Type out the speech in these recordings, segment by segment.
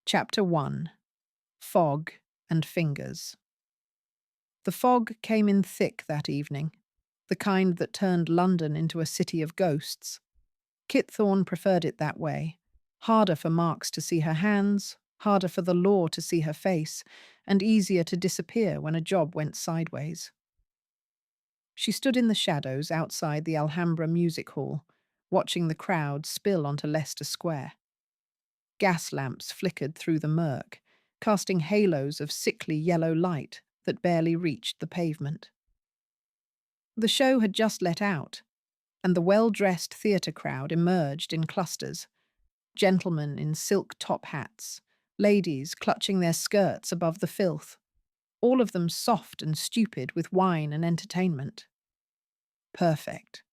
Chapter 1. Fog and Fingers. The fog came in thick that evening, the kind that turned London into a city of ghosts. Kit Thorne preferred it that way. Harder for Marks to see her hands, harder for the law to see her face, and easier to disappear when a job went sideways. She stood in the shadows outside the Alhambra Music Hall, watching the crowd spill onto Leicester Square. Gas lamps flickered through the murk, casting halos of sickly yellow light that barely reached the pavement. The show had just let out, and the well-dressed theatre crowd emerged in clusters, gentlemen in silk top hats, ladies clutching their skirts above the filth, all of them soft and stupid with wine and entertainment. Perfect.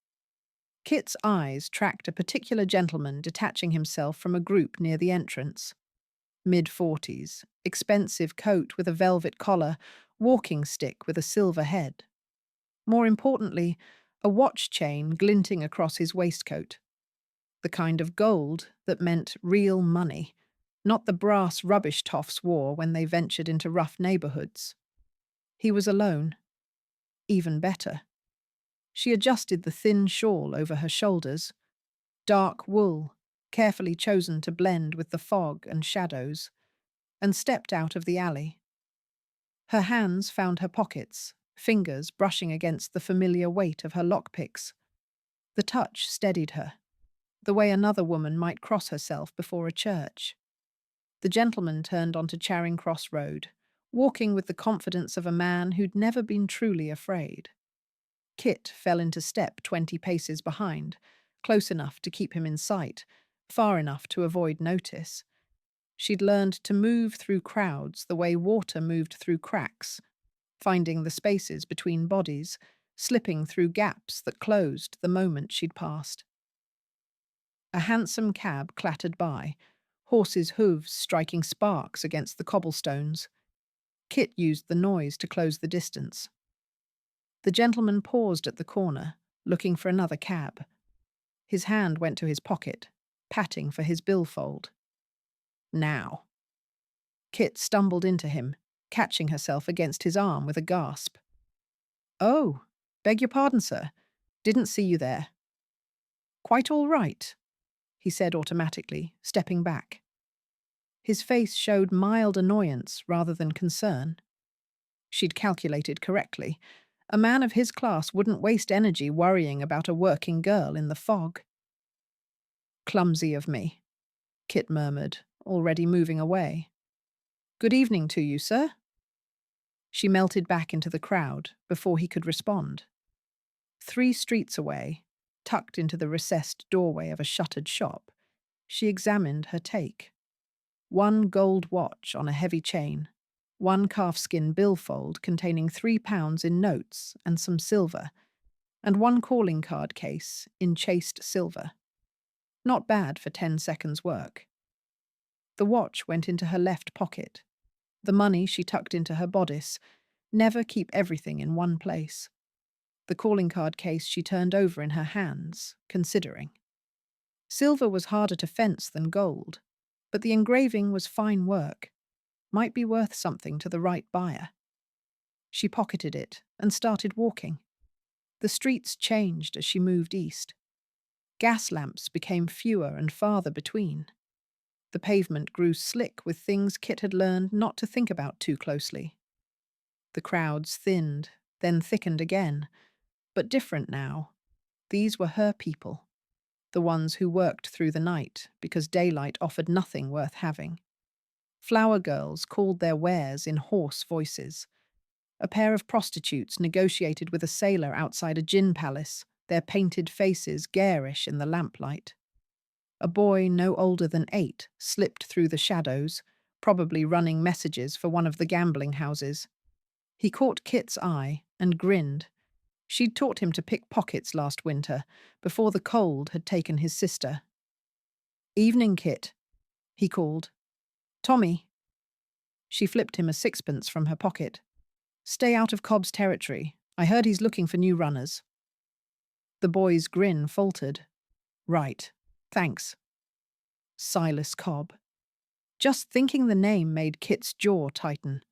Kit's eyes tracked a particular gentleman detaching himself from a group near the entrance. Mid-40s, expensive coat with a velvet collar, walking stick with a silver head. More importantly, a watch chain glinting across his waistcoat. The kind of gold that meant real money, not the brass rubbish toffs wore when they ventured into rough neighbourhoods. He was alone. Even better. She adjusted the thin shawl over her shoulders. Dark wool, carefully chosen to blend with the fog and shadows, and stepped out of the alley. Her hands found her pockets, fingers brushing against the familiar weight of her lockpicks. The touch steadied her, the way another woman might cross herself before a church. The gentleman turned onto Charing Cross Road, walking with the confidence of a man who'd never been truly afraid. Kit fell into step 20 paces behind, close enough to keep him in sight, far enough to avoid notice. She'd learned to move through crowds the way water moved through cracks, finding the spaces between bodies, slipping through gaps that closed the moment she'd passed. A hansom cab clattered by, horses' hooves striking sparks against the cobblestones. Kit used the noise to close the distance. The gentleman paused at the corner, looking for another cab. His hand went to his pocket, patting for his billfold. Now. Kit stumbled into him, catching herself against his arm with a gasp. "Oh, beg your pardon, sir. Didn't see you there." "Quite all right," he said automatically, stepping back. His face showed mild annoyance rather than concern. She'd calculated correctly. A man of his class wouldn't waste energy worrying about a working girl in the fog. "Clumsy of me," Kit murmured, already moving away. "Good evening to you, sir." She melted back into the crowd before he could respond. 3 streets away, tucked into the recessed doorway of a shuttered shop, she examined her take. 1 gold watch on a heavy chain, 1 calfskin billfold containing £3 in notes and some silver, and 1 calling card case in chased silver. Not bad for 10 seconds' work. The watch went into her left pocket. The money she tucked into her bodice. Never keep everything in one place. The calling card case she turned over in her hands, considering. Silver was harder to fence than gold, but the engraving was fine work. Might be worth something to the right buyer. She pocketed it and started walking. The streets changed as she moved east. Gas lamps became fewer and farther between. The pavement grew slick with things Kit had learned not to think about too closely. The crowds thinned, then thickened again, but different now. These were her people, the ones who worked through the night because daylight offered nothing worth having. Flower girls called their wares in hoarse voices. A pair of prostitutes negotiated with a sailor outside a gin palace, their painted faces garish in the lamplight. A boy no older than 8 slipped through the shadows, probably running messages for one of the gambling houses. He caught Kit's eye and grinned. She'd taught him to pick pockets last winter, before the cold had taken his sister. "Evening, Kit," he called. "Tommy." She flipped him a 6pence from her pocket. "Stay out of Cobb's territory. I heard he's looking for new runners." The boy's grin faltered. "Right. Thanks." Silas Cobb. Just thinking the name made Kit's jaw tighten.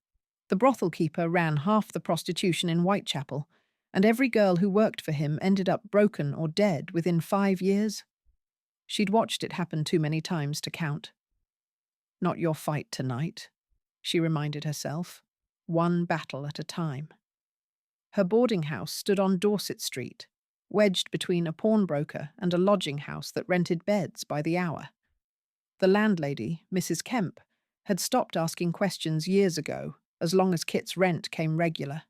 The brothel keeper ran half the prostitution in Whitechapel, and every girl who worked for him ended up broken or dead within 5 years. She'd watched it happen too many times to count. Not your fight tonight, she reminded herself, one battle at a time. Her boarding house stood on Dorset Street, wedged between a pawnbroker and a lodging house that rented beds by the hour. The landlady, Mrs. Kemp, had stopped asking questions years ago, as long as Kit's rent came regular.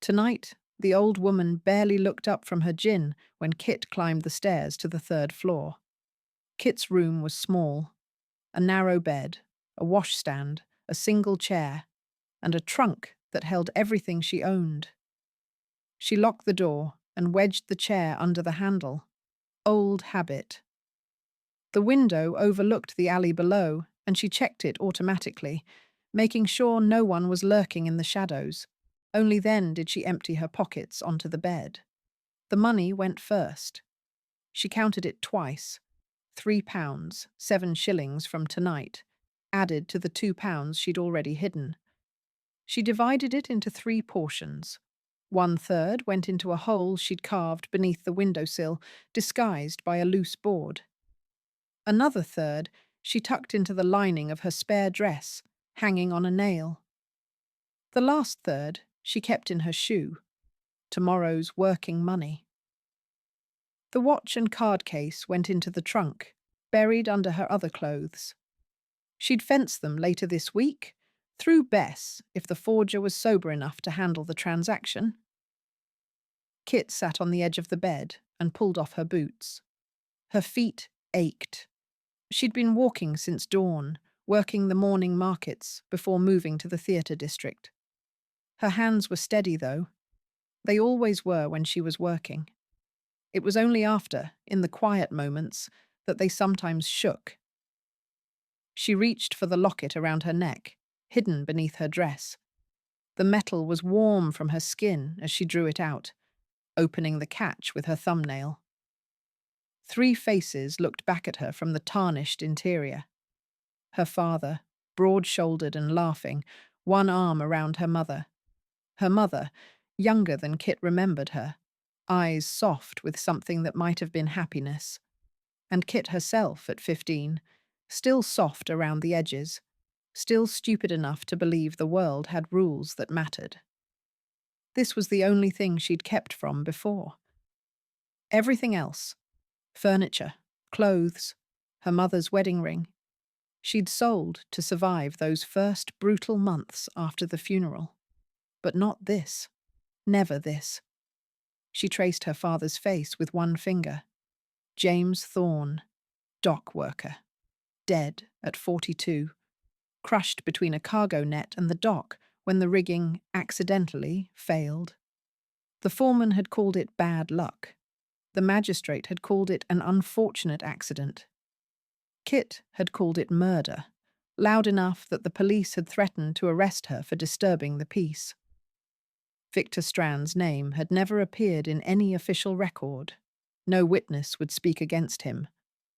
Tonight, the old woman barely looked up from her gin when Kit climbed the stairs to the 3rd floor. Kit's room was small. A narrow bed, a washstand, a single chair, and a trunk that held everything she owned. She locked the door and wedged the chair under the handle. Old habit. The window overlooked the alley below, and she checked it automatically, making sure no one was lurking in the shadows. Only then did she empty her pockets onto the bed. The money went first. She counted it twice. £3, 7 shillings from tonight, added to the £2 she'd already hidden. She divided it into 3 portions. 1/3 went into a hole she'd carved beneath the windowsill, disguised by a loose board. Another third she tucked into the lining of her spare dress, hanging on a nail. The last third she kept in her shoe, tomorrow's working money. The watch and card case went into the trunk, buried under her other clothes. She'd fence them later this week, through Bess if the forger was sober enough to handle the transaction. Kit sat on the edge of the bed and pulled off her boots. Her feet ached. She'd been walking since dawn, working the morning markets before moving to the theatre district. Her hands were steady, though. They always were when she was working. It was only after, in the quiet moments, that they sometimes shook. She reached for the locket around her neck, hidden beneath her dress. The metal was warm from her skin as she drew it out, opening the catch with her thumbnail. 3 faces looked back at her from the tarnished interior. Her father, broad-shouldered and laughing, one arm around her mother. Her mother, younger than Kit remembered her, eyes soft with something that might have been happiness. And Kit herself at 15, still soft around the edges, still stupid enough to believe the world had rules that mattered. This was the only thing she'd kept from before. Everything else, furniture, clothes, her mother's wedding ring, she'd sold to survive those first brutal months after the funeral. But not this. Never this. She traced her father's face with one finger. James Thorne, dock worker, dead at 42, crushed between a cargo net and the dock when the rigging accidentally failed. The foreman had called it bad luck. The magistrate had called it an unfortunate accident. Kit had called it murder, loud enough that the police had threatened to arrest her for disturbing the peace. Victor Strand's name had never appeared in any official record. No witness would speak against him.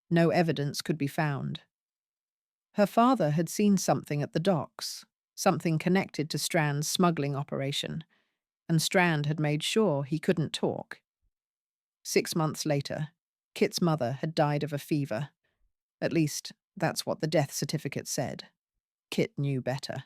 No evidence could be found. Her father had seen something at the docks, something connected to Strand's smuggling operation, and Strand had made sure he couldn't talk. 6 months later, Kit's mother had died of a fever. At least, that's what the death certificate said. Kit knew better.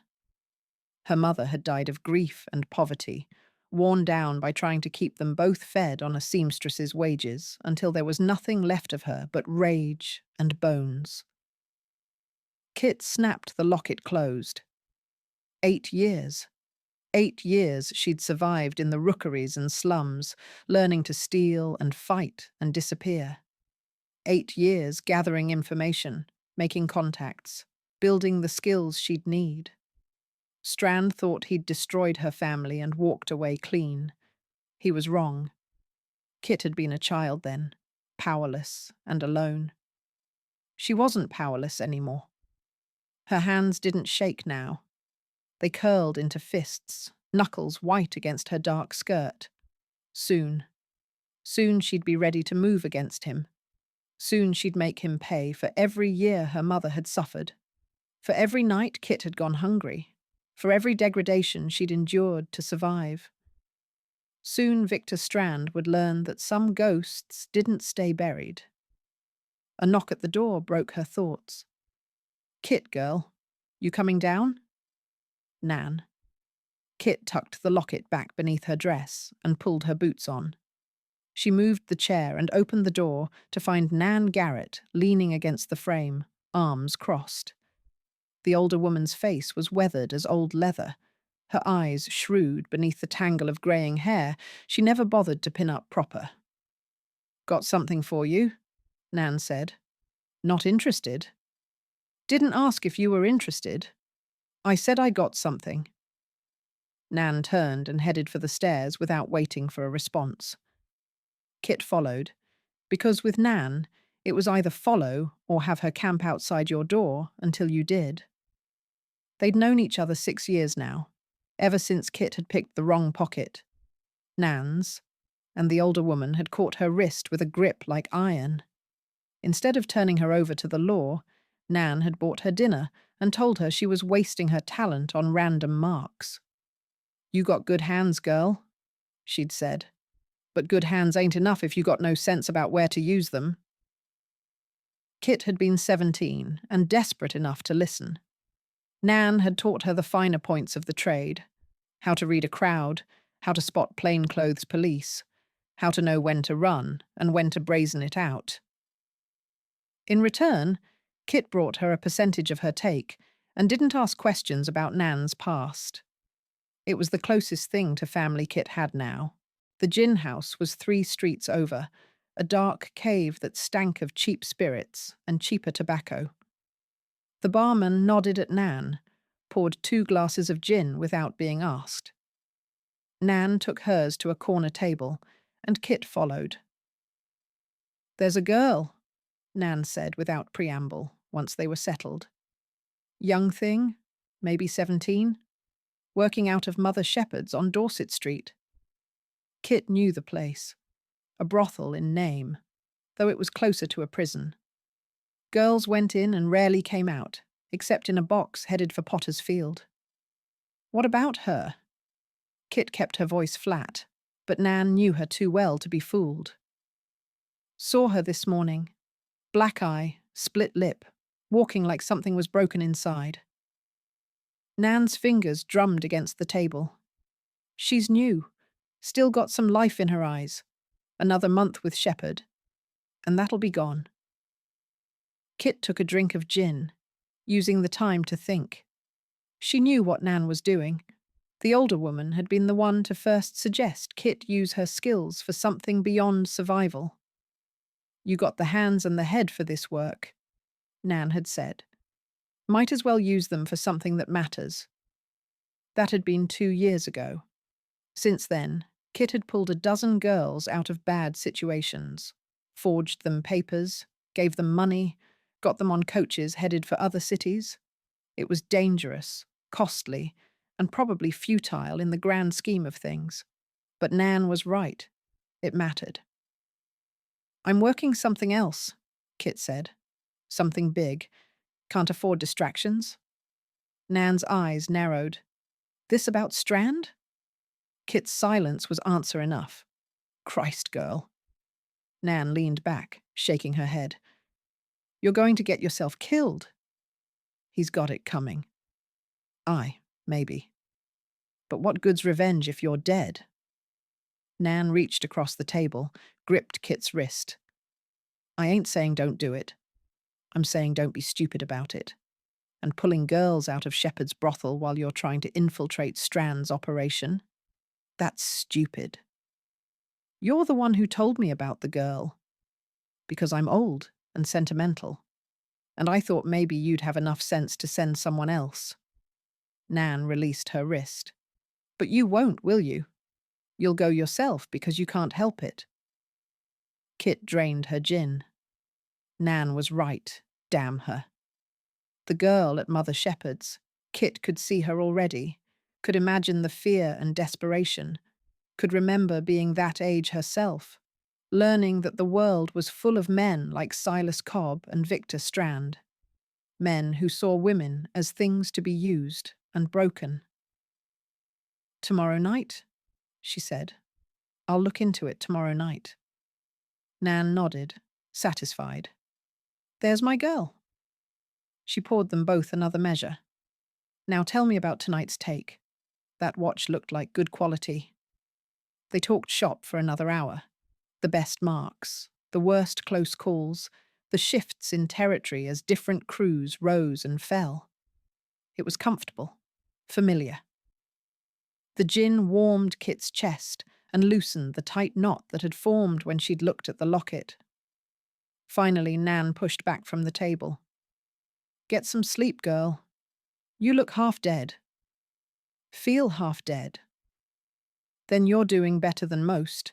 Her mother had died of grief and poverty, worn down by trying to keep them both fed on a seamstress's wages until there was nothing left of her but rage and bones. Kit snapped the locket closed. 8 years. 8 years she'd survived in the rookeries and slums, learning to steal and fight and disappear. 8 years gathering information, making contacts, building the skills she'd need. Strand thought he'd destroyed her family and walked away clean. He was wrong. Kit had been a child then, powerless and alone. She wasn't powerless anymore. Her hands didn't shake now. They curled into fists, knuckles white against her dark skirt. Soon she'd be ready to move against him. Soon she'd make him pay for every year her mother had suffered For every night Kit had gone hungry, for every degradation she'd endured to survive. Soon Victor Strand would learn that some ghosts didn't stay buried. A knock at the door broke her thoughts. "Kit, girl, you coming down?" Nan. Kit tucked the locket back beneath her dress and pulled her boots on. She moved the chair and opened the door to find Nan Garrett leaning against the frame, arms crossed. The older woman's face was weathered as old leather, her eyes shrewd beneath the tangle of greying hair she never bothered to pin up proper. "Got something for you," Nan said. "Not interested?" "Didn't ask if you were interested. I said I got something." Nan turned and headed for the stairs without waiting for a response. Kit followed, because with Nan, it was either follow or have her camp outside your door until you did. They'd known each other 6 years now, ever since Kit had picked the wrong pocket, Nan's, and the older woman had caught her wrist with a grip like iron. Instead of turning her over to the law, Nan had bought her dinner and told her she was wasting her talent on random marks. "You got good hands, girl," she'd said. "But good hands ain't enough if you got no sense about where to use them." Kit had been 17 and desperate enough to listen. Nan had taught her the finer points of the trade: how to read a crowd, how to spot plainclothes police, how to know when to run and when to brazen it out. In return, Kit brought her a percentage of her take and didn't ask questions about Nan's past. It was the closest thing to family Kit had now. The gin house was 3 streets over, a dark cave that stank of cheap spirits and cheaper tobacco. The barman nodded at Nan, poured 2 glasses of gin without being asked. Nan took hers to a corner table, and Kit followed. "There's a girl," Nan said without preamble, once they were settled. "Young thing, maybe 17, working out of Mother Shepherd's on Dorset Street." Kit knew the place. A brothel in name, though it was closer to a prison. Girls went in and rarely came out, except in a box headed for Potter's Field. "What about her?" Kit kept her voice flat, but Nan knew her too well to be fooled. "Saw her this morning. Black eye, split lip, walking like something was broken inside." Nan's fingers drummed against the table. "She's new, still got some life in her eyes. Another month with Shepherd, and that'll be gone." Kit took a drink of gin, using the time to think. She knew what Nan was doing. The older woman had been the one to first suggest Kit use her skills for something beyond survival. "You got the hands and the head for this work," Nan had said. "Might as well use them for something that matters." That had been 2 years ago. Since then, Kit had pulled a dozen girls out of bad situations, forged them papers, gave them money, got them on coaches headed for other cities. It was dangerous, costly, and probably futile in the grand scheme of things. But Nan was right. It mattered. "I'm working something else," Kit said. "Something big. Can't afford distractions." Nan's eyes narrowed. "This about Strand?" Kit's silence was answer enough. "Christ, girl." Nan leaned back, shaking her head. "You're going to get yourself killed." "He's got it coming." "Aye, maybe. But what good's revenge if you're dead?" Nan reached across the table, gripped Kit's wrist. "I ain't saying don't do it. I'm saying don't be stupid about it. And pulling girls out of Shepherd's brothel while you're trying to infiltrate Strand's operation, that's stupid. You're the one who told me about the girl. Because I'm old and sentimental. And I thought maybe you'd have enough sense to send someone else." Nan released her wrist. "But you won't, will you? You'll go yourself because you can't help it." Kit drained her gin. Nan was right, damn her. The girl at Mother Shepherd's, Kit could see her already, could imagine the fear and desperation, could remember being that age herself, learning that the world was full of men like Silas Cobb and Victor Strand. men who saw women as things to be used and broken. "Tomorrow night?" she said. "I'll look into it tomorrow night." Nan nodded, satisfied. "There's my girl." She poured them both another measure. "Now tell me about tonight's take. That watch looked like good quality." They talked shop for another hour. The best marks, the worst close calls, the shifts in territory as different crews rose and fell. It was comfortable, familiar. The gin warmed Kit's chest and loosened the tight knot that had formed when she'd looked at the locket. Finally, Nan pushed back from the table. "Get some sleep, girl. You look half dead. Feel half dead. Then you're doing better than most."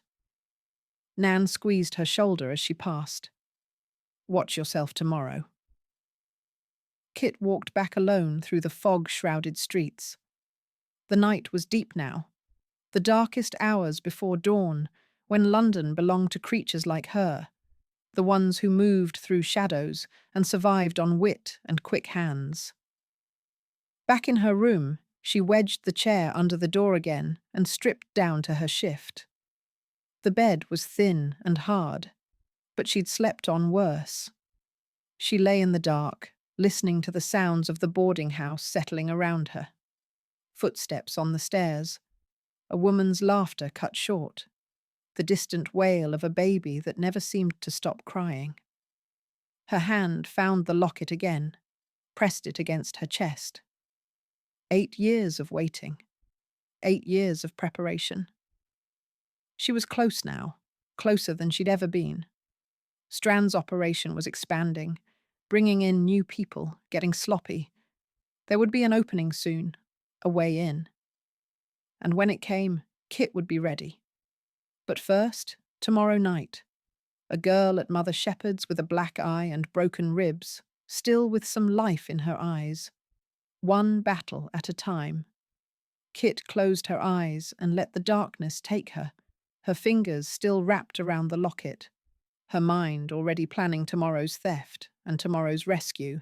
Nan squeezed her shoulder as she passed. "Watch yourself tomorrow." Kit walked back alone through the fog-shrouded streets. The night was deep now, the darkest hours before dawn, when London belonged to creatures like her, the ones who moved through shadows and survived on wit and quick hands. Back in her room, she wedged the chair under the door again and stripped down to her shift. The bed was thin and hard, but she'd slept on worse. She lay in the dark, listening to the sounds of the boarding house settling around her. Footsteps on the stairs, a woman's laughter cut short, the distant wail of a baby that never seemed to stop crying. Her hand found the locket again, pressed it against her chest. 8 years of waiting, 8 years of preparation. She was close now, closer than she'd ever been. Strand's operation was expanding, bringing in new people, getting sloppy. There would be an opening soon, a way in. And when it came, Kit would be ready. But first, tomorrow night, a girl at Mother Shepherd's with a black eye and broken ribs, still with some life in her eyes. One battle at a time. Kit closed her eyes and let the darkness take her, her fingers still wrapped around the locket, her mind already planning tomorrow's theft and tomorrow's rescue,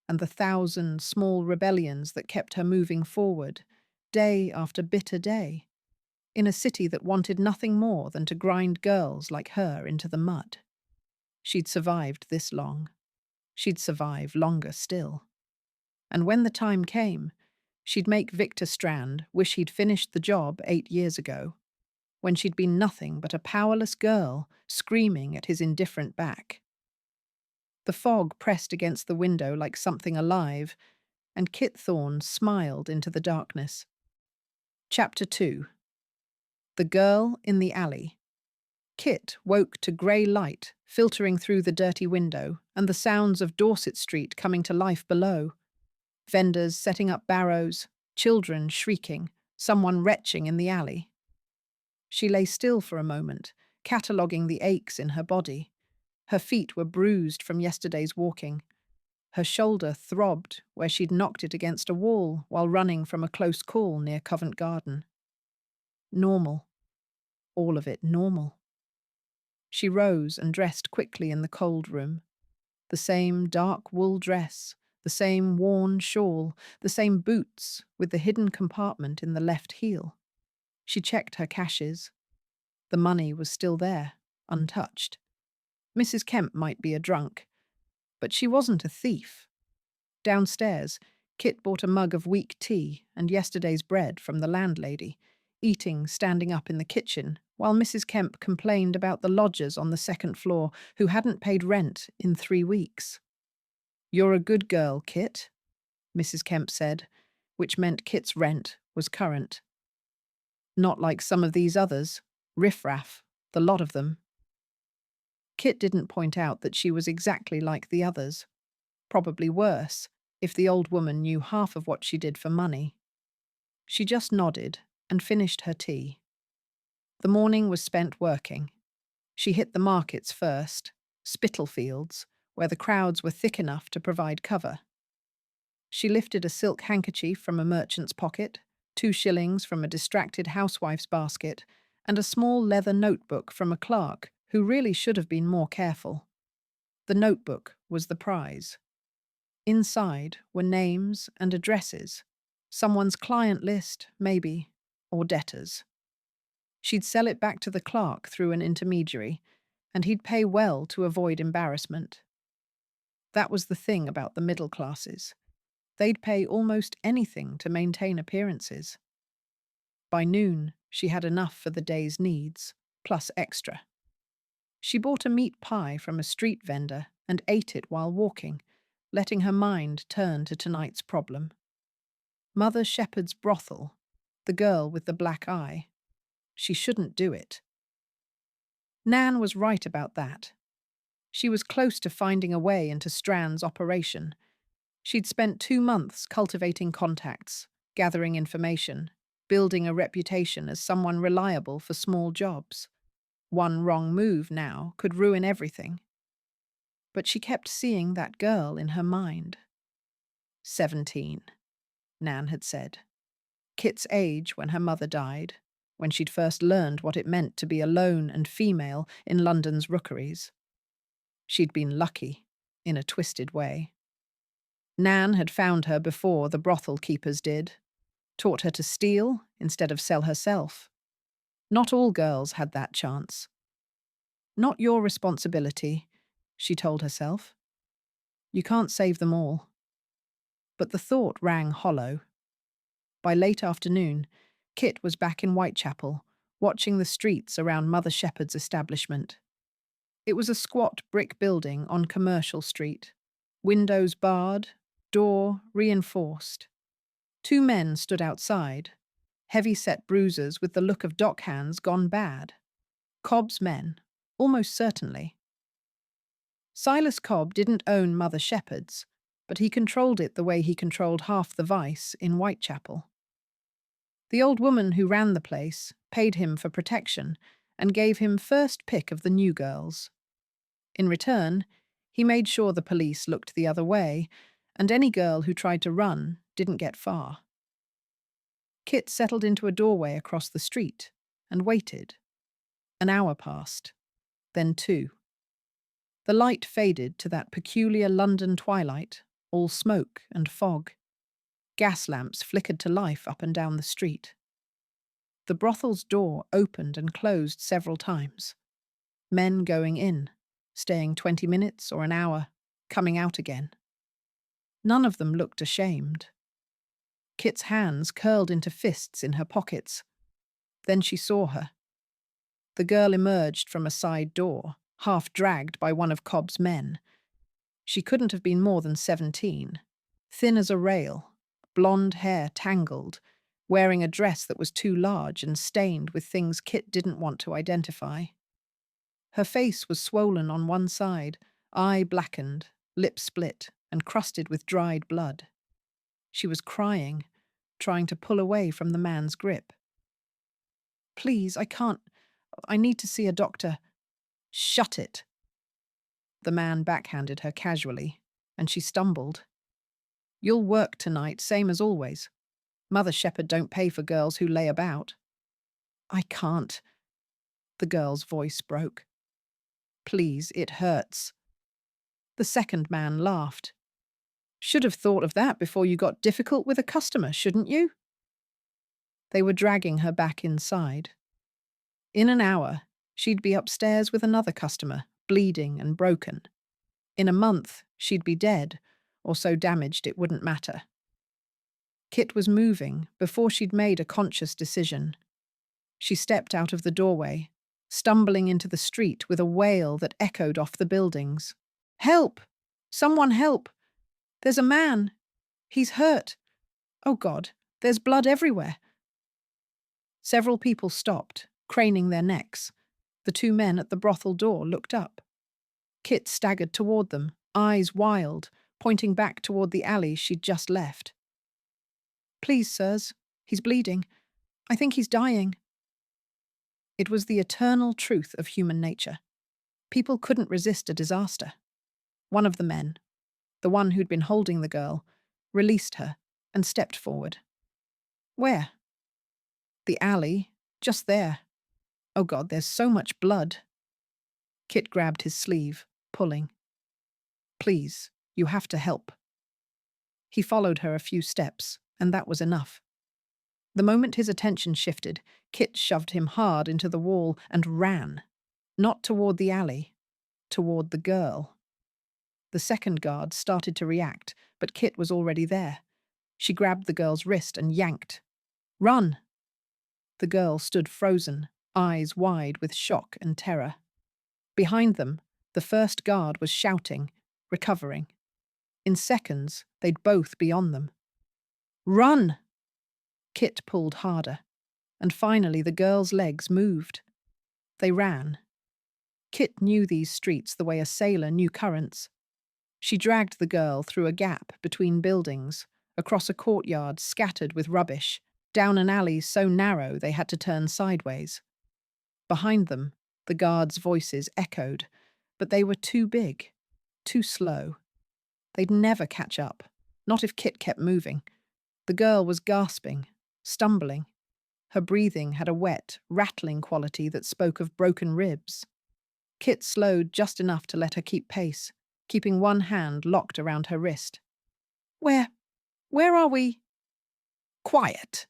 and the 1,000 small rebellions that kept her moving forward, day after bitter day, in a city that wanted nothing more than to grind girls like her into the mud. She'd survived this long. She'd survive longer still. And when the time came, she'd make Victor Strand wish he'd finished the job 8 years ago, when she'd been nothing but a powerless girl screaming at his indifferent back. The fog pressed against the window like something alive, and Kit Thorne smiled into the darkness. Chapter 2. The Girl in the Alley. Kit woke to grey light filtering through the dirty window and the sounds of Dorset Street coming to life below. Vendors setting up barrows, children shrieking, someone retching in the alley. She lay still for a moment, cataloguing the aches in her body. Her feet were bruised from yesterday's walking. Her shoulder throbbed where she'd knocked it against a wall while running from a close call near Covent Garden. Normal. All of it normal. She rose and dressed quickly in the cold room. The same dark wool dress, the same worn shawl, the same boots with the hidden compartment in the left heel. She checked her caches. The money was still there, untouched. Mrs. Kemp might be a drunk, but she wasn't a thief. Downstairs, Kit bought a mug of weak tea and yesterday's bread from the landlady, eating standing up in the kitchen, while Mrs. Kemp complained about the lodgers on the second floor who hadn't paid rent in 3 weeks. "You're a good girl, Kit," Mrs. Kemp said, which meant Kit's rent was current. "Not like some of these others, riffraff, the lot of them." Kit didn't point out that she was exactly like the others. Probably worse, if the old woman knew half of what she did for money. She just nodded and finished her tea. The morning was spent working. She hit the markets first, Spitalfields, where the crowds were thick enough to provide cover. She lifted a silk handkerchief from a merchant's pocket, 2 shillings from a distracted housewife's basket, and a small leather notebook from a clerk who really should have been more careful. The notebook was the prize. Inside were names and addresses, someone's client list, maybe, or debtors. She'd sell it back to the clerk through an intermediary, and he'd pay well to avoid embarrassment. That was the thing about the middle classes. They'd pay almost anything to maintain appearances. By noon, she had enough for the day's needs, plus extra. She bought a meat pie from a street vendor and ate it while walking, letting her mind turn to tonight's problem. Mother Shepherd's brothel, the girl with the black eye. She shouldn't do it. Nan was right about that. She was close to finding a way into Strand's operation. She'd spent 2 months cultivating contacts, gathering information, building a reputation as someone reliable for small jobs. One wrong move now could ruin everything. But she kept seeing that girl in her mind. 17, Nan had said. Kit's age when her mother died, when she'd first learned what it meant to be alone and female in London's rookeries. She'd been lucky, in a twisted way. Nan had found her before the brothel keepers did, taught her to steal instead of sell herself. Not all girls had that chance. Not your responsibility, she told herself. You can't save them all. But the thought rang hollow. By late afternoon, Kit was back in Whitechapel, watching the streets around Mother Shepherd's establishment. It was a squat brick building on Commercial Street, windows barred, door reinforced. 2 men stood outside, heavy-set bruisers with the look of dockhands gone bad. Cobb's men, almost certainly. Silas Cobb didn't own Mother Shepherd's, but he controlled it the way he controlled half the vice in Whitechapel. The old woman who ran the place paid him for protection and gave him first pick of the new girls. In return, he made sure the police looked the other way, and any girl who tried to run didn't get far. Kit settled into a doorway across the street and waited. An hour passed, then 2. The light faded to that peculiar London twilight, all smoke and fog. Gas lamps flickered to life up and down the street. The brothel's door opened and closed several times. Men going in, staying 20 minutes or an hour, coming out again. None of them looked ashamed. Kit's hands curled into fists in her pockets. Then she saw her. The girl emerged from a side door, half dragged by one of Cobb's men. She couldn't have been more than 17, thin as a rail, blonde hair tangled, wearing a dress that was too large and stained with things Kit didn't want to identify. Her face was swollen on one side, eye blackened, lip split, and crusted with dried blood. She was crying, trying to pull away from the man's grip. "Please, I can't. I need to see a doctor." "Shut it." The man backhanded her casually, and she stumbled. "You'll work tonight, same as always. Mother Shepherd don't pay for girls who lay about." "I can't." The girl's voice broke. "Please, it hurts." The second man laughed. "Should have thought of that before you got difficult with a customer, shouldn't you?" They were dragging her back inside. In an hour, she'd be upstairs with another customer, bleeding and broken. In a month, she'd be dead, or so damaged it wouldn't matter. Kit was moving before she'd made a conscious decision. She stepped out of the doorway, stumbling into the street with a wail that echoed off the buildings. "Help! Someone help! There's a man! He's hurt! Oh God, there's blood everywhere!" Several people stopped, craning their necks. The 2 men at the brothel door looked up. Kit staggered toward them, eyes wild, pointing back toward the alley she'd just left. "Please, sirs, he's bleeding. I think he's dying." It was the eternal truth of human nature. People couldn't resist a disaster. One of the men, the one who'd been holding the girl, released her and stepped forward. "Where?" "The alley, just there. Oh God, there's so much blood." Kit grabbed his sleeve, pulling. "Please, you have to help." He followed her a few steps, and that was enough. The moment his attention shifted, Kit shoved him hard into the wall and ran. Not toward the alley, toward the girl. The second guard started to react, but Kit was already there. She grabbed the girl's wrist and yanked. "Run!" The girl stood frozen, eyes wide with shock and terror. Behind them, the first guard was shouting, recovering. In seconds, they'd both be on them. "Run!" Kit pulled harder, and finally the girl's legs moved. They ran. Kit knew these streets the way a sailor knew currents. She dragged the girl through a gap between buildings, across a courtyard scattered with rubbish, down an alley so narrow they had to turn sideways. Behind them, the guards' voices echoed, but they were too big, too slow. They'd never catch up, not if Kit kept moving. The girl was gasping, stumbling. Her breathing had a wet, rattling quality that spoke of broken ribs. Kit slowed just enough to let her keep pace, keeping one hand locked around her wrist. Where are we?" "Quiet,"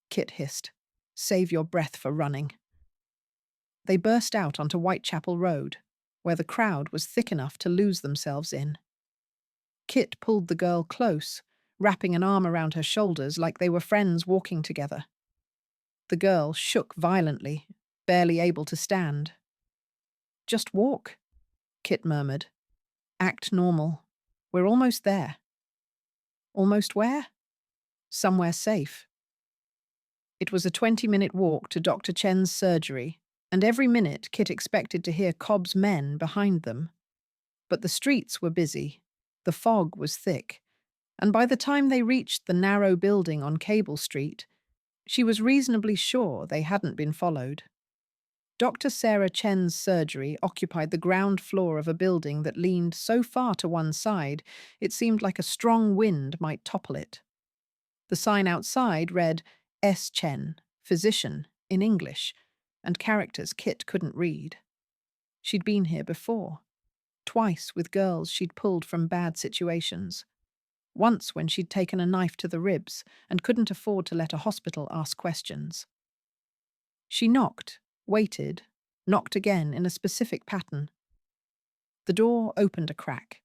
Kit hissed. "Save your breath for running." They burst out onto Whitechapel Road, where the crowd was thick enough to lose themselves in. Kit pulled the girl close, wrapping an arm around her shoulders like they were friends walking together. The girl shook violently, barely able to stand. "Just walk," Kit murmured. "Act normal. We're almost there." "Almost where?" "Somewhere safe." It was a 20-minute walk to Dr. Chen's surgery, and every minute Kit expected to hear Cobb's men behind them. But the streets were busy, the fog was thick, and by the time they reached the narrow building on Cable Street, she was reasonably sure they hadn't been followed. Dr. Sarah Chen's surgery occupied the ground floor of a building that leaned so far to one side it seemed like a strong wind might topple it. The sign outside read S. Chen, physician, in English, and characters Kit couldn't read. She'd been here before, twice with girls she'd pulled from bad situations. Once when she'd taken a knife to the ribs and couldn't afford to let a hospital ask questions. She knocked, waited, knocked again in a specific pattern. The door opened a crack.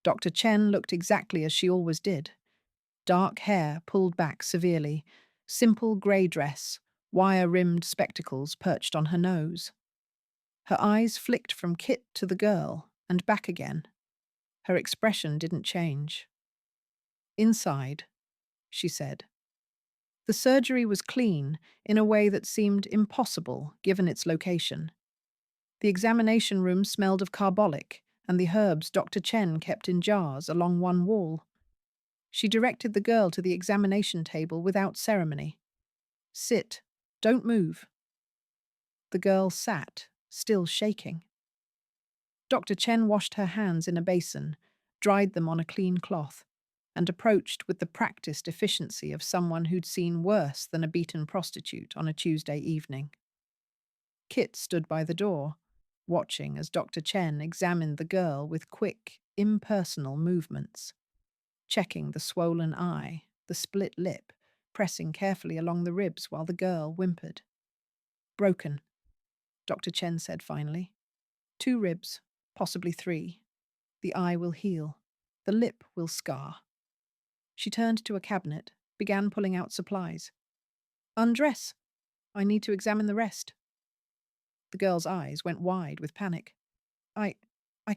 Dr. Chen looked exactly as she always did. Dark hair pulled back severely, simple grey dress, wire-rimmed spectacles perched on her nose. Her eyes flicked from Kit to the girl and back again. Her expression didn't change. "Inside," she said. The surgery was clean in a way that seemed impossible given its location. The examination room smelled of carbolic and the herbs Dr. Chen kept in jars along one wall. She directed the girl to the examination table without ceremony. "Sit. Don't move." The girl sat, still shaking. Dr. Chen washed her hands in a basin, dried them on a clean cloth, and approached with the practiced efficiency of someone who'd seen worse than a beaten prostitute on a Tuesday evening. Kit stood by the door, watching as Dr. Chen examined the girl with quick, impersonal movements, checking the swollen eye, the split lip, pressing carefully along the ribs while the girl whimpered. "Broken," Dr. Chen said finally. "2 ribs, possibly 3. The eye will heal. The lip will scar." She turned to a cabinet, began pulling out supplies. "Undress. I need to examine the rest." The girl's eyes went wide with panic. I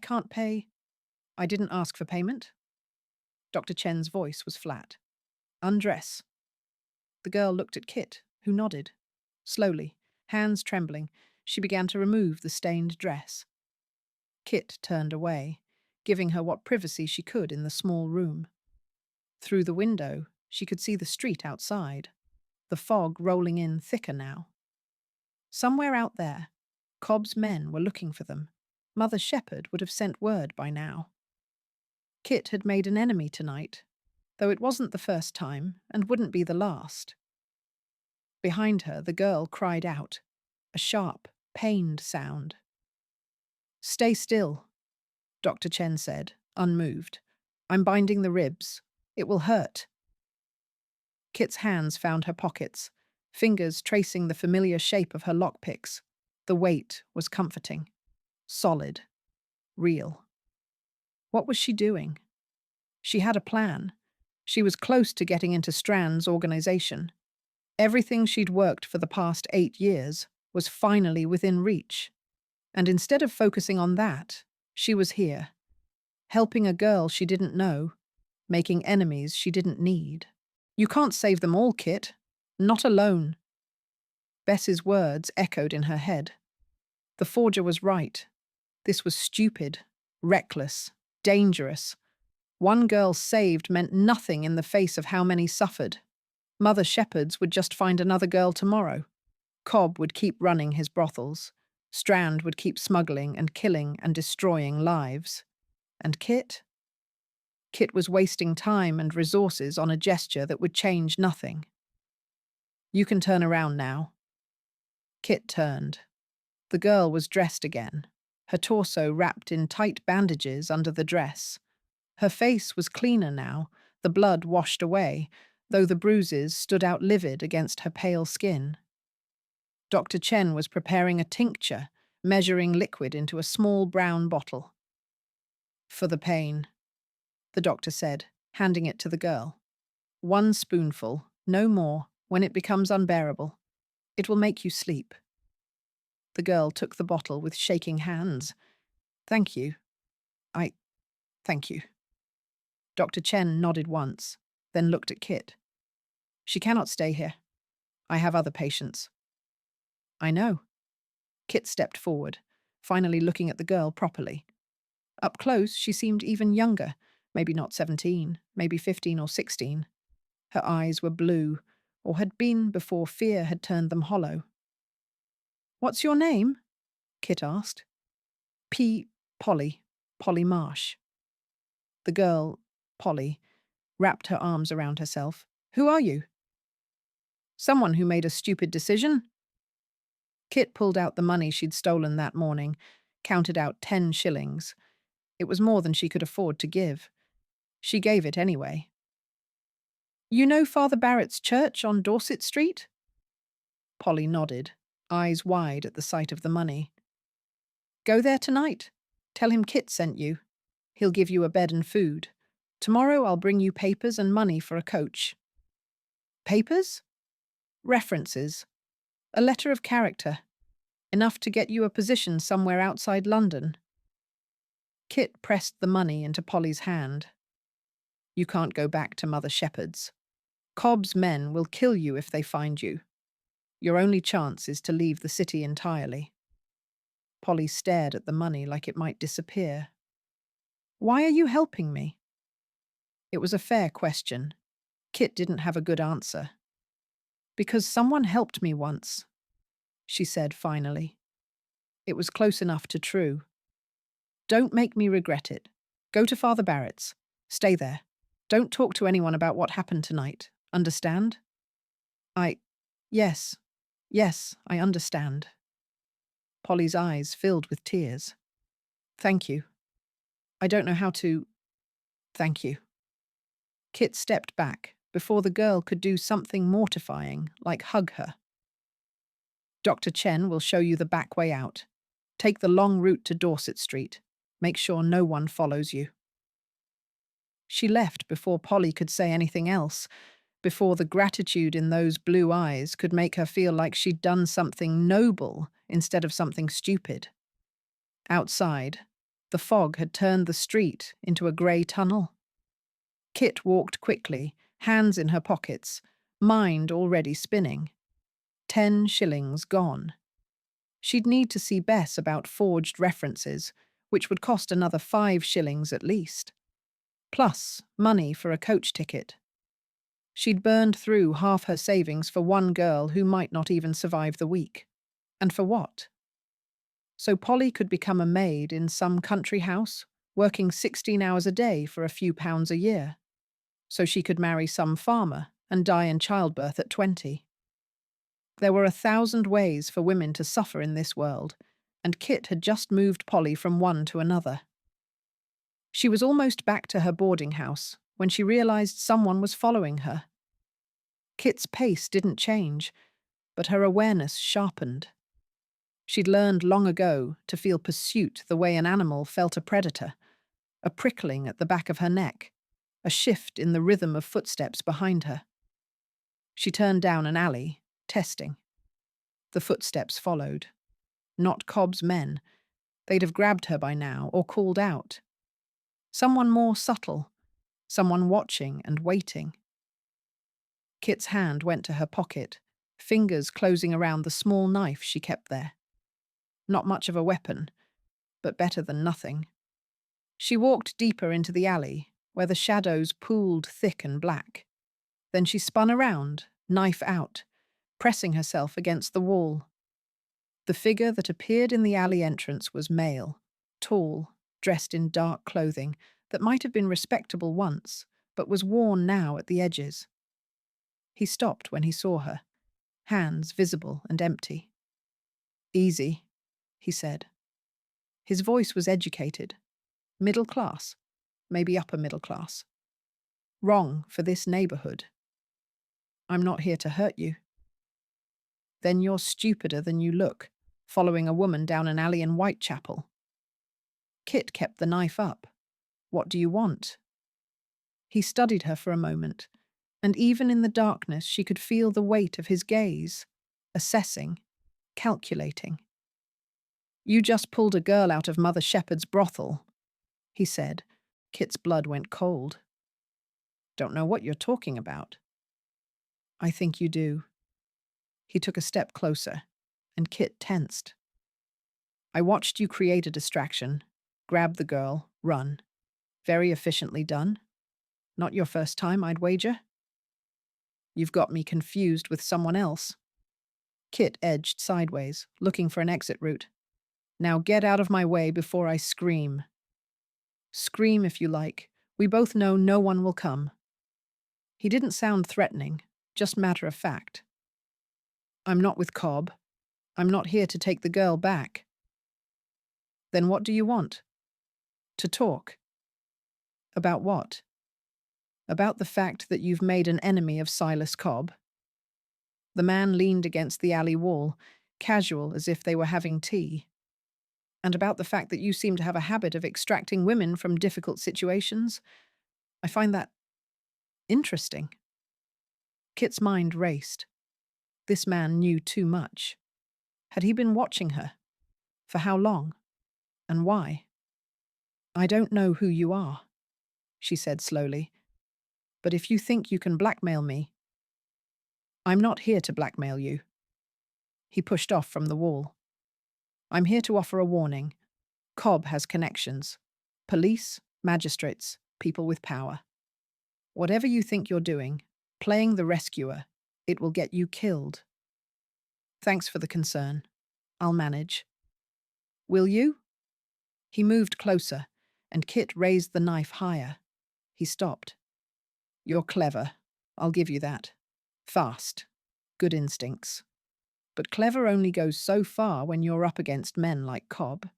can't pay." "I didn't ask for payment." Dr. Chen's voice was flat. "Undress." The girl looked at Kit, who nodded. Slowly, hands trembling, she began to remove the stained dress. Kit turned away, giving her what privacy she could in the small room. Through the window, she could see the street outside, the fog rolling in thicker now. Somewhere out there, Cobb's men were looking for them. Mother Shepherd would have sent word by now. Kit had made an enemy tonight, though it wasn't the first time and wouldn't be the last. Behind her, the girl cried out, a sharp, pained sound. "Stay still," Dr. Chen said, unmoved. "I'm binding the ribs. It will hurt. Kit's hands found her pockets, fingers tracing the familiar shape of her lockpicks. The weight was comforting, solid, real. What was she doing? She had a plan. She was close to getting into Strand's organization. Everything she'd worked for the past 8 years was finally within reach. And instead of focusing on that, she was here, helping a girl she didn't know, making enemies she didn't need. You can't save them all, Kit. Not alone. Bess's words echoed in her head. The forger was right. This was stupid, reckless, dangerous. One girl saved meant nothing in the face of how many suffered. Mother Shepherds would just find another girl tomorrow. Cobb would keep running his brothels. Strand would keep smuggling and killing and destroying lives. And Kit? Kit was wasting time and resources on a gesture that would change nothing. You can turn around now. Kit turned. The girl was dressed again, her torso wrapped in tight bandages under the dress. Her face was cleaner now, the blood washed away, though the bruises stood out livid against her pale skin. Dr. Chen was preparing a tincture, measuring liquid into a small brown bottle. For the pain, the doctor said, handing it to the girl. 1 spoonful, no more, when it becomes unbearable. It will make you sleep. The girl took the bottle with shaking hands. Thank you. Thank you. Dr. Chen nodded once, then looked at Kit. She cannot stay here. I have other patients. I know. Kit stepped forward, finally looking at the girl properly. Up close, she seemed even younger, maybe not 17, maybe 15 or 16. Her eyes were blue, or had been before fear had turned them hollow. What's your name? Kit asked. Polly Marsh. The girl, Polly, wrapped her arms around herself. Who are you? Someone who made a stupid decision? Kit pulled out the money she'd stolen that morning, counted out 10 shillings. It was more than she could afford to give. She gave it anyway. You know Father Barrett's church on Dorset Street? Polly nodded, eyes wide at the sight of the money. Go there tonight. Tell him Kit sent you. He'll give you a bed and food. Tomorrow I'll bring you papers and money for a coach. Papers? References. A letter of character. Enough to get you a position somewhere outside London. Kit pressed the money into Polly's hand. You can't go back to Mother Shepherds. Cobb's men will kill you if they find you. Your only chance is to leave the city entirely. Polly stared at the money like it might disappear. Why are you helping me? It was a fair question. Kit didn't have a good answer. Because someone helped me once, she said finally. It was close enough to true. Don't make me regret it. Go to Father Barrett's. Stay there. Don't talk to anyone about what happened tonight. Understand? Yes, I understand. Polly's eyes filled with tears. Thank you. I don't know how to... Thank you. Kit stepped back before the girl could do something mortifying, like hug her. Dr. Chen will show you the back way out. Take the long route to Dorset Street. Make sure no one follows you. She left before Polly could say anything else, before the gratitude in those blue eyes could make her feel like she'd done something noble instead of something stupid. Outside, the fog had turned the street into a grey tunnel. Kit walked quickly, hands in her pockets, mind already spinning. 10 shillings gone. She'd need to see Bess about forged references, which would cost another 5 shillings at least. Plus money for a coach ticket. She'd burned through half her savings for one girl who might not even survive the week. And for what? So Polly could become a maid in some country house, working 16 hours a day for a few pounds a year. So she could marry some farmer and die in childbirth at 20. There were 1,000 ways for women to suffer in this world, and Kit had just moved Polly from one to another. She was almost back to her boarding house when she realized someone was following her. Kit's pace didn't change, but her awareness sharpened. She'd learned long ago to feel pursuit the way an animal felt a predator, a prickling at the back of her neck, a shift in the rhythm of footsteps behind her. She turned down an alley, testing. The footsteps followed. Not Cobb's men. They'd have grabbed her by now or called out. Someone more subtle, someone watching and waiting. Kit's hand went to her pocket, fingers closing around the small knife she kept there. Not much of a weapon, but better than nothing. She walked deeper into the alley, where the shadows pooled thick and black. Then she spun around, knife out, pressing herself against the wall. The figure that appeared in the alley entrance was male, tall, dressed in dark clothing that might have been respectable once, but was worn now at the edges. He stopped when he saw her, hands visible and empty. "Easy," he said. His voice was educated. Middle class, maybe upper middle class. Wrong for this neighborhood. "I'm not here to hurt you." "Then you're stupider than you look, following a woman down an alley in Whitechapel." Kit kept the knife up. "What do you want?" He studied her for a moment, and even in the darkness she could feel the weight of his gaze, assessing, calculating. "You just pulled a girl out of Mother Shepherd's brothel," he said. Kit's blood went cold. "Don't know what you're talking about." "I think you do." He took a step closer, and Kit tensed. "I watched you create a distraction, grab the girl, run. Very efficiently done. Not your first time, I'd wager." "You've got me confused with someone else." Kit edged sideways, looking for an exit route. "Now get out of my way before I scream." "Scream if you like. We both know no one will come." He didn't sound threatening, just matter of fact. "I'm not with Cobb. I'm not here to take the girl back." "Then what do you want?" "To talk." "About what?" "About the fact that you've made an enemy of Silas Cobb." The man leaned against the alley wall, casual as if they were having tea. "And about the fact that you seem to have a habit of extracting women from difficult situations. I find that interesting." Kit's mind raced. This man knew too much. Had he been watching her? For how long? And why? "I don't know who you are," she said slowly. "But if you think you can blackmail me—" "I'm not here to blackmail you." He pushed off from the wall. "I'm here to offer a warning. Cobb has connections. Police, magistrates, people with power. Whatever you think you're doing, playing the rescuer, it will get you killed. Thanks for the concern. I'll manage." "Will you?" He moved closer, and Kit raised the knife higher. He stopped. "You're clever. I'll give you that. Fast. Good instincts. But clever only goes so far when you're up against men like Cobb."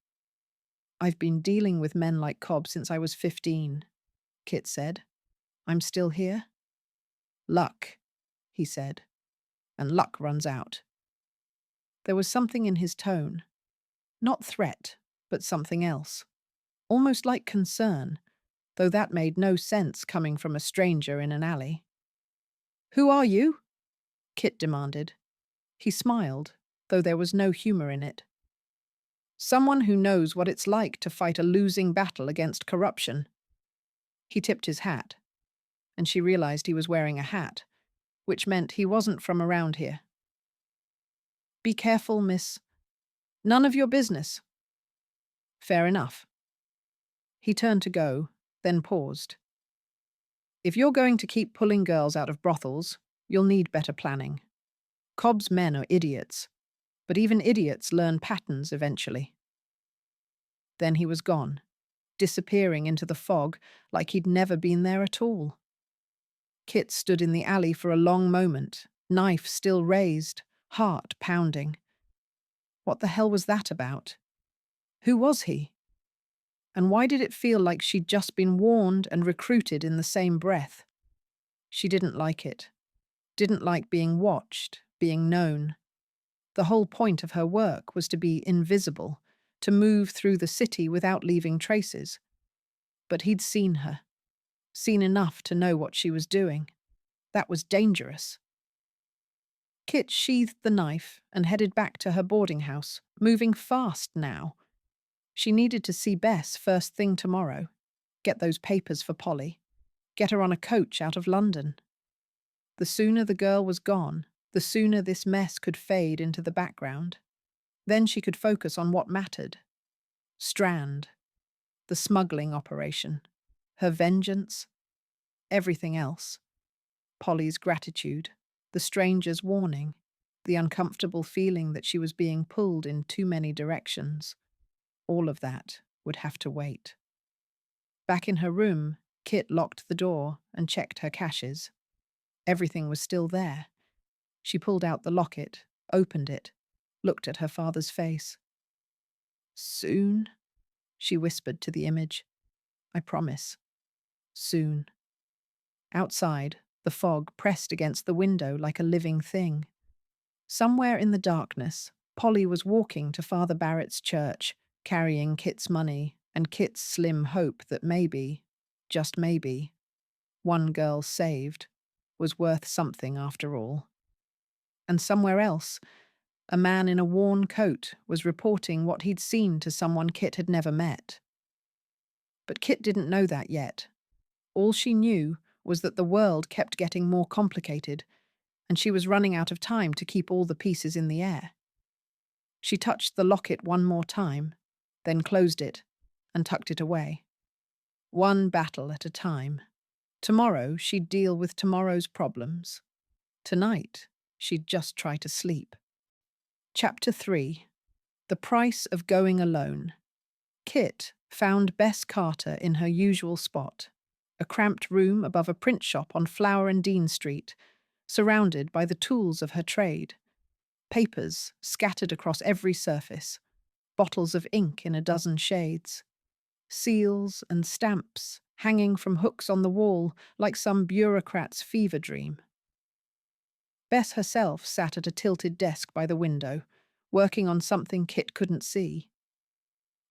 "I've been dealing with men like Cobb since I was 15, Kit said. "I'm still here." "Luck," he said, "and luck runs out." There was something in his tone. Not threat, but something else. Almost like concern, though that made no sense coming from a stranger in an alley. "Who are you?" Kit demanded. He smiled, though there was no humor in it. "Someone who knows what it's like to fight a losing battle against corruption." He tipped his hat, and she realized he was wearing a hat, which meant he wasn't from around here. "Be careful, miss." "None of your business." "Fair enough." He turned to go, then paused. "If you're going to keep pulling girls out of brothels, you'll need better planning. Cobb's men are idiots, but even idiots learn patterns eventually." Then he was gone, disappearing into the fog like he'd never been there at all. Kit stood in the alley for a long moment, knife still raised, heart pounding. What the hell was that about? Who was he? And why did it feel like she'd just been warned and recruited in the same breath? She didn't like it. Didn't like being watched, being known. The whole point of her work was to be invisible, to move through the city without leaving traces. But he'd seen her, seen enough to know what she was doing. That was dangerous. Kit sheathed the knife and headed back to her boarding house, moving fast now. She needed to see Bess first thing tomorrow, get those papers for Polly, get her on a coach out of London. The sooner the girl was gone, the sooner this mess could fade into the background. Then she could focus on what mattered. Strand, the smuggling operation, her vengeance, everything else. Polly's gratitude, the stranger's warning, the uncomfortable feeling that she was being pulled in too many directions. All of that would have to wait. Back in her room, Kit locked the door and checked her caches. Everything was still there. She pulled out the locket, opened it, looked at her father's face. "Soon?" she whispered to the image. "I promise. Soon." Outside, the fog pressed against the window like a living thing. Somewhere in the darkness, Polly was walking to Father Barrett's church, carrying Kit's money and Kit's slim hope that maybe, just maybe, one girl saved was worth something after all. And somewhere else, a man in a worn coat was reporting what he'd seen to someone Kit had never met. But Kit didn't know that yet. All she knew was that the world kept getting more complicated, and she was running out of time to keep all the pieces in the air. She touched the locket one more time, then closed it and tucked it away. One battle at a time. Tomorrow she'd deal with tomorrow's problems. Tonight, she'd just try to sleep. Chapter 3. The Price of Going Alone. Kit found Bess Carter in her usual spot, a cramped room above a print shop on Flower and Dean Street, surrounded by the tools of her trade. Papers scattered across every surface, bottles of ink in a dozen shades, seals and stamps hanging from hooks on the wall like some bureaucrat's fever dream. Bess herself sat at a tilted desk by the window, working on something Kit couldn't see.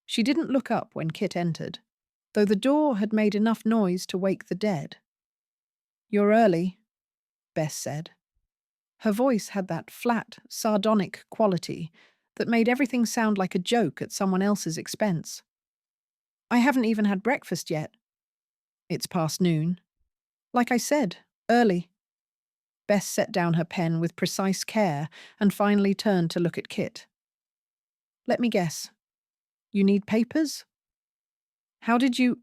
She didn't look up when Kit entered, though the door had made enough noise to wake the dead. "You're early," Bess said. Her voice had that flat, sardonic quality that made everything sound like a joke at someone else's expense. "I haven't even had breakfast yet." "It's past noon." "Like I said, early." Bess set down her pen with precise care and finally turned to look at Kit. "Let me guess. You need papers?" "How did you—"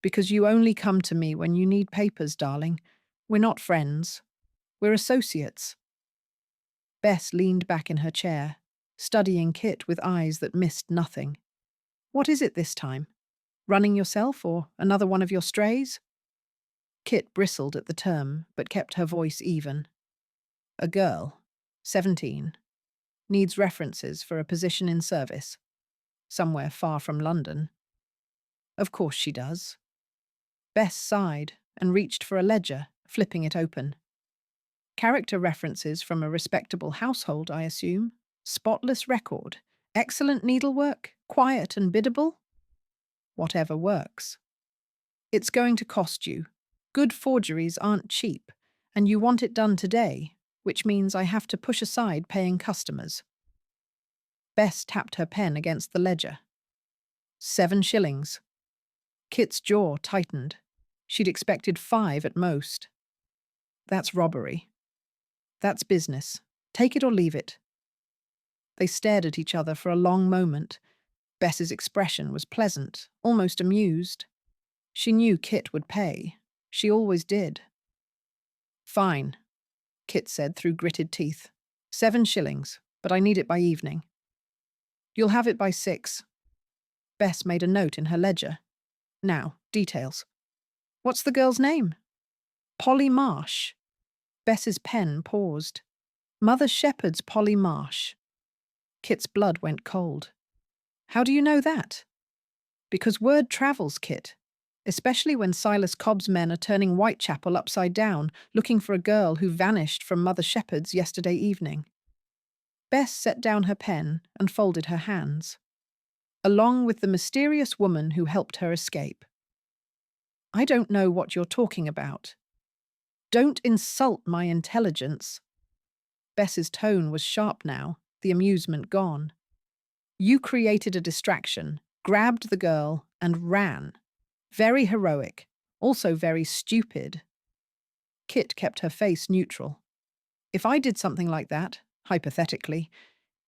"Because you only come to me when you need papers, darling. We're not friends. We're associates." Bess leaned back in her chair, studying Kit with eyes that missed nothing. "What is it this time? Running yourself or another one of your strays?" Kit bristled at the term, but kept her voice even. "A girl, 17, needs references for a position in service, somewhere far from London." "Of course she does." Bess sighed and reached for a ledger, flipping it open. "Character references from a respectable household, I assume. Spotless record. Excellent needlework. Quiet and biddable." "Whatever works." "It's going to cost you. Good forgeries aren't cheap, and you want it done today, which means I have to push aside paying customers." Bess tapped her pen against the ledger. 7 shillings. Kit's jaw tightened. She'd expected 5 at most. "That's robbery." "That's business. Take it or leave it." They stared at each other for a long moment. Bess's expression was pleasant, almost amused. She knew Kit would pay. She always did. "Fine," Kit said through gritted teeth. 7 shillings, but I need it by evening." "You'll have it by 6. Bess made a note in her ledger. "Now, details." "What's the girl's name?" "Polly Marsh." Bess's pen paused. "Mother Shepherd's Polly Marsh." Kit's blood went cold. "How do you know that?" Because word travels, Kit, especially when Silas Cobb's men are turning Whitechapel upside down, looking for a girl who vanished from Mother Shepherd's yesterday evening. Bess set down her pen and folded her hands, along with the mysterious woman who helped her escape. I don't know what you're talking about. Don't insult my intelligence. Bess's tone was sharp now, the amusement gone. You created a distraction, grabbed the girl, and ran. Very heroic, also very stupid. Kit kept her face neutral. If I did something like that, hypothetically,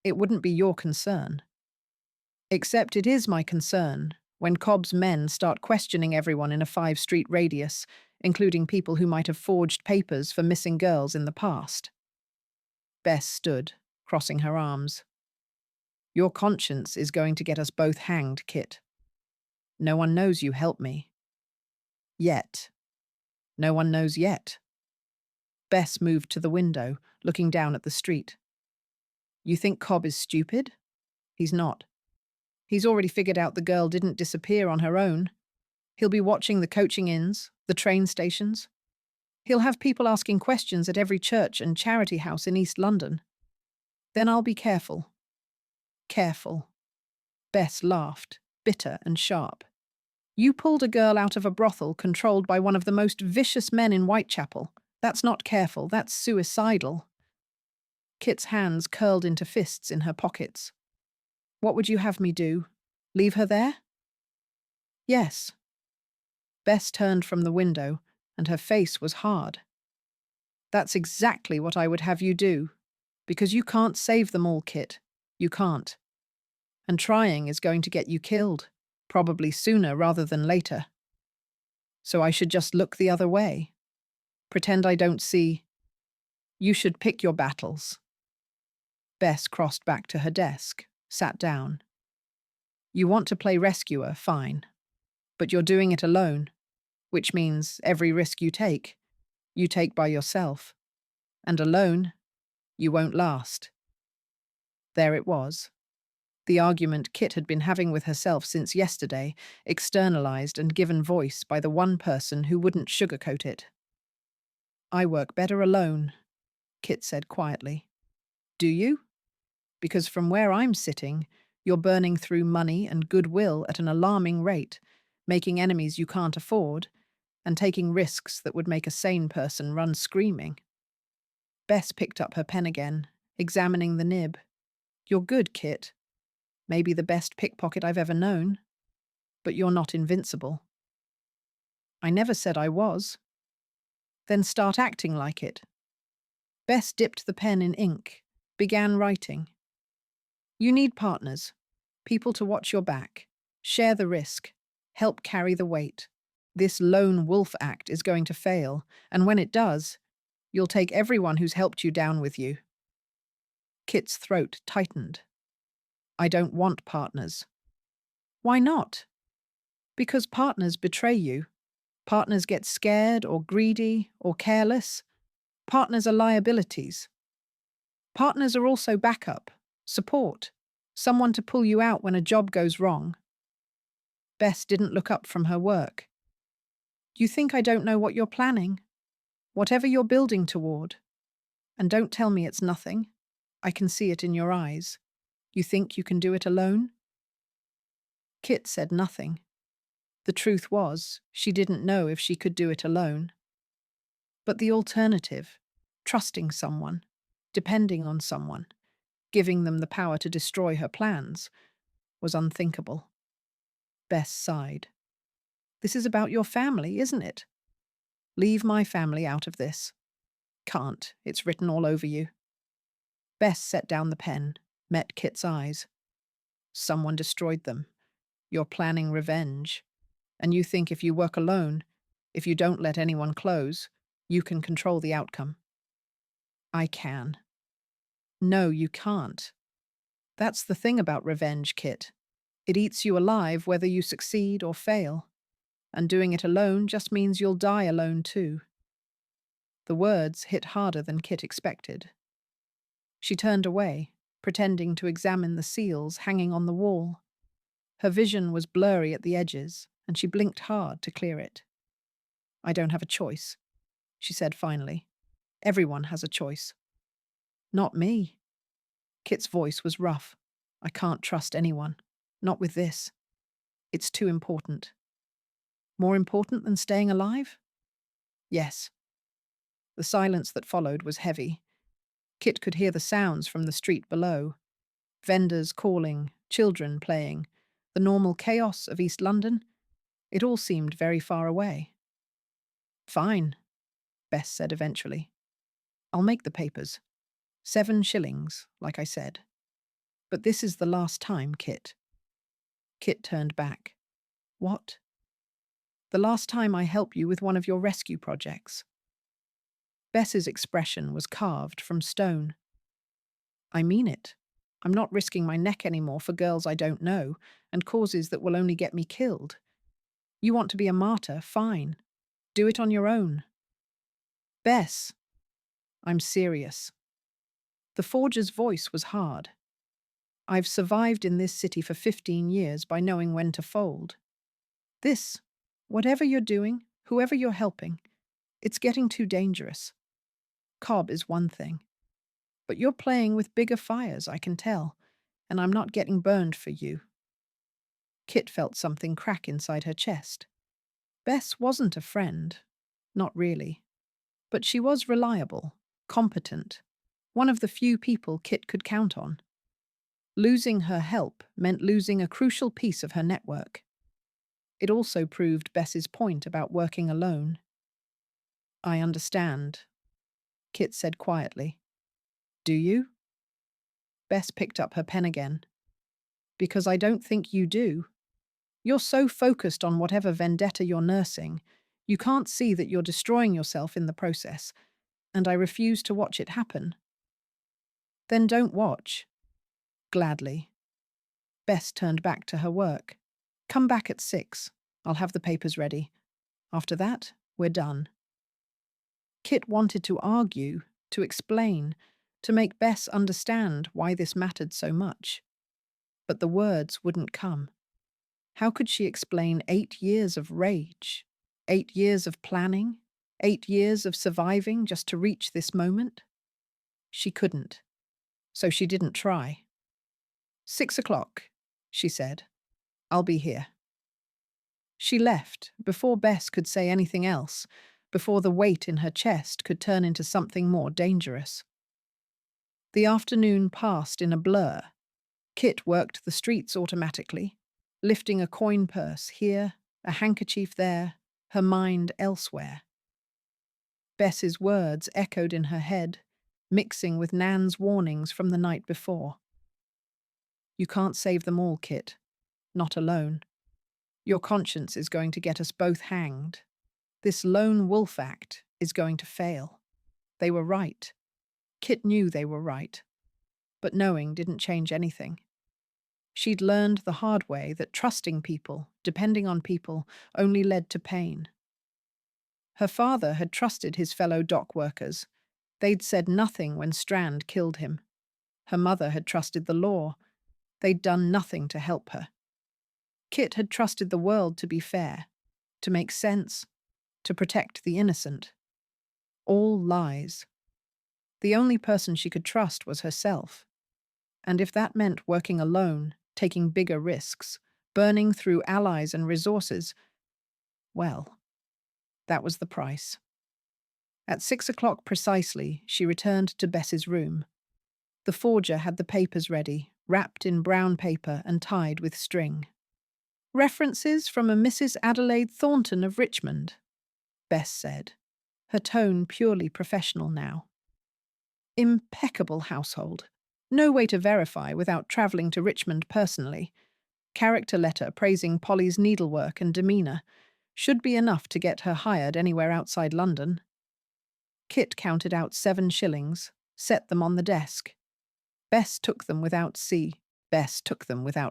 it wouldn't be your concern. Except it is my concern when Cobb's men start questioning everyone in a 5-street radius, including people who might have forged papers for missing girls in the past. Bess stood, crossing her arms. Your conscience is going to get us both hanged, Kit. No one knows you helped me. Yet. No one knows yet. Bess moved to the window, looking down at the street. You think Cobb is stupid? He's not. He's already figured out the girl didn't disappear on her own. He'll be watching the coaching inns, the train stations. He'll have people asking questions at every church and charity house in East London. Then I'll be careful. Careful. Bess laughed, bitter and sharp. You pulled a girl out of a brothel controlled by one of the most vicious men in Whitechapel. That's not careful, that's suicidal. Kit's hands curled into fists in her pockets. What would you have me do? Leave her there? Yes. Bess turned from the window, and her face was hard. That's exactly what I would have you do, because you can't save them all, Kit. You can't. And trying is going to get you killed, probably sooner rather than later. So I should just look the other way. Pretend I don't see. You should pick your battles. Bess crossed back to her desk, sat down. You want to play rescuer, fine. But you're doing it alone, which means every risk you take by yourself. And alone, you won't last. There it was. The argument Kit had been having with herself since yesterday, externalized and given voice by the one person who wouldn't sugarcoat it. I work better alone, Kit said quietly. Do you? Because from where I'm sitting, you're burning through money and goodwill at an alarming rate, making enemies you can't afford, and taking risks that would make a sane person run screaming. Bess picked up her pen again, examining the nib. You're good, Kit. Maybe the best pickpocket I've ever known. But you're not invincible. I never said I was. Then start acting like it. Bess dipped the pen in ink, began writing. You need partners, people to watch your back, share the risk, help carry the weight. This lone wolf act is going to fail, and when it does, you'll take everyone who's helped you down with you. Kit's throat tightened. I don't want partners. Why not? Because partners betray you. Partners get scared or greedy or careless. Partners are liabilities. Partners are also backup, support, someone to pull you out when a job goes wrong. Bess didn't look up from her work. You think I don't know what you're planning? Whatever you're building toward. And don't tell me it's nothing. I can see it in your eyes. You think you can do it alone? Kit said nothing. The truth was, she didn't know if she could do it alone. But the alternative, trusting someone, depending on someone, giving them the power to destroy her plans, was unthinkable. Bess sighed. This is about your family, isn't it? Leave my family out of this. Can't, it's written all over you. Bess set down the pen, met Kit's eyes. Someone destroyed them. You're planning revenge. And you think if you work alone, if you don't let anyone close, you can control the outcome. I can. No, you can't. That's the thing about revenge, Kit. It eats you alive whether you succeed or fail. And doing it alone just means you'll die alone too. The words hit harder than Kit expected. She turned away, pretending to examine the seals hanging on the wall. Her vision was blurry at the edges, and she blinked hard to clear it. "I don't have a choice," she said finally. "Everyone has a choice." "Not me." Kit's voice was rough. "I can't trust anyone. Not with this. It's too important." "More important than staying alive?" "Yes." The silence that followed was heavy. Kit could hear the sounds from the street below. Vendors calling, children playing, the normal chaos of East London. It all seemed very far away. "Fine," Bess said eventually. "I'll make the papers. 7 shillings, like I said. But this is the last time, Kit." Kit turned back. "What?" "The last time I help you with one of your rescue projects." Bess's expression was carved from stone. "I mean it. I'm not risking my neck anymore for girls I don't know and causes that will only get me killed. You want to be a martyr? Fine. Do it on your own." "Bess." "I'm serious." The forger's voice was hard. "I've survived in this city for 15 years by knowing when to fold. This, whatever you're doing, whoever you're helping, it's getting too dangerous. Cobb is one thing. But you're playing with bigger fires, I can tell, and I'm not getting burned for you." Kit felt something crack inside her chest. Bess wasn't a friend. Not really. But she was reliable, competent, one of the few people Kit could count on. Losing her help meant losing a crucial piece of her network. It also proved Bess's point about working alone. "I understand," Kit said quietly. "Do you?" Bess picked up her pen again. "Because I don't think you do. You're so focused on whatever vendetta you're nursing, you can't see that you're destroying yourself in the process, and I refuse to watch it happen." "Then don't watch." "Gladly." Bess turned back to her work. "Come back at 6. I'll have the papers ready. After that, we're done." Kit wanted to argue, to explain, to make Bess understand why this mattered so much. But the words wouldn't come. How could she explain 8 years of rage, 8 years of planning, 8 years of surviving just to reach this moment? She couldn't. So she didn't try. 6 o'clock, she said. "I'll be here." She left before Bess could say anything else, before the weight in her chest could turn into something more dangerous. The afternoon passed in a blur. Kit worked the streets automatically, lifting a coin purse here, a handkerchief there, her mind elsewhere. Bess's words echoed in her head, mixing with Nan's warnings from the night before. "You can't save them all, Kit. Not alone. Your conscience is going to get us both hanged. This lone wolf act is going to fail." They were right. Kit knew they were right. But knowing didn't change anything. She'd learned the hard way that trusting people, depending on people, only led to pain. Her father had trusted his fellow dock workers. They'd said nothing when Strand killed him. Her mother had trusted the law. They'd done nothing to help her. Kit had trusted the world to be fair, to make sense, to protect the innocent. All lies. The only person she could trust was herself. And if that meant working alone, taking bigger risks, burning through allies and resources, well, that was the price. At 6 o'clock precisely, she returned to Bess's room. The forger had the papers ready, wrapped in brown paper and tied with string. "References from a Mrs. Adelaide Thornton of Richmond," Bess said, her tone purely professional now. Impeccable household. No way to verify without travelling to Richmond personally. Character letter praising Polly's needlework and demeanour. Should be enough to get her hired anywhere outside London. Kit counted out 7 shillings, set them on the desk. Bess took them without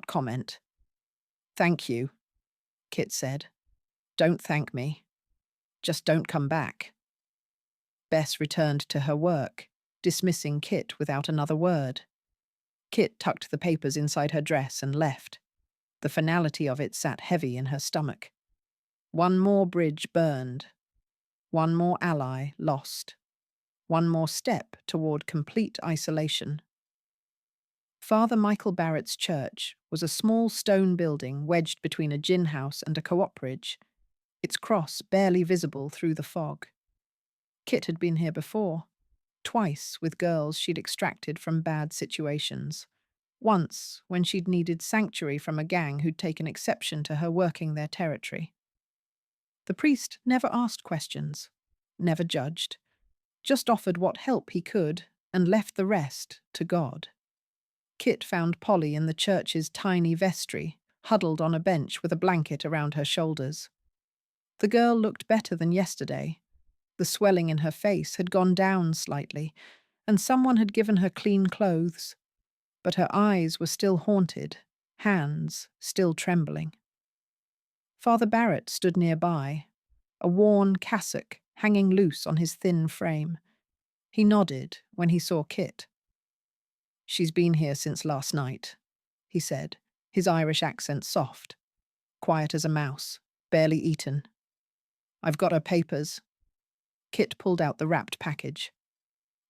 comment. "Thank you," Kit said. "Don't thank me. Just don't come back." Bess returned to her work, dismissing Kit without another word. Kit tucked the papers inside her dress and left. The finality of it sat heavy in her stomach. One more bridge burned. One more ally lost. One more step toward complete isolation. Father Michael Barrett's church was a small stone building wedged between a gin house and a cooperage, its cross barely visible through the fog. Kit had been here before, twice with girls she'd extracted from bad situations. Once, when she'd needed sanctuary from a gang who'd taken exception to her working their territory. The priest never asked questions, never judged, just offered what help he could and left the rest to God. Kit found Polly in the church's tiny vestry, huddled on a bench with a blanket around her shoulders. The girl looked better than yesterday. The swelling in her face had gone down slightly, and someone had given her clean clothes. But her eyes were still haunted, hands still trembling. Father Barrett stood nearby, a worn cassock hanging loose on his thin frame. He nodded when he saw Kit. "She's been here since last night," he said, his Irish accent soft, quiet as a mouse, barely eaten. "I've got her papers." Kit pulled out the wrapped package.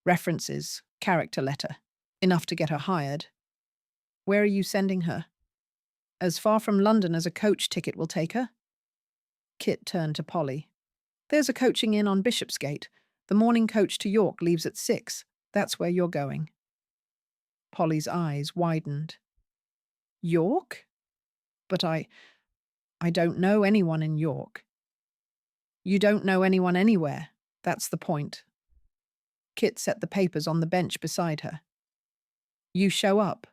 "References, character letter, enough to get her hired." "Where are you sending her?" "As far from London as a coach ticket will take her." Kit turned to Polly. "There's a coaching inn on Bishopsgate. The morning coach to York leaves at 6. That's where you're going." Polly's eyes widened. "York? But I don't know anyone in York." "You don't know anyone anywhere. That's the point." Kit set the papers on the bench beside her. "You show up.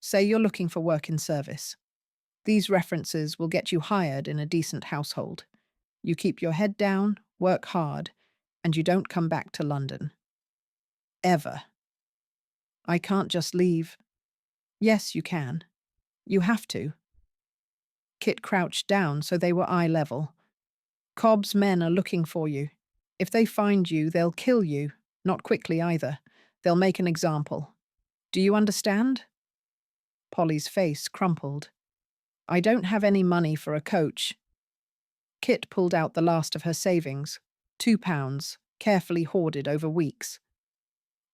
Say you're looking for work in service. These references will get you hired in a decent household. You keep your head down, work hard, and you don't come back to London. Ever." "I can't just leave." "Yes, you can. You have to." Kit crouched down so they were eye level. "Cobb's men are looking for you. If they find you, they'll kill you. Not quickly either. They'll make an example. Do you understand?" Polly's face crumpled. "I don't have any money for a coach." Kit pulled out the last of her savings, £2, carefully hoarded over weeks.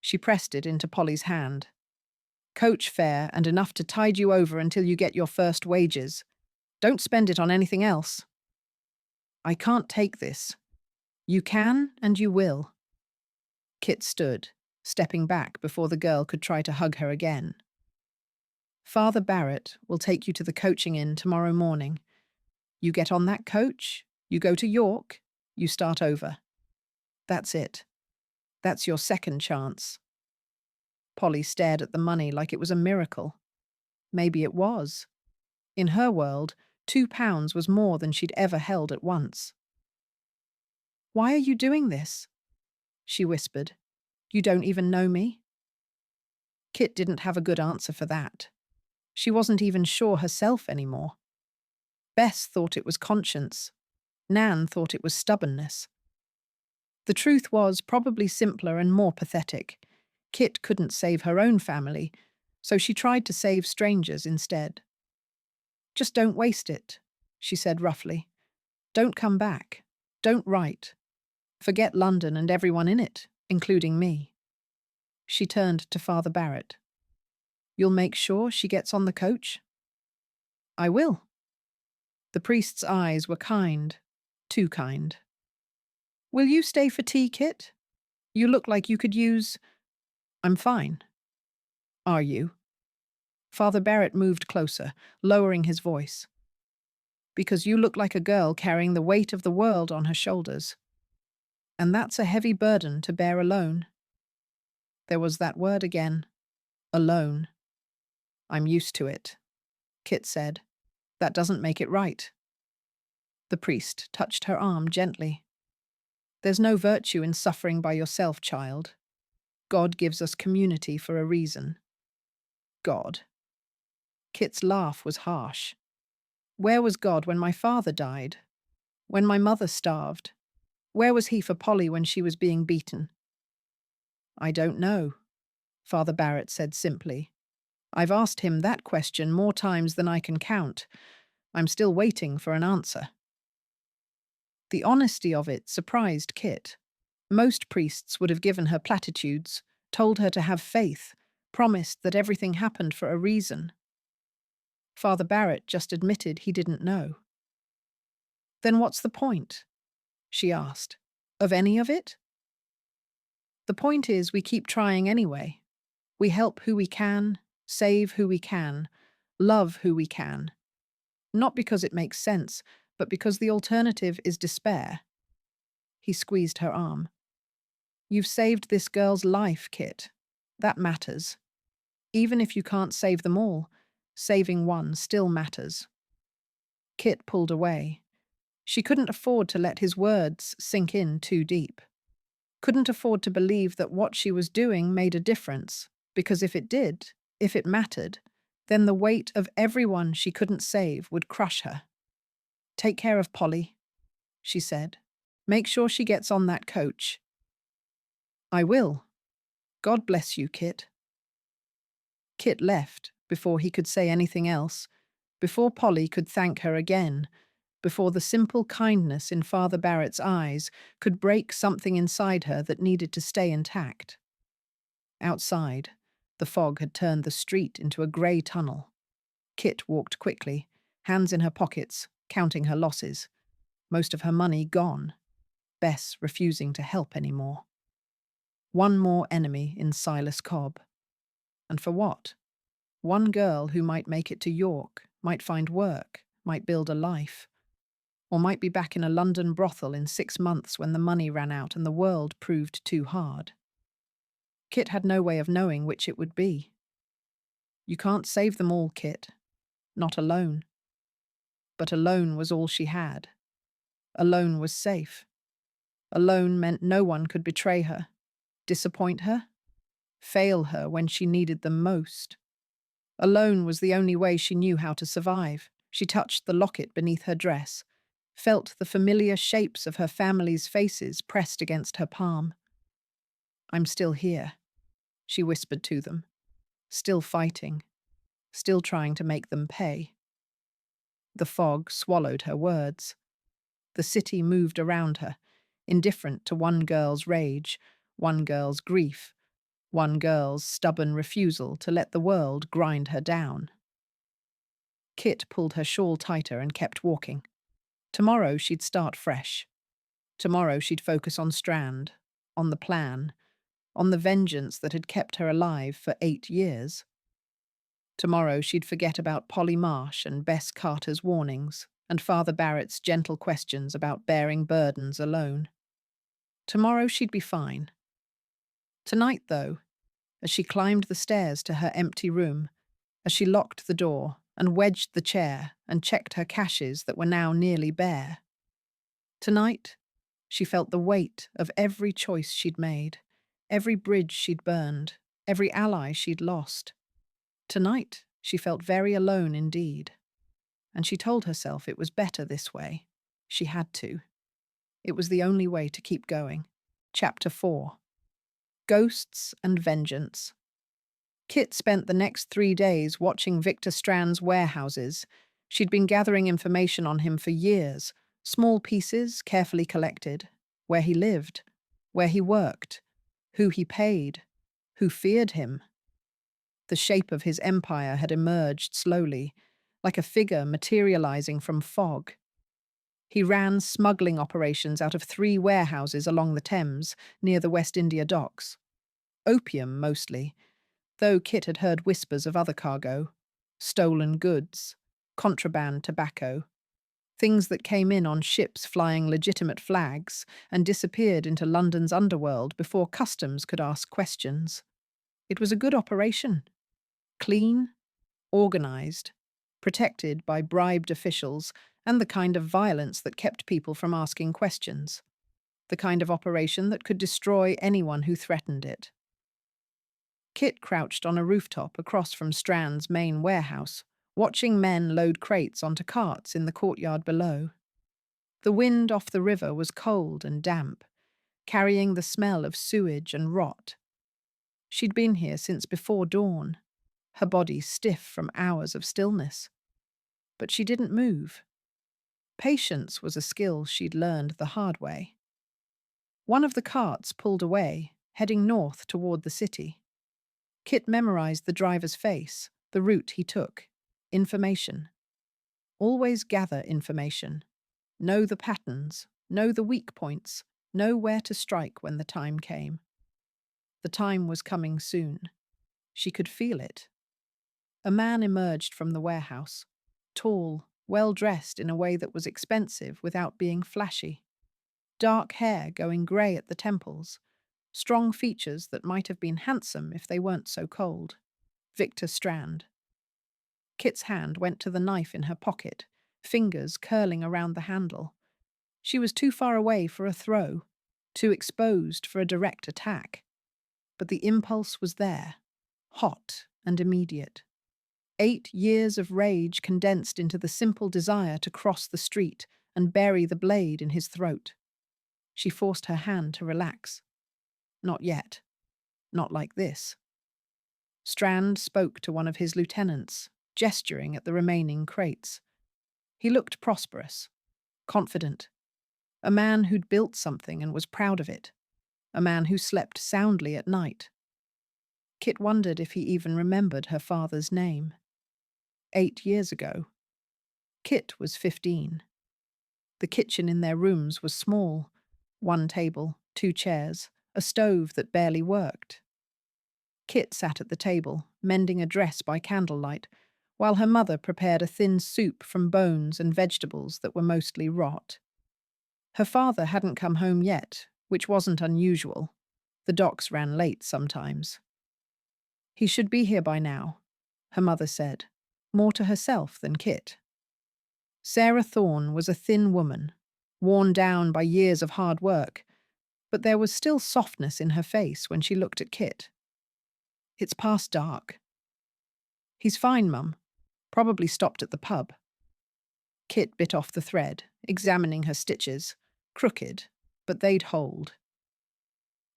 She pressed it into Polly's hand. "Coach fare and enough to tide you over until you get your first wages. Don't spend it on anything else." "I can't take this." "You can and you will." Kit stood, stepping back before the girl could try to hug her again. "Father Barrett will take you to the coaching inn tomorrow morning. You get on that coach, you go to York, you start over. That's it. That's your second chance." Polly stared at the money like it was a miracle. Maybe it was. In her world, £2 was more than she'd ever held at once. "Why are you doing this?" she whispered. "You don't even know me?" Kit didn't have a good answer for that. She wasn't even sure herself anymore. Bess thought it was conscience. Nan thought it was stubbornness. The truth was probably simpler and more pathetic. Kit couldn't save her own family, so she tried to save strangers instead. "Just don't waste it," she said roughly. "Don't come back. Don't write. Forget London and everyone in it, including me." She turned to Father Barrett. "You'll make sure she gets on the coach?" "I will." The priest's eyes were kind, too kind. "Will you stay for tea, Kit? You look like you could use—" "I'm fine." "Are you?" Father Barrett moved closer, lowering his voice. "Because you look like a girl carrying the weight of the world on her shoulders. And that's a heavy burden to bear alone." There was that word again. Alone. "I'm used to it," Kit said. "That doesn't make it right." The priest touched her arm gently. "There's no virtue in suffering by yourself, child. God gives us community for a reason." "God." Kit's laugh was harsh. "Where was God when my father died? When my mother starved? Where was he for Polly when she was being beaten?" "I don't know," Father Barrett said simply. I've asked him that question more times than I can count. I'm still waiting for an answer. The honesty of it surprised Kit. Most priests would have given her platitudes, told her to have faith, promised that everything happened for a reason. Father Barrett just admitted he didn't know. Then what's the point? She asked. Of any of it? The point is we keep trying anyway. We help who we can, save who we can, love who we can. Not because it makes sense, but because the alternative is despair. He squeezed her arm. You've saved this girl's life, Kit. That matters. Even if you can't save them all, saving one still matters. Kit pulled away. She couldn't afford to let his words sink in too deep. Couldn't afford to believe that what she was doing made a difference, because if it did, if it mattered, then the weight of everyone she couldn't save would crush her. Take care of Polly, she said. Make sure she gets on that coach. I will. God bless you, Kit. Kit left before he could say anything else, before Polly could thank her again, before the simple kindness in Father Barrett's eyes could break something inside her that needed to stay intact. Outside, the fog had turned the street into a grey tunnel. Kit walked quickly, hands in her pockets, counting her losses. Most of her money gone. Bess refusing to help anymore. One more enemy in Silas Cobb. And for what? One girl who might make it to York, might find work, might build a life, or might be back in a London brothel in 6 months when the money ran out and the world proved too hard. Kit had no way of knowing which it would be. You can't save them all, Kit. Not alone. But alone was all she had. Alone was safe. Alone meant no one could betray her, disappoint her, fail her when she needed them most. Alone was the only way she knew how to survive. She touched the locket beneath her dress, felt the familiar shapes of her family's faces pressed against her palm. I'm still here, she whispered to them, still fighting, still trying to make them pay. The fog swallowed her words. The city moved around her, indifferent to one girl's rage, one girl's grief, one girl's stubborn refusal to let the world grind her down. Kit pulled her shawl tighter and kept walking. Tomorrow she'd start fresh. Tomorrow she'd focus on Strand, on the plan, on the vengeance that had kept her alive for 8 years. Tomorrow she'd forget about Polly Marsh and Bess Carter's warnings, and Father Barrett's gentle questions about bearing burdens alone. Tomorrow she'd be fine. Tonight, though, as she climbed the stairs to her empty room, as she locked the door and wedged the chair and checked her caches that were now nearly bare. Tonight, she felt the weight of every choice she'd made, every bridge she'd burned, every ally she'd lost. Tonight, she felt very alone indeed. And she told herself it was better this way. She had to. It was the only way to keep going. Chapter 4. Ghosts and Vengeance. Kit spent the next 3 days watching Victor Strand's warehouses. She'd been gathering information on him for years, small pieces carefully collected, where he lived, where he worked, who he paid, who feared him. The shape of his empire had emerged slowly, like a figure materializing from fog. He ran smuggling operations out of 3 warehouses along the Thames, near the West India docks. Opium, mostly, though Kit had heard whispers of other cargo, stolen goods, contraband tobacco, things that came in on ships flying legitimate flags and disappeared into London's underworld before customs could ask questions. It was a good operation. Clean, organised, protected by bribed officials, and the kind of violence that kept people from asking questions. The kind of operation that could destroy anyone who threatened it. Kit crouched on a rooftop across from Strand's main warehouse, watching men load crates onto carts in the courtyard below. The wind off the river was cold and damp, carrying the smell of sewage and rot. She'd been here since before dawn. her body stiff from hours of stillness. But she didn't move. Patience was a skill she'd learned the hard way. One of the carts pulled away, heading north toward the city. Kit memorized the driver's face, the route he took. Information. Always gather information. Know the patterns, know the weak points, know where to strike when the time came. The time was coming soon. She could feel it. A man emerged from the warehouse, tall, well-dressed in a way that was expensive without being flashy. Dark hair going grey at the temples, strong features that might have been handsome if they weren't so cold. Victor Strand. Kit's hand went to the knife in her pocket, fingers curling around the handle. She was too far away for a throw, too exposed for a direct attack. But the impulse was there, hot and immediate. 8 years of rage condensed into the simple desire to cross the street and bury the blade in his throat. She forced her hand to relax. Not yet. Not like this. Strand spoke to one of his lieutenants, gesturing at the remaining crates. He looked prosperous, confident. A man who'd built something and was proud of it. A man who slept soundly at night. Kit wondered if he even remembered her father's name. 8 years ago. Kit was 15. The kitchen in their rooms was small. 1 table, 2 chairs, a stove that barely worked. Kit sat at the table, mending a dress by candlelight, while her mother prepared a thin soup from bones and vegetables that were mostly rot. Her father hadn't come home yet, which wasn't unusual. The docks ran late sometimes. He should be here by now, her mother said, more to herself than Kit. Sarah Thorne was a thin woman, worn down by years of hard work, but there was still softness in her face when she looked at Kit. It's past dark. He's fine, Mum. Probably stopped at the pub. Kit bit off the thread, examining her stitches. Crooked, but they'd hold.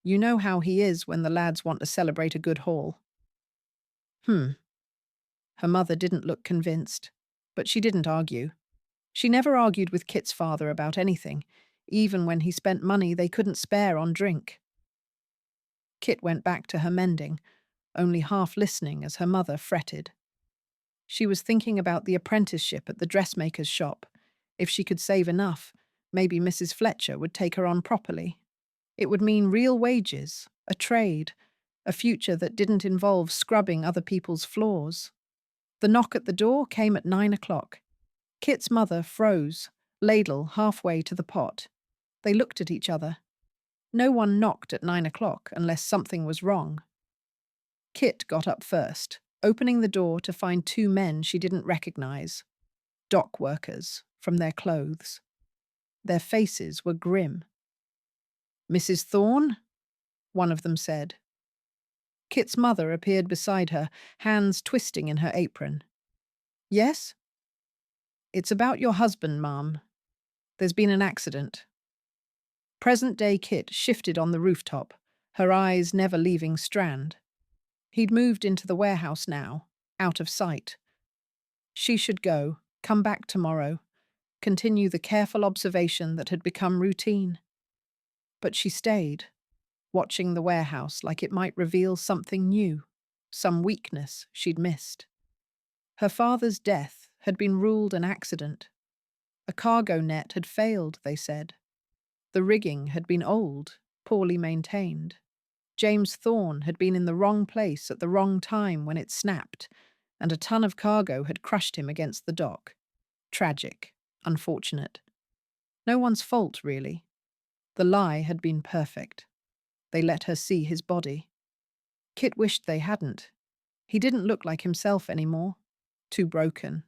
You know how he is when the lads want to celebrate a good haul. Her mother didn't look convinced, but she didn't argue. She never argued with Kit's father about anything, even when he spent money they couldn't spare on drink. Kit went back to her mending, only half listening as her mother fretted. She was thinking about the apprenticeship at the dressmaker's shop. If she could save enough, maybe Mrs. Fletcher would take her on properly. It would mean real wages, a trade, a future that didn't involve scrubbing other people's floors. The knock at the door came at 9 o'clock. Kit's mother froze, ladle halfway to the pot. They looked at each other. No one knocked at 9 o'clock unless something was wrong. Kit got up first, opening the door to find 2 men she didn't recognize. Dock workers, from their clothes. Their faces were grim. "Mrs. Thorne?" one of them said. Kit's mother appeared beside her, hands twisting in her apron. "Yes?" "It's about your husband, Ma'am. There's been an accident." Present-day Kit shifted on the rooftop, her eyes never leaving Strand. He'd moved into the warehouse now, out of sight. She should go, come back tomorrow, continue the careful observation that had become routine. But she stayed, watching the warehouse like it might reveal something new, some weakness she'd missed. Her father's death had been ruled an accident. A cargo net had failed, they said. The rigging had been old, poorly maintained. James Thorne had been in the wrong place at the wrong time when it snapped, and a ton of cargo had crushed him against the dock. Tragic, unfortunate. No one's fault, really. The lie had been perfect. They let her see his body. Kit wished they hadn't. He didn't look like himself anymore. Too broken.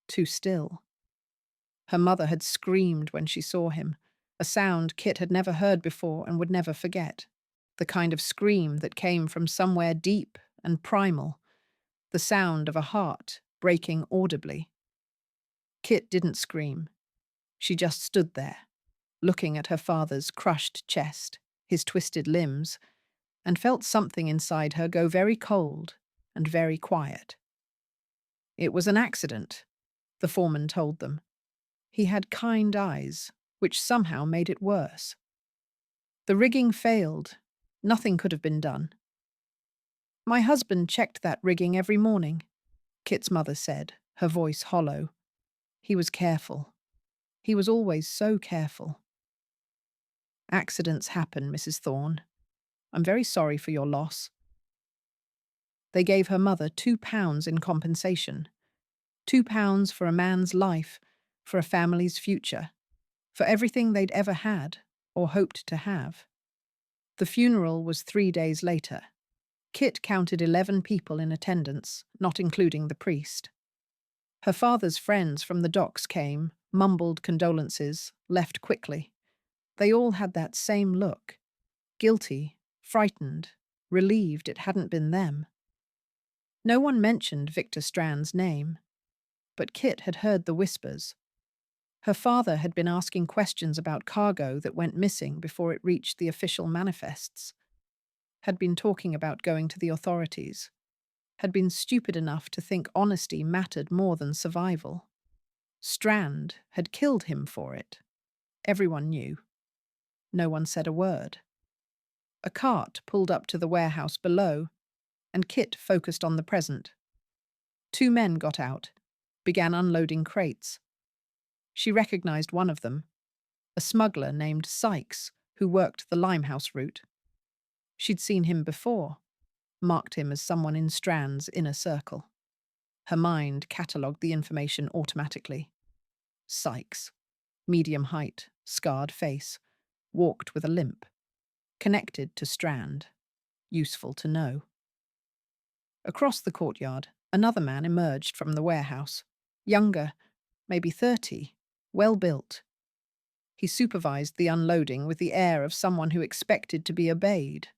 Too still. Her mother had screamed when she saw him, a sound Kit had never heard before and would never forget. The kind of scream that came from somewhere deep and primal. The sound of a heart breaking audibly. Kit didn't scream. She just stood there, looking at her father's crushed chest, his twisted limbs, and felt something inside her go very cold and very quiet. It was an accident, the foreman told them. He had kind eyes, which somehow made it worse. The rigging failed. Nothing could have been done. My husband checked that rigging every morning, Kit's mother said, her voice hollow. He was careful. He was always so careful. Accidents happen, Mrs. Thorne. I'm very sorry for your loss. They gave her mother £2 in compensation. £2 for a man's life, for a family's future, for everything they'd ever had or hoped to have. The funeral was 3 days later. Kit counted 11 people in attendance, not including the priest. Her father's friends from the docks came, mumbled condolences, left quickly. They all had that same look. Guilty, frightened, relieved it hadn't been them. No one mentioned Victor Strand's name, but Kit had heard the whispers. Her father had been asking questions about cargo that went missing before it reached the official manifests, had been talking about going to the authorities, had been stupid enough to think honesty mattered more than survival. Strand had killed him for it. Everyone knew. No one said a word. A cart pulled up to the warehouse below, and Kit focused on the present. 2 men got out, began unloading crates. She recognized one of them, a smuggler named Sykes, who worked the Limehouse route. She'd seen him before, marked him as someone in Strand's inner circle. Her mind catalogued the information automatically. Sykes, medium height, scarred face, walked with a limp. Connected to Strand. Useful to know. Across the courtyard, another man emerged from the warehouse. Younger, maybe 30, well-built. He supervised the unloading with the air of someone who expected to be obeyed.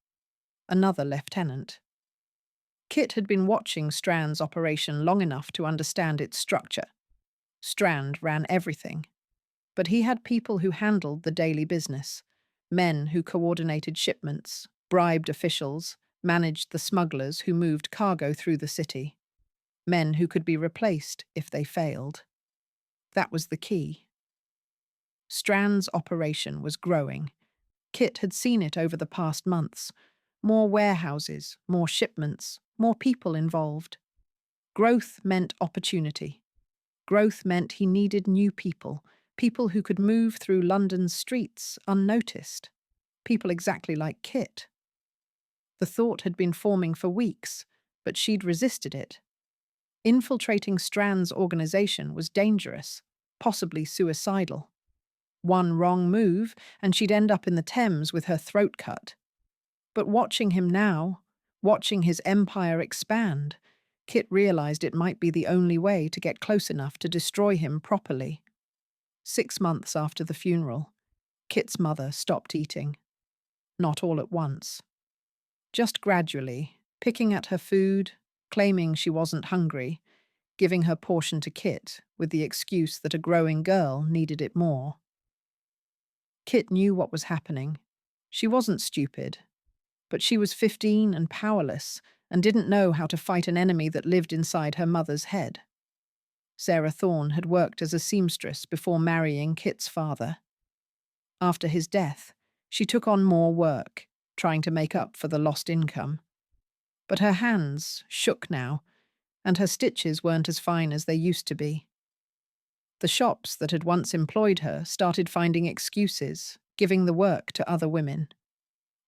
Another lieutenant. Kit had been watching Strand's operation long enough to understand its structure. Strand ran everything. But he had people who handled the daily business, men who coordinated shipments, bribed officials, managed the smugglers who moved cargo through the city, men who could be replaced if they failed. That was the key. Strand's operation was growing. Kit had seen it over the past months. More warehouses, more shipments, more people involved. Growth meant opportunity. Growth meant he needed new people, people who could move through London's streets unnoticed, people exactly like Kit. The thought had been forming for weeks, but she'd resisted it. Infiltrating Strand's organisation was dangerous, possibly suicidal. One wrong move, and she'd end up in the Thames with her throat cut. But watching him now, watching his empire expand, Kit realised it might be the only way to get close enough to destroy him properly. 6 months after the funeral, Kit's mother stopped eating. Not all at once. Just gradually, picking at her food, claiming she wasn't hungry, giving her portion to Kit with the excuse that a growing girl needed it more. Kit knew what was happening. She wasn't stupid, but she was 15 and powerless and didn't know how to fight an enemy that lived inside her mother's head. Sarah Thorne had worked as a seamstress before marrying Kit's father. After his death, she took on more work, trying to make up for the lost income. But her hands shook now, and her stitches weren't as fine as they used to be. The shops that had once employed her started finding excuses, giving the work to other women.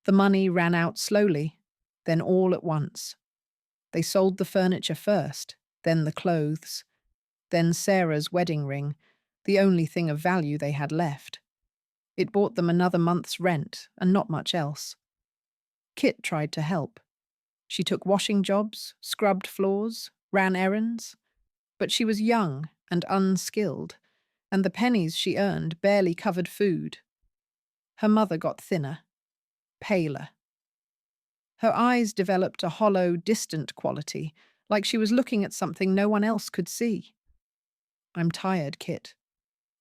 The money ran out slowly, then all at once. They sold the furniture first, then the clothes, then Sarah's wedding ring, the only thing of value they had left. It bought them another month's rent and not much else. Kit tried to help. She took washing jobs, scrubbed floors, ran errands. But she was young and unskilled, and the pennies she earned barely covered food. Her mother got thinner, paler. Her eyes developed a hollow, distant quality, like she was looking at something no one else could see. "I'm tired, Kit,"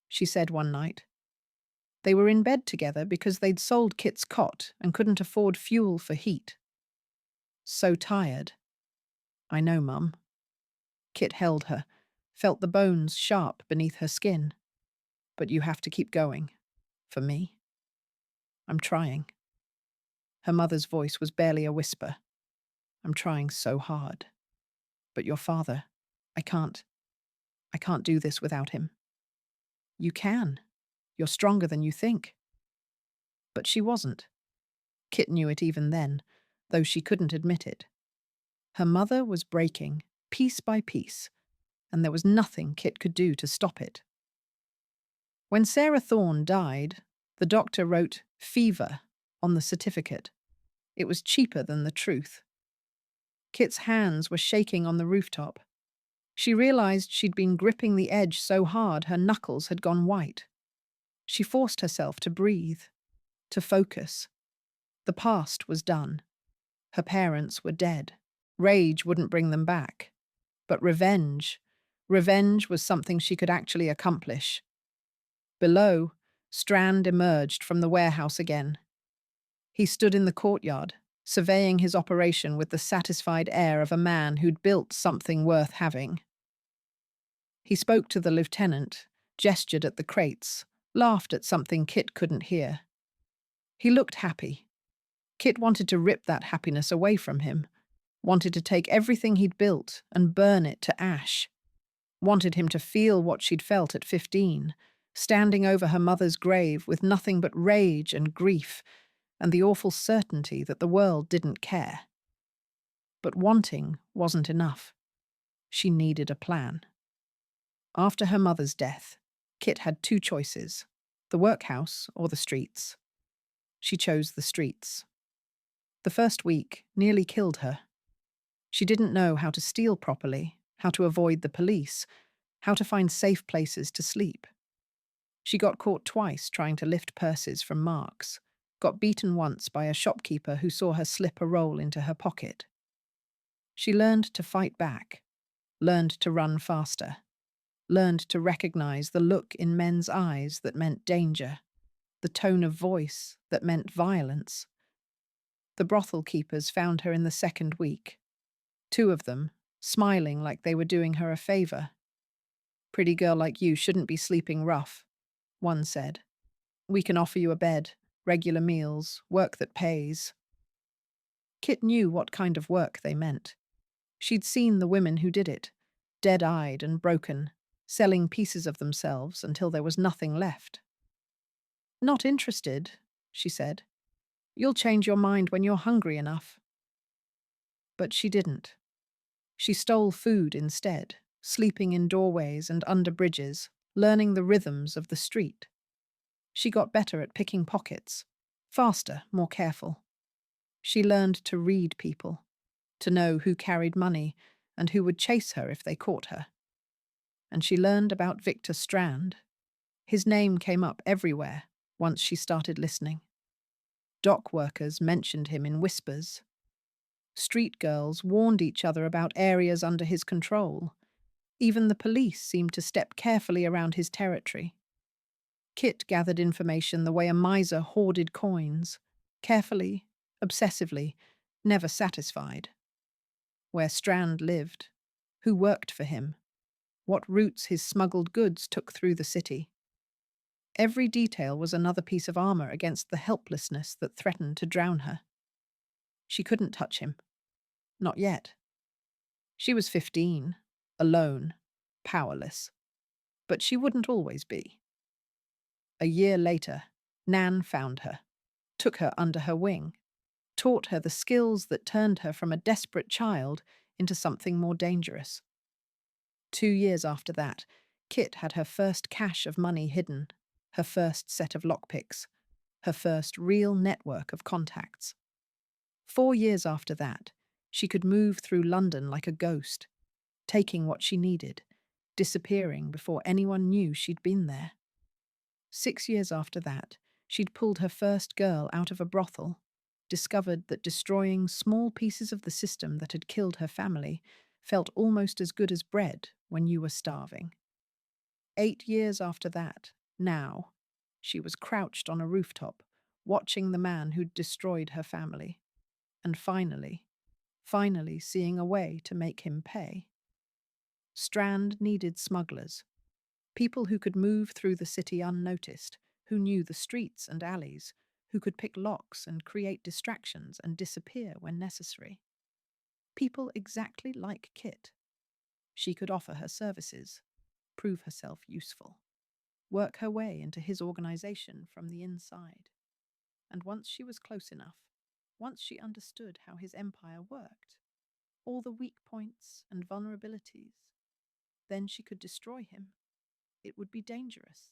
she said one night. They were in bed together because they'd sold Kit's cot and couldn't afford fuel for heat. "So tired." I know, Mum. Kit held her, felt the bones sharp beneath her skin. But you have to keep going. For me. I'm trying. Her mother's voice was barely a whisper. I'm trying so hard. But your father, I can't do this without him. You can. You're stronger than you think. But she wasn't. Kit knew it even then, though she couldn't admit it. Her mother was breaking, piece by piece, and there was nothing Kit could do to stop it. When Sarah Thorne died, the doctor wrote fever on the certificate. It was cheaper than the truth. Kit's hands were shaking on the rooftop. She realized she'd been gripping the edge so hard her knuckles had gone white. She forced herself to breathe, to focus. The past was done. Her parents were dead. Rage wouldn't bring them back. But revenge was something she could actually accomplish. Below, Strand emerged from the warehouse again. He stood in the courtyard, surveying his operation with the satisfied air of a man who'd built something worth having. He spoke to the lieutenant, gestured at the crates, laughed at something Kit couldn't hear. He looked happy. Kit wanted to rip that happiness away from him, wanted to take everything he'd built and burn it to ash, wanted him to feel what she'd felt at 15, standing over her mother's grave with nothing but rage and grief and the awful certainty that the world didn't care. But wanting wasn't enough. She needed a plan. After her mother's death, Kit had two choices, the workhouse or the streets. She chose the streets. The first week nearly killed her. She didn't know how to steal properly, how to avoid the police, how to find safe places to sleep. She got caught twice trying to lift purses from Marks, got beaten once by a shopkeeper who saw her slip a roll into her pocket. She learned to fight back, learned to run faster, learned to recognize the look in men's eyes that meant danger, the tone of voice that meant violence. The brothel keepers found her in the second week. Two of them, smiling like they were doing her a favor. "Pretty girl like you shouldn't be sleeping rough," one said. "We can offer you a bed, regular meals, work that pays." Kit knew what kind of work they meant. She'd seen the women who did it, dead-eyed and broken, selling pieces of themselves until there was nothing left. "Not interested," she said. "You'll change your mind when you're hungry enough." But she didn't. She stole food instead, sleeping in doorways and under bridges, learning the rhythms of the street. She got better at picking pockets, faster, more careful. She learned to read people, to know who carried money and who would chase her if they caught her. And she learned about Victor Strand. His name came up everywhere once she started listening. Dock workers mentioned him in whispers. Street girls warned each other about areas under his control. Even the police seemed to step carefully around his territory. Kit gathered information the way a miser hoarded coins, carefully, obsessively, never satisfied. Where Strand lived, who worked for him, what routes his smuggled goods took through the city. Every detail was another piece of armor against the helplessness that threatened to drown her. She couldn't touch him. Not yet. She was 15, alone, powerless. But she wouldn't always be. A year later, Nan found her, took her under her wing, taught her the skills that turned her from a desperate child into something more dangerous. 2 years after that, Kit had her first cache of money hidden, her first set of lockpicks, her first real network of contacts. 4 years after that, she could move through London like a ghost, taking what she needed, disappearing before anyone knew she'd been there. 6 years after that, she'd pulled her first girl out of a brothel, discovered that destroying small pieces of the system that had killed her family felt almost as good as bread when you were starving. 8 years after that, now, she was crouched on a rooftop, watching the man who'd destroyed her family. And finally, finally seeing a way to make him pay. Strand needed smugglers, people who could move through the city unnoticed, who knew the streets and alleys, who could pick locks and create distractions and disappear when necessary. People exactly like Kit. She could offer her services, prove herself useful, work her way into his organization from the inside. And once she was close enough, once she understood how his empire worked, all the weak points and vulnerabilities, then she could destroy him. It would be dangerous.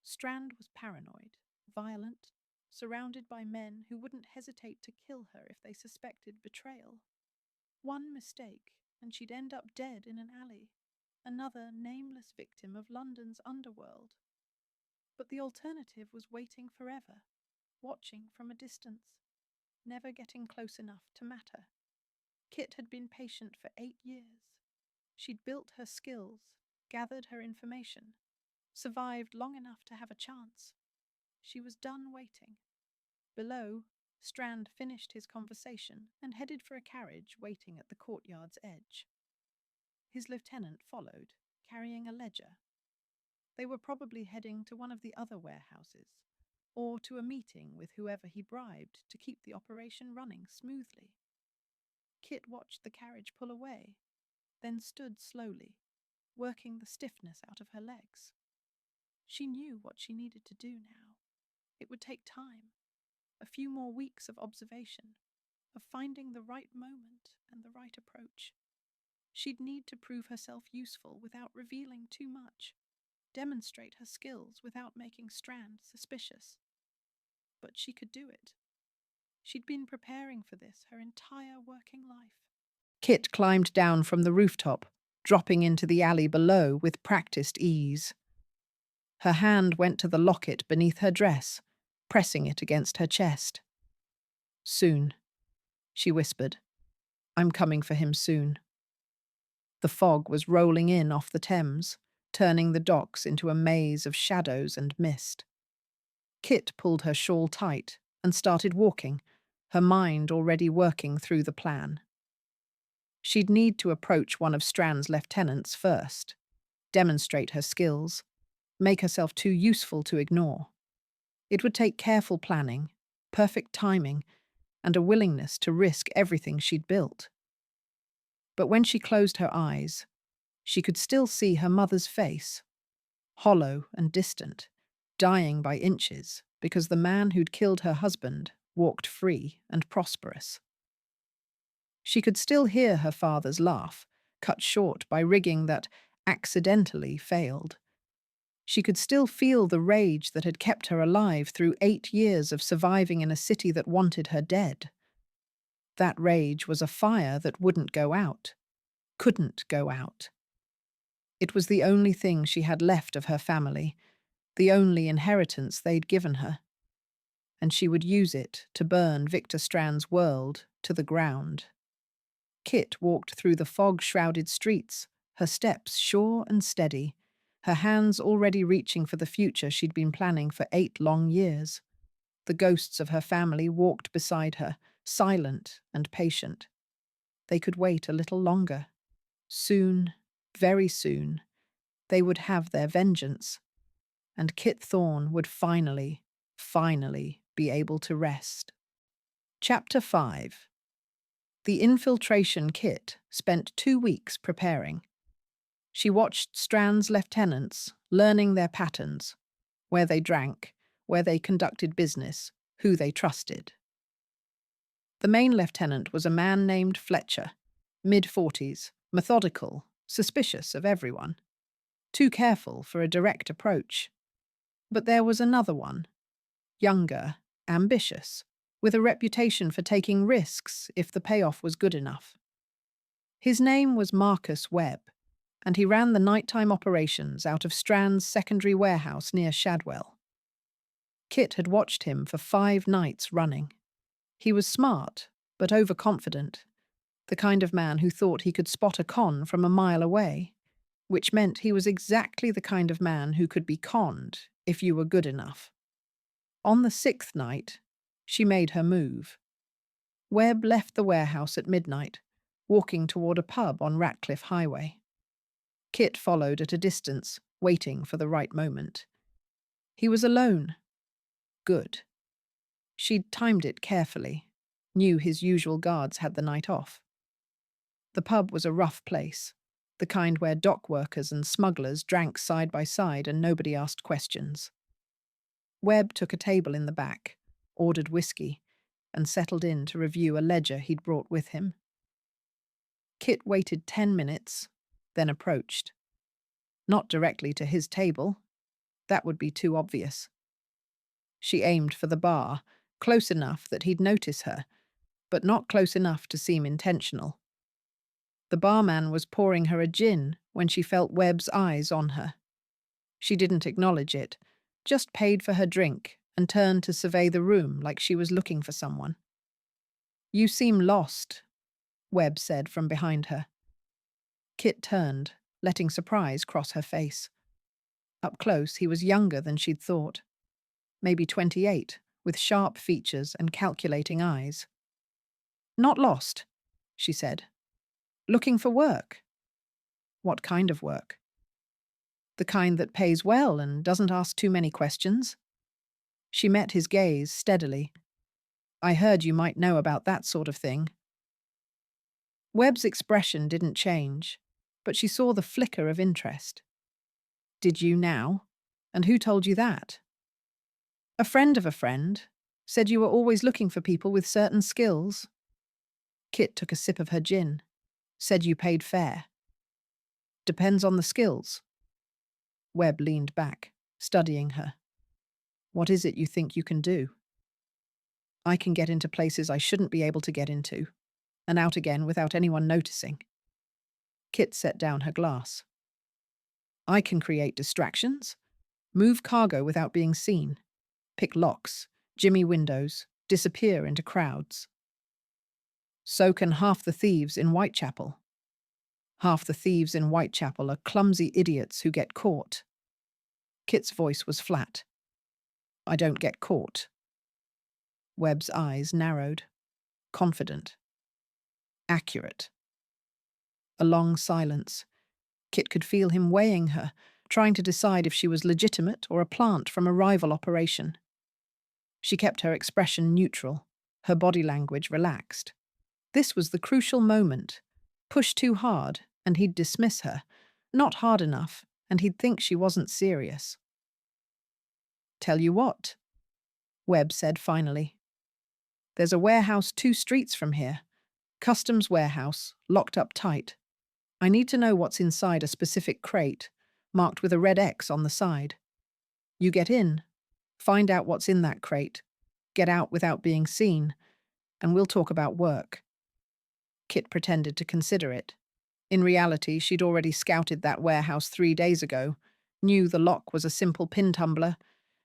Strand was paranoid, violent, surrounded by men who wouldn't hesitate to kill her if they suspected betrayal. One mistake, and she'd end up dead in an alley, another nameless victim of London's underworld. But the alternative was waiting forever, watching from a distance, never getting close enough to matter. Kit had been patient for 8 years. She'd built her skills, gathered her information, survived long enough to have a chance. She was done waiting. Below, Strand finished his conversation and headed for a carriage waiting at the courtyard's edge. His lieutenant followed, carrying a ledger. They were probably heading to one of the other warehouses, or to a meeting with whoever he bribed to keep the operation running smoothly. Kit watched the carriage pull away, then stood slowly, working the stiffness out of her legs. She knew what she needed to do now. It would take time, a few more weeks of observation, of finding the right moment and the right approach. She'd need to prove herself useful without revealing too much, demonstrate her skills without making Strand suspicious. But she could do it. She'd been preparing for this her entire working life. Kit climbed down from the rooftop, dropping into the alley below with practiced ease. Her hand went to the locket beneath her dress, pressing it against her chest. "Soon," she whispered. "I'm coming for him soon." The fog was rolling in off the Thames, turning the docks into a maze of shadows and mist. Kit pulled her shawl tight and started walking, her mind already working through the plan. She'd need to approach one of Strand's lieutenants first, demonstrate her skills, make herself too useful to ignore. It would take careful planning, perfect timing, and a willingness to risk everything she'd built. But when she closed her eyes, she could still see her mother's face, hollow and distant, dying by inches because the man who'd killed her husband walked free and prosperous. She could still hear her father's laugh, cut short by rigging that accidentally failed. She could still feel the rage that had kept her alive through 8 years of surviving in a city that wanted her dead. That rage was a fire that wouldn't go out, couldn't go out. It was the only thing she had left of her family, the only inheritance they'd given her. And she would use it to burn Victor Strand's world to the ground. Kit walked through the fog-shrouded streets, her steps sure and steady, her hands already reaching for the future she'd been planning for 8 long years. The ghosts of her family walked beside her, silent and patient. They could wait a little longer. Soon, very soon, they would have their vengeance, and Kit Thorne would finally be able to rest. Chapter 5. The infiltration Kit spent 2 weeks preparing. She watched Strand's lieutenants, learning their patterns, where they drank, where they conducted business, who they trusted. The main lieutenant was a man named Fletcher, mid-40s, methodical, suspicious of everyone. Too careful for a direct approach. But there was another one, younger, ambitious, with a reputation for taking risks if the payoff was good enough. His name was Marcus Webb, and he ran the nighttime operations out of Strand's secondary warehouse near Shadwell. Kit had watched him for 5 nights running. He was smart, but overconfident, the kind of man who thought he could spot a con from a mile away, which meant he was exactly the kind of man who could be conned if you were good enough. On the 6th night, she made her move. Webb left the warehouse at midnight, walking toward a pub on Ratcliffe Highway. Kit followed at a distance, waiting for the right moment. He was alone. Good. She'd timed it carefully, knew his usual guards had the night off. The pub was a rough place, the kind where dock workers and smugglers drank side by side and nobody asked questions. Webb took a table in the back, ordered whiskey, and settled in to review a ledger he'd brought with him. Kit waited 10 minutes, then approached. Not directly to his table. That would be too obvious. She aimed for the bar, close enough that he'd notice her, but not close enough to seem intentional. The barman was pouring her a gin when she felt Webb's eyes on her. She didn't acknowledge it, just paid for her drink and turned to survey the room like she was looking for someone. "You seem lost," Webb said from behind her. Kit turned, letting surprise cross her face. Up close, he was younger than she'd thought. Maybe 28, with sharp features and calculating eyes. "Not lost," she said. "Looking for work." "What kind of work?" "The kind that pays well and doesn't ask too many questions." She met his gaze steadily. "I heard you might know about that sort of thing." Webb's expression didn't change, but she saw the flicker of interest. "Did you now? And who told you that?" "A friend of a friend. Said you were always looking for people with certain skills." Kit took a sip of her gin. "Said you paid fair." "Depends on the skills." Webb leaned back, studying her. "What is it you think you can do?" "I can get into places I shouldn't be able to get into, and out again without anyone noticing." Kit set down her glass. "I can create distractions, move cargo without being seen, pick locks, jimmy windows, disappear into crowds." "So can half the thieves in Whitechapel." "Half the thieves in Whitechapel are clumsy idiots who get caught." Kit's voice was flat. "I don't get caught." Webb's eyes narrowed. Confident. Accurate. A long silence. Kit could feel him weighing her, trying to decide if she was legitimate or a plant from a rival operation. She kept her expression neutral, her body language relaxed. This was the crucial moment. Push too hard, and he'd dismiss her. Not hard enough, and he'd think she wasn't serious. "Tell you what," Webb said finally. "There's a warehouse 2 streets from here. Customs warehouse, locked up tight. I need to know what's inside a specific crate, marked with a red X on the side. You get in, find out what's in that crate, get out without being seen, and we'll talk about work." Kit pretended to consider it. In reality, she'd already scouted that warehouse 3 days ago, knew the lock was a simple pin tumbler,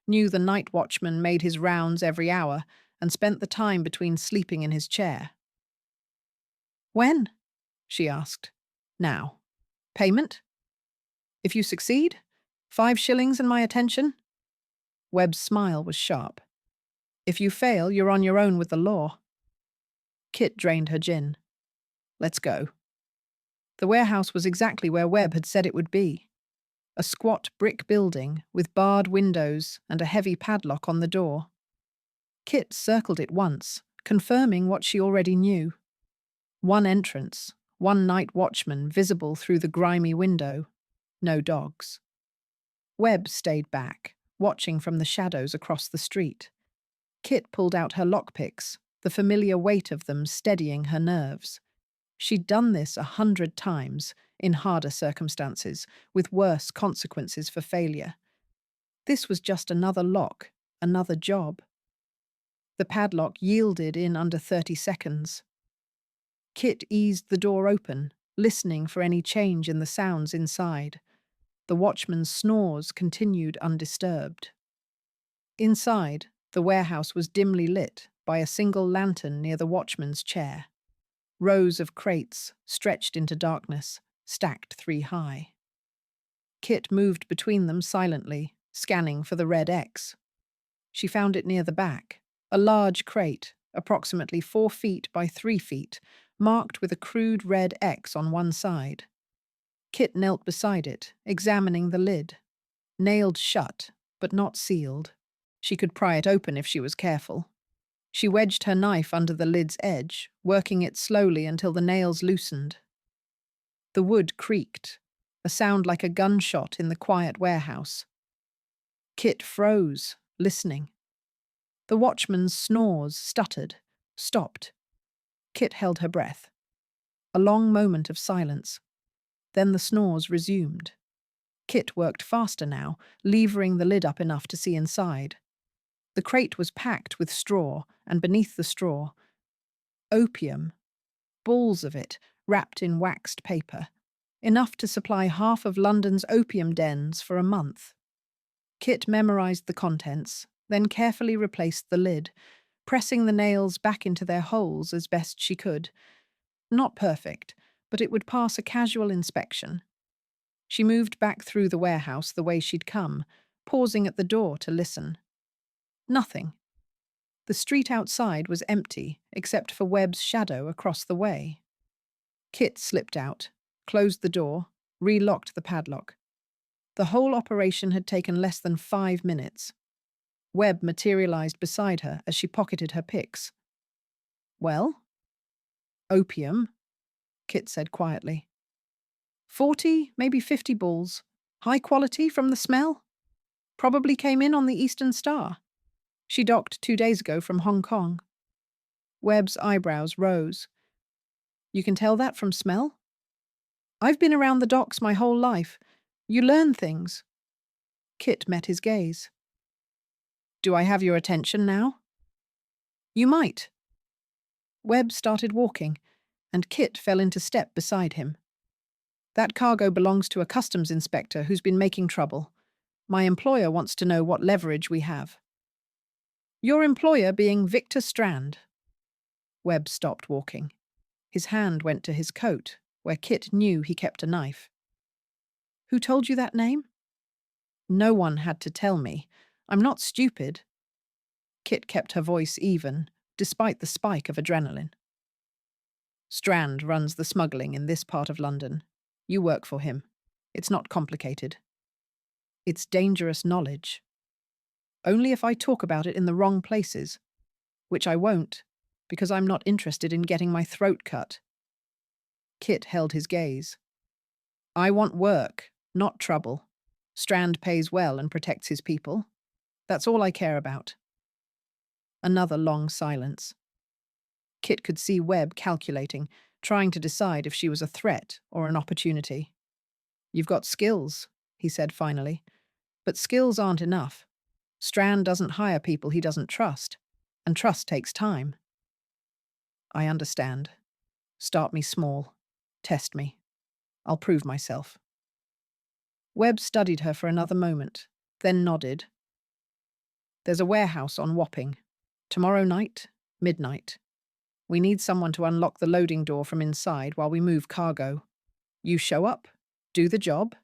knew the night watchman made his rounds every hour, and spent the time between sleeping in his chair. "When?" she asked. "Now. Payment?" "If you succeed, 5 shillings and my attention." Webb's smile was sharp. "If you fail, you're on your own with the law." Kit drained her gin. "Let's go." The warehouse was exactly where Webb had said it would be. A squat brick building with barred windows and a heavy padlock on the door. Kit circled it once, confirming what she already knew. One entrance, one night watchman visible through the grimy window. No dogs. Webb stayed back, watching from the shadows across the street. Kit pulled out her lockpicks, the familiar weight of them steadying her nerves. She'd done this 100 times, in harder circumstances, with worse consequences for failure. This was just another lock, another job. The padlock yielded in under 30 seconds. Kit eased the door open, listening for any change in the sounds inside. The watchman's snores continued undisturbed. Inside, the warehouse was dimly lit by a single lantern near the watchman's chair. Rows of crates stretched into darkness, stacked 3 high. Kit moved between them silently, scanning for the red X. She found it near the back, a large crate, approximately 4 feet by 3 feet, marked with a crude red X on one side. Kit knelt beside it, examining the lid. Nailed shut, but not sealed. She could pry it open if she was careful. She wedged her knife under the lid's edge, working it slowly until the nails loosened. The wood creaked, a sound like a gunshot in the quiet warehouse. Kit froze, listening. The watchman's snores stuttered, stopped. Kit held her breath. A long moment of silence. Then the snores resumed. Kit worked faster now, levering the lid up enough to see inside. The crate was packed with straw, and beneath the straw, opium, balls of it, wrapped in waxed paper, enough to supply half of London's opium dens for a month. Kit memorized the contents, then carefully replaced the lid, pressing the nails back into their holes as best she could. Not perfect, but it would pass a casual inspection. She moved back through the warehouse the way she'd come, pausing at the door to listen. Nothing. The street outside was empty, except for Webb's shadow across the way. Kit slipped out, closed the door, relocked the padlock. The whole operation had taken less than 5 minutes. Webb materialized beside her as she pocketed her picks. "Well?" "Opium," Kit said quietly. 40, maybe 50 balls. High quality from the smell? Probably came in on the Eastern Star. She docked 2 days ago from Hong Kong." Webb's eyebrows rose. "You can tell that from smell?" "I've been around the docks my whole life. You learn things." Kit met his gaze. "Do I have your attention now?" "You might." Webb started walking, and Kit fell into step beside him. "That cargo belongs to a customs inspector who's been making trouble. My employer wants to know what leverage we have." "Your employer being Victor Strand." Webb stopped walking. His hand went to his coat, where Kit knew he kept a knife. "Who told you that name?" "No one had to tell me. I'm not stupid." Kit kept her voice even, despite the spike of adrenaline. "Strand runs the smuggling in this part of London. You work for him. It's not complicated. It's dangerous knowledge. Only if I talk about it in the wrong places, which I won't, because I'm not interested in getting my throat cut." Kit held his gaze. "I want work, not trouble. Strand pays well and protects his people. That's all I care about." Another long silence. Kit could see Webb calculating, trying to decide if she was a threat or an opportunity. "You've got skills," he said finally. "But skills aren't enough. Strand doesn't hire people he doesn't trust, and trust takes time." "I understand. Start me small. Test me. I'll prove myself." Webb studied her for another moment, then nodded. "There's a warehouse on Wapping. Tomorrow night, midnight. We need someone to unlock the loading door from inside while we move cargo. You show up, do the job,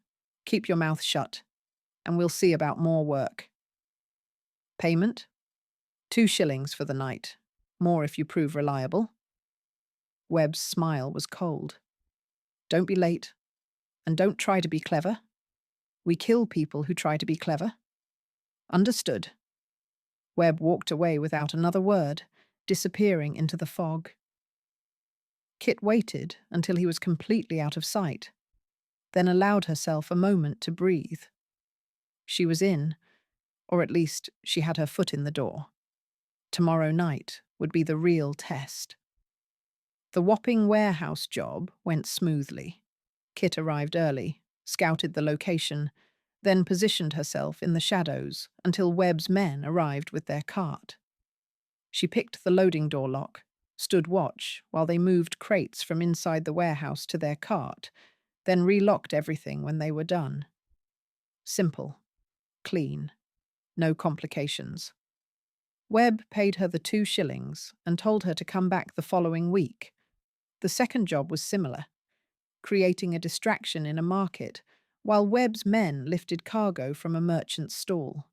keep your mouth shut, and we'll see about more work." "Payment?" 2 shillings for the night. More if you prove reliable." Webb's smile was cold. "Don't be late. And don't try to be clever. We kill people who try to be clever." "Understood." Webb walked away without another word, disappearing into the fog. Kit waited until he was completely out of sight, then allowed herself a moment to breathe. She was in, or at least she had her foot in the door. Tomorrow night would be the real test. The Wapping warehouse job went smoothly. Kit arrived early, scouted the location, then positioned herself in the shadows until Webb's men arrived with their cart. She picked the loading door lock, stood watch while they moved crates from inside the warehouse to their cart, then relocked everything when they were done. Simple, clean, no complications. Webb paid her the 2 shillings and told her to come back the following week. The second job was similar, creating a distraction in a market while Webb's men lifted cargo from a merchant's stall.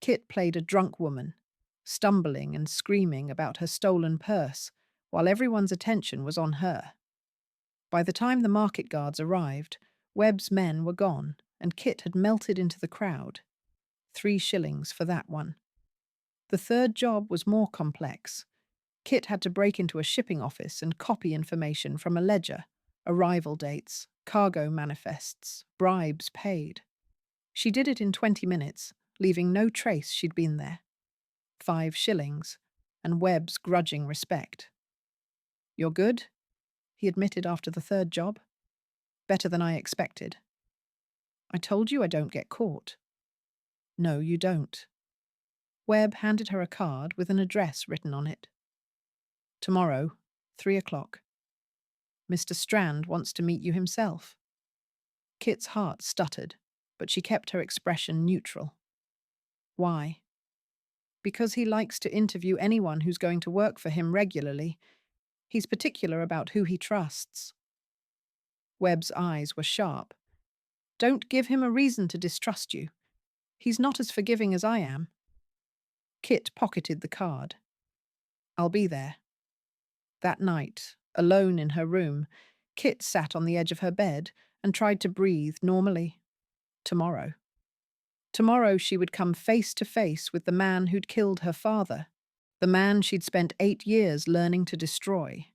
Kit played a drunk woman, stumbling and screaming about her stolen purse, while everyone's attention was on her. By the time the market guards arrived, Webb's men were gone, and Kit had melted into the crowd. 3 shillings for that one. The third job was more complex. Kit had to break into a shipping office and copy information from a ledger, arrival dates, cargo manifests, bribes paid. She did it in 20 minutes, leaving no trace she'd been there. 5 shillings, and Webb's grudging respect. "You're good?" he admitted after the third job. "Better than I expected." "I told you I don't get caught." "No, you don't." Webb handed her a card with an address written on it. "Tomorrow, 3 o'clock. Mr. Strand wants to meet you himself." Kit's heart stuttered, but she kept her expression neutral. "Why?" "Because he likes to interview anyone who's going to work for him regularly. He's particular about who he trusts." Webb's eyes were sharp. "Don't give him a reason to distrust you. He's not as forgiving as I am." Kit pocketed the card. "I'll be there." That night, alone in her room, Kit sat on the edge of her bed and tried to breathe normally. Tomorrow. Tomorrow she would come face to face with the man who'd killed her father, the man she'd spent 8 years learning to destroy.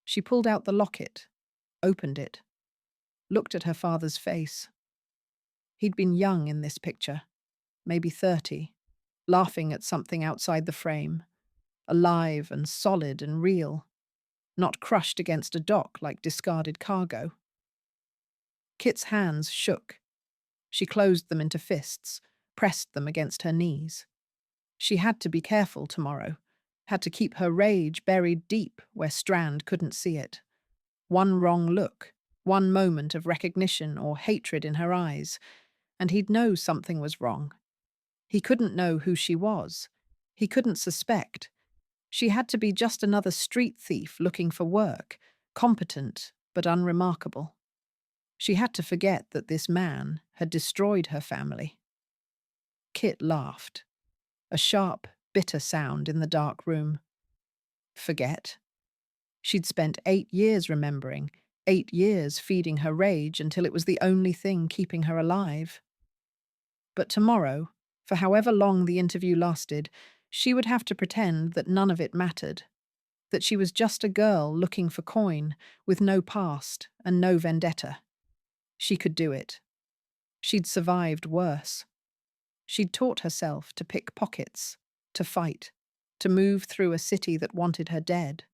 She pulled out the locket, opened it, looked at her father's face. He'd been young in this picture, maybe 30, laughing at something outside the frame, alive and solid and real, not crushed against a dock like discarded cargo. Kit's hands shook. She closed them into fists, pressed them against her knees. She had to be careful tomorrow, had to keep her rage buried deep where Strand couldn't see it. One wrong look, one moment of recognition or hatred in her eyes, and he'd know something was wrong. He couldn't know who she was. He couldn't suspect. She had to be just another street thief looking for work, competent but unremarkable. She had to forget that this man had destroyed her family. Kit laughed, a sharp, bitter sound in the dark room. Forget? She'd spent 8 years remembering, 8 years feeding her rage until it was the only thing keeping her alive. But tomorrow, for however long the interview lasted, she would have to pretend that none of it mattered, that she was just a girl looking for coin, with no past and no vendetta. She could do it. She'd survived worse. She'd taught herself to pick pockets, to fight, to move through a city that wanted her dead.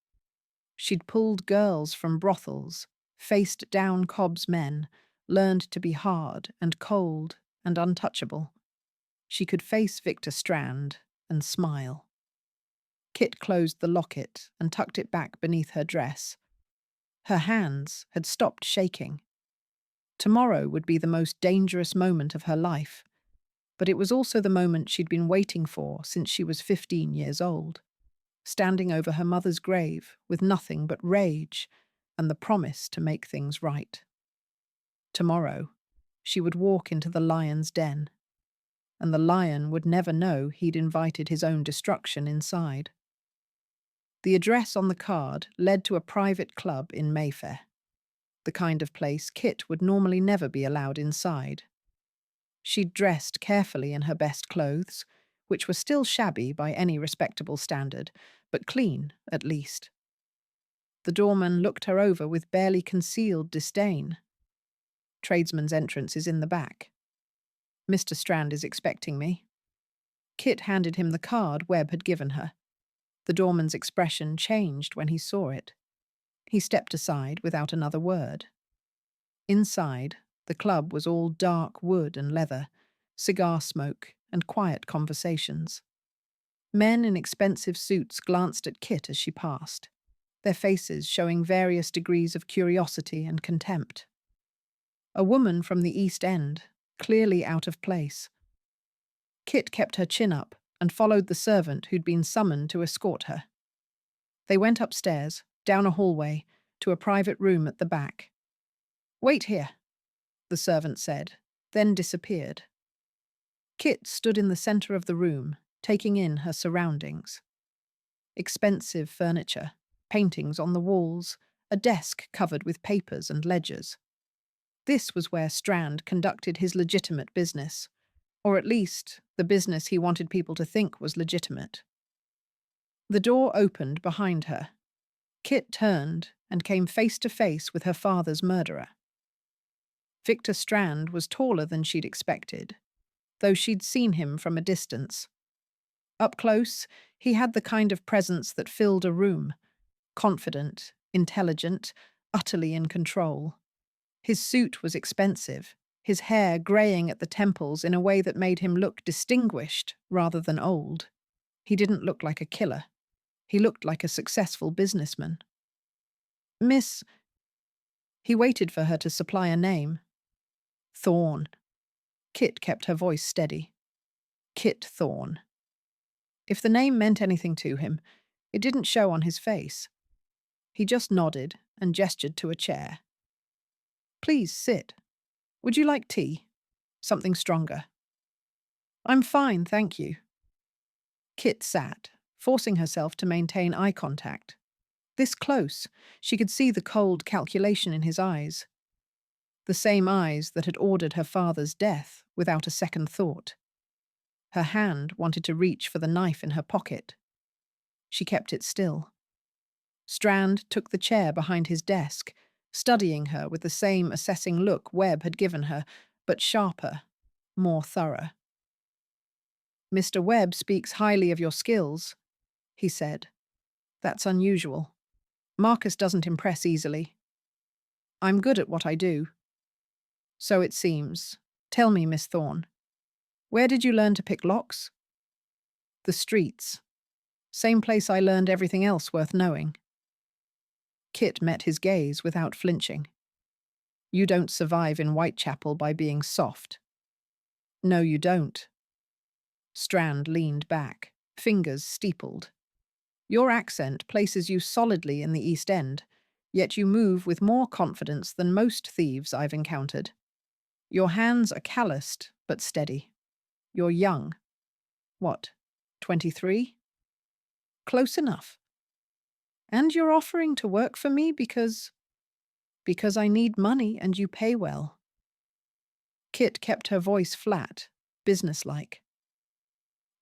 She'd pulled girls from brothels, faced down Cobb's men, learned to be hard and cold and untouchable. She could face Victor Strand and smile. Kit closed the locket and tucked it back beneath her dress. Her hands had stopped shaking. Tomorrow would be the most dangerous moment of her life, but it was also the moment she'd been waiting for since she was 15 years old, standing over her mother's grave with nothing but rage and the promise to make things right. Tomorrow, she would walk into the lion's den, and the lion would never know he'd invited his own destruction inside. The address on the card led to a private club in Mayfair, the kind of place Kit would normally never be allowed inside. She'd dressed carefully in her best clothes, which were still shabby by any respectable standard, but clean, at least. The doorman looked her over with barely concealed disdain. "Tradesman's entrance is in the back. Mr. Strand is expecting me." Kit handed him the card Webb had given her. The doorman's expression changed when he saw it. He stepped aside without another word. Inside, the club was all dark wood and leather, cigar smoke and quiet conversations. Men in expensive suits glanced at Kit as she passed, their faces showing various degrees of curiosity and contempt. A woman from the East End, clearly out of place. Kit kept her chin up and followed the servant who'd been summoned to escort her. They went upstairs, down a hallway, to a private room at the back. "Wait here," the servant said, then disappeared. Kit stood in the centre of the room, taking in her surroundings. Expensive furniture, paintings on the walls, a desk covered with papers and ledgers. This was where Strand conducted his legitimate business, or at least the business he wanted people to think was legitimate. The door opened behind her. Kit turned and came face to face with her father's murderer. Victor Strand was taller than she'd expected, though she'd seen him from a distance. Up close, he had the kind of presence that filled a room, confident, intelligent, utterly in control. His suit was expensive, his hair greying at the temples in a way that made him look distinguished rather than old. He didn't look like a killer. He looked like a successful businessman. Miss... He waited for her to supply a name. Thorne. Kit kept her voice steady. Kit Thorne. If the name meant anything to him, it didn't show on his face. He just nodded and gestured to a chair. Please sit. Would you like tea? Something stronger. I'm fine, thank you. Kit sat, forcing herself to maintain eye contact. This close, she could see the cold calculation in his eyes. The same eyes that had ordered her father's death without a second thought. Her hand wanted to reach for the knife in her pocket. She kept it still. Strand took the chair behind his desk, studying her with the same assessing look Webb had given her, but sharper, more thorough. Mr. Webb speaks highly of your skills, he said. That's unusual. Marcus doesn't impress easily. I'm good at what I do. So it seems. Tell me, Miss Thorne, where did you learn to pick locks? The streets. Same place I learned everything else worth knowing. Kit met his gaze without flinching. You don't survive in Whitechapel by being soft. No, you don't. Strand leaned back, fingers steepled. Your accent places you solidly in the East End, yet you move with more confidence than most thieves I've encountered. Your hands are calloused, but steady. You're young. What, 23? Close enough. And you're offering to work for me because I need money and you pay well. Kit kept her voice flat, businesslike.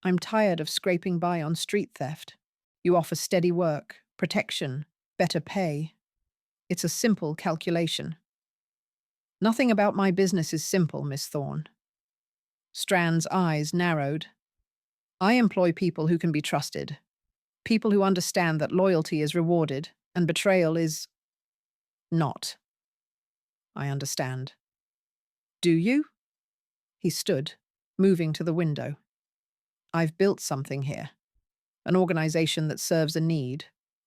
I'm tired of scraping by on street theft. You offer steady work, protection, better pay. It's a simple calculation. Nothing about my business is simple, Miss Thorne. Strand's eyes narrowed. I employ people who can be trusted. People who understand that loyalty is rewarded and betrayal is not. I understand. Do you? He stood, moving to the window. I've built something here. An organization that serves a need,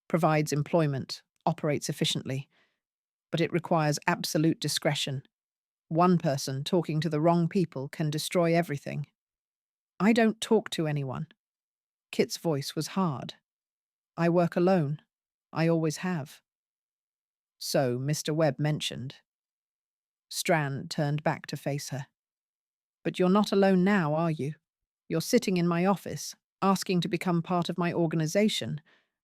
provides employment, operates efficiently. But it requires absolute discretion. One person talking to the wrong people can destroy everything. I don't talk to anyone. Kit's voice was hard. I work alone. I always have. So Mr. Webb mentioned. Strand turned back to face her. But you're not alone now, are you? You're sitting in my office, asking to become part of my organization.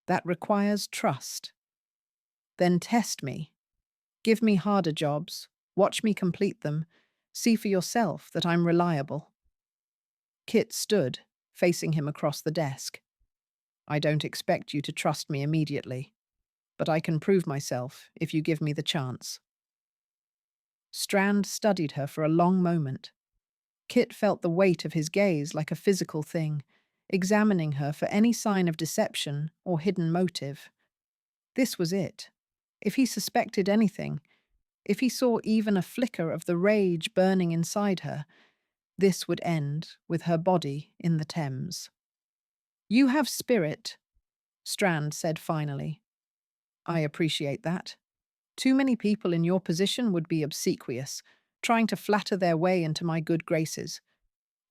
That requires trust. Then test me. Give me harder jobs. Watch me complete them. See for yourself that I'm reliable. Kit stood, facing him across the desk. I don't expect you to trust me immediately, but I can prove myself if you give me the chance. Strand studied her for a long moment. Kit felt the weight of his gaze like a physical thing, examining her for any sign of deception or hidden motive. This was it. If he suspected anything, if he saw even a flicker of the rage burning inside her, this would end with her body in the Thames. You have spirit, Strand said finally. I appreciate that. Too many people in your position would be obsequious, trying to flatter their way into my good graces.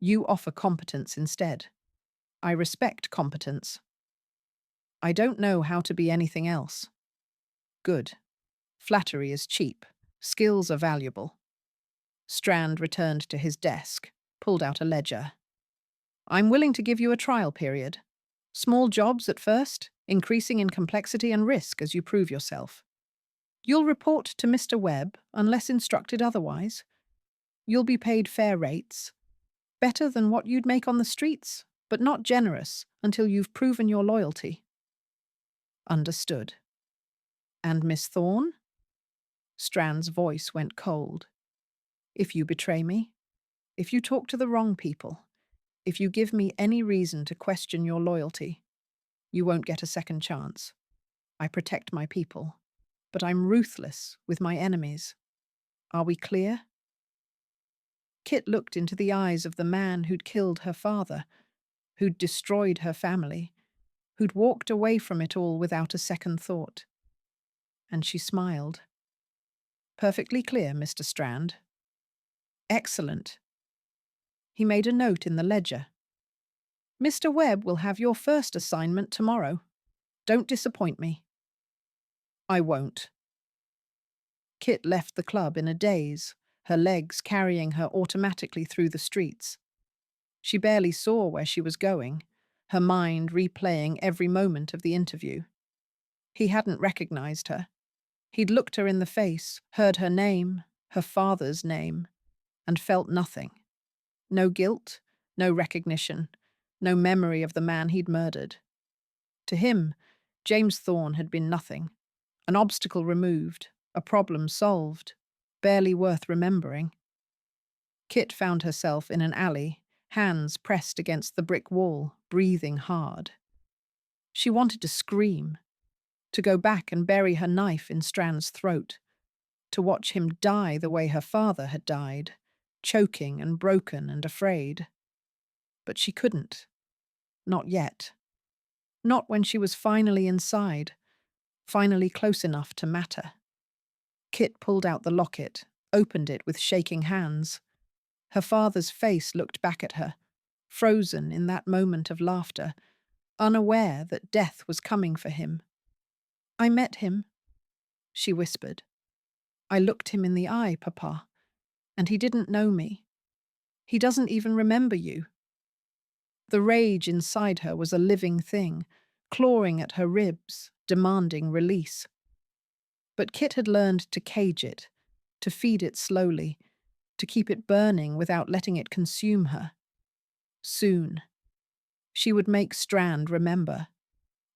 You offer competence instead. I respect competence. I don't know how to be anything else. Good. Flattery is cheap. Skills are valuable. Strand returned to his desk, pulled out a ledger. I'm willing to give you a trial period. Small jobs at first, increasing in complexity and risk as you prove yourself. You'll report to Mr. Webb unless instructed otherwise. You'll be paid fair rates, better than what you'd make on the streets, but not generous until you've proven your loyalty. Understood. And Miss Thorne? Strand's voice went cold. If you betray me, if you talk to the wrong people, if you give me any reason to question your loyalty, you won't get a second chance. I protect my people, but I'm ruthless with my enemies. Are we clear? Kit looked into the eyes of the man who'd killed her father, who'd destroyed her family, who'd walked away from it all without a second thought. And she smiled. Perfectly clear, Mr. Strand. Excellent. He made a note in the ledger. Mr. Webb will have your first assignment tomorrow. Don't disappoint me. I won't. Kit left the club in a daze, her legs carrying her automatically through the streets. She barely saw where she was going, her mind replaying every moment of the interview. He hadn't recognized her. He'd looked her in the face, heard her name, her father's name, and felt nothing. No guilt, no recognition, no memory of the man he'd murdered. To him, James Thorne had been nothing, an obstacle removed, a problem solved, barely worth remembering. Kit found herself in an alley, hands pressed against the brick wall, breathing hard. She wanted to scream, to go back and bury her knife in Strand's throat, to watch him die the way her father had died, choking and broken and afraid. But she couldn't. Not yet. Not when she was finally inside, finally close enough to matter. Kit pulled out the locket, opened it with shaking hands. Her father's face looked back at her, frozen in that moment of laughter, unaware that death was coming for him. I met him, she whispered. I looked him in the eye, Papa, and he didn't know me. He doesn't even remember you. The rage inside her was a living thing, clawing at her ribs, demanding release. But Kit had learned to cage it, to feed it slowly, to keep it burning without letting it consume her. Soon, she would make Strand remember,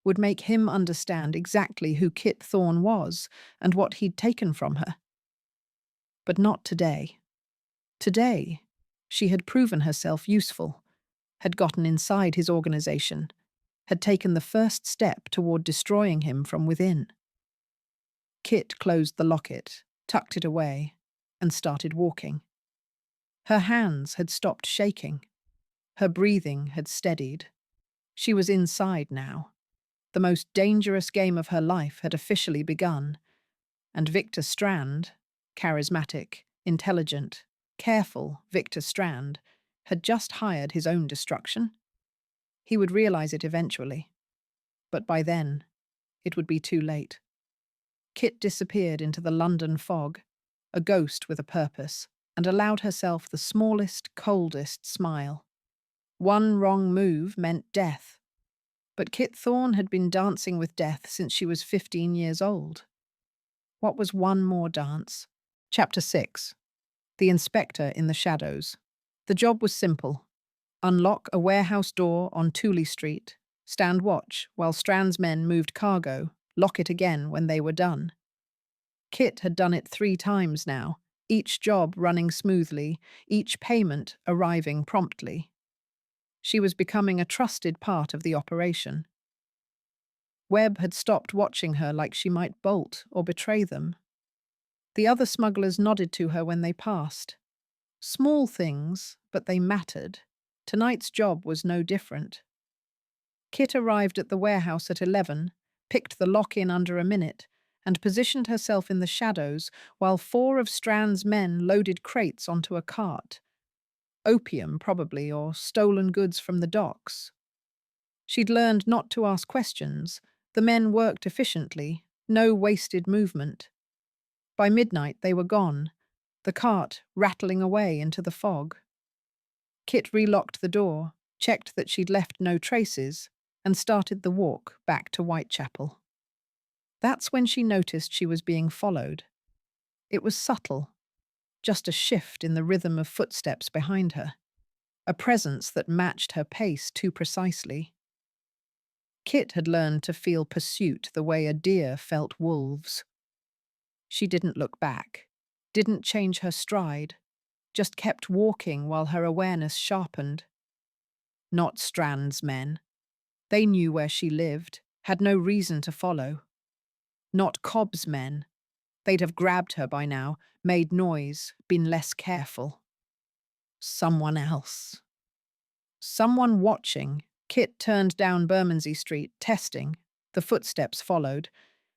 would make him understand exactly who Kit Thorne was and what he'd taken from her. But not today. Today, she had proven herself useful, had gotten inside his organization, had taken the first step toward destroying him from within. Kit closed the locket, tucked it away, and started walking. Her hands had stopped shaking. Her breathing had steadied. She was inside now. The most dangerous game of her life had officially begun, and Victor Strand, charismatic, intelligent, careful Victor Strand, had just hired his own destruction. He would realize it eventually, but by then, it would be too late. Kit disappeared into the London fog, a ghost with a purpose, and allowed herself the smallest, coldest smile. One wrong move meant death. But Kit Thorne had been dancing with death since she was 15 years old. What was one more dance? Chapter 6. The Inspector in the Shadows. The job was simple. Unlock a warehouse door on Tooley Street, stand watch while Strand's men moved cargo, lock it again when they were done. Kit had done it 3 times now, each job running smoothly, each payment arriving promptly. She was becoming a trusted part of the operation. Webb had stopped watching her like she might bolt or betray them. The other smugglers nodded to her when they passed. Small things, but they mattered. Tonight's job was no different. Kit arrived at the warehouse at 11, picked the lock in under a minute, and positioned herself in the shadows while 4 of Strand's men loaded crates onto a cart. Opium, probably, or stolen goods from the docks. She'd learned not to ask questions. The men worked efficiently, no wasted movement. By midnight, they were gone, the cart rattling away into the fog. Kit relocked the door, checked that she'd left no traces, and started the walk back to Whitechapel. That's when she noticed she was being followed. It was subtle, just a shift in the rhythm of footsteps behind her, a presence that matched her pace too precisely. Kit had learned to feel pursuit the way a deer felt wolves. She didn't look back, didn't change her stride, just kept walking while her awareness sharpened. Not Strand's men. They knew where she lived, had no reason to follow. Not Cobb's men. They'd have grabbed her by now, made noise, been less careful. Someone else. Someone watching. Kit turned down Bermondsey Street, testing. The footsteps followed.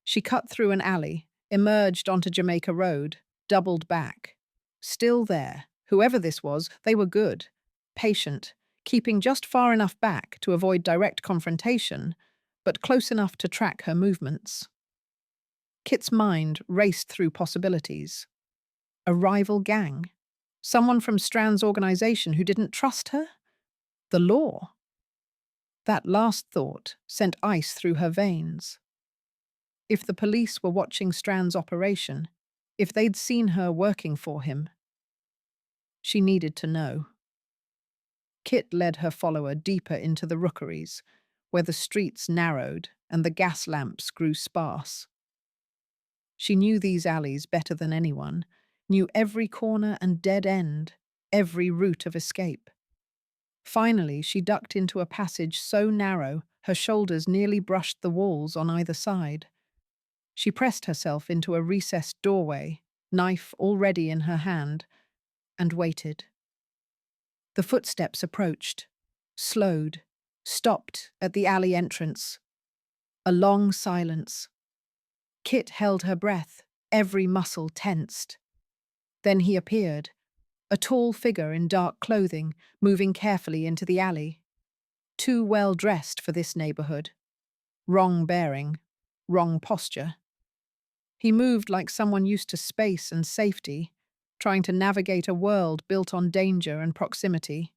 She cut through an alley, emerged onto Jamaica Road, doubled back. Still there. Whoever this was, they were good. Patient, keeping just far enough back to avoid direct confrontation, but close enough to track her movements. Kit's mind raced through possibilities. A rival gang? Someone from Strand's organisation who didn't trust her? The law? That last thought sent ice through her veins. If the police were watching Strand's operation, if they'd seen her working for him, she needed to know. Kit led her follower deeper into the rookeries, where the streets narrowed and the gas lamps grew sparse. She knew these alleys better than anyone, knew every corner and dead end, every route of escape. Finally, she ducked into a passage so narrow her shoulders nearly brushed the walls on either side. She pressed herself into a recessed doorway, knife already in her hand, and waited. The footsteps approached, slowed, stopped at the alley entrance. A long silence. Kit held her breath, every muscle tensed. Then he appeared, a tall figure in dark clothing, moving carefully into the alley. Too well dressed for this neighbourhood. Wrong bearing, wrong posture. He moved like someone used to space and safety, trying to navigate a world built on danger and proximity.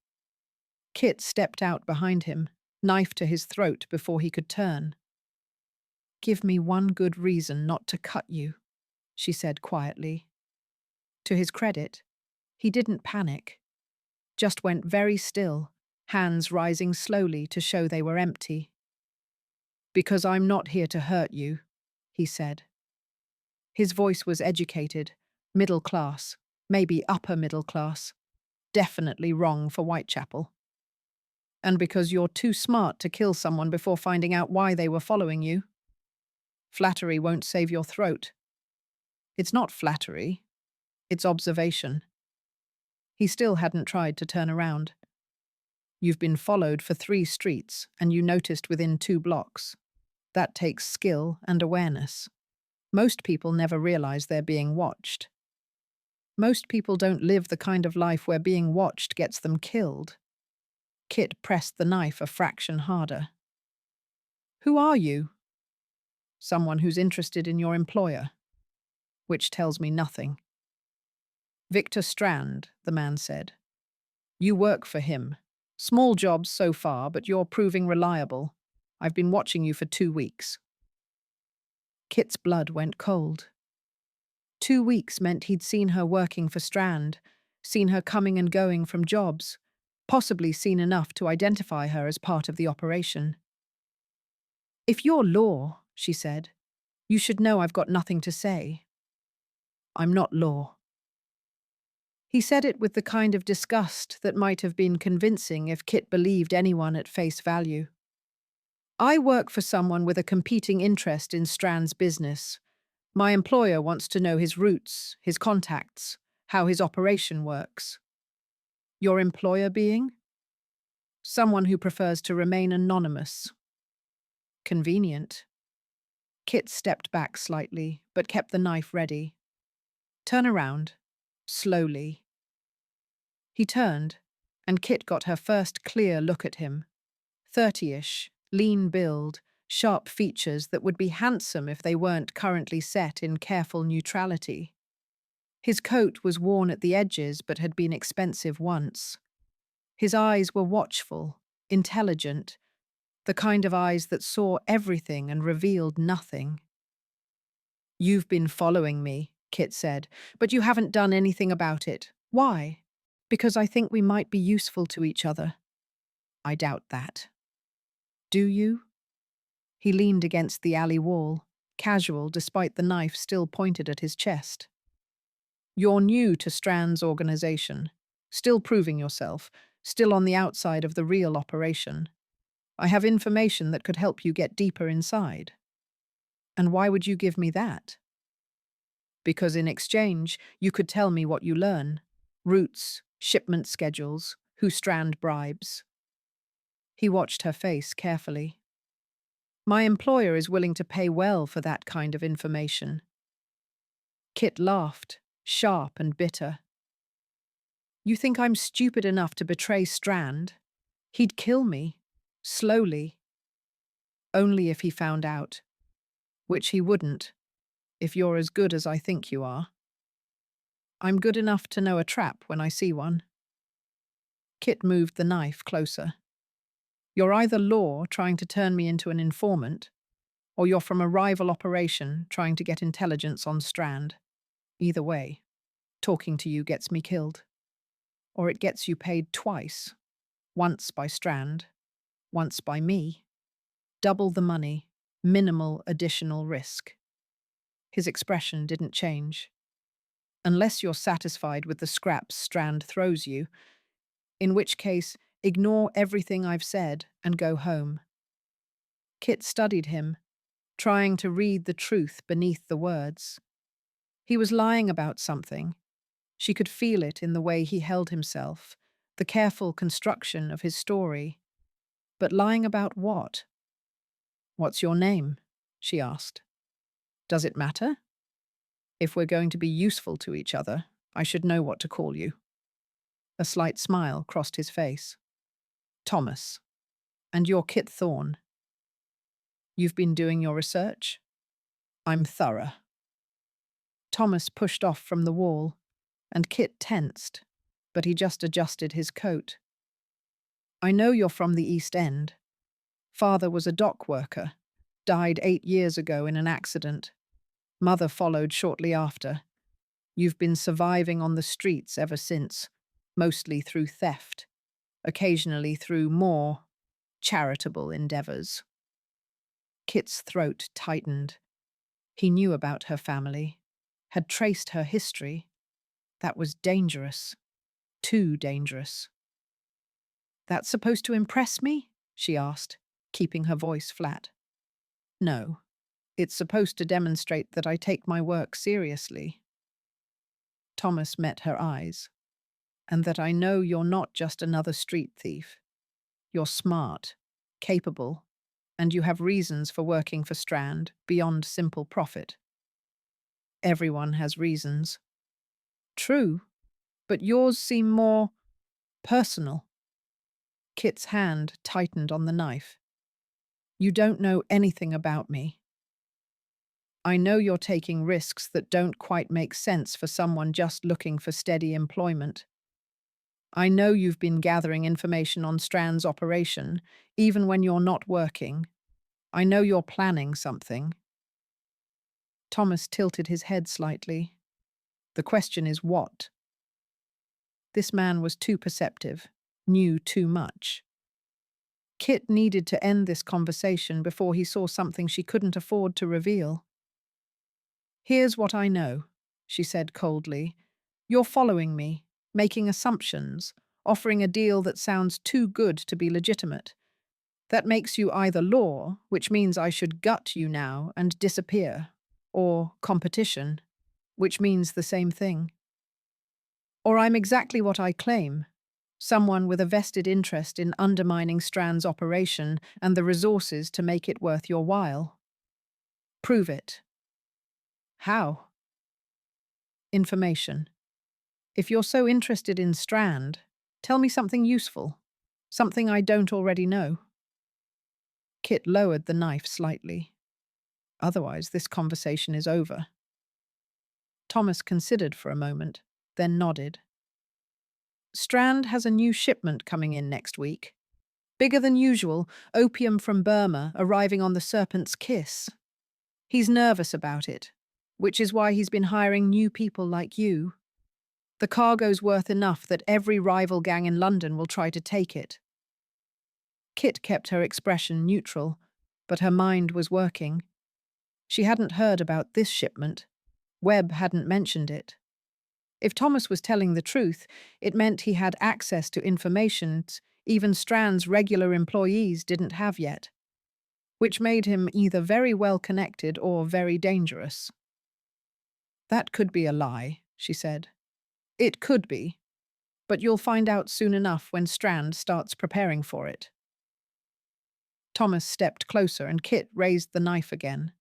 Kit stepped out behind him, knife to his throat before he could turn. "Give me one good reason not to cut you," she said quietly. To his credit, he didn't panic, just went very still, hands rising slowly to show they were empty. "Because I'm not here to hurt you," he said. His voice was educated, middle class, maybe upper middle class, definitely wrong for Whitechapel. "And because you're too smart to kill someone before finding out why they were following you. Flattery won't save your throat." It's not flattery, it's observation. He still hadn't tried to turn around. "You've been followed for 3 streets, and you noticed within 2 blocks. That takes skill and awareness. Most people never realize they're being watched. Most people don't live the kind of life where being watched gets them killed." Kit pressed the knife a fraction harder. "Who are you?" "Someone who's interested in your employer." "Which tells me nothing." "Victor Strand," the man said. "You work for him. Small jobs so far, but you're proving reliable. I've been watching you for 2 weeks." Kit's blood went cold. 2 weeks meant he'd seen her working for Strand, seen her coming and going from jobs, possibly seen enough to identify her as part of the operation. "If you're law," she said, "you should know I've got nothing to say." "I'm not law." He said it with the kind of disgust that might have been convincing if Kit believed anyone at face value. "I work for someone with a competing interest in Strand's business. My employer wants to know his roots, his contacts, how his operation works." "Your employer being?" "Someone who prefers to remain anonymous." "Convenient." Kit stepped back slightly, but kept the knife ready. "Turn around." Slowly. He turned, and Kit got her first clear look at him. 30-ish, lean build, sharp features that would be handsome if they weren't currently set in careful neutrality. His coat was worn at the edges but had been expensive once. His eyes were watchful, intelligent, the kind of eyes that saw everything and revealed nothing. "You've been following me," Kit said, "but you haven't done anything about it. Why?" "Because I think we might be useful to each other." "I doubt that." "Do you?" He leaned against the alley wall, casual despite the knife still pointed at his chest. "You're new to Strand's organization, still proving yourself, still on the outside of the real operation. I have information that could help you get deeper inside." "And why would you give me that?" "Because in exchange, you could tell me what you learn. Routes, shipment schedules, who Strand bribes." He watched her face carefully. "My employer is willing to pay well for that kind of information." Kit laughed, sharp and bitter. "You think I'm stupid enough to betray Strand? He'd kill me. Slowly. Only if he found out. Which he wouldn't, if you're as good as I think you are." "I'm good enough to know a trap when I see one." Kit moved the knife closer. "You're either law trying to turn me into an informant, or you're from a rival operation trying to get intelligence on Strand. Either way, talking to you gets me killed. Or it gets you paid twice. Once by Strand, once by me. Double the money, minimal additional risk." His expression didn't change. "Unless you're satisfied with the scraps Strand throws you, in which case, ignore everything I've said and go home." Kit studied him, trying to read the truth beneath the words. He was lying about something. She could feel it in the way he held himself, the careful construction of his story. But lying about what? "What's your name?" she asked. "Does it matter? If we're going to be useful to each other, I should know what to call you." A slight smile crossed his face. "Thomas. And you're Kit Thorne. You've been doing your research?" "I'm thorough." Thomas pushed off from the wall, and Kit tensed, but he just adjusted his coat. "I know you're from the East End. Father was a dock worker, died 8 years ago in an accident. Mother followed shortly after. You've been surviving on the streets ever since, mostly through theft, occasionally through more charitable endeavors." Kit's throat tightened. He knew about her family, had traced her history. That was dangerous. Too dangerous. "That's supposed to impress me?" she asked, keeping her voice flat. "No. It's supposed to demonstrate that I take my work seriously." Thomas met her eyes. "And that I know you're not just another street thief. You're smart, capable, and you have reasons for working for Strand beyond simple profit." "Everyone has reasons." "True, but yours seem more personal." Kit's hand tightened on the knife. "You don't know anything about me. I know you're taking risks that don't quite make sense for someone just looking for steady employment. I know you've been gathering information on Strand's operation, even when you're not working. I know you're planning something." Thomas tilted his head slightly. "The question is what?" This man was too perceptive, knew too much. Kit needed to end this conversation before he saw something she couldn't afford to reveal. "Here's what I know," she said coldly. "You're following me, making assumptions, offering a deal that sounds too good to be legitimate. That makes you either law, which means I should gut you now and disappear, or competition, which means the same thing. Or I'm exactly what I claim, someone with a vested interest in undermining Strand's operation and the resources to make it worth your while. Prove it." "How?" "Information. If you're so interested in Strand, tell me something useful, something I don't already know." Kit lowered the knife slightly. "Otherwise, this conversation is over." Thomas considered for a moment, then nodded. "Strand has a new shipment coming in next week. Bigger than usual, opium from Burma arriving on the Serpent's Kiss. He's nervous about it, which is why he's been hiring new people like you. The cargo's worth enough that every rival gang in London will try to take it. Kit kept her expression neutral, but her mind was working. She hadn't heard about this shipment. Webb hadn't mentioned it. If Thomas was telling the truth, it meant he had access to information even Strand's regular employees didn't have yet, which made him either very well connected or very dangerous. That could be a lie, she said. It could be, but you'll find out soon enough when Strand starts preparing for it. Thomas stepped closer and Kit raised the knife again.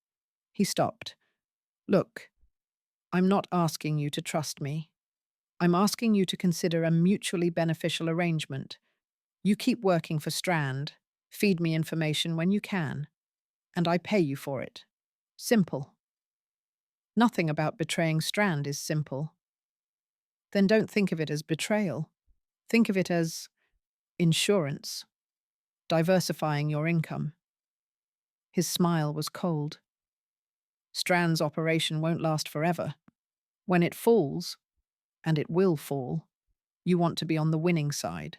He stopped. Look, I'm not asking you to trust me. I'm asking you to consider a mutually beneficial arrangement. You keep working for Strand, feed me information when you can, and I pay you for it. Simple. Nothing about betraying Strand is simple. Then don't think of it as betrayal. Think of it as insurance, diversifying your income. His smile was cold. Strand's operation won't last forever. When it falls, and it will fall, you want to be on the winning side.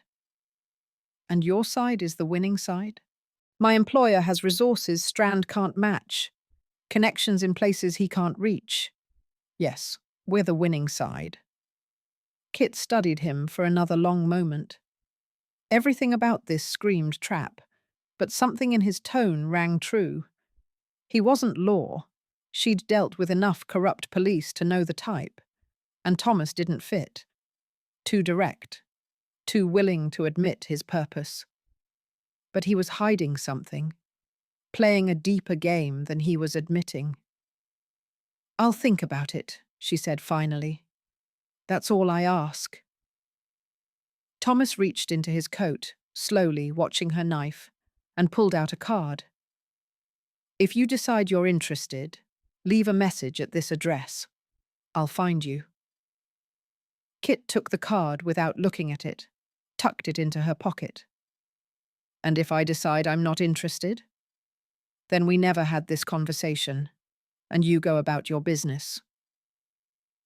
And your side is the winning side? My employer has resources Strand can't match, connections in places he can't reach. Yes, we're the winning side. Kit studied him for another long moment. Everything about this screamed trap, but something in his tone rang true. He wasn't law. She'd dealt with enough corrupt police to know the type. And Thomas didn't fit. Too direct. Too willing to admit his purpose. But he was hiding something, playing a deeper game than he was admitting. I'll think about it, she said finally. That's all I ask. Thomas reached into his coat, slowly watching her knife, and pulled out a card. If you decide you're interested, leave a message at this address. I'll find you. Kit took the card without looking at it, tucked it into her pocket. And if I decide I'm not interested? Then we never had this conversation, and you go about your business.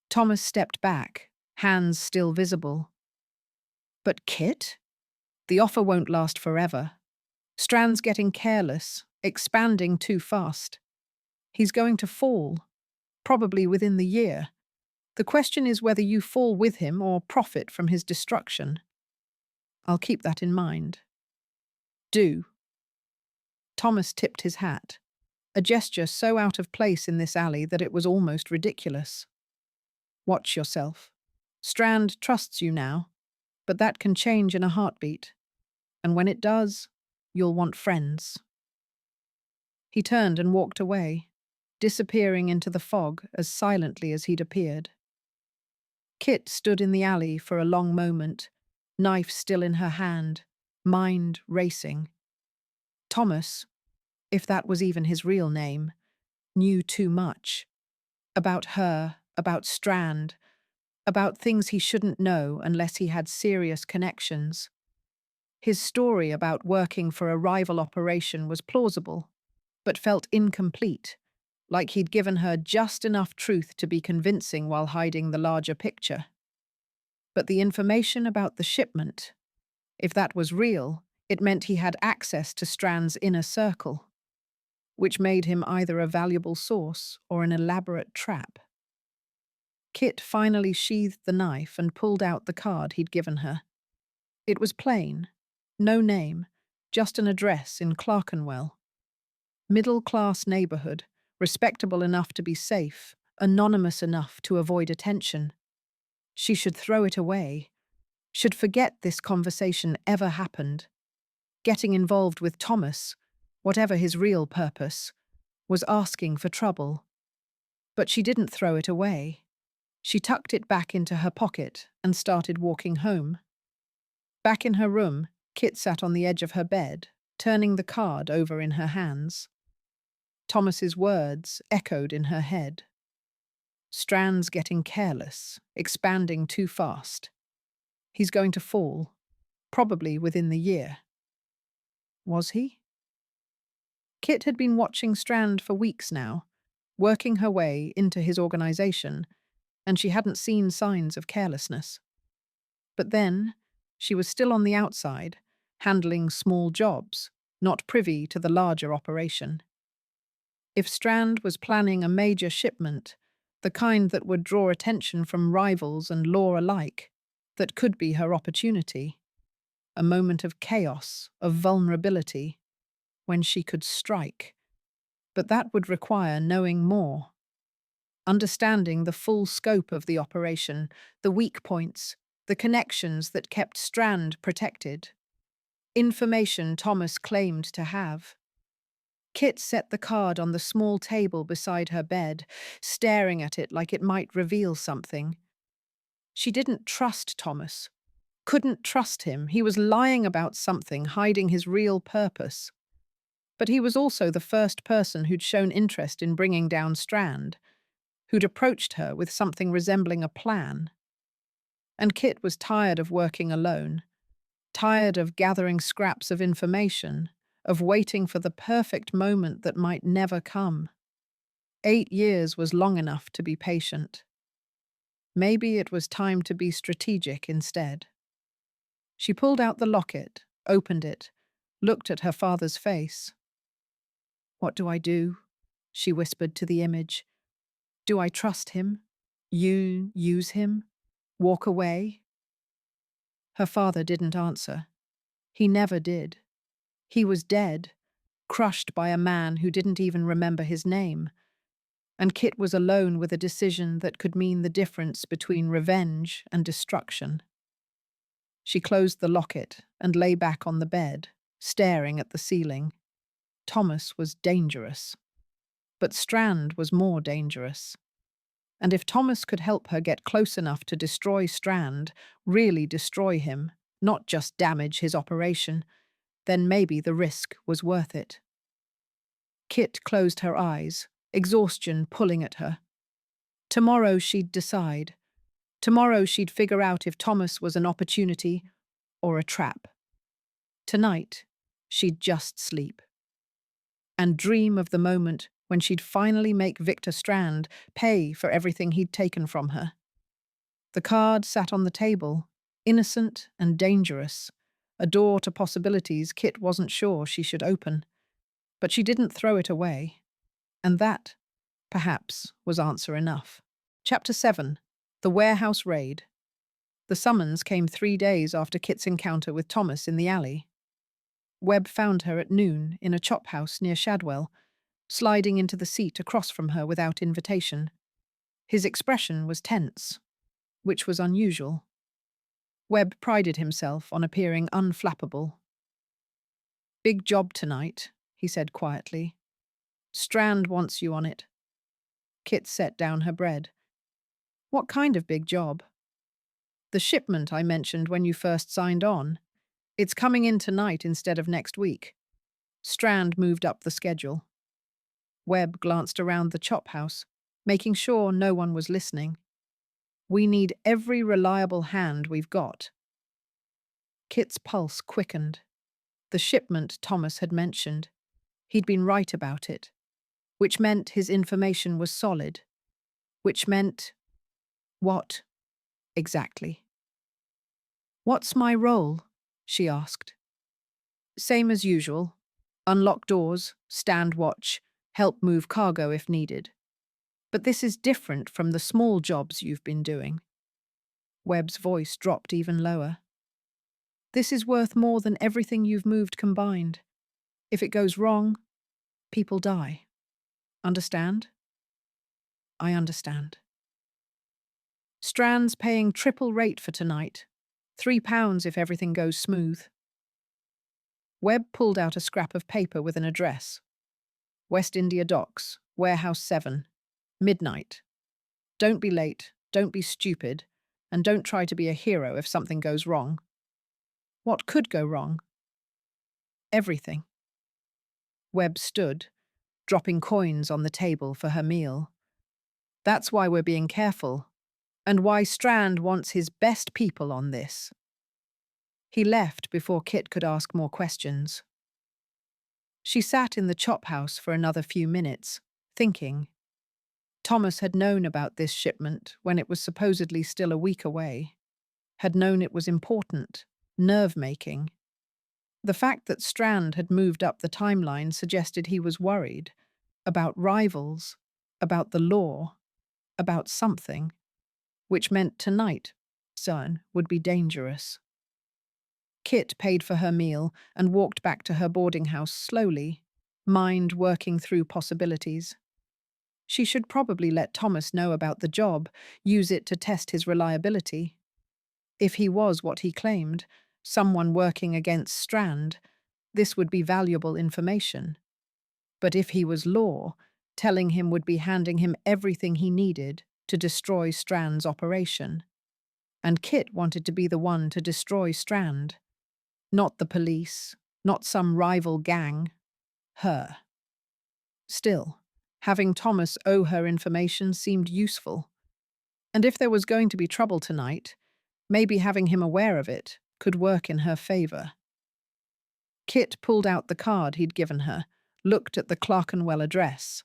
Thomas stepped back, hands still visible. But Kit? The offer won't last forever. Strand's getting careless, expanding too fast. He's going to fall, probably within the year. The question is whether you fall with him or profit from his destruction. I'll keep that in mind. Do. Thomas tipped his hat, a gesture so out of place in this alley that it was almost ridiculous. Watch yourself. Strand trusts you now, but that can change in a heartbeat. And when it does, you'll want friends. He turned and walked away, disappearing into the fog as silently as he'd appeared. Kit stood in the alley for a long moment, knife still in her hand, mind racing. Thomas, if that was even his real name, knew too much. About her, about Strand, about things he shouldn't know unless he had serious connections. His story about working for a rival operation was plausible, but felt incomplete, like he'd given her just enough truth to be convincing while hiding the larger picture. But the information about the shipment, if that was real, it meant he had access to Strand's inner circle, which made him either a valuable source or an elaborate trap. Kit finally sheathed the knife and pulled out the card he'd given her. It was plain, no name, just an address in Clerkenwell. Middle-class neighbourhood, respectable enough to be safe, anonymous enough to avoid attention. She should throw it away, should forget this conversation ever happened. Getting involved with Thomas, whatever his real purpose, was asking for trouble. But she didn't throw it away. She tucked it back into her pocket and started walking home. Back in her room, Kit sat on the edge of her bed, turning the card over in her hands. Thomas's words echoed in her head. Strand's getting careless, expanding too fast. He's going to fall, probably within the year. Was he? Kit had been watching Strand for weeks now, working her way into his organisation, and she hadn't seen signs of carelessness. But then, she was still on the outside, handling small jobs, not privy to the larger operation. If Strand was planning a major shipment, the kind that would draw attention from rivals and law alike, that could be her opportunity, a moment of chaos, of vulnerability, when she could strike. But that would require knowing more, understanding the full scope of the operation, the weak points, the connections that kept Strand protected. Information Thomas claimed to have. Kit set the card on the small table beside her bed, staring at it like it might reveal something. She didn't trust Thomas. Couldn't trust him. He was lying about something, hiding his real purpose. But he was also the first person who'd shown interest in bringing down Strand, who'd approached her with something resembling a plan. And Kit was tired of working alone, tired of gathering scraps of information, of waiting for the perfect moment that might never come. 8 years was long enough to be patient. Maybe it was time to be strategic instead. She pulled out the locket, opened it, looked at her father's face. "What do I do?" she whispered to the image. "Do I trust him? You use him? Walk away?" Her father didn't answer. He never did. He was dead, crushed by a man who didn't even remember his name. And Kit was alone with a decision that could mean the difference between revenge and destruction. She closed the locket and lay back on the bed, staring at the ceiling. Thomas was dangerous. But Strand was more dangerous. And if Thomas could help her get close enough to destroy Strand, really destroy him, not just damage his operation, then maybe the risk was worth it. Kit closed her eyes, exhaustion pulling at her. Tomorrow she'd decide. Tomorrow she'd figure out if Thomas was an opportunity or a trap. Tonight, she'd just sleep. And dream of the moment when she'd finally make Victor Strand pay for everything he'd taken from her. The card sat on the table, innocent and dangerous, a door to possibilities Kit wasn't sure she should open. But she didn't throw it away. And that, perhaps, was answer enough. Chapter 7. The Warehouse Raid. The summons came 3 days after Kit's encounter with Thomas in the alley. Webb found her at noon in a chop house near Shadwell, sliding into the seat across from her without invitation. His expression was tense, which was unusual. Webb prided himself on appearing unflappable. "Big job tonight," he said quietly. "Strand wants you on it." Kit set down her bread. "What kind of big job?" "The shipment I mentioned when you first signed on. It's coming in tonight instead of next week." Strand moved up the schedule. Webb glanced around the chop house, making sure no one was listening. "We need every reliable hand we've got." Kit's pulse quickened. The shipment Thomas had mentioned. He'd been right about it. Which meant his information was solid. Which meant... what? Exactly. "What's my role?" she asked. "Same as usual. Unlock doors, stand watch, help move cargo if needed. But this is different from the small jobs you've been doing." Webb's voice dropped even lower. "This is worth more than everything you've moved combined. If it goes wrong, people die. Understand?" "I understand." "Strand's paying triple rate for tonight. £3 if everything goes smooth." Webb pulled out a scrap of paper with an address. "West India Docks, Warehouse 7. Midnight. Don't be late, don't be stupid, and don't try to be a hero if something goes wrong." "What could go wrong?" "Everything." Webb stood, dropping coins on the table for her meal. "That's why we're being careful, and why Strand wants his best people on this." He left before Kit could ask more questions. She sat in the chop house for another few minutes, thinking. Thomas had known about this shipment when it was supposedly still a week away, had known it was important, nerve-making. The fact that Strand had moved up the timeline suggested he was worried about rivals, about the law, about something, which meant tonight, son, would be dangerous. Kit paid for her meal and walked back to her boarding house slowly, mind working through possibilities. She should probably let Thomas know about the job, use it to test his reliability. If he was what he claimed, someone working against Strand, this would be valuable information. But if he was law, telling him would be handing him everything he needed to destroy Strand's operation. And Kit wanted to be the one to destroy Strand. Not the police, not some rival gang. Her. Still, having Thomas owe her information seemed useful. And if there was going to be trouble tonight, maybe having him aware of it could work in her favor. Kit pulled out the card he'd given her, looked at the Clerkenwell address.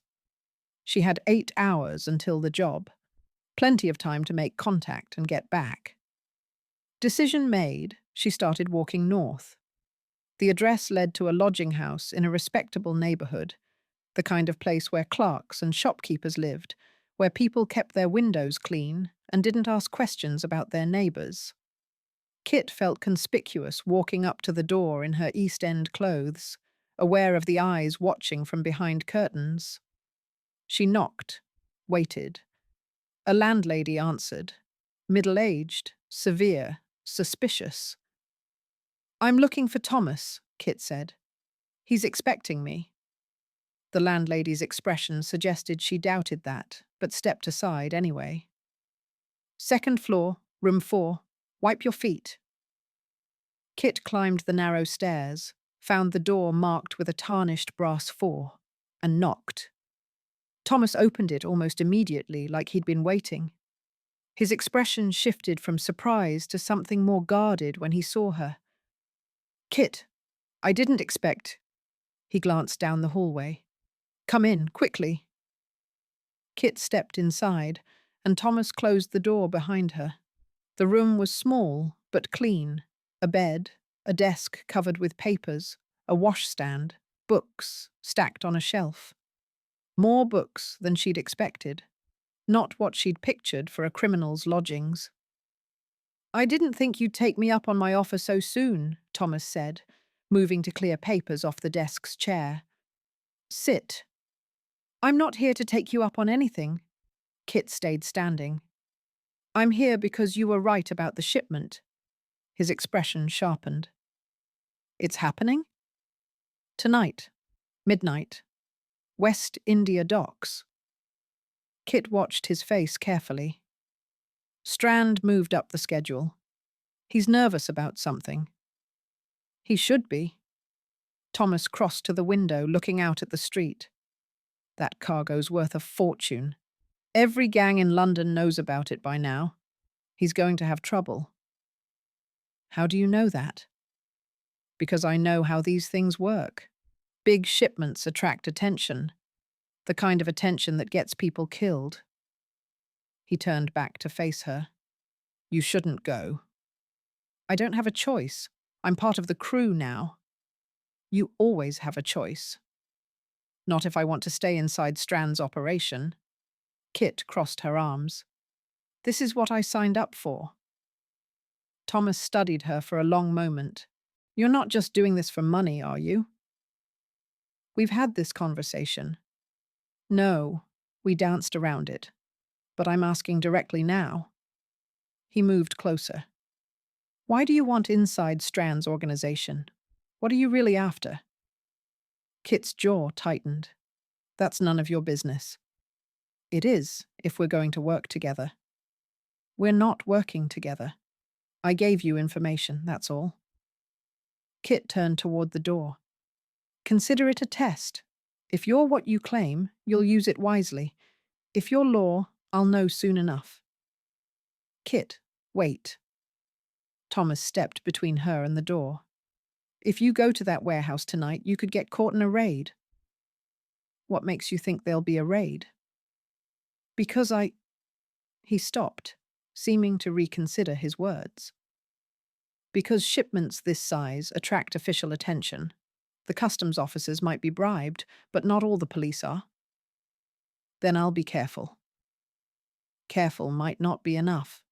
She had 8 hours until the job. Plenty of time to make contact and get back. Decision made, she started walking north. The address led to a lodging house in a respectable neighborhood, the kind of place where clerks and shopkeepers lived, where people kept their windows clean and didn't ask questions about their neighbors. Kit felt conspicuous walking up to the door in her East End clothes, aware of the eyes watching from behind curtains. She knocked, waited. A landlady answered, middle-aged, severe, suspicious. "I'm looking for Thomas," Kit said. "He's expecting me." The landlady's expression suggested she doubted that, but stepped aside anyway. "Second floor, room 4. Wipe your feet." Kit climbed the narrow stairs, found the door marked with a tarnished brass 4, and knocked. Thomas opened it almost immediately, like he'd been waiting. His expression shifted from surprise to something more guarded when he saw her. "Kit, I didn't expect—" He glanced down the hallway. "Come in, quickly." Kit stepped inside, and Thomas closed the door behind her. The room was small, but clean. A bed, a desk covered with papers, a washstand, books stacked on a shelf. More books than she'd expected. Not what she'd pictured for a criminal's lodgings. "I didn't think you'd take me up on my offer so soon," Thomas said, moving to clear papers off the desk's chair. "Sit." "I'm not here to take you up on anything." Kit stayed standing. "I'm here because you were right about the shipment." His expression sharpened. "It's happening?" "Tonight. Midnight. West India Docks." Kit watched his face carefully. Strand moved up the schedule. He's nervous about something. He should be. Thomas crossed to the window, looking out at the street. That cargo's worth a fortune. Every gang in London knows about it by now. He's going to have trouble. "How do you know that?" "Because I know how these things work. Big shipments attract attention. The kind of attention that gets people killed." He turned back to face her. "You shouldn't go." "I don't have a choice. I'm part of the crew now." "You always have a choice." "Not if I want to stay inside Strand's operation." Kit crossed her arms. "This is what I signed up for." Thomas studied her for a long moment. "You're not just doing this for money, are you?" "We've had this conversation." "No, we danced around it. But I'm asking directly now." He moved closer. "Why do you want inside Strand's organization? What are you really after?" Kit's jaw tightened. "That's none of your business." "It is, if we're going to work together." "We're not working together. I gave you information, that's all." Kit turned toward the door. "Consider it a test. If you're what you claim, you'll use it wisely. If you're law, I'll know soon enough." "Kit, wait." Thomas stepped between her and the door. If you go to that warehouse tonight, you could get caught in a raid. What makes you think there'll be a raid? Because I. He stopped, seeming to reconsider his words. Because shipments this size attract official attention. The customs officers might be bribed, but not all the police are. Then I'll be careful. Careful might not be enough.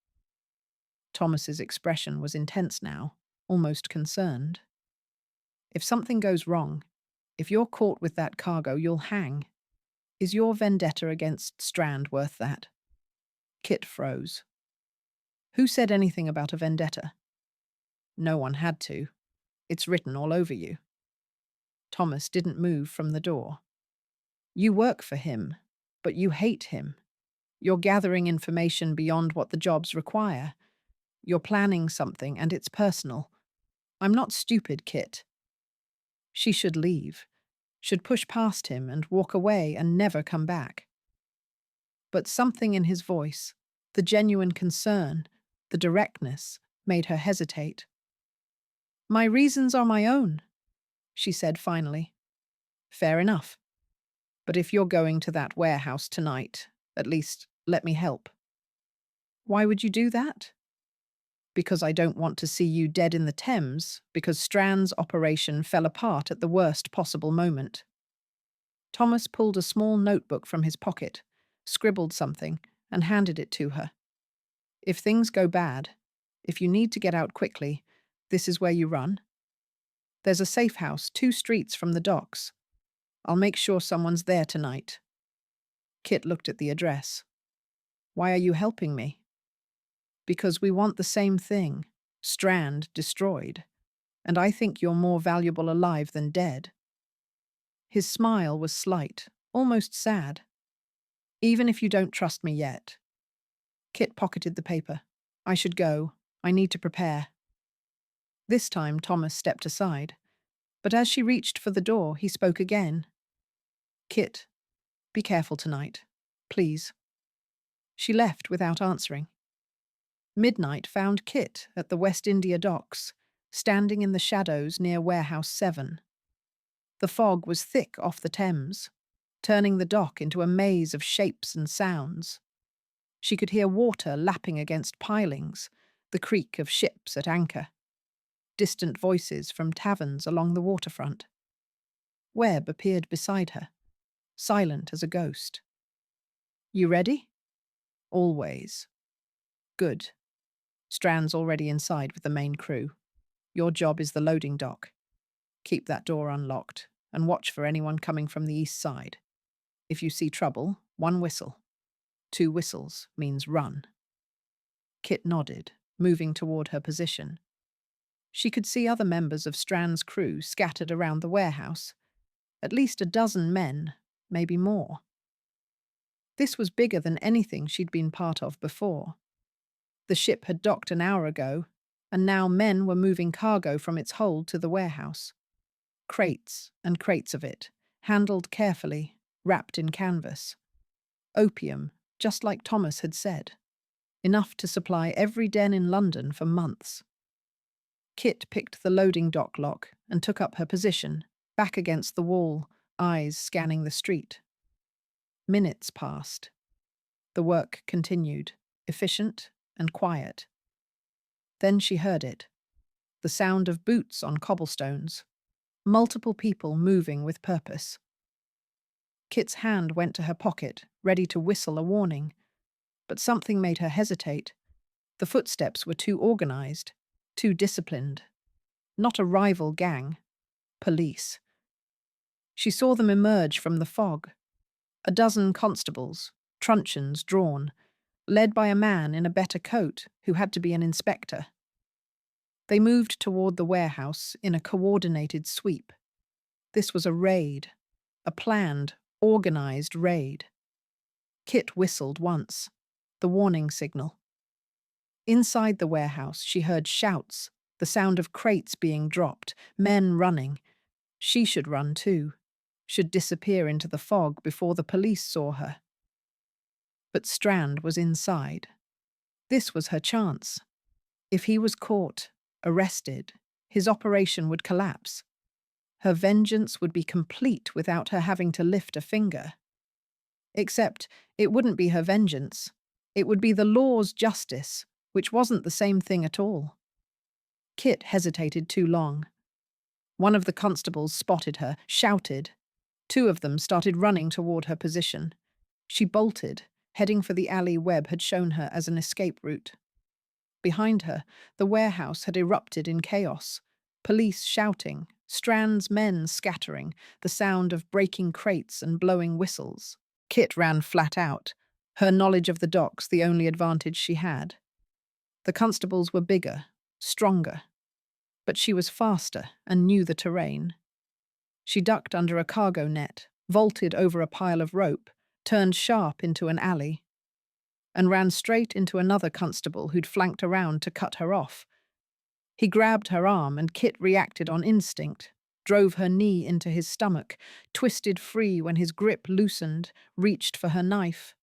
Thomas's expression was intense now, almost concerned. If something goes wrong, if you're caught with that cargo, you'll hang. Is your vendetta against Strand worth that? Kit froze. Who said anything about a vendetta? No one had to. It's written all over you. Thomas didn't move from the door. You work for him, but you hate him. You're gathering information beyond what the jobs require. You're planning something, and it's personal. I'm not stupid, Kit. She should leave, should push past him and walk away and never come back. But something in his voice, the genuine concern, the directness, made her hesitate. My reasons are my own, she said finally. Fair enough. But if you're going to that warehouse tonight, at least let me help. Why would you do that? Because I don't want to see you dead in the Thames, because Strand's operation fell apart at the worst possible moment. Thomas pulled a small notebook from his pocket, scribbled something, and handed it to her. If things go bad, if you need to get out quickly, this is where you run. There's a safe house 2 streets from the docks. I'll make sure someone's there tonight. Kit looked at the address. Why are you helping me? Because we want the same thing, Strand destroyed, and I think you're more valuable alive than dead. His smile was slight, almost sad. Even if you don't trust me yet. Kit pocketed the paper. I should go. I need to prepare. This time Thomas stepped aside, but as she reached for the door, he spoke again. Kit, be careful tonight, please. She left without answering. Midnight found Kit at the West India docks, standing in the shadows near Warehouse 7. The fog was thick off the Thames, turning the dock into a maze of shapes and sounds. She could hear water lapping against pilings, the creak of ships at anchor, distant voices from taverns along the waterfront. Webb appeared beside her, silent as a ghost. You ready? Always. Good. Strand's already inside with the main crew. Your job is the loading dock. Keep that door unlocked and watch for anyone coming from the east side. If you see trouble, 1 whistle. 2 whistles means run. Kit nodded, moving toward her position. She could see other members of Strand's crew scattered around the warehouse. At least a dozen men, maybe more. This was bigger than anything she'd been part of before. The ship had docked an hour ago, and now men were moving cargo from its hold to the warehouse. Crates and crates of it, handled carefully, wrapped in canvas. Opium, just like Thomas had said. Enough to supply every den in London for months. Kit picked the loading dock lock and took up her position, back against the wall, eyes scanning the street. Minutes passed. The work continued, efficient and quiet. Then she heard it. The sound of boots on cobblestones. Multiple people moving with purpose. Kit's hand went to her pocket, ready to whistle a warning. But something made her hesitate. The footsteps were too organized, too disciplined. Not a rival gang. Police. She saw them emerge from the fog. A dozen constables, truncheons drawn, led by a man in a better coat who had to be an inspector. They moved toward the warehouse in a coordinated sweep. This was a raid, a planned, organized raid. Kit whistled once, the warning signal. Inside the warehouse, she heard shouts, the sound of crates being dropped, men running. She should run too, should disappear into the fog before the police saw her. But Strand was inside. This was her chance. If he was caught, arrested, His operation would collapse. Her vengeance would be complete without her having to lift a finger. Except it wouldn't be her vengeance. It would be the law's justice, which wasn't the same thing at all. Kit hesitated too long. One of the constables spotted her, shouted. Two of them started running toward her position. She bolted, heading for the alley Webb had shown her as an escape route. Behind her, the warehouse had erupted in chaos. Police shouting, Strand's men scattering, the sound of breaking crates and blowing whistles. Kit ran flat out, her knowledge of the docks the only advantage she had. The constables were bigger, stronger, but she was faster and knew the terrain. She ducked under a cargo net, vaulted over a pile of rope, turned sharp into an alley, and ran straight into another constable who'd flanked around to cut her off. He grabbed her arm and Kit reacted on instinct, drove her knee into his stomach, twisted free when his grip loosened, reached for her knife.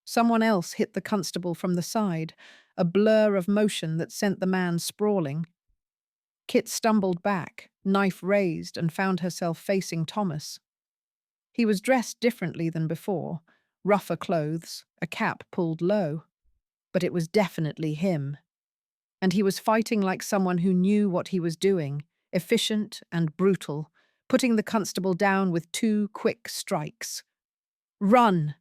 Someone else hit the constable from the side, a blur of motion that sent the man sprawling. Kit stumbled back, knife raised, and found herself facing Thomas. He was dressed differently than before, rougher clothes, a cap pulled low. But it was definitely him. And he was fighting like someone who knew what he was doing, efficient and brutal, putting the constable down with 2 quick strikes. "Run!"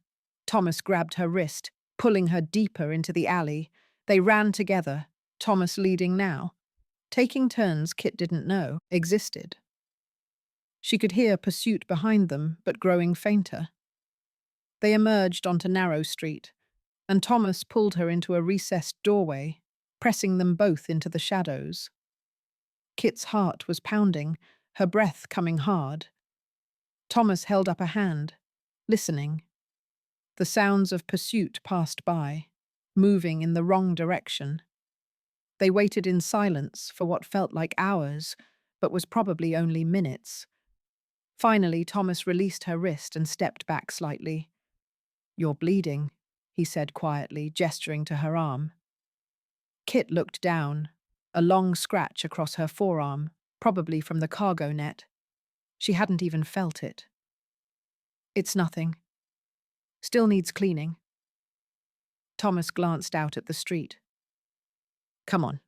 Thomas grabbed her wrist, pulling her deeper into the alley. They ran together, Thomas leading now. Taking turns Kit didn't know existed. She could hear pursuit behind them, but growing fainter. They emerged onto Narrow Street, and Thomas pulled her into a recessed doorway, pressing them both into the shadows. Kit's heart was pounding, her breath coming hard. Thomas held up a hand, listening. The sounds of pursuit passed by, moving in the wrong direction. They waited in silence for what felt like hours, but was probably only minutes. Finally, Thomas released her wrist and stepped back slightly. "You're bleeding," he said quietly, gesturing to her arm. Kit looked down, a long scratch across her forearm, probably from the cargo net. She hadn't even felt it. "It's nothing. Still needs cleaning." Thomas glanced out at the street. "Come on.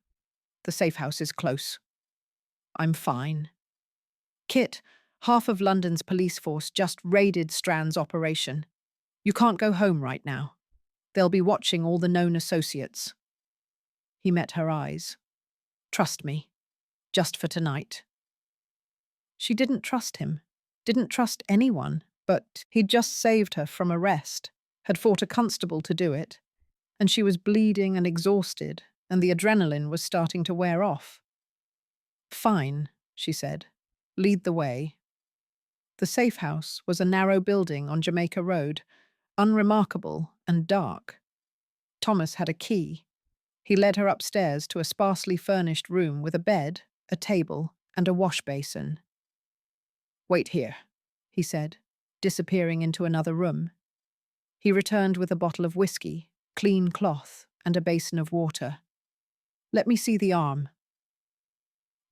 The safe house is close." "I'm fine." "Kit, half of London's police force just raided Strand's operation. You can't go home right now. They'll be watching all the known associates." He met her eyes. "Trust me. Just for tonight." She didn't trust him, didn't trust anyone, but he'd just saved her from arrest, had fought a constable to do it, and she was bleeding and exhausted, and the adrenaline was starting to wear off. "Fine," she said. "Lead the way." The safe house was a narrow building on Jamaica Road, unremarkable and dark. Thomas had a key. He led her upstairs to a sparsely furnished room with a bed, a table, and a wash basin. "Wait here," he said, disappearing into another room. He returned with a bottle of whiskey, clean cloth, and a basin of water. "Let me see the arm."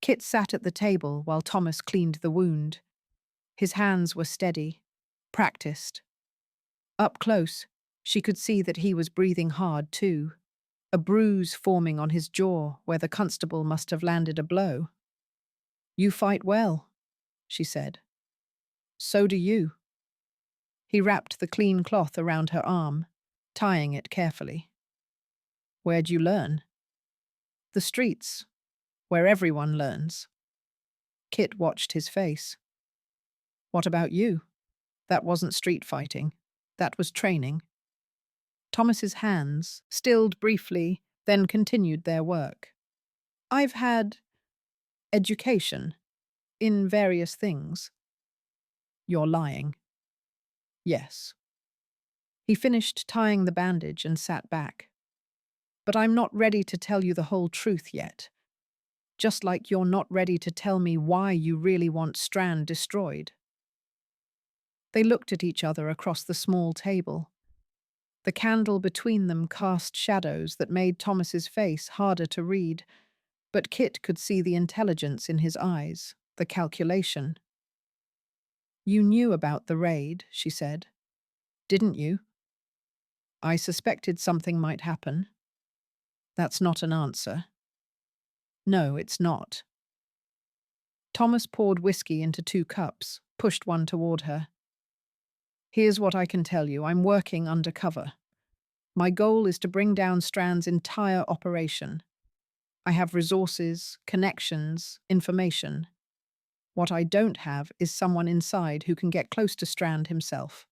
Kit sat at the table while Thomas cleaned the wound. His hands were steady, practiced. Up close, she could see that he was breathing hard too, a bruise forming on his jaw where the constable must have landed a blow. "You fight well," she said. "So do you." He wrapped the clean cloth around her arm, tying it carefully. "Where'd you learn?" "The streets, where everyone learns." Kit watched his face. "What about you?" "That wasn't street fighting. That was training." Thomas's hands stilled briefly, then continued their work. "I've had education in various things." "You're lying." "Yes." He finished tying the bandage and sat back. "But I'm not ready to tell you the whole truth yet. Just like you're not ready to tell me why you really want Strand destroyed." They looked at each other across the small table. The candle between them cast shadows that made Thomas's face harder to read. But Kit could see the intelligence in his eyes, the calculation. "You knew about the raid," she said, "didn't you?" "I suspected something might happen." "That's not an answer." "No, it's not." Thomas poured whiskey into 2 cups, pushed one toward her. "Here's what I can tell you. I'm working undercover. My goal is to bring down Strand's entire operation. I have resources, connections, information. What I don't have is someone inside who can get close to Strand himself."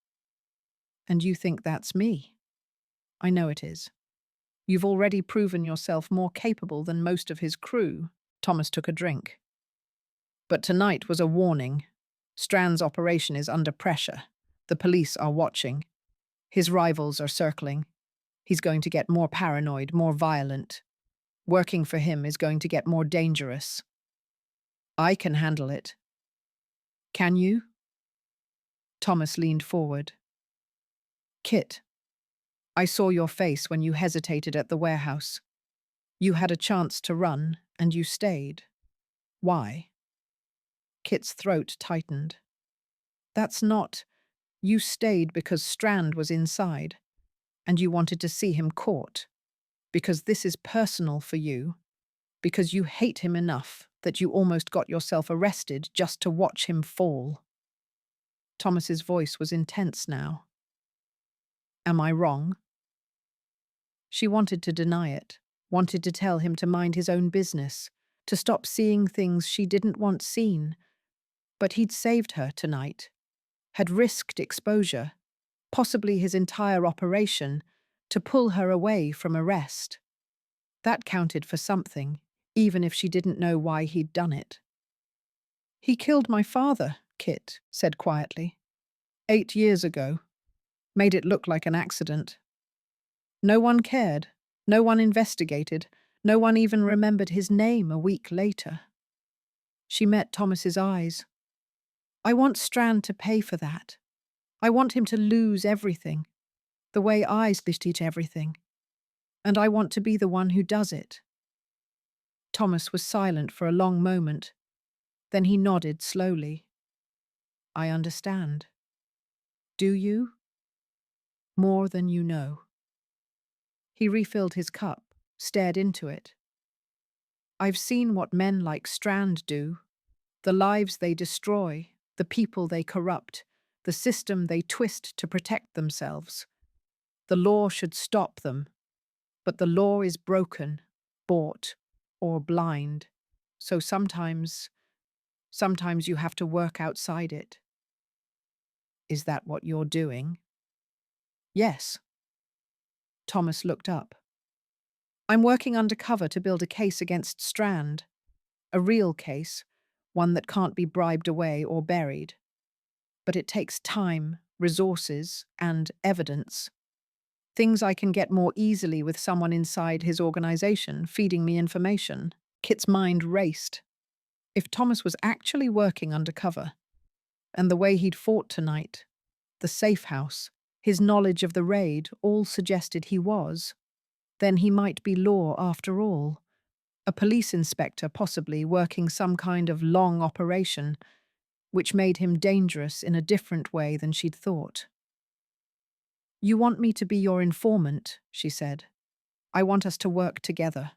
"And you think that's me?" "I know it is. You've already proven yourself more capable than most of his crew." Thomas took a drink. "But tonight was a warning. Strand's operation is under pressure. The police are watching. His rivals are circling. He's going to get more paranoid, more violent. Working for him is going to get more dangerous. I can handle it." "Can you?" Thomas leaned forward. "Kit, I saw your face when you hesitated at the warehouse. You had a chance to run, and you stayed. Why?" Kit's throat tightened. "That's not— You stayed because Strand was inside, and you wanted to see him caught. Because this is personal for you. Because you hate him enough that you almost got yourself arrested just to watch him fall." Thomas's voice was intense now. "Am I wrong?" She wanted to deny it, wanted to tell him to mind his own business, to stop seeing things she didn't want seen. But he'd saved her tonight, had risked exposure, possibly his entire operation, to pull her away from arrest. That counted for something, even if she didn't know why he'd done it. "He killed my father," Kit said quietly. 8 years ago. Made it look like an accident. No one cared. No one investigated. No one even remembered his name a week later." She met Thomas's eyes. "I want Strand to pay for that. I want him to lose everything, the way I lost everything. And I want to be the one who does it." Thomas was silent for a long moment. Then he nodded slowly. "I understand." "Do you?" "More than you know." He refilled his cup, stared into it. "I've seen what men like Strand do. The lives they destroy, the people they corrupt, the system they twist to protect themselves. The law should stop them, but the law is broken, bought, or blind. So sometimes you have to work outside it." "Is that what you're doing?" "Yes." Thomas looked up. "I'm working undercover to build a case against Strand. A real case, one that can't be bribed away or buried. But it takes time, resources, and evidence. Things I can get more easily with someone inside his organization feeding me information." Kit's mind raced. If Thomas was actually working undercover, and the way he'd fought tonight, the safe house, his knowledge of the raid all suggested he was, then he might be law after all. A police inspector possibly working some kind of long operation, which made him dangerous in a different way than she'd thought. "You want me to be your informant," she said. "I want us to work together."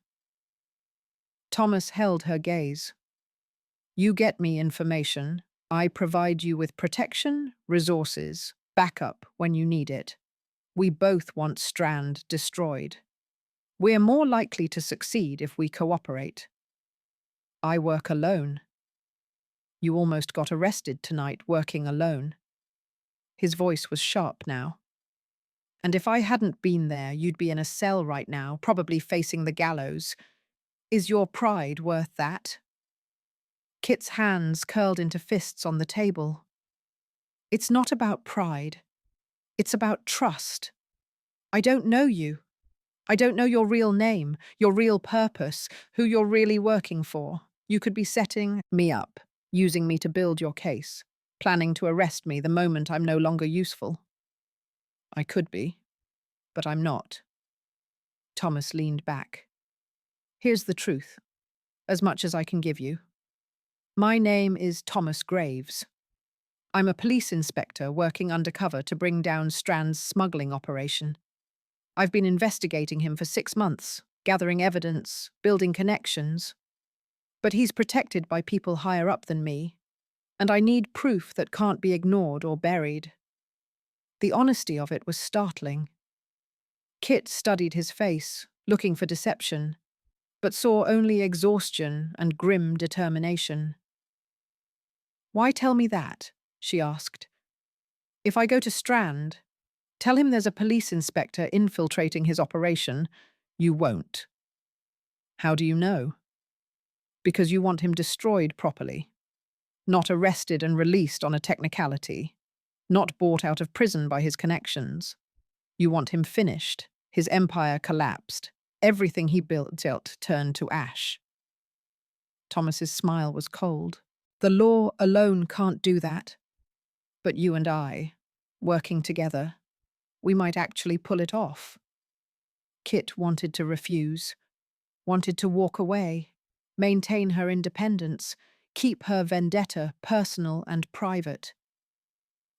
Thomas held her gaze. "You get me information. I provide you with protection, resources, backup when you need it. We both want Strand destroyed. We're more likely to succeed if we cooperate. I work alone." "You almost got arrested tonight working alone." His voice was sharp now. "And if I hadn't been there, you'd be in a cell right now, probably facing the gallows. Is your pride worth that?" Kit's hands curled into fists on the table. "It's not about pride. It's about trust. I don't know you. I don't know your real name, your real purpose, who you're really working for. You could be setting me up, using me to build your case, planning to arrest me the moment I'm no longer useful." "I could be, but I'm not." Thomas leaned back. "Here's the truth. as much as I can give you. My name is Thomas Graves. I'm a police inspector working undercover to bring down Strand's smuggling operation. I've been investigating him for 6 months, gathering evidence, building connections. But he's protected by people higher up than me, and I need proof that can't be ignored or buried. The honesty of it was startling. Kit studied his face, looking for deception, but saw only exhaustion and grim determination. "Why tell me that?" she asked. "If I go to Strand, tell him there's a police inspector infiltrating his operation, you won't." "How do you know?" "Because you want him destroyed properly. Not arrested and released on a technicality. Not bought out of prison by his connections. You want him finished, his empire collapsed, everything he built turned to ash." Thomas's smile was cold. "The law alone can't do that. But you and I, working together, we might actually pull it off." Kit wanted to refuse, wanted to walk away, maintain her independence, keep her vendetta personal and private.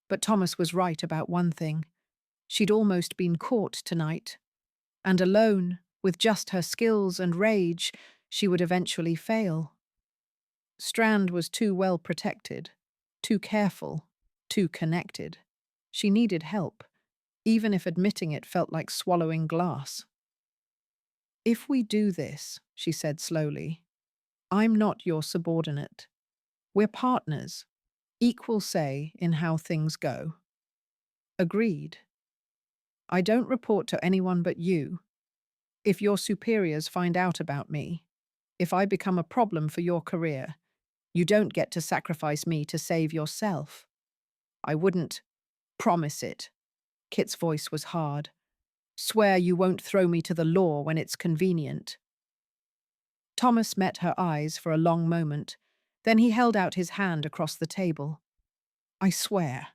But Thomas was right about one thing. She'd almost been caught tonight. And alone, with just her skills and rage, she would eventually fail. Strand was too well protected, too careful, too connected. She needed help, even if admitting it felt like swallowing glass. "If we do this," she said slowly, "I'm not your subordinate. We're partners, equal say in how things go." "Agreed. I don't report to anyone but you. If your superiors find out about me, if I become a problem for your career, you don't get to sacrifice me to save yourself." "I wouldn't." "Promise it." Kit's voice was hard. "Swear you won't throw me to the law when it's convenient." Thomas met her eyes for a long moment. Then he held out his hand across the table. "I swear.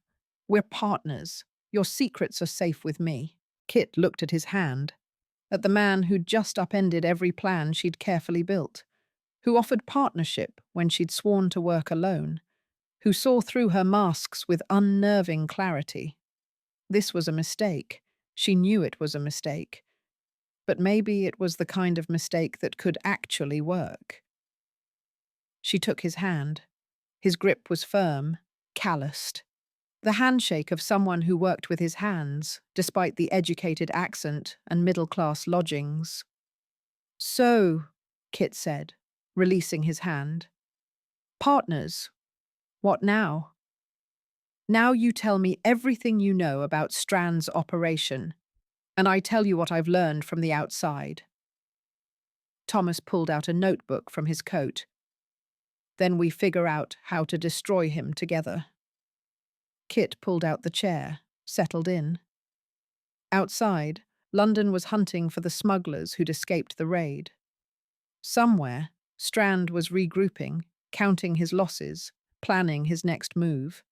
We're partners. Your secrets are safe with me." Kit looked at his hand, at the man who'd just upended every plan she'd carefully built, who offered partnership when she'd sworn to work alone, who saw through her masks with unnerving clarity. This was a mistake. She knew it was a mistake. But maybe it was the kind of mistake that could actually work. She took his hand. His grip was firm, calloused. The handshake of someone who worked with his hands, despite the educated accent and middle-class lodgings. "So," Kit said, releasing his hand. "Partners. What now?" "Now you tell me everything you know about Strand's operation, and I tell you what I've learned from the outside." Thomas pulled out a notebook from his coat. "Then we figure out how to destroy him together." Kit pulled out the chair, settled in. Outside, London was hunting for the smugglers who'd escaped the raid. Somewhere, Strand was regrouping, counting his losses, planning his next move.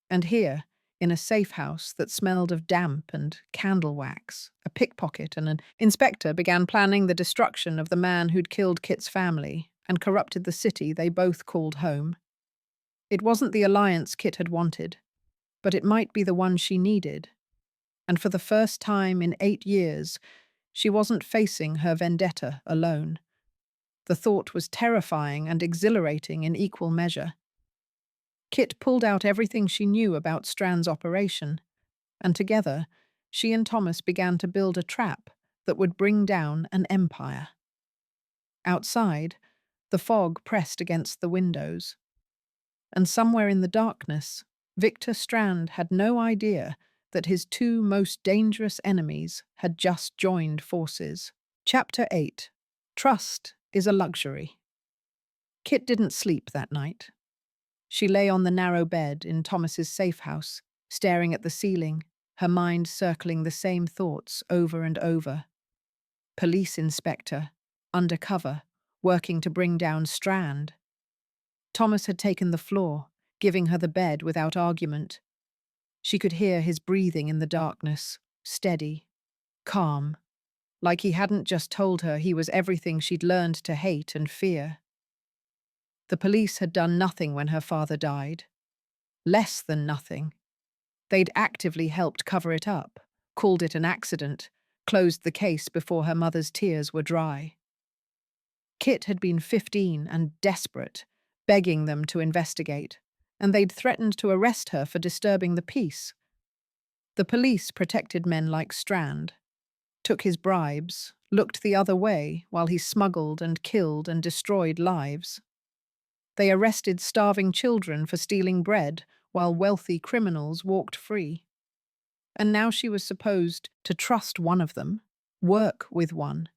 And here, in a safe house that smelled of damp and candle wax, a pickpocket and an inspector began planning the destruction of the man who'd killed Kit's family and corrupted the city they both called home. It wasn't the alliance Kit had wanted, but it might be the one she needed. And for the first time in 8 years, she wasn't facing her vendetta alone. The thought was terrifying and exhilarating in equal measure. Kit pulled out everything she knew about Strand's operation, and together, she and Thomas began to build a trap that would bring down an empire. Outside, the fog pressed against the windows. And somewhere in the darkness, Victor Strand had no idea that his two most dangerous enemies had just joined forces. Chapter 8. Trust is a luxury. Kit didn't sleep that night. She lay on the narrow bed in Thomas's safe house, staring at the ceiling, her mind circling the same thoughts over and over. Police inspector, undercover, working to bring down Strand. Thomas had taken the floor, giving her the bed without argument. She could hear his breathing in the darkness, steady, calm, like he hadn't just told her he was everything she'd learned to hate and fear. The police had done nothing when her father died. Less than nothing. They'd actively helped cover it up, called it an accident, closed the case before her mother's tears were dry. Kit had been 15 and desperate, begging them to investigate, and they'd threatened to arrest her for disturbing the peace. The police protected men like Strand, took his bribes, looked the other way while he smuggled and killed and destroyed lives. They arrested starving children for stealing bread while wealthy criminals walked free. And now she was supposed to trust one of them, work with one,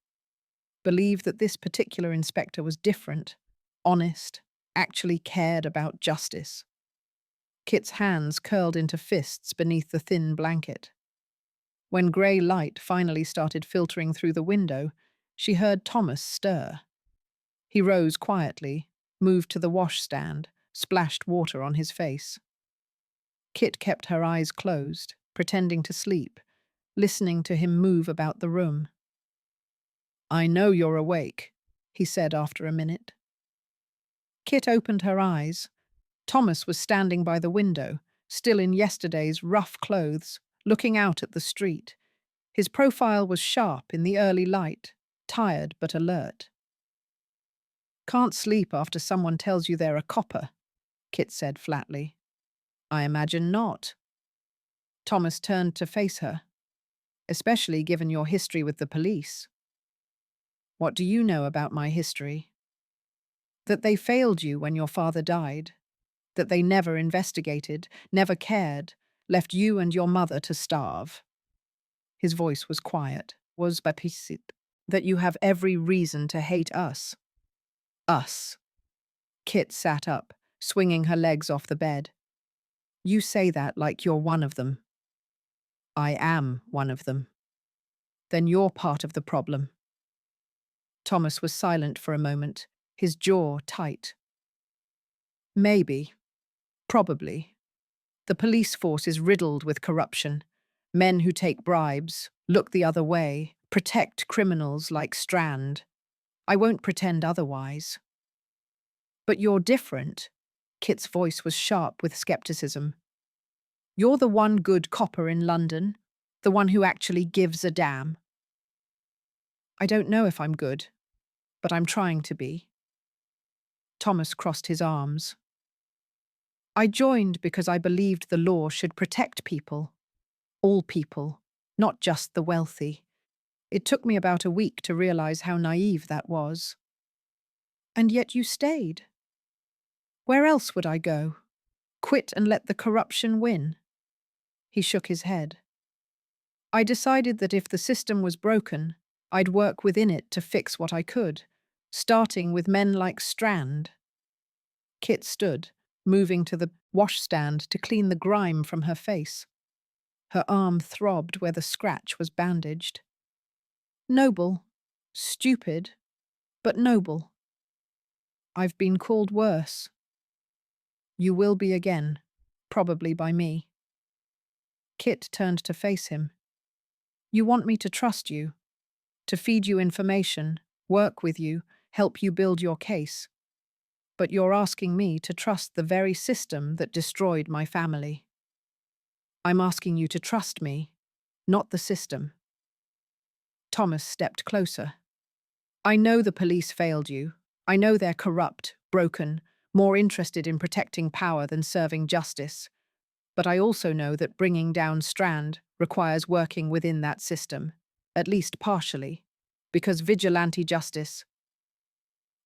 believe that this particular inspector was different, honest, actually cared about justice. Kit's hands curled into fists beneath the thin blanket. When grey light finally started filtering through the window, she heard Thomas stir. He rose quietly, moved to the washstand, splashed water on his face. Kit kept her eyes closed, pretending to sleep, listening to him move about the room. "I know you're awake," he said after a minute. Kit opened her eyes. Thomas was standing by the window, still in yesterday's rough clothes, looking out at the street. His profile was sharp in the early light, tired but alert. "Can't sleep after someone tells you they're a copper," Kit said flatly. "I imagine not." Thomas turned to face her. "Especially given your history with the police." "What do you know about my history?" "That they failed you when your father died. That they never investigated, never cared, left you and your mother to starve." His voice was quiet. "Was bapisit. That you have every reason to hate us." "Us." Kit sat up, swinging her legs off the bed. "You say that like you're one of them." "I am one of them." "Then you're part of the problem." Thomas was silent for a moment, his jaw tight. "Maybe. Probably. The police force is riddled with corruption. Men who take bribes, look the other way, protect criminals like Strand. I won't pretend otherwise." "But you're different." Kit's voice was sharp with skepticism. "You're the one good copper in London, the one who actually gives a damn." "I don't know if I'm good, but I'm trying to be." Thomas crossed his arms. "I joined because I believed the law should protect people. All people, not just the wealthy. It took me about a week to realize how naive that was." "And yet you stayed." "Where else would I go? Quit and let the corruption win?" He shook his head. "I decided that if the system was broken, I'd work within it to fix what I could, starting with men like Strand." Kit stood, moving to the washstand to clean the grime from her face. Her arm throbbed where the scratch was bandaged. "Noble. Stupid. But noble. I've been called worse." "You will be again, probably by me." Kit turned to face him. "You want me to trust you, to feed you information, work with you, help you build your case. But you're asking me to trust the very system that destroyed my family." "I'm asking you to trust me, not the system." Thomas stepped closer. "I know the police failed you. I know they're corrupt, broken, more interested in protecting power than serving justice. But I also know that bringing down Strand requires working within that system, at least partially, because vigilante justice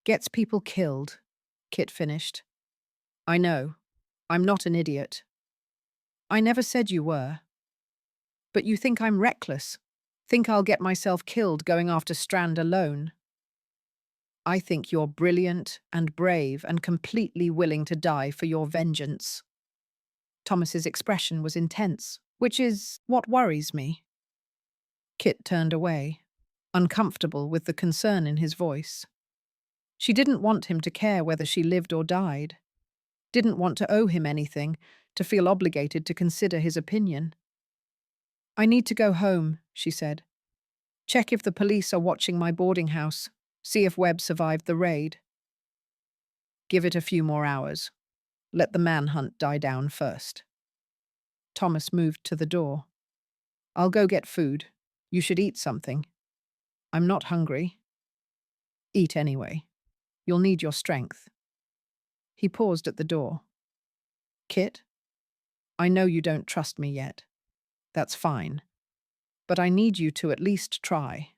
gets people killed," Kit finished. "I know. I'm not an idiot." "I never said you were. But you think I'm reckless? Think I'll get myself killed going after Strand alone?" "I think you're brilliant and brave and completely willing to die for your vengeance." Thomas's expression was intense, which is what worries me. Kit turned away, uncomfortable with the concern in his voice. She didn't want him to care whether she lived or died. Didn't want to owe him anything, to feel obligated to consider his opinion. "I need to go home," she said. "Check if the police are watching my boarding house. See if Webb survived the raid." Give it a few more hours. Let the manhunt die down first. Thomas moved to the door. I'll go get food. You should eat something. I'm not hungry. Eat anyway. You'll need your strength. He paused at the door. Kit, I know you don't trust me yet. That's fine. But I need you to at least try.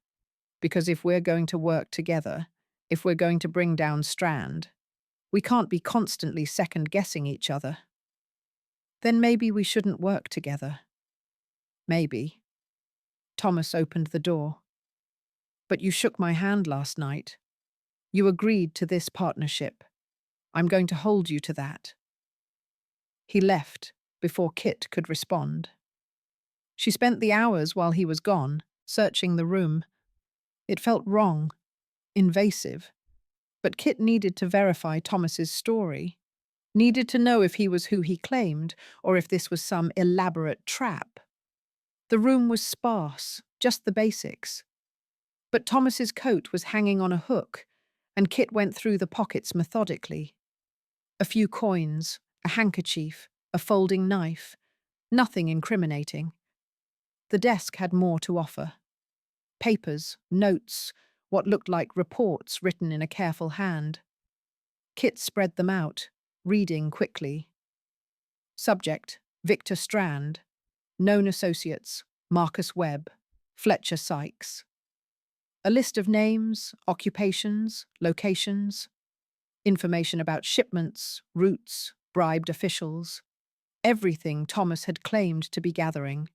Because if we're going to work together, if we're going to bring down Strand, we can't be constantly second-guessing each other. Then maybe we shouldn't work together. Maybe. Thomas opened the door. But you shook my hand last night. You agreed to this partnership. I'm going to hold you to that. He left before Kit could respond. She spent the hours while he was gone, searching the room. It felt wrong, invasive. But Kit needed to verify Thomas's story, needed to know if he was who he claimed, or if this was some elaborate trap. The room was sparse, just the basics. But Thomas's coat was hanging on a hook, and Kit went through the pockets methodically. A few coins, a handkerchief, a folding knife, nothing incriminating. The desk had more to offer. Papers, notes, what looked like reports written in a careful hand. Kit spread them out, reading quickly. Subject, Victor Strand. Known associates, Marcus Webb, Fletcher Sykes. A list of names, occupations, locations. Information about shipments, routes, bribed officials. Everything Thomas had claimed to be gathering.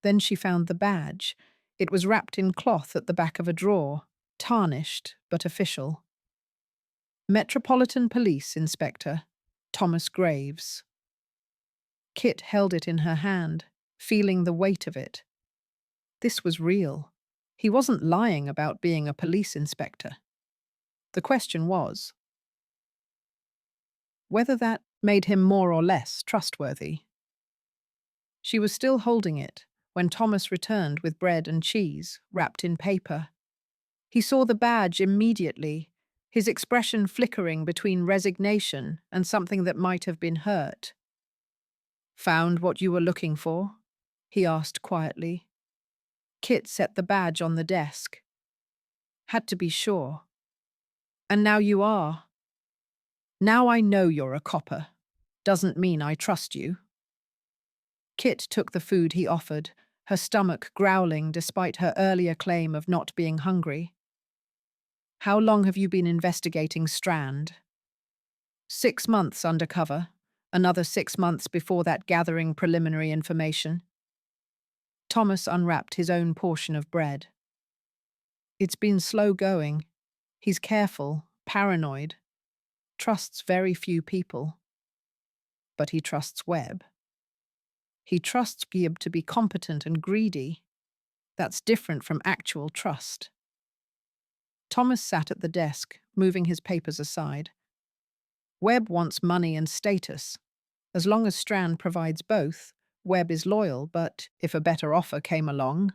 Then she found the badge. It was wrapped in cloth at the back of a drawer, tarnished but official. Metropolitan Police Inspector Thomas Graves. Kit held it in her hand, feeling the weight of it. This was real. He wasn't lying about being a police inspector. The question was whether that made him more or less trustworthy. She was still holding it when Thomas returned with bread and cheese, wrapped in paper. He saw the badge immediately, his expression flickering between resignation and something that might have been hurt. Found what you were looking for? He asked quietly. Kit set the badge on the desk. Had to be sure. And now you are. Now I know you're a copper. Doesn't mean I trust you. Kit took the food he offered, her stomach growling despite her earlier claim of not being hungry. How long have you been investigating Strand? 6 months undercover, another 6 months before that gathering preliminary information. Thomas unwrapped his own portion of bread. It's been slow going. He's careful, paranoid, trusts very few people. But he trusts Webb. He trusts Gibb to be competent and greedy. That's different from actual trust. Thomas sat at the desk, moving his papers aside. Webb wants money and status. As long as Strand provides both, Webb is loyal, but if a better offer came along,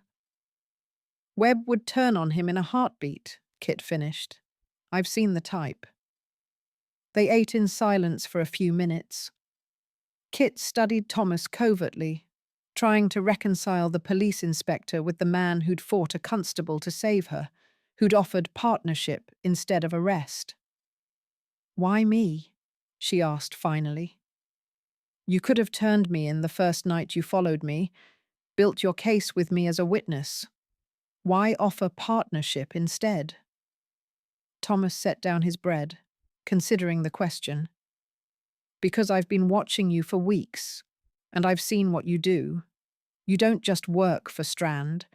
Webb would turn on him in a heartbeat, Kit finished. I've seen the type. They ate in silence for a few minutes. Kit studied Thomas covertly, trying to reconcile the police inspector with the man who'd fought a constable to save her, who'd offered partnership instead of arrest. Why me? She asked finally. You could have turned me in the first night you followed me, built your case with me as a witness. Why offer partnership instead? Thomas set down his bread, considering the question. Because I've been watching you for weeks, and I've seen what you do. You don't just work for Strand.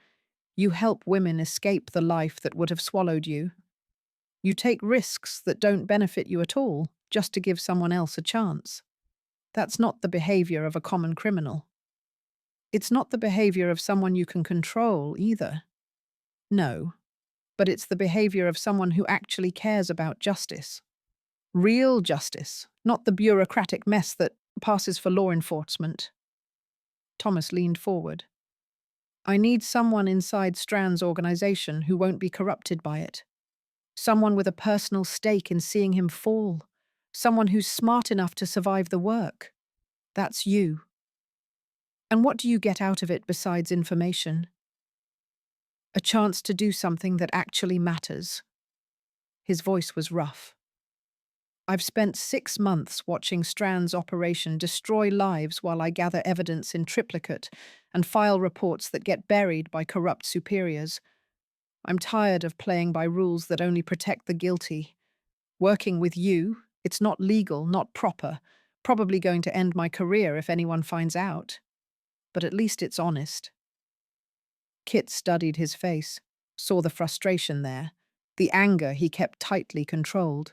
You help women escape the life that would have swallowed you. You take risks that don't benefit you at all, just to give someone else a chance. That's not the behavior of a common criminal. It's not the behavior of someone you can control either. No, but it's the behavior of someone who actually cares about justice. Real justice, not the bureaucratic mess that passes for law enforcement. Thomas leaned forward. I need someone inside Strand's organization who won't be corrupted by it. Someone with a personal stake in seeing him fall. Someone who's smart enough to survive the work. That's you. And what do you get out of it besides information? A chance to do something that actually matters. His voice was rough. I've spent 6 months watching Strand's operation destroy lives while I gather evidence in triplicate and file reports that get buried by corrupt superiors. I'm tired of playing by rules that only protect the guilty. Working with you, it's not legal, not proper, probably going to end my career if anyone finds out. But at least it's honest. Kit studied his face, saw the frustration there, the anger he kept tightly controlled.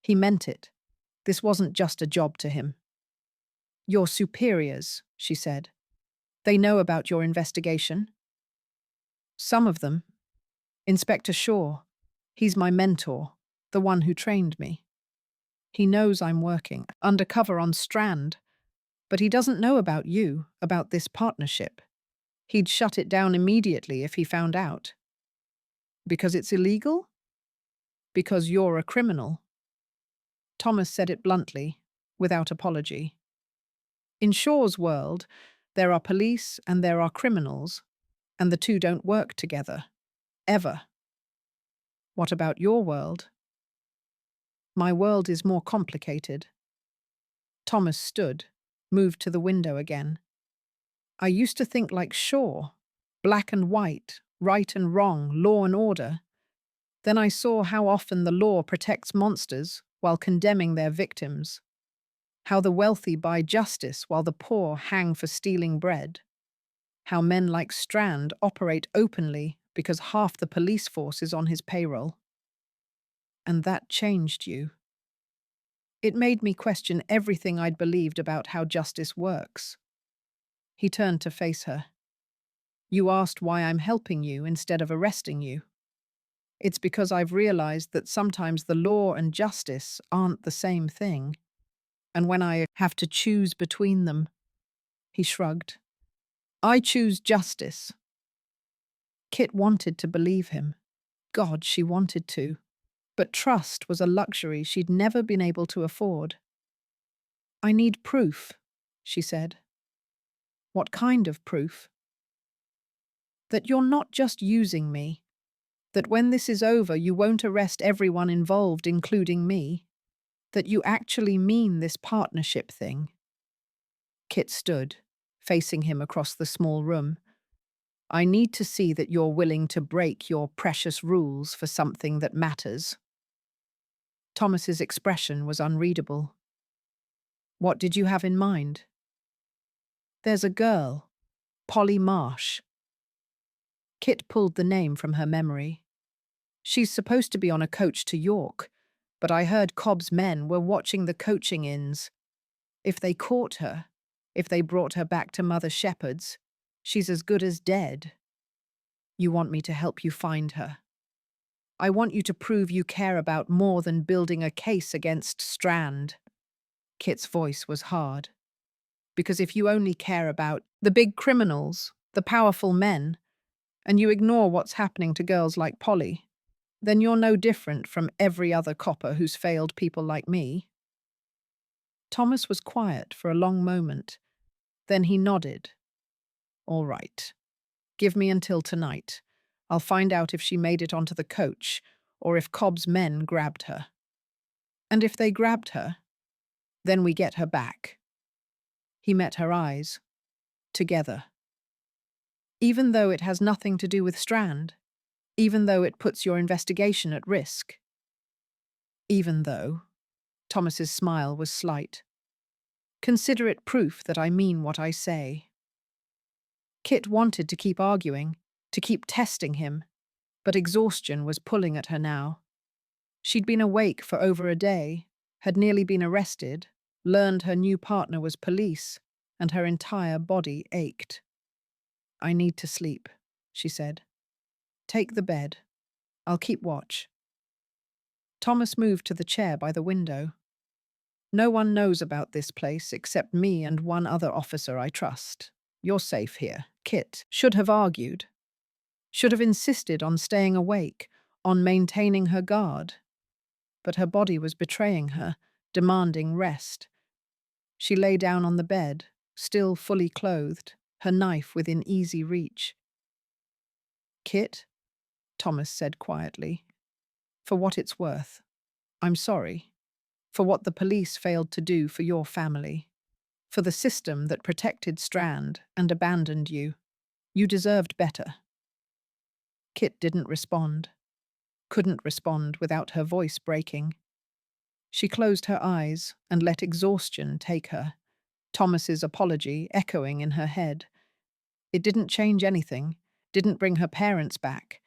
He meant it. This wasn't just a job to him. Your superiors, she said. They know about your investigation? Some of them. Inspector Shaw. He's my mentor, the one who trained me. He knows I'm working undercover on Strand, but he doesn't know about you, about this partnership. He'd shut it down immediately if he found out. Because it's illegal? Because you're a criminal. Thomas said it bluntly, without apology. In Shaw's world, there are police and there are criminals, and the two don't work together. Ever. What about your world? My world is more complicated. Thomas stood, moved to the window again. I used to think like Shaw, black and white, right and wrong, law and order. Then I saw how often the law protects monsters while condemning their victims. How the wealthy buy justice while the poor hang for stealing bread. How men like Strand operate openly because half the police force is on his payroll. And that changed you. It made me question everything I'd believed about how justice works. He turned to face her. You asked why I'm helping you instead of arresting you. It's because I've realized that sometimes the law and justice aren't the same thing. And when I have to choose between them, he shrugged. I choose justice. Kit wanted to believe him. God, she wanted to. But trust was a luxury she'd never been able to afford. I need proof, she said. What kind of proof? That you're not just using me. That when this is over, you won't arrest everyone involved, including me. That you actually mean this partnership thing. Kit stood, facing him across the small room. I need to see that you're willing to break your precious rules for something that matters. Thomas's expression was unreadable. What did you have in mind? There's a girl, Polly Marsh. Kit pulled the name from her memory. She's supposed to be on a coach to York, but I heard Cobb's men were watching the coaching inns. If they caught her, if they brought her back to Mother Shepherd's, she's as good as dead. You want me to help you find her. I want you to prove you care about more than building a case against Strand. Kit's voice was hard. Because if you only care about the big criminals, the powerful men, and you ignore what's happening to girls like Polly, then you're no different from every other copper who's failed people like me. Thomas was quiet for a long moment. Then he nodded. All right. Give me until tonight. I'll find out if she made it onto the coach, or if Cobb's men grabbed her. And if they grabbed her, then we get her back. He met her eyes. Together. Even though it has nothing to do with Strand. Even though it puts your investigation at risk. Even though. Thomas's smile was slight. Consider it proof that I mean what I say. Kit wanted to keep arguing, to keep testing him, but exhaustion was pulling at her now. She'd been awake for over a day, had nearly been arrested, learned her new partner was police, and her entire body ached. I need to sleep, she said. Take the bed. I'll keep watch. Thomas moved to the chair by the window. No one knows about this place except me and one other officer I trust. You're safe here. Kit should have argued. Should have insisted on staying awake, on maintaining her guard. But her body was betraying her, demanding rest. She lay down on the bed, still fully clothed, her knife within easy reach. "Kit," Thomas said quietly, "for what it's worth, I'm sorry. For what the police failed to do for your family. For the system that protected Strand and abandoned you. You deserved better." Kit didn't respond. Couldn't respond without her voice breaking. She closed her eyes and let exhaustion take her, Thomas's apology echoing in her head. It didn't change anything, didn't bring her parents back,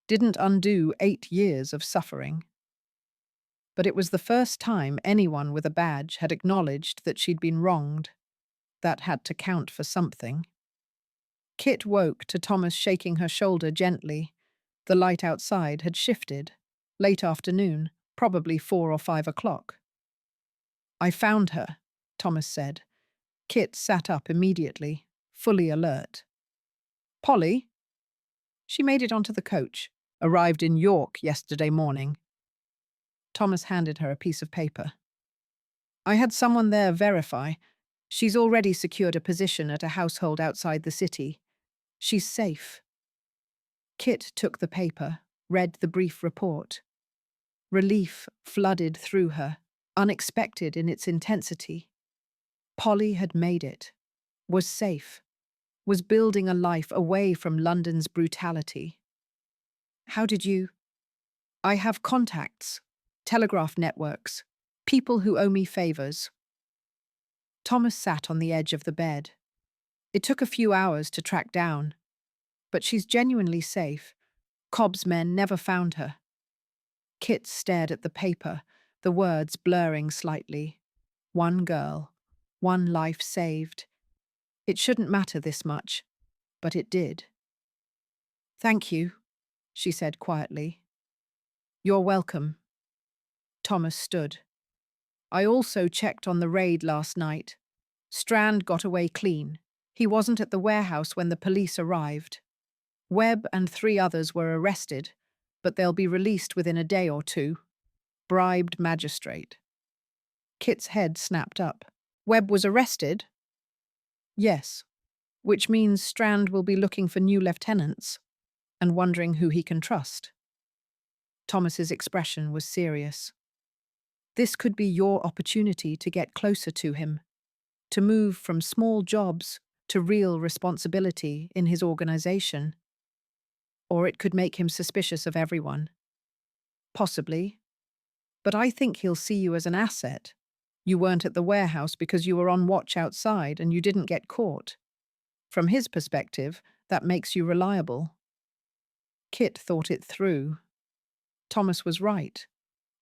didn't undo 8 years of suffering. But it was the first time anyone with a badge had acknowledged that she'd been wronged. That had to count for something. Kit woke to Thomas shaking her shoulder gently. The light outside had shifted. Late afternoon, probably 4 or 5 o'clock. "I found her," Thomas said. Kit sat up immediately, fully alert. "Polly?" "She made it onto the coach. Arrived in York yesterday morning." Thomas handed her a piece of paper. "I had someone there verify. She's already secured a position at a household outside the city. She's safe." Kit took the paper, read the brief report. Relief flooded through her, unexpected in its intensity. Polly had made it, was safe, was building a life away from London's brutality. "How did you—" "I have contacts, telegraph networks, people who owe me favors." Thomas sat on the edge of the bed. "It took a few hours to track down, but she's genuinely safe. Cobb's men never found her." Kit stared at the paper, the words blurring slightly. One girl, one life saved. It shouldn't matter this much, but it did. "Thank you," she said quietly. "You're welcome." Thomas stood. "I also checked on the raid last night. Strand got away clean. He wasn't at the warehouse when the police arrived. Webb and 3 others were arrested, but they'll be released within a day or 2. Bribed magistrate." Kit's head snapped up. "Webb was arrested?" "Yes, which means Strand will be looking for new lieutenants and wondering who he can trust." Thomas's expression was serious. "This could be your opportunity to get closer to him, to move from small jobs to real responsibility in his organization. Or it could make him suspicious of everyone. Possibly. But I think he'll see you as an asset. You weren't at the warehouse because you were on watch outside and you didn't get caught. From his perspective, that makes you reliable." Kit thought it through. Thomas was right.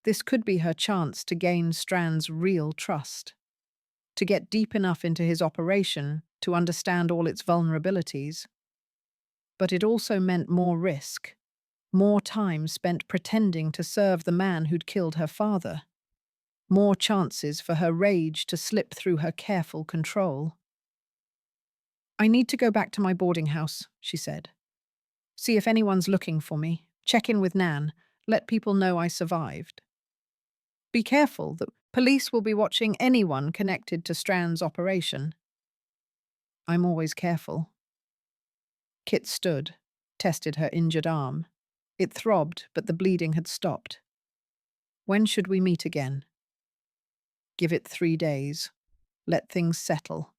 This could be her chance to gain Strand's real trust, to get deep enough into his operation to understand all its vulnerabilities. But it also meant more risk, more time spent pretending to serve the man who'd killed her father, more chances for her rage to slip through her careful control. "I need to go back to my boarding house," she said. "See if anyone's looking for me, check in with Nan, let people know I survived. Be careful, the police will be watching anyone connected to Strand's operation." "I'm always careful." Kit stood, tested her injured arm. It throbbed, but the bleeding had stopped. "When should we meet again?" "Give it 3 days. Let things settle.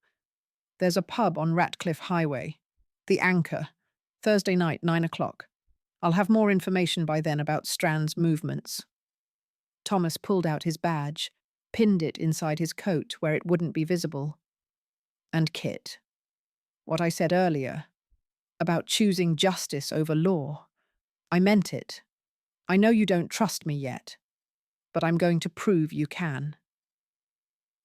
There's a pub on Ratcliffe Highway. The Anchor. Thursday night, 9 o'clock. I'll have more information by then about Strand's movements." Thomas pulled out his badge, pinned it inside his coat where it wouldn't be visible. "And Kit, what I said earlier, about choosing justice over law, I meant it. I know you don't trust me yet, but I'm going to prove you can."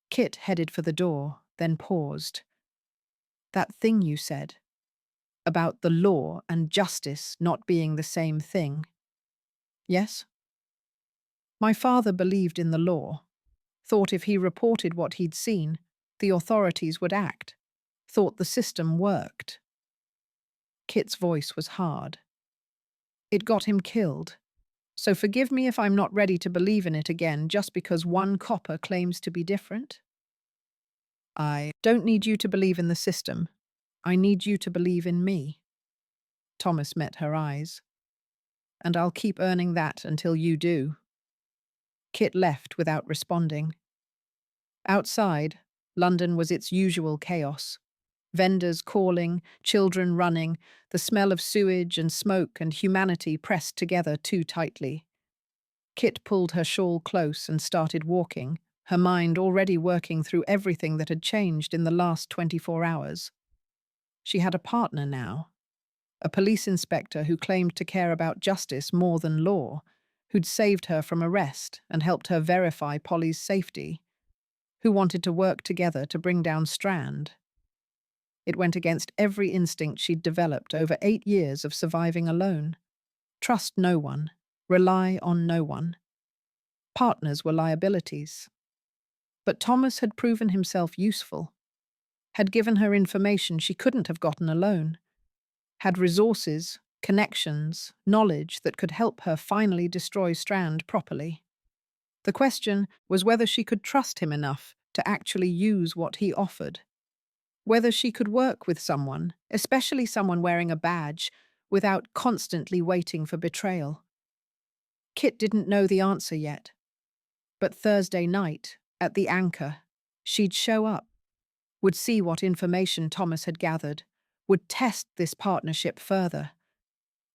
Kit headed for the door, then paused. "That thing you said, about the law and justice not being the same thing." "Yes?" "My father believed in the law, thought if he reported what he'd seen, the authorities would act, thought the system worked." Kit's voice was hard. "It got him killed. So forgive me if I'm not ready to believe in it again just because one copper claims to be different. I don't need you to believe in the system. I need you to believe in me. Thomas met her eyes. And I'll keep earning that until you do. Kit left without responding. Outside, London was its usual chaos. Vendors calling, children running, the smell of sewage and smoke and humanity pressed together too tightly. Kit pulled her shawl close and started walking, her mind already working through everything that had changed in the last 24 hours. She had a partner now, a police inspector who claimed to care about justice more than law, who'd saved her from arrest and helped her verify Polly's safety, who wanted to work together to bring down Strand. It went against every instinct she'd developed over 8 years of surviving alone. Trust no one, rely on no one. Partners were liabilities. But Thomas had proven himself useful, had given her information she couldn't have gotten alone, had resources, connections, knowledge that could help her finally destroy Strand properly. The question was whether she could trust him enough to actually use what he offered. Whether she could work with someone, especially someone wearing a badge, without constantly waiting for betrayal. Kit didn't know the answer yet. But Thursday night, at the Anchor, she'd show up, would see what information Thomas had gathered, would test this partnership further.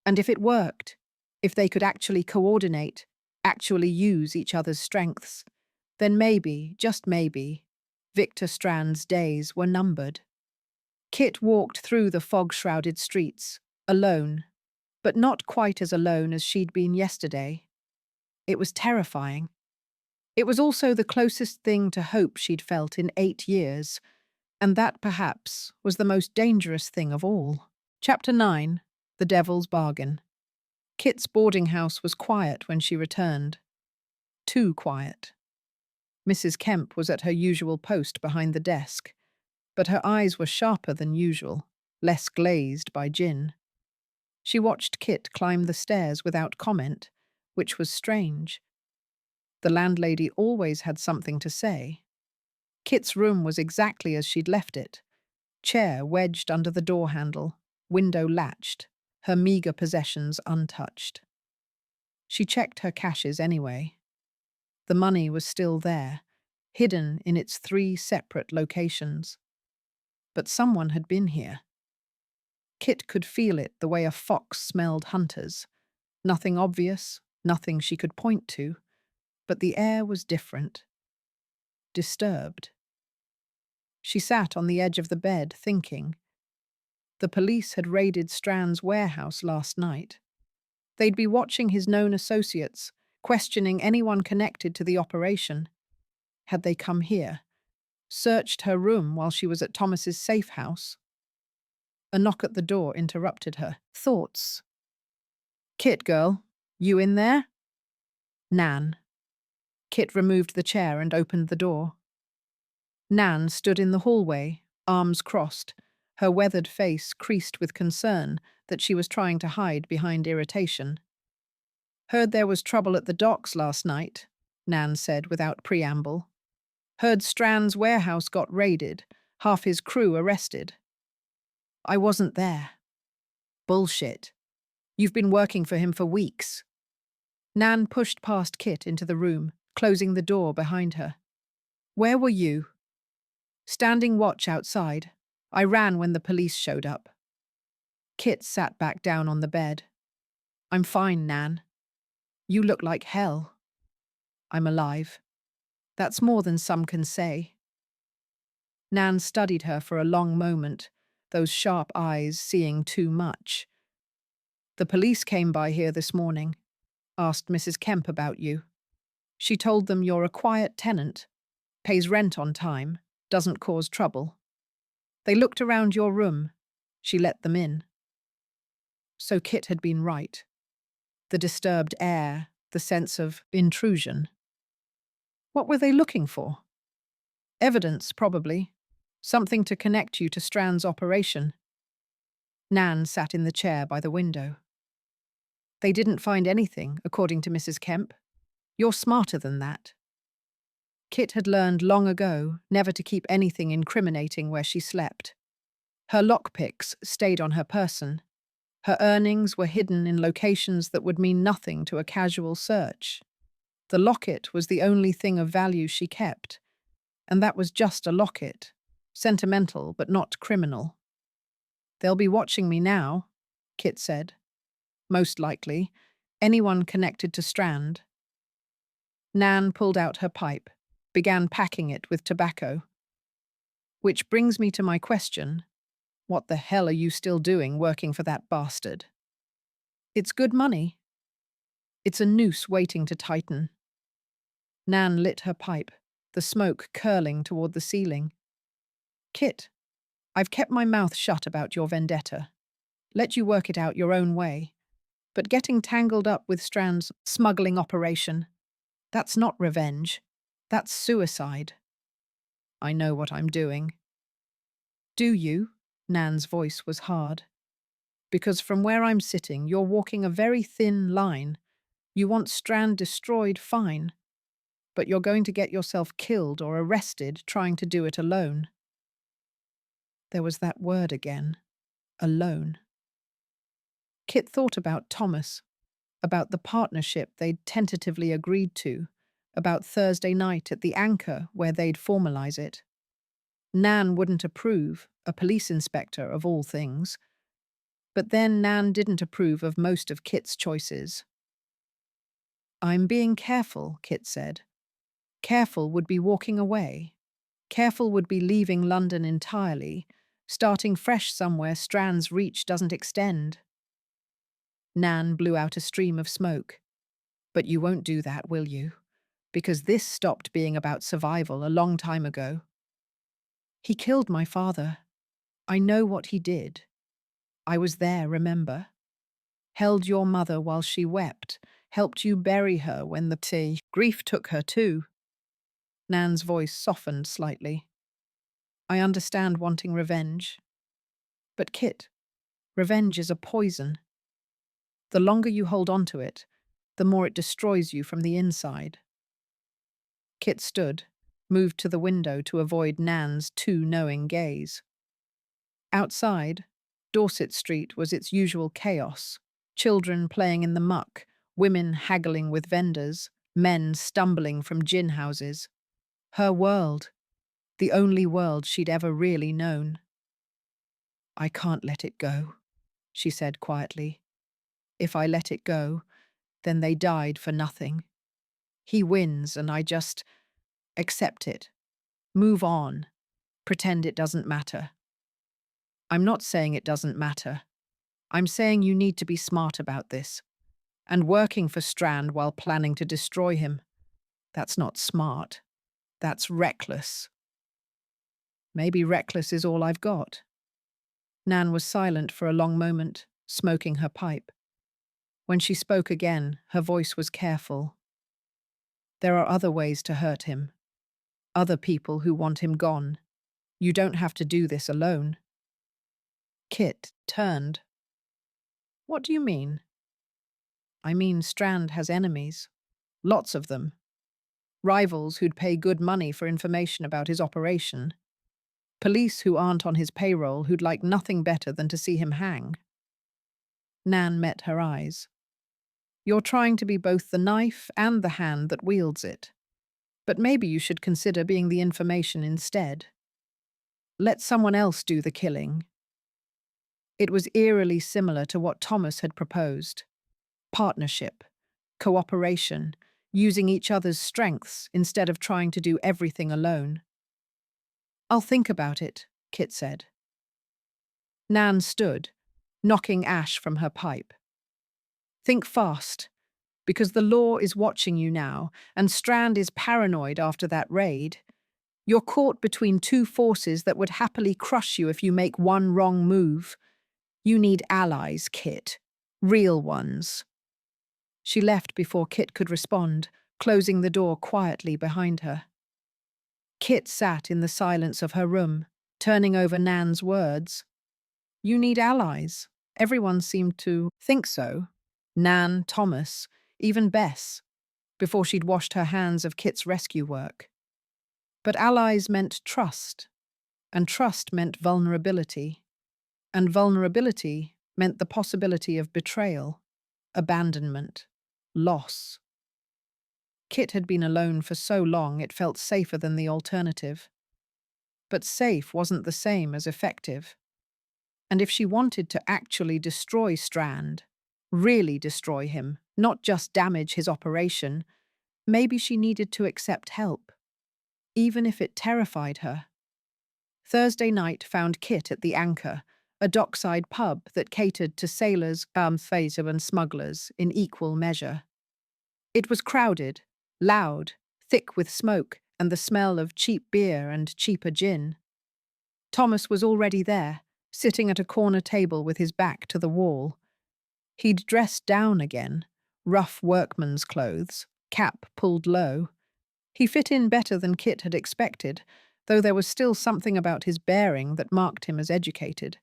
And if it worked, if they could actually coordinate, actually use each other's strengths, then maybe, just maybe, Victor Strand's days were numbered. Kit walked through the fog-shrouded streets, alone, but not quite as alone as she'd been yesterday. It was terrifying. It was also the closest thing to hope she'd felt in 8 years, and that perhaps was the most dangerous thing of all. Chapter 9. The Devil's Bargain. Kit's boarding house was quiet when she returned. Too quiet. Mrs. Kemp was at her usual post behind the desk, but her eyes were sharper than usual, less glazed by gin. She watched Kit climb the stairs without comment, which was strange. The landlady always had something to say. Kit's room was exactly as she'd left it. Chair wedged under the door handle, window latched, her meagre possessions untouched. She checked her caches anyway. The money was still there, hidden in its 3 separate locations. But someone had been here. Kit could feel it the way a fox smelled hunters. Nothing obvious, nothing she could point to, but the air was different. Disturbed. She sat on the edge of the bed, thinking. The police had raided Strand's warehouse last night. They'd be watching his known associates, questioning anyone connected to the operation. Had they come here? Searched her room while she was at Thomas's safe house? A knock at the door interrupted her thoughts. "Kit, girl, you in there?" Nan. Kit removed the chair and opened the door. Nan stood in the hallway, arms crossed, her weathered face creased with concern that she was trying to hide behind irritation. "Heard there was trouble at the docks last night," Nan said without preamble. "Heard Strand's warehouse got raided, half his crew arrested." "I wasn't there." "Bullshit. You've been working for him for weeks." Nan pushed past Kit into the room, closing the door behind her. "Where were you?" "Standing watch outside. I ran when the police showed up." Kit sat back down on the bed. "I'm fine, Nan. You look like hell." "I'm alive. That's more than some can say." Nan studied her for a long moment, those sharp eyes seeing too much. "The police came by here this morning, asked Mrs. Kemp about you. She told them you're a quiet tenant, pays rent on time, doesn't cause trouble. They looked around your room. She let them in." So Kit had been right. The disturbed air, the sense of intrusion. What were they looking for? Evidence, probably. Something to connect you to Strand's operation. Nan sat in the chair by the window. They didn't find anything, according to Mrs. Kemp. You're smarter than that. Kit had learned long ago never to keep anything incriminating where she slept. Her lockpicks stayed on her person. Her earnings were hidden in locations that would mean nothing to a casual search. The locket was the only thing of value she kept, and that was just a locket, sentimental but not criminal. They'll be watching me now, Kit said. Most likely, anyone connected to Strand. Nan pulled out her pipe, began packing it with tobacco. Which brings me to my question. What the hell are you still doing working for that bastard? It's good money. It's a noose waiting to tighten. Nan lit her pipe, the smoke curling toward the ceiling. Kit, I've kept my mouth shut about your vendetta. Let you work it out your own way. But getting tangled up with Strand's smuggling operation, that's not revenge. That's suicide. I know what I'm doing. Do you? Nan's voice was hard. Because from where I'm sitting, you're walking a very thin line. You want Strand destroyed, fine. But you're going to get yourself killed or arrested trying to do it alone. There was that word again. Alone. Kit thought about Thomas, about the partnership they'd tentatively agreed to, about Thursday night at the Anchor where they'd formalize it. Nan wouldn't approve, a police inspector of all things. But then Nan didn't approve of most of Kit's choices. I'm being careful, Kit said. Careful would be walking away. Careful would be leaving London entirely, starting fresh somewhere Strand's reach doesn't extend. Nan blew out a stream of smoke. But you won't do that, will you? Because this stopped being about survival a long time ago. He killed my father. I know what he did. I was there, remember? Held your mother while she wept, helped you bury her when the grief took her too. Nan's voice softened slightly. I understand wanting revenge. But Kit, revenge is a poison. The longer you hold on to it, the more it destroys you from the inside. Kit stood, moved to the window to avoid Nan's too knowing gaze. Outside, Dorset Street was its usual chaos. Children playing in the muck, women haggling with vendors, men stumbling from gin houses. Her world, the only world she'd ever really known. I can't let it go, she said quietly. If I let it go, then they died for nothing. He wins and I just accept it. Move on. Pretend it doesn't matter. I'm not saying it doesn't matter. I'm saying you need to be smart about this. And working for Strand while planning to destroy him. That's not smart. That's reckless. Maybe reckless is all I've got. Nan was silent for a long moment, smoking her pipe. When she spoke again, her voice was careful. There are other ways to hurt him. Other people who want him gone. You don't have to do this alone. Kit turned. What do you mean? I mean Strand has enemies. Lots of them. Rivals who'd pay good money for information about his operation. Police who aren't on his payroll who'd like nothing better than to see him hang. Nan met her eyes. You're trying to be both the knife and the hand that wields it. But maybe you should consider being the information instead. Let someone else do the killing. It was eerily similar to what Thomas had proposed. Partnership, cooperation, using each other's strengths instead of trying to do everything alone. I'll think about it, Kit said. Nan stood, knocking ash from her pipe. Think fast, because the law is watching you now, and Strand is paranoid after that raid. You're caught between two forces that would happily crush you if you make one wrong move. You need allies, Kit. Real ones. She left before Kit could respond, closing the door quietly behind her. Kit sat in the silence of her room, turning over Nan's words. You need allies. Everyone seemed to think so. Nan, Thomas, even Bess, before she'd washed her hands of Kit's rescue work. But allies meant trust, and trust meant vulnerability, and vulnerability meant the possibility of betrayal, abandonment, loss. Kit had been alone for so long it felt safer than the alternative. But safe wasn't the same as effective. And if she wanted to actually destroy Strand, really destroy him, not just damage his operation, maybe she needed to accept help, even if it terrified her. Thursday night found Kit at the Anchor, a dockside pub that catered to sailors, phaser and smugglers in equal measure. It was crowded, loud, thick with smoke and the smell of cheap beer and cheaper gin. Thomas was already there, sitting at a corner table with his back to the wall. He'd dressed down again, rough workman's clothes, cap pulled low. He fit in better than Kit had expected, though there was still something about his bearing that marked him as educated.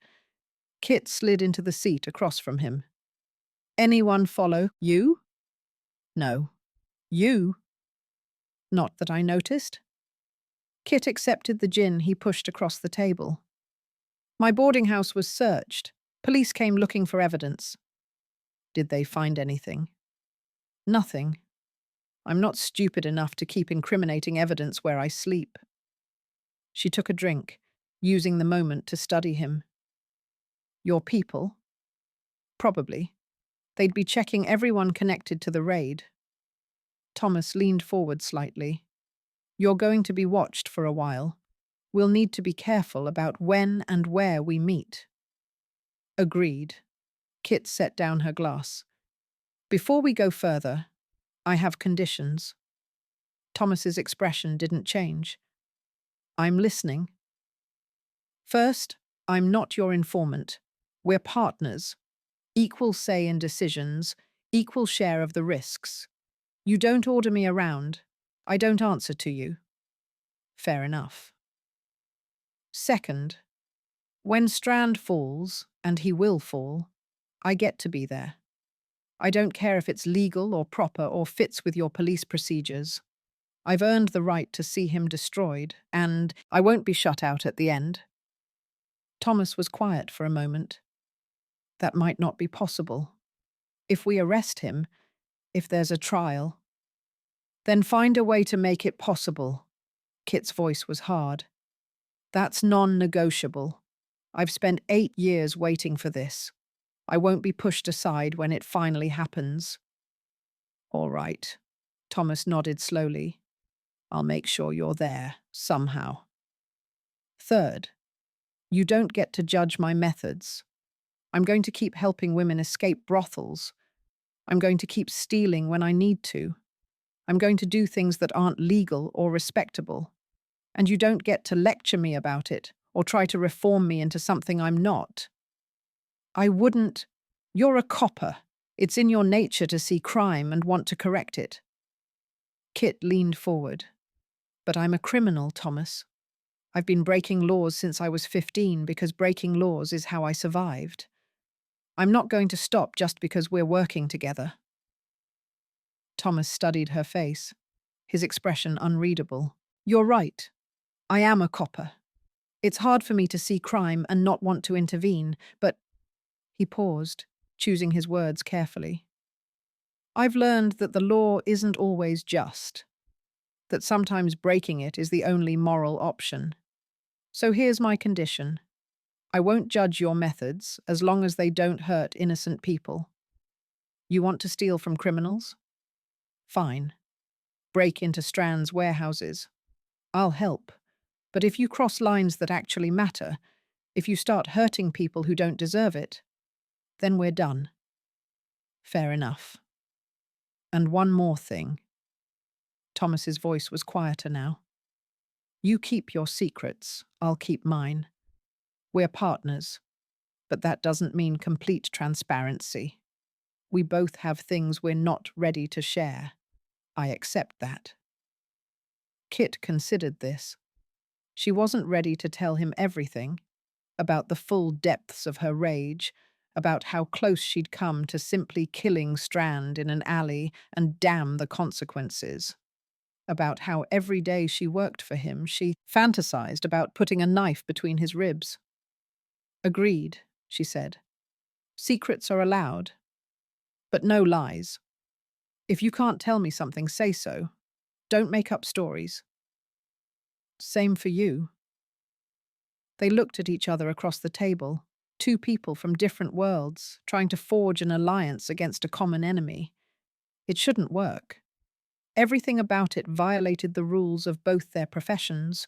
Kit slid into the seat across from him. "Anyone follow you?" "No." "You?" "Not that I noticed." Kit accepted the gin he pushed across the table. "My boarding house was searched. Police came looking for evidence." "Did they find anything?" "Nothing. I'm not stupid enough to keep incriminating evidence where I sleep." She took a drink, using the moment to study him. "Your people?" "Probably. They'd be checking everyone connected to the raid." Thomas leaned forward slightly. "You're going to be watched for a while. We'll need to be careful about when and where we meet." "Agreed." Kit set down her glass. "Before we go further, I have conditions." Thomas's expression didn't change. "I'm listening." "First, I'm not your informant. We're partners. Equal say in decisions, equal share of the risks. You don't order me around. I don't answer to you." "Fair enough." "Second, when Strand falls, and he will fall, I get to be there. I don't care if it's legal or proper or fits with your police procedures. I've earned the right to see him destroyed, and I won't be shut out at the end." Thomas was quiet for a moment. "That might not be possible. If we arrest him, if there's a trial." "Then find a way to make it possible." Kit's voice was hard. "That's non-negotiable. I've spent 8 years waiting for this. I won't be pushed aside when it finally happens." "All right." Thomas nodded slowly. "I'll make sure you're there, somehow." "Third, you don't get to judge my methods. I'm going to keep helping women escape brothels. I'm going to keep stealing when I need to. I'm going to do things that aren't legal or respectable. And you don't get to lecture me about it or try to reform me into something I'm not." "I wouldn't." "You're a copper. It's in your nature to see crime and want to correct it." Kit leaned forward. "But I'm a criminal, Thomas. I've been breaking laws since I was 15 because breaking laws is how I survived. I'm not going to stop just because we're working together." Thomas studied her face, his expression unreadable. "You're right. I am a copper. It's hard for me to see crime and not want to intervene, but—" He paused, choosing his words carefully. "I've learned that the law isn't always just, that sometimes breaking it is the only moral option. So here's my condition. I won't judge your methods as long as they don't hurt innocent people. You want to steal from criminals? Fine. Break into Strand's warehouses. I'll help. But if you cross lines that actually matter, if you start hurting people who don't deserve it, then we're done." "Fair enough. And one more thing." Thomas's voice was quieter now. "You keep your secrets, I'll keep mine. We're partners, but that doesn't mean complete transparency. We both have things we're not ready to share. I accept that." Kit considered this. She wasn't ready to tell him everything, about the full depths of her rage, about how close she'd come to simply killing Strand in an alley and damn the consequences. About how every day she worked for him, she fantasized about putting a knife between his ribs. Agreed, she said. Secrets are allowed, but no lies. If you can't tell me something, say so. Don't make up stories. Same for you. They looked at each other across the table, two people from different worlds, trying to forge an alliance against a common enemy. It shouldn't work. Everything about it violated the rules of both their professions.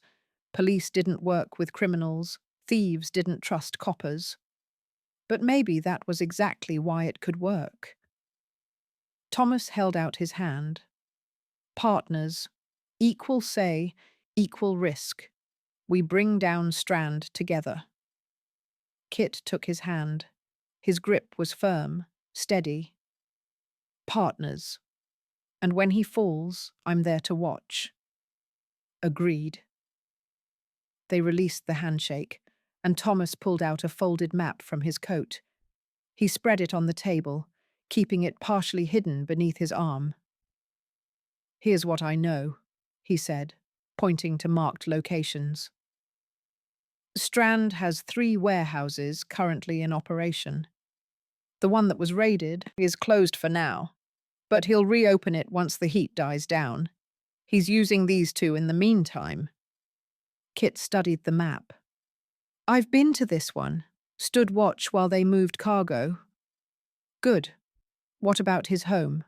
Police didn't work with criminals, thieves didn't trust coppers. But maybe that was exactly why it could work. Thomas held out his hand. Partners, equal say, equal risk. We bring down Strand together. Kit took his hand. His grip was firm, steady. Partners. And when he falls, I'm there to watch. Agreed. They released the handshake, and Thomas pulled out a folded map from his coat. He spread it on the table, keeping it partially hidden beneath his arm. Here's what I know, he said, pointing to marked locations. Strand has 3 warehouses currently in operation. The one that was raided is closed for now, but he'll reopen it once the heat dies down. He's using these 2 in the meantime. Kit studied the map. I've been to this one, stood watch while they moved cargo. Good. What about his home?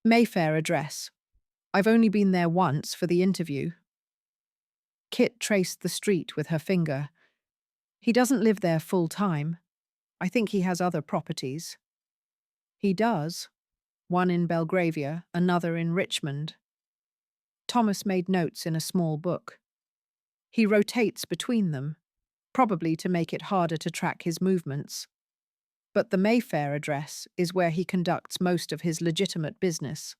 Mayfair address. I've only been there once for the interview. Kit traced the street with her finger. He doesn't live there full time. I think he has other properties. He does. One in Belgravia, another in Richmond. Thomas made notes in a small book. He rotates between them, probably to make it harder to track his movements. But the Mayfair address is where he conducts most of his legitimate business.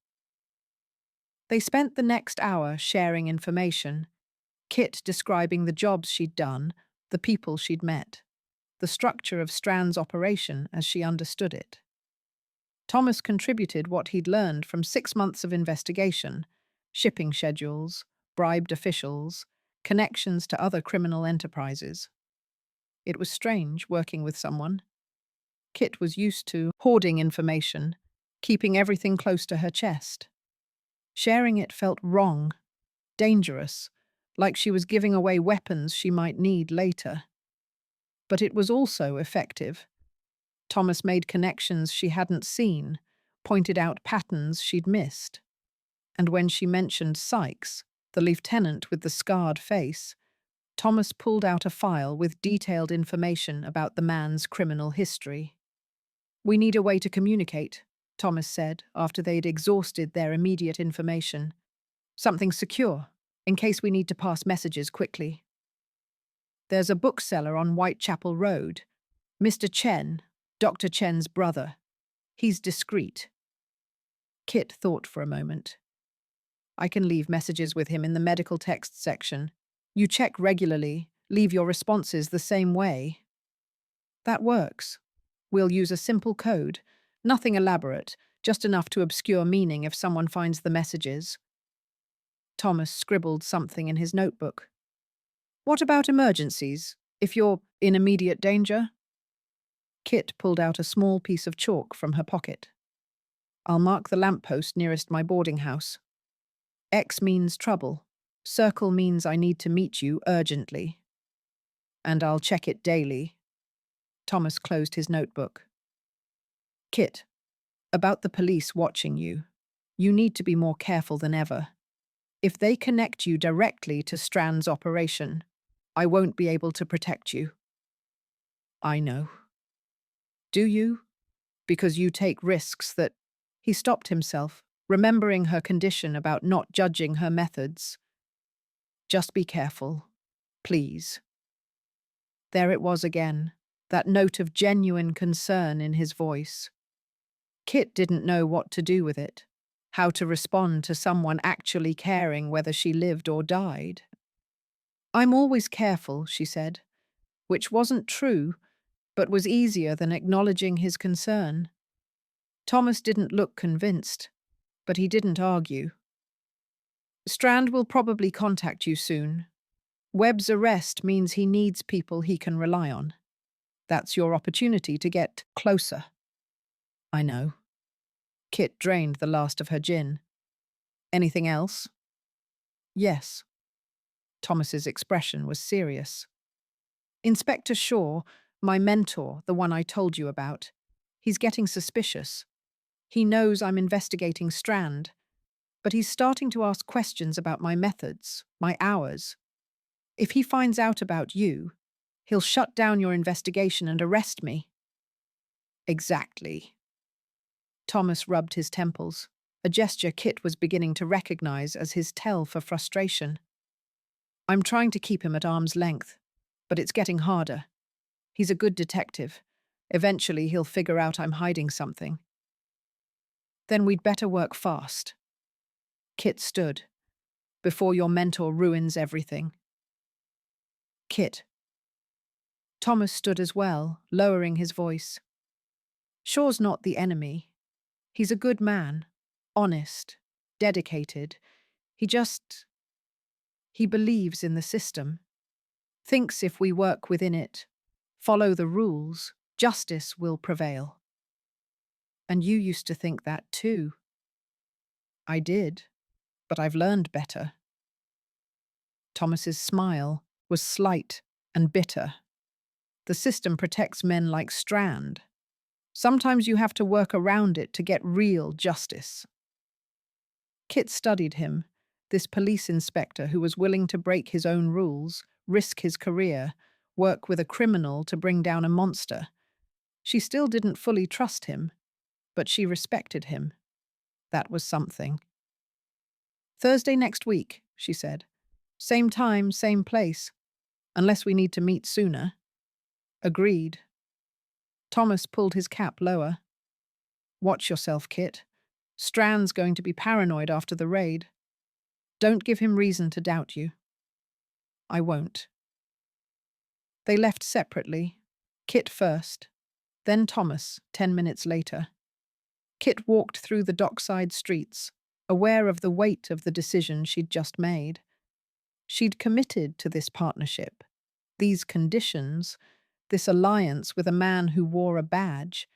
They spent the next hour sharing information, Kit describing the jobs she'd done, the people she'd met, the structure of Strand's operation as she understood it. Thomas contributed what he'd learned from 6 months of investigation, shipping schedules, bribed officials, connections to other criminal enterprises. It was strange working with someone. Kit was used to hoarding information, keeping everything close to her chest. Sharing it felt wrong, dangerous, like she was giving away weapons she might need later. But it was also effective. Thomas made connections she hadn't seen, pointed out patterns she'd missed. And when she mentioned Sykes, the lieutenant with the scarred face, Thomas pulled out a file with detailed information about the man's criminal history. We need a way to communicate, Thomas said after they'd exhausted their immediate information. Something secure, in case we need to pass messages quickly. There's a bookseller on Whitechapel Road, Mr. Chen, Dr. Chen's brother. He's discreet. Kit thought for a moment. I can leave messages with him in the medical text section. You check regularly, leave your responses the same way. That works. We'll use a simple code, nothing elaborate, just enough to obscure meaning if someone finds the messages. Thomas scribbled something in his notebook. What about emergencies, if you're in immediate danger? Kit pulled out a small piece of chalk from her pocket. I'll mark the lamppost nearest my boarding house. X means trouble. Circle means I need to meet you urgently. And I'll check it daily. Thomas closed his notebook. Kit, about the police watching you. You need to be more careful than ever. If they connect you directly to Strand's operation, I won't be able to protect you. I know. Do you? Because you take risks that... He stopped himself, remembering her condition about not judging her methods. Just be careful, please. There it was again, that note of genuine concern in his voice. Kit didn't know what to do with it, how to respond to someone actually caring whether she lived or died. I'm always careful, she said, which wasn't true, but was easier than acknowledging his concern. Thomas didn't look convinced, but he didn't argue. Strand will probably contact you soon. Webb's arrest means he needs people he can rely on. That's your opportunity to get closer. I know. Kit drained the last of her gin. Anything else? Yes. Thomas's expression was serious. Inspector Shaw, my mentor, the one I told you about, he's getting suspicious. He knows I'm investigating Strand, but he's starting to ask questions about my methods, my hours. If he finds out about you, he'll shut down your investigation and arrest me. Exactly. Thomas rubbed his temples, a gesture Kit was beginning to recognize as his tell for frustration. I'm trying to keep him at arm's length, but it's getting harder. He's a good detective. Eventually he'll figure out I'm hiding something. Then we'd better work fast. Kit stood. Before your mentor ruins everything. Kit. Thomas stood as well, lowering his voice. Shaw's not the enemy. He's a good man, honest, dedicated. He believes in the system. Thinks if we work within it, follow the rules, justice will prevail. And you used to think that too. I did, but I've learned better. Thomas's smile was slight and bitter. The system protects men like Strand. Sometimes you have to work around it to get real justice. Kit studied him, this police inspector who was willing to break his own rules, risk his career, work with a criminal to bring down a monster. She still didn't fully trust him, but she respected him. That was something. Thursday next week, she said. Same time, same place. Unless we need to meet sooner. Agreed. Thomas pulled his cap lower. Watch yourself, Kit. Strand's going to be paranoid after the raid. Don't give him reason to doubt you. I won't. They left separately. Kit first, then Thomas 10 minutes later. Kit walked through the dockside streets, aware of the weight of the decision she'd just made. She'd committed to this partnership, these conditions, this alliance with a man who wore a badge.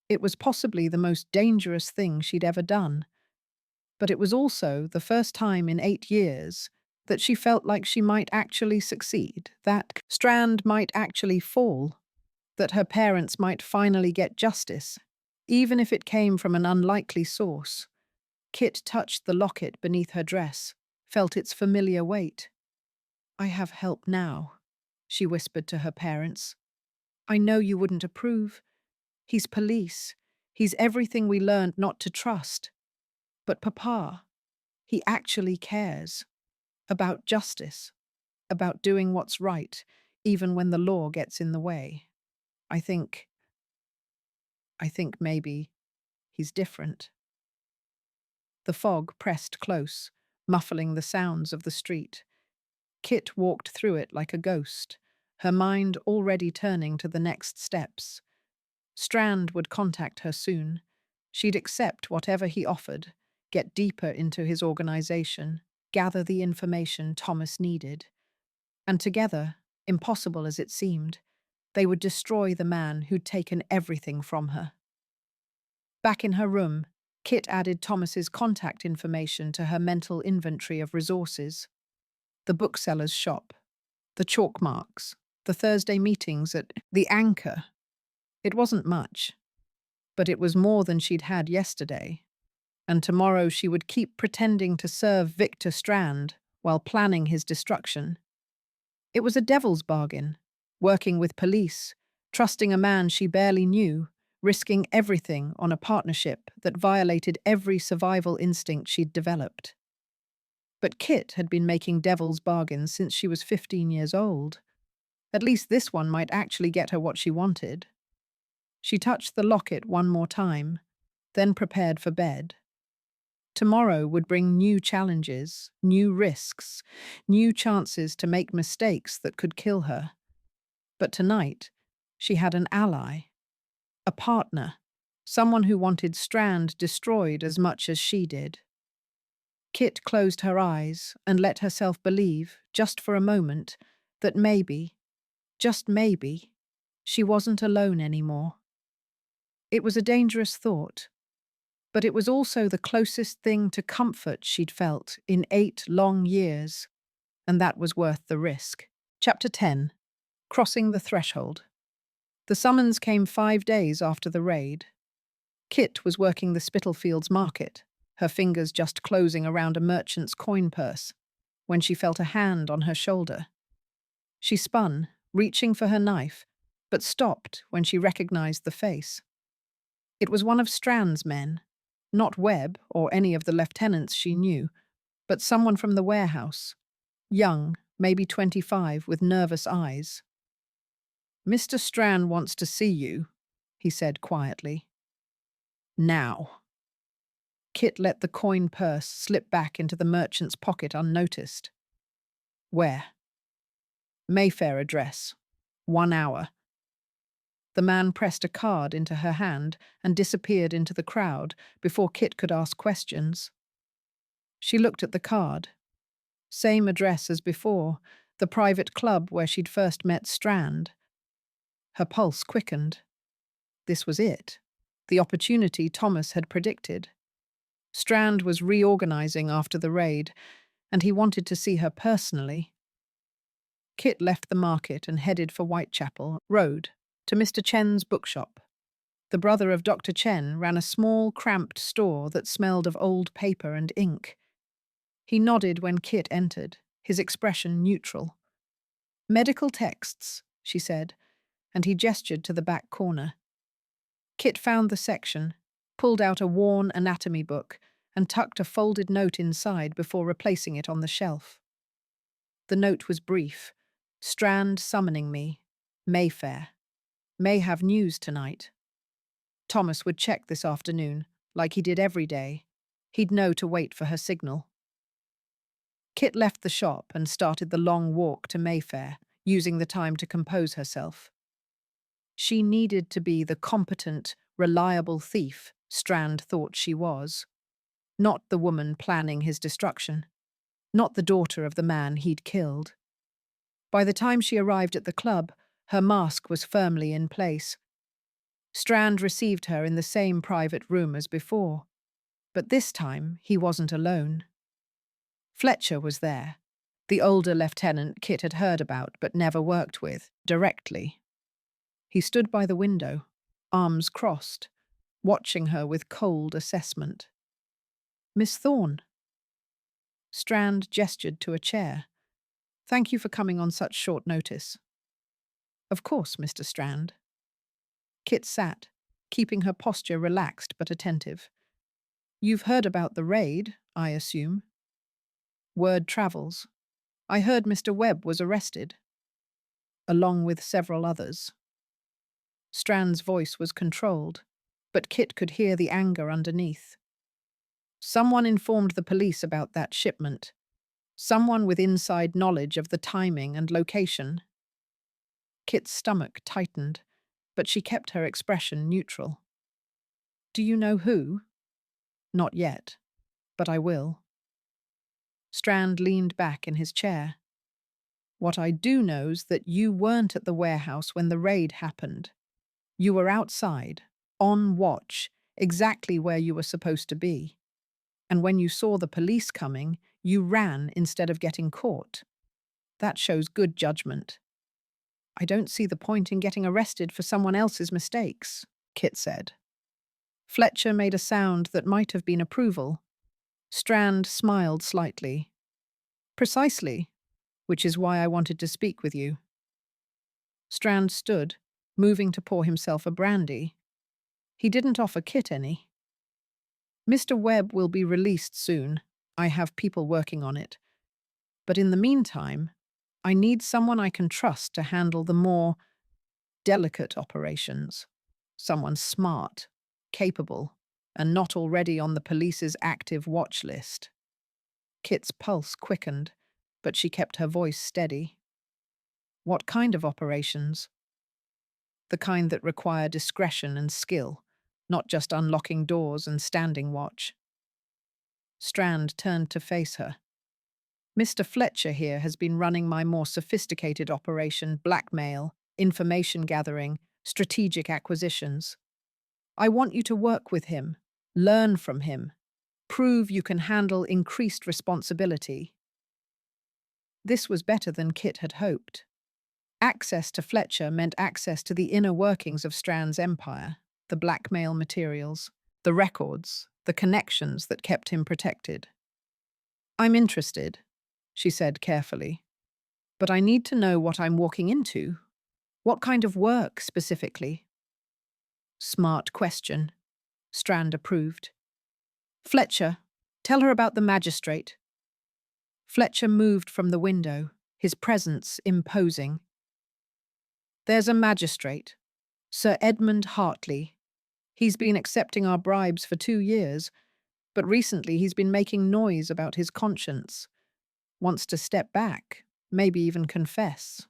It was possibly the most dangerous thing she'd ever done. But it was also the first time in 8 years that she felt like she might actually succeed, that Strand might actually fall, that her parents might finally get justice, even if it came from an unlikely source. Kit touched the locket beneath her dress, felt its familiar weight. I have help now, she whispered to her parents. I know you wouldn't approve. He's police. He's everything we learned not to trust. But Papa, he actually cares. About justice. About doing what's right, even when the law gets in the way. I think maybe he's different. The fog pressed close, muffling the sounds of the street. Kit walked through it like a ghost, her mind already turning to the next steps. Strand would contact her soon. She'd accept whatever he offered, get deeper into his organization, gather the information Thomas needed. And together, impossible as it seemed, they would destroy the man who'd taken everything from her. Back in her room, Kit added Thomas's contact information to her mental inventory of resources. The bookseller's shop, the chalk marks, the Thursday meetings at the Anchor. It wasn't much, but it was more than she'd had yesterday. And tomorrow she would keep pretending to serve Victor Strand while planning his destruction. It was a devil's bargain, working with police, trusting a man she barely knew, risking everything on a partnership that violated every survival instinct she'd developed. But Kit had been making devil's bargains since she was 15 years old. At least this one might actually get her what she wanted. She touched the locket one more time, then prepared for bed. Tomorrow would bring new challenges, new risks, new chances to make mistakes that could kill her. But tonight, She had an ally, a partner, someone who wanted Strand destroyed as much as she did. Kit closed her eyes and let herself believe, just for a moment, that maybe, just maybe, she wasn't alone anymore. It was a dangerous thought, but it was also the closest thing to comfort she'd felt in 8 long years, and that was worth the risk. Chapter 10. Crossing the Threshold. The summons came 5 days after the raid. Kit was working the Spitalfields market, her fingers just closing around a merchant's coin purse, when she felt a hand on her shoulder. She spun, reaching for her knife, but stopped when she recognized the face. It was one of Strand's men, not Webb or any of the lieutenants she knew, but someone from the warehouse, young, maybe 25, with nervous eyes. "Mr. Strand wants to see you," he said quietly. "Now." Kit let the coin purse slip back into the merchant's pocket unnoticed. "Where?" "Mayfair address. 1 hour." The man pressed a card into her hand and disappeared into the crowd before Kit could ask questions. She looked at the card. Same address as before, the private club where she'd first met Strand. Her pulse quickened. This was it, the opportunity Thomas had predicted. Strand was reorganizing after the raid, and he wanted to see her personally. Kit left the market and headed for Whitechapel Road, to Mr. Chen's bookshop. The brother of Dr. Chen ran a small, cramped store that smelled of old paper and ink. He nodded when Kit entered, his expression neutral. "Medical texts," she said, and he gestured to the back corner. Kit found the section, pulled out a worn anatomy book, and tucked a folded note inside before replacing it on the shelf. The note was brief. "Strand summoning me. Mayfair. May have news tonight." Thomas would check this afternoon, like he did every day. He'd know to wait for her signal. Kit left the shop and started the long walk to Mayfair, using the time to compose herself. She needed to be the competent, reliable thief Strand thought she was. Not the woman planning his destruction. Not the daughter of the man he'd killed. By the time she arrived at the club, her mask was firmly in place. Strand received her in the same private room as before, but this time he wasn't alone. Fletcher was there, the older lieutenant Kit had heard about but never worked with, directly. He stood by the window, arms crossed, watching her with cold assessment. "Miss Thorne." Strand gestured to a chair. "Thank you for coming on such short notice." "Of course, Mr. Strand." Kit sat, keeping her posture relaxed but attentive. "You've heard about the raid, I assume?" "Word travels. I heard Mr. Webb was arrested." "Along with several others." Strand's voice was controlled, but Kit could hear the anger underneath. "Someone informed the police about that shipment. Someone with inside knowledge of the timing and location." Kit's stomach tightened, but she kept her expression neutral. "Do you know who?" "Not yet, but I will." Strand leaned back in his chair. "What I do know's that you weren't at the warehouse when the raid happened. You were outside, on watch, exactly where you were supposed to be. And when you saw the police coming, you ran instead of getting caught. That shows good judgment." "I don't see the point in getting arrested for someone else's mistakes," Kit said. Fletcher made a sound that might have been approval. Strand smiled slightly. "Precisely, which is why I wanted to speak with you." Strand stood, moving to pour himself a brandy. He didn't offer Kit any. "Mr. Webb will be released soon. I have people working on it. But in the meantime, I need someone I can trust to handle the more delicate operations. Someone smart, capable, and not already on the police's active watch list." Kit's pulse quickened, but she kept her voice steady. "What kind of operations?" the kind that require discretion and skill, not just unlocking doors and standing watch. Strand turned to face her. Mr. Fletcher here has been running my more sophisticated operation: blackmail, information gathering, strategic acquisitions. I want you to work with him, learn from him, prove you can handle increased responsibility. This was better than Kit had hoped. Access to Fletcher meant access to the inner workings of Strand's empire, the blackmail materials, the records, the connections that kept him protected. I'm interested, she said carefully, but I need to know what I'm walking into. What kind of work, specifically? Smart question, Strand approved. Fletcher, tell her about the magistrate. Fletcher moved from the window, his presence imposing. There's a magistrate, Sir Edmund Hartley. He's been accepting our bribes for 2 years, but recently he's been making noise about his conscience. Wants to step back, maybe even confess.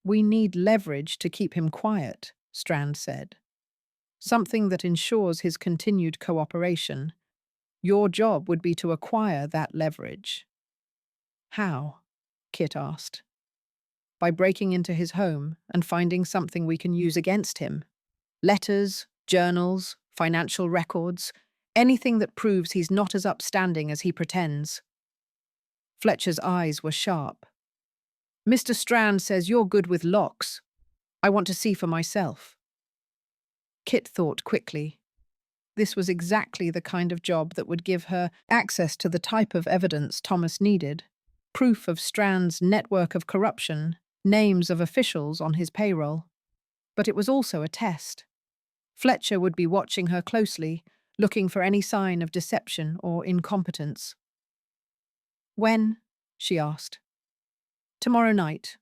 We need leverage to keep him quiet, Strand said. Something that ensures his continued cooperation. Your job would be to acquire that leverage. How? Kit asked. By breaking into his home and finding something we can use against him. Letters, journals, financial records, anything that proves he's not as upstanding as he pretends. Fletcher's eyes were sharp. Mr. Strand says you're good with locks. I want to see for myself. Kit thought quickly. This was exactly the kind of job that would give her access to the type of evidence Thomas needed. Proof of Strand's network of corruption, names of officials on his payroll. But it was also a test. Fletcher would be watching her closely, looking for any sign of deception or incompetence. When? She asked. Tomorrow night.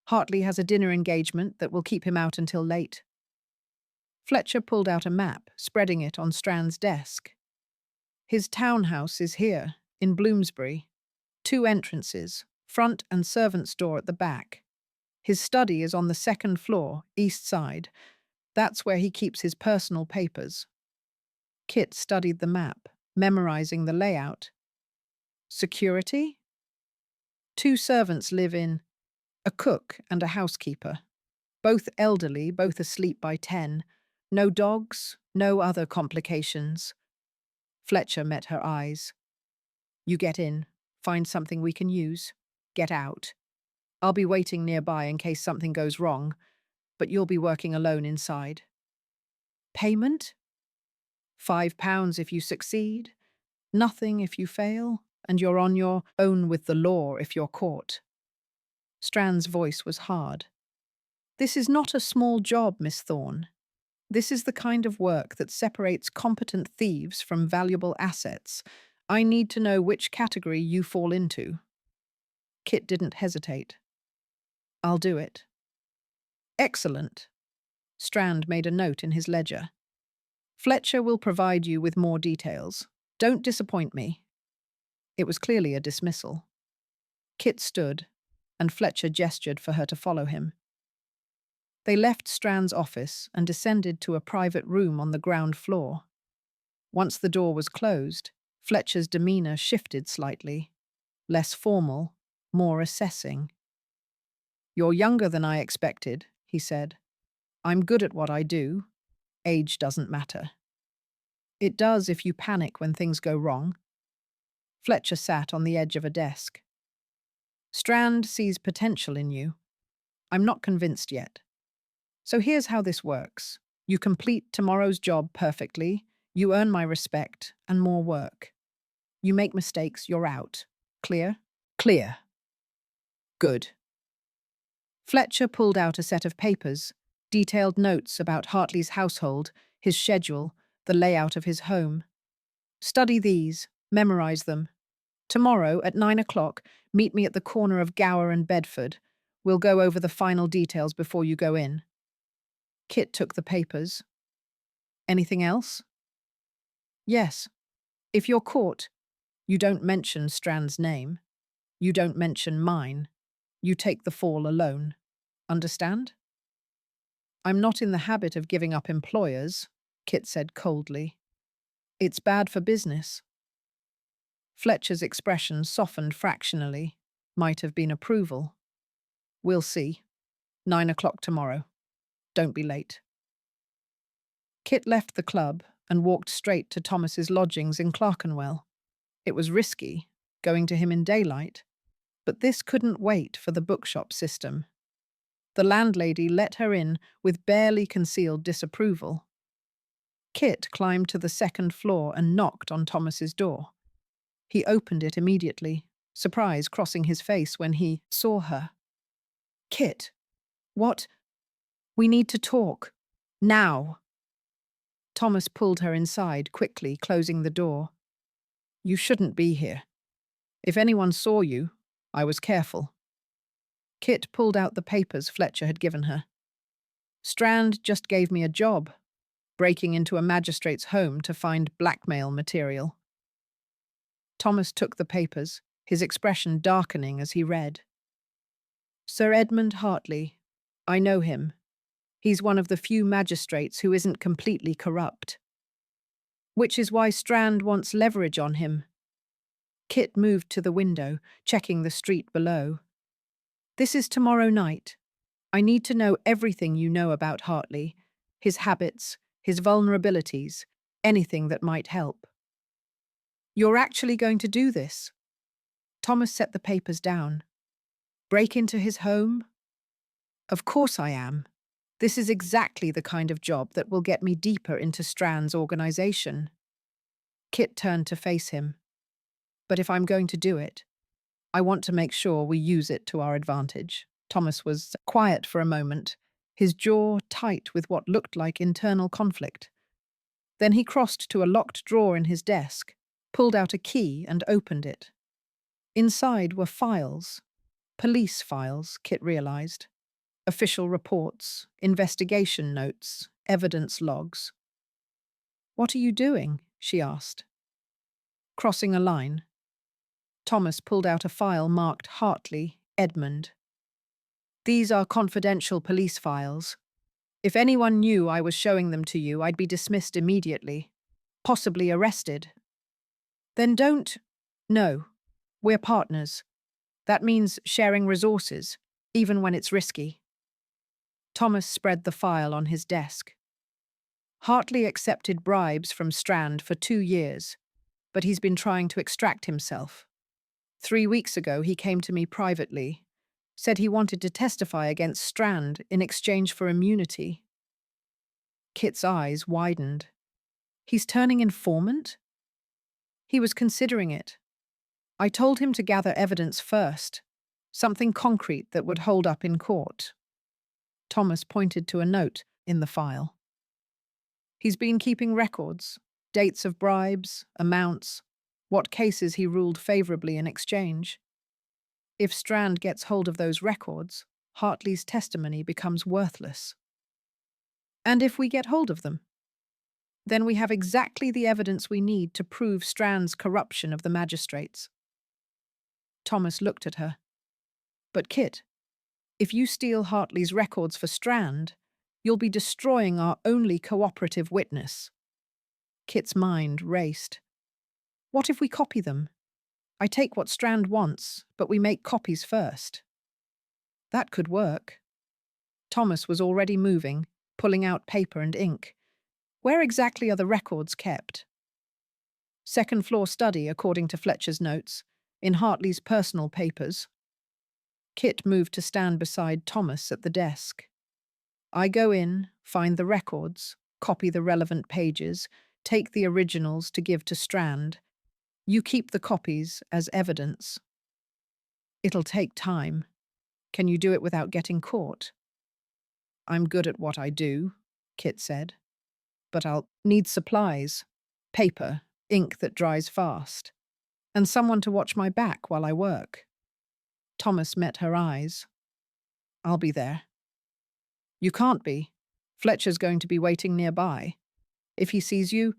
Hartley has a dinner engagement that will keep him out until late. Fletcher pulled out a map, spreading it on Strand's desk. His townhouse is here, in Bloomsbury. 2 entrances, front and servant's door at the back. His study is on the 2nd floor, east side. That's where he keeps his personal papers. Kit studied the map, memorizing the layout. Security? 2 servants live in, a cook and a housekeeper. Both elderly, both asleep by 10. No dogs, no other complications. Fletcher met her eyes. You get in, find something we can use, get out. I'll be waiting nearby in case something goes wrong, but you'll be working alone inside. Payment? £5 if you succeed, nothing if you fail, and you're on your own with the law if you're caught. Strand's voice was hard. This is not a small job, Miss Thorne. This is the kind of work that separates competent thieves from valuable assets. I need to know which category you fall into. Kit didn't hesitate. I'll do it. Excellent. Strand made a note in his ledger. Fletcher will provide you with more details. Don't disappoint me. It was clearly a dismissal. Kit stood, and Fletcher gestured for her to follow him. They left Strand's office and descended to a private room on the ground floor. Once the door was closed, Fletcher's demeanor shifted slightly. Less formal, more assessing. You're younger than I expected, he said. I'm good at what I do. Age doesn't matter. It does if you panic when things go wrong. Fletcher sat on the edge of a desk. Strand sees potential in you. I'm not convinced yet. So here's how this works. You complete tomorrow's job perfectly, you earn my respect and more work. You make mistakes, you're out. Clear? Clear. Good. Fletcher pulled out a set of papers, detailed notes about Hartley's household, his schedule, the layout of his home. Study these, memorize them. Tomorrow at 9 o'clock, meet me at the corner of Gower and Bedford. We'll go over the final details before you go in. Kit took the papers. Anything else? Yes. If you're caught, you don't mention Strand's name. You don't mention mine. You take the fall alone. Understand? I'm not in the habit of giving up employers, Kit said coldly. It's bad for business. Fletcher's expression softened fractionally. Might have been approval. We'll see. 9 o'clock tomorrow. Don't be late. Kit left the club and walked straight to Thomas's lodgings in Clerkenwell. It was risky, going to him in daylight, but this couldn't wait for the bookshop system. The landlady let her in with barely concealed disapproval. Kit climbed to the second floor and knocked on Thomas's door. He opened it immediately, surprise crossing his face when he saw her. Kit, what? We need to talk. Now. Thomas pulled her inside quickly, closing the door. You shouldn't be here. If anyone saw you, I was careful. Kit pulled out the papers Fletcher had given her. Strand just gave me a job, breaking into a magistrate's home to find blackmail material. Thomas took the papers, his expression darkening as he read. Sir Edmund Hartley. I know him. He's one of the few magistrates who isn't completely corrupt. Which is why Strand wants leverage on him. Kit moved to the window, checking the street below. This is tomorrow night. I need to know everything you know about Hartley, his habits, his vulnerabilities, anything that might help. You're actually going to do this? Thomas set the papers down. Break into his home? Of course I am. This is exactly the kind of job that will get me deeper into Strand's organisation. Kit turned to face him. But if I'm going to do it, I want to make sure we use it to our advantage. Thomas was quiet for a moment, his jaw tight with what looked like internal conflict. Then he crossed to a locked drawer in his desk, pulled out a key and opened it. Inside were files. Police files, Kit realised. Official reports, investigation notes, evidence logs. What are you doing? She asked. Crossing a line. Thomas pulled out a file marked Hartley, Edmund. These are confidential police files. If anyone knew I was showing them to you, I'd be dismissed immediately, possibly arrested. Then don't. No, we're partners. That means sharing resources, even when it's risky. Thomas spread the file on his desk. Hartley accepted bribes from Strand for 2 years, but he's been trying to extract himself. 3 weeks ago, he came to me privately, said he wanted to testify against Strand in exchange for immunity. Kit's eyes widened. He's turning informant? He was considering it. I told him to gather evidence first, something concrete that would hold up in court. Thomas pointed to a note in the file. He's been keeping records, dates of bribes, amounts, what cases he ruled favourably in exchange. If Strand gets hold of those records, Hartley's testimony becomes worthless. And if we get hold of them? Then we have exactly the evidence we need to prove Strand's corruption of the magistrates. Thomas looked at her. But Kit, if you steal Hartley's records for Strand, you'll be destroying our only cooperative witness. Kit's mind raced. What if we copy them? I take what Strand wants, but we make copies first. That could work. Thomas was already moving, pulling out paper and ink. Where exactly are the records kept? Second floor study, according to Fletcher's notes, in Hartley's personal papers. Kit moved to stand beside Thomas at the desk. I go in, find the records, copy the relevant pages, take the originals to give to Strand. You keep the copies as evidence. It'll take time. Can you do it without getting caught? I'm good at what I do, Kit said. But I'll need supplies, paper, ink that dries fast, and someone to watch my back while I work. Thomas met her eyes. I'll be there. You can't be. Fletcher's going to be waiting nearby. If he sees you,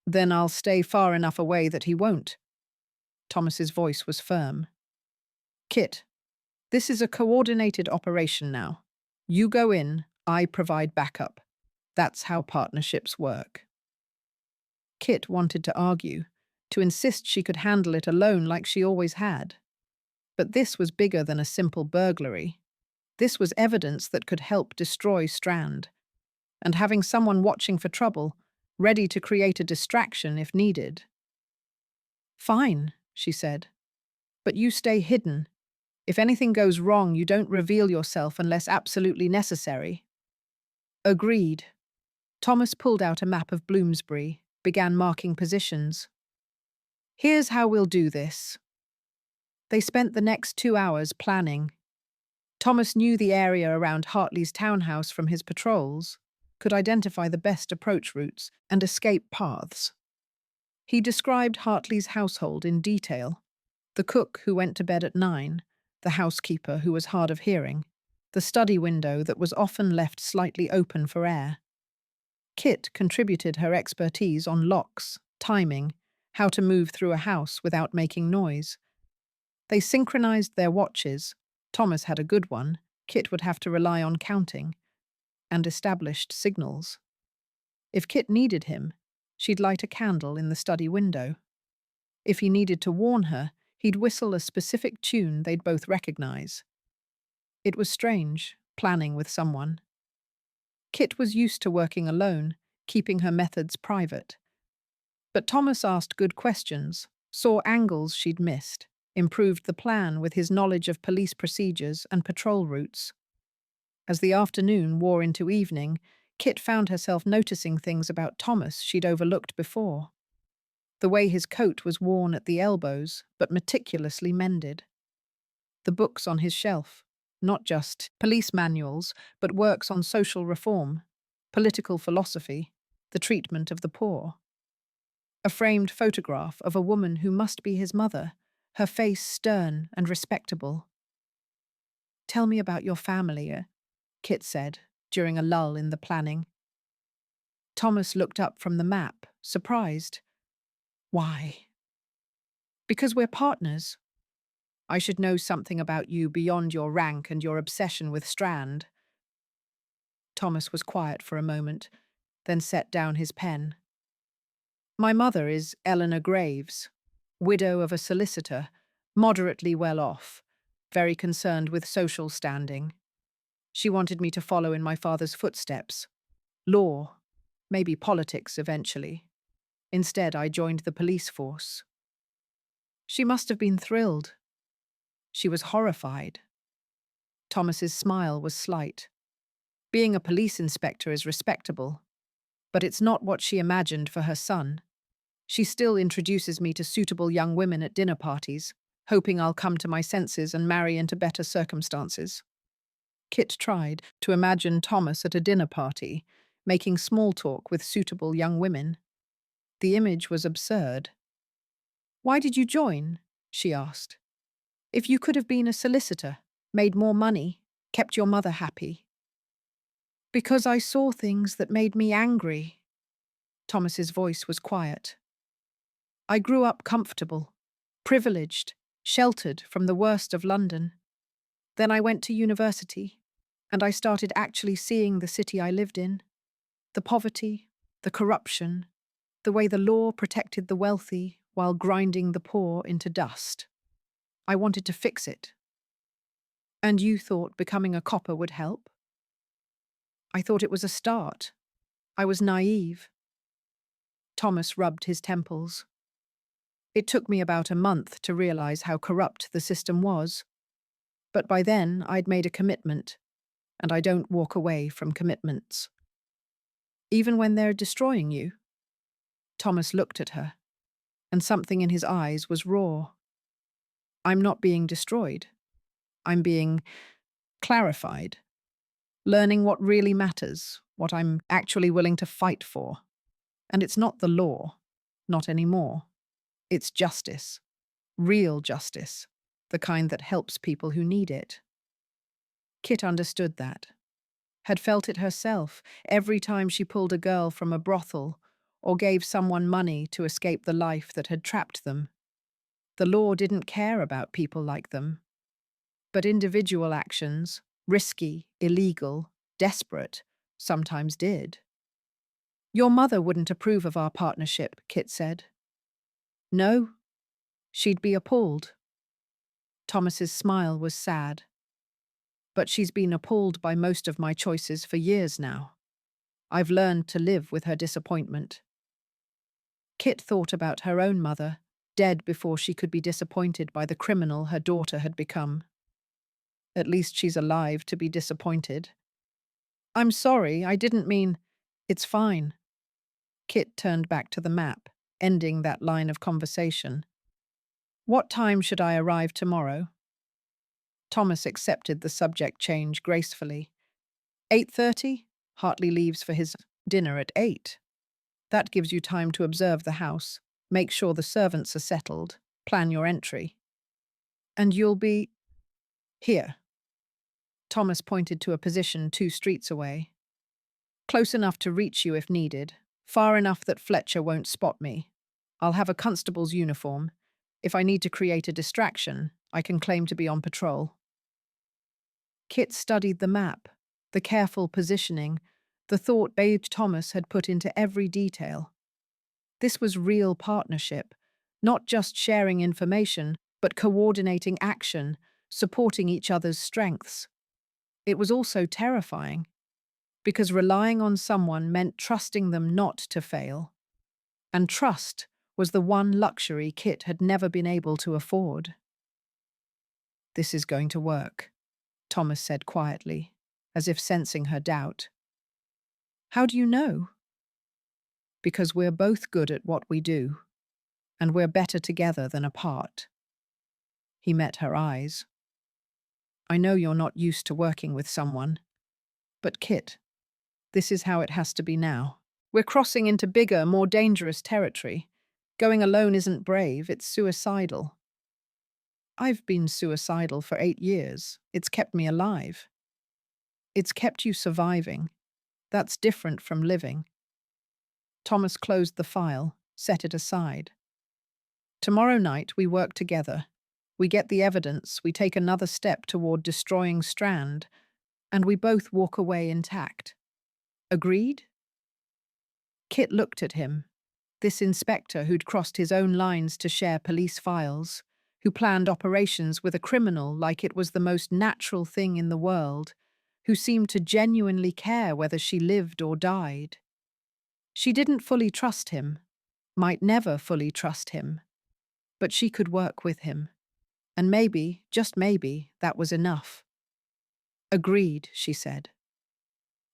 then I'll stay far enough away that he won't. Thomas's voice was firm. Kit, this is a coordinated operation now. You go in, I provide backup. That's how partnerships work. Kit wanted to argue, to insist she could handle it alone like she always had. But this was bigger than a simple burglary. This was evidence that could help destroy Strand, and having someone watching for trouble, ready to create a distraction if needed. Fine, she said, but you stay hidden. If anything goes wrong, you don't reveal yourself unless absolutely necessary. Agreed. Thomas pulled out a map of Bloomsbury, began marking positions. Here's how we'll do this. They spent the next 2 hours planning. Thomas knew the area around Hartley's townhouse from his patrols, could identify the best approach routes and escape paths. He described Hartley's household in detail: the cook who went to bed at 9, the housekeeper who was hard of hearing, the study window that was often left slightly open for air. Kit contributed her expertise on locks, timing, how to move through a house without making noise. They synchronized their watches. Thomas had a good one, Kit would have to rely on counting, and established signals. If Kit needed him, she'd light a candle in the study window. If he needed to warn her, he'd whistle a specific tune they'd both recognize. It was strange, planning with someone. Kit was used to working alone, keeping her methods private. But Thomas asked good questions, saw angles she'd missed, improved the plan with his knowledge of police procedures and patrol routes. As the afternoon wore into evening, Kit found herself noticing things about Thomas she'd overlooked before. The way his coat was worn at the elbows, but meticulously mended. The books on his shelf, not just police manuals, but works on social reform, political philosophy, the treatment of the poor. A framed photograph of a woman who must be his mother, her face stern and respectable. Tell me about your family, Kit said, during a lull in the planning. Thomas looked up from the map, surprised. Why? Because we're partners. I should know something about you beyond your rank and your obsession with Strand. Thomas was quiet for a moment, then set down his pen. My mother is Eleanor Graves, widow of a solicitor, moderately well off, very concerned with social standing. She wanted me to follow in my father's footsteps. Law, maybe politics eventually. Instead, I joined the police force. She must have been thrilled. She was horrified. Thomas's smile was slight. Being a police inspector is respectable, but it's not what she imagined for her son. She still introduces me to suitable young women at dinner parties, hoping I'll come to my senses and marry into better circumstances. Kit tried to imagine Thomas at a dinner party, making small talk with suitable young women. The image was absurd. Why did you join? She asked. If you could have been a solicitor, made more money, kept your mother happy. Because I saw things that made me angry. Thomas's voice was quiet. I grew up comfortable, privileged, sheltered from the worst of London. Then I went to university, and I started actually seeing the city I lived in. The poverty, the corruption, the way the law protected the wealthy while grinding the poor into dust. I wanted to fix it. And you thought becoming a copper would help? I thought it was a start. I was naive. Thomas rubbed his temples. It took me about a month to realize how corrupt the system was. But by then, I'd made a commitment, and I don't walk away from commitments. Even when they're destroying you? Thomas looked at her, and something in his eyes was raw. I'm not being destroyed. I'm being clarified. Learning what really matters, what I'm actually willing to fight for. And it's not the law, not anymore. It's justice, real justice, the kind that helps people who need it. Kit understood that, had felt it herself every time she pulled a girl from a brothel or gave someone money to escape the life that had trapped them. The law didn't care about people like them. But individual actions, risky, illegal, desperate, sometimes did. Your mother wouldn't approve of our partnership, Kit said. No, she'd be appalled. Thomas's smile was sad. But she's been appalled by most of my choices for years now. I've learned to live with her disappointment. Kit thought about her own mother, dead before she could be disappointed by the criminal her daughter had become. At least she's alive to be disappointed. I'm sorry, I didn't mean… It's fine. Kit turned back to the map, ending that line of conversation. What time should I arrive tomorrow? Thomas accepted the subject change gracefully. 8:30? Hartley leaves for his dinner at 8. That gives you time to observe the house, make sure the servants are settled, plan your entry. And you'll be… here. Thomas pointed to a position 2 streets away. Close enough to reach you if needed, far enough that Fletcher won't spot me. I'll have a constable's uniform. If I need to create a distraction, I can claim to be on patrol. Kit studied the map, the careful positioning, the thought babe Thomas had put into every detail. This was real partnership, not just sharing information, but coordinating action, supporting each other's strengths. It was also terrifying, because relying on someone meant trusting them not to fail. And trust was the one luxury Kit had never been able to afford. This is going to work, Thomas said quietly, as if sensing her doubt. How do you know? Because we're both good at what we do, and we're better together than apart. He met her eyes. I know you're not used to working with someone, but Kit, this is how it has to be now. We're crossing into bigger, more dangerous territory. Going alone isn't brave, it's suicidal. I've been suicidal for 8 years. It's kept me alive. It's kept you surviving. That's different from living. Thomas closed the file, set it aside. Tomorrow night we work together. We get the evidence, we take another step toward destroying Strand, and we both walk away intact. Agreed? Kit looked at him, this inspector who'd crossed his own lines to share police files, who planned operations with a criminal like it was the most natural thing in the world, who seemed to genuinely care whether she lived or died. She didn't fully trust him, might never fully trust him, but she could work with him. And maybe, just maybe, that was enough. Agreed, she said.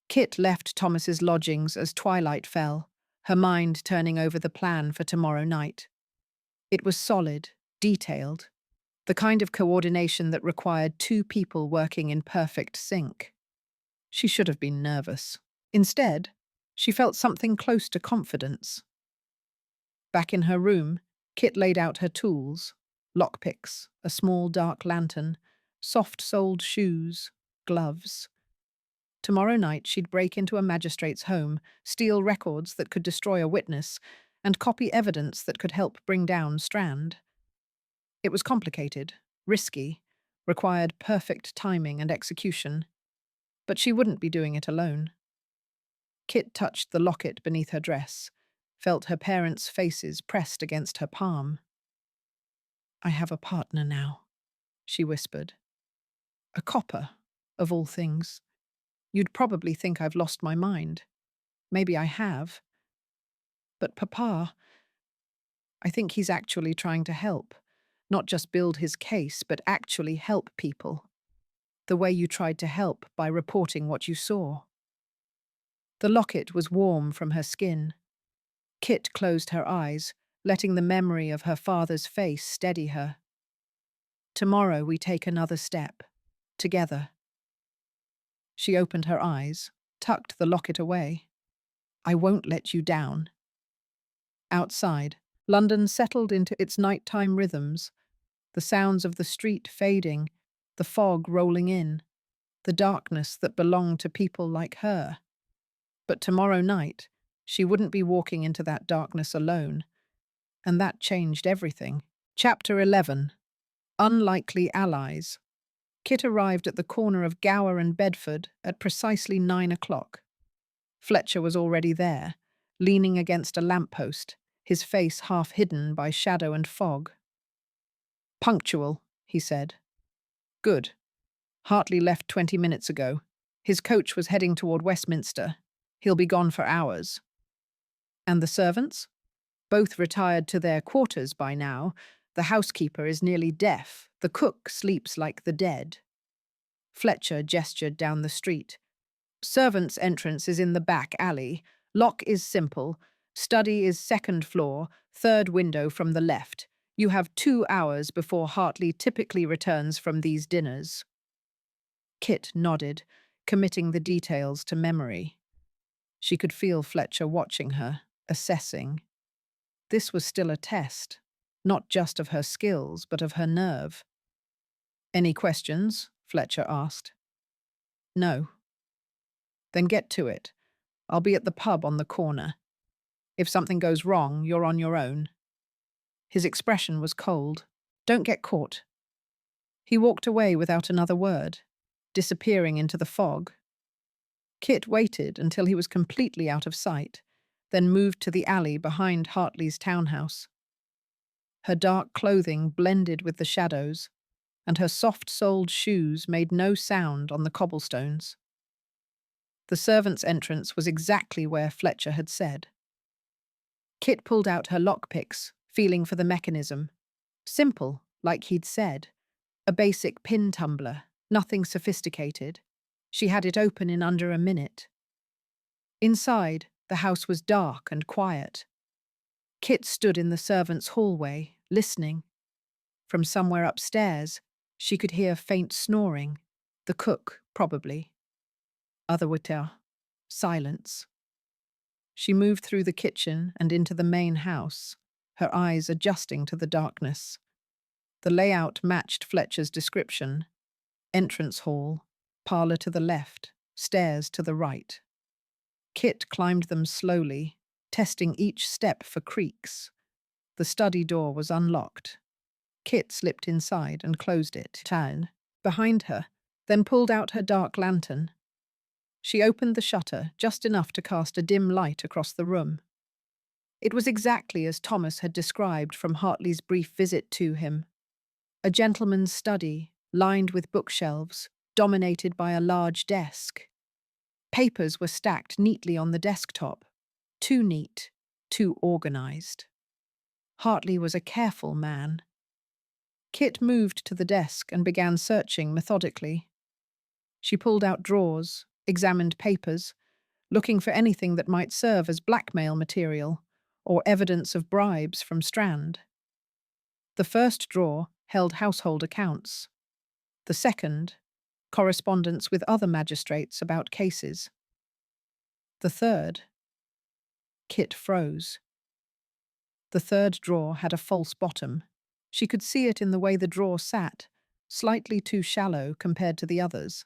Kit left Thomas's lodgings as twilight fell, her mind turning over the plan for tomorrow night. It was solid, detailed, the kind of coordination that required 2 people working in perfect sync. She should have been nervous. Instead, she felt something close to confidence. Back in her room, Kit laid out her tools, lockpicks, a small dark lantern, soft-soled shoes, gloves. Tomorrow night she'd break into a magistrate's home, steal records that could destroy a witness, and copy evidence that could help bring down Strand. It was complicated, risky, required perfect timing and execution, but she wouldn't be doing it alone. Kit touched the locket beneath her dress, felt her parents' faces pressed against her palm. I have a partner now, she whispered. A copper, of all things. You'd probably think I've lost my mind. Maybe I have. But Papa, I think he's actually trying to help. Not just build his case, but actually help people. The way you tried to help by reporting what you saw. The locket was warm from her skin. Kit closed her eyes, letting the memory of her father's face steady her. Tomorrow we take another step. Together. She opened her eyes, tucked the locket away. I won't let you down. Outside, London settled into its nighttime rhythms, the sounds of the street fading, the fog rolling in, the darkness that belonged to people like her. But tomorrow night, she wouldn't be walking into that darkness alone, and that changed everything. Chapter 11. Unlikely Allies. Kit arrived at the corner of Gower and Bedford at precisely 9 o'clock. Fletcher was already there, leaning against a lamppost, his face half hidden by shadow and fog. "Punctual," he said. "Good. Hartley left 20 minutes ago. His coach was heading toward Westminster. He'll be gone for hours." "And the servants?" "Both retired to their quarters by now. The housekeeper is nearly deaf. The cook sleeps like the dead." Fletcher gestured down the street. "Servants' entrance is in the back alley. Lock is simple. Study is second floor, third window from the left. You have 2 hours before Hartley typically returns from these dinners." Kit nodded, committing the details to memory. She could feel Fletcher watching her, assessing. This was still a test, not just of her skills, but of her nerve. "Any questions?" Fletcher asked. "No." "Then get to it. I'll be at the pub on the corner. If something goes wrong, you're on your own." His expression was cold. "Don't get caught." He walked away without another word, disappearing into the fog. Kit waited until he was completely out of sight, then moved to the alley behind Hartley's townhouse. Her dark clothing blended with the shadows, and her soft-soled shoes made no sound on the cobblestones. The servants' entrance was exactly where Fletcher had said. Kit pulled out her lockpicks, feeling for the mechanism. Simple, like he'd said. A basic pin tumbler, nothing sophisticated. She had it open in under a minute. Inside, the house was dark and quiet. Kit stood in the servants' hallway, listening. From somewhere upstairs, she could hear faint snoring. The cook, probably. Other witter. Silence. She moved through the kitchen and into the main house, her eyes adjusting to the darkness. The layout matched Fletcher's description. Entrance hall, parlour to the left, stairs to the right. Kit climbed them slowly, testing each step for creaks. The study door was unlocked. Kit slipped inside and closed it behind her, then pulled out her dark lantern. She opened the shutter just enough to cast a dim light across the room. It was exactly as Thomas had described from Hartley's brief visit to him. A gentleman's study, lined with bookshelves, dominated by a large desk. Papers were stacked neatly on the desktop. Too neat, too organized. Hartley was a careful man. Kit moved to the desk and began searching methodically. She pulled out drawers, examined papers, looking for anything that might serve as blackmail material or evidence of bribes from Strand. The first drawer held household accounts. The second, correspondence with other magistrates about cases. The third. Kit froze. The third drawer had a false bottom. She could see it in the way the drawer sat, slightly too shallow compared to the others.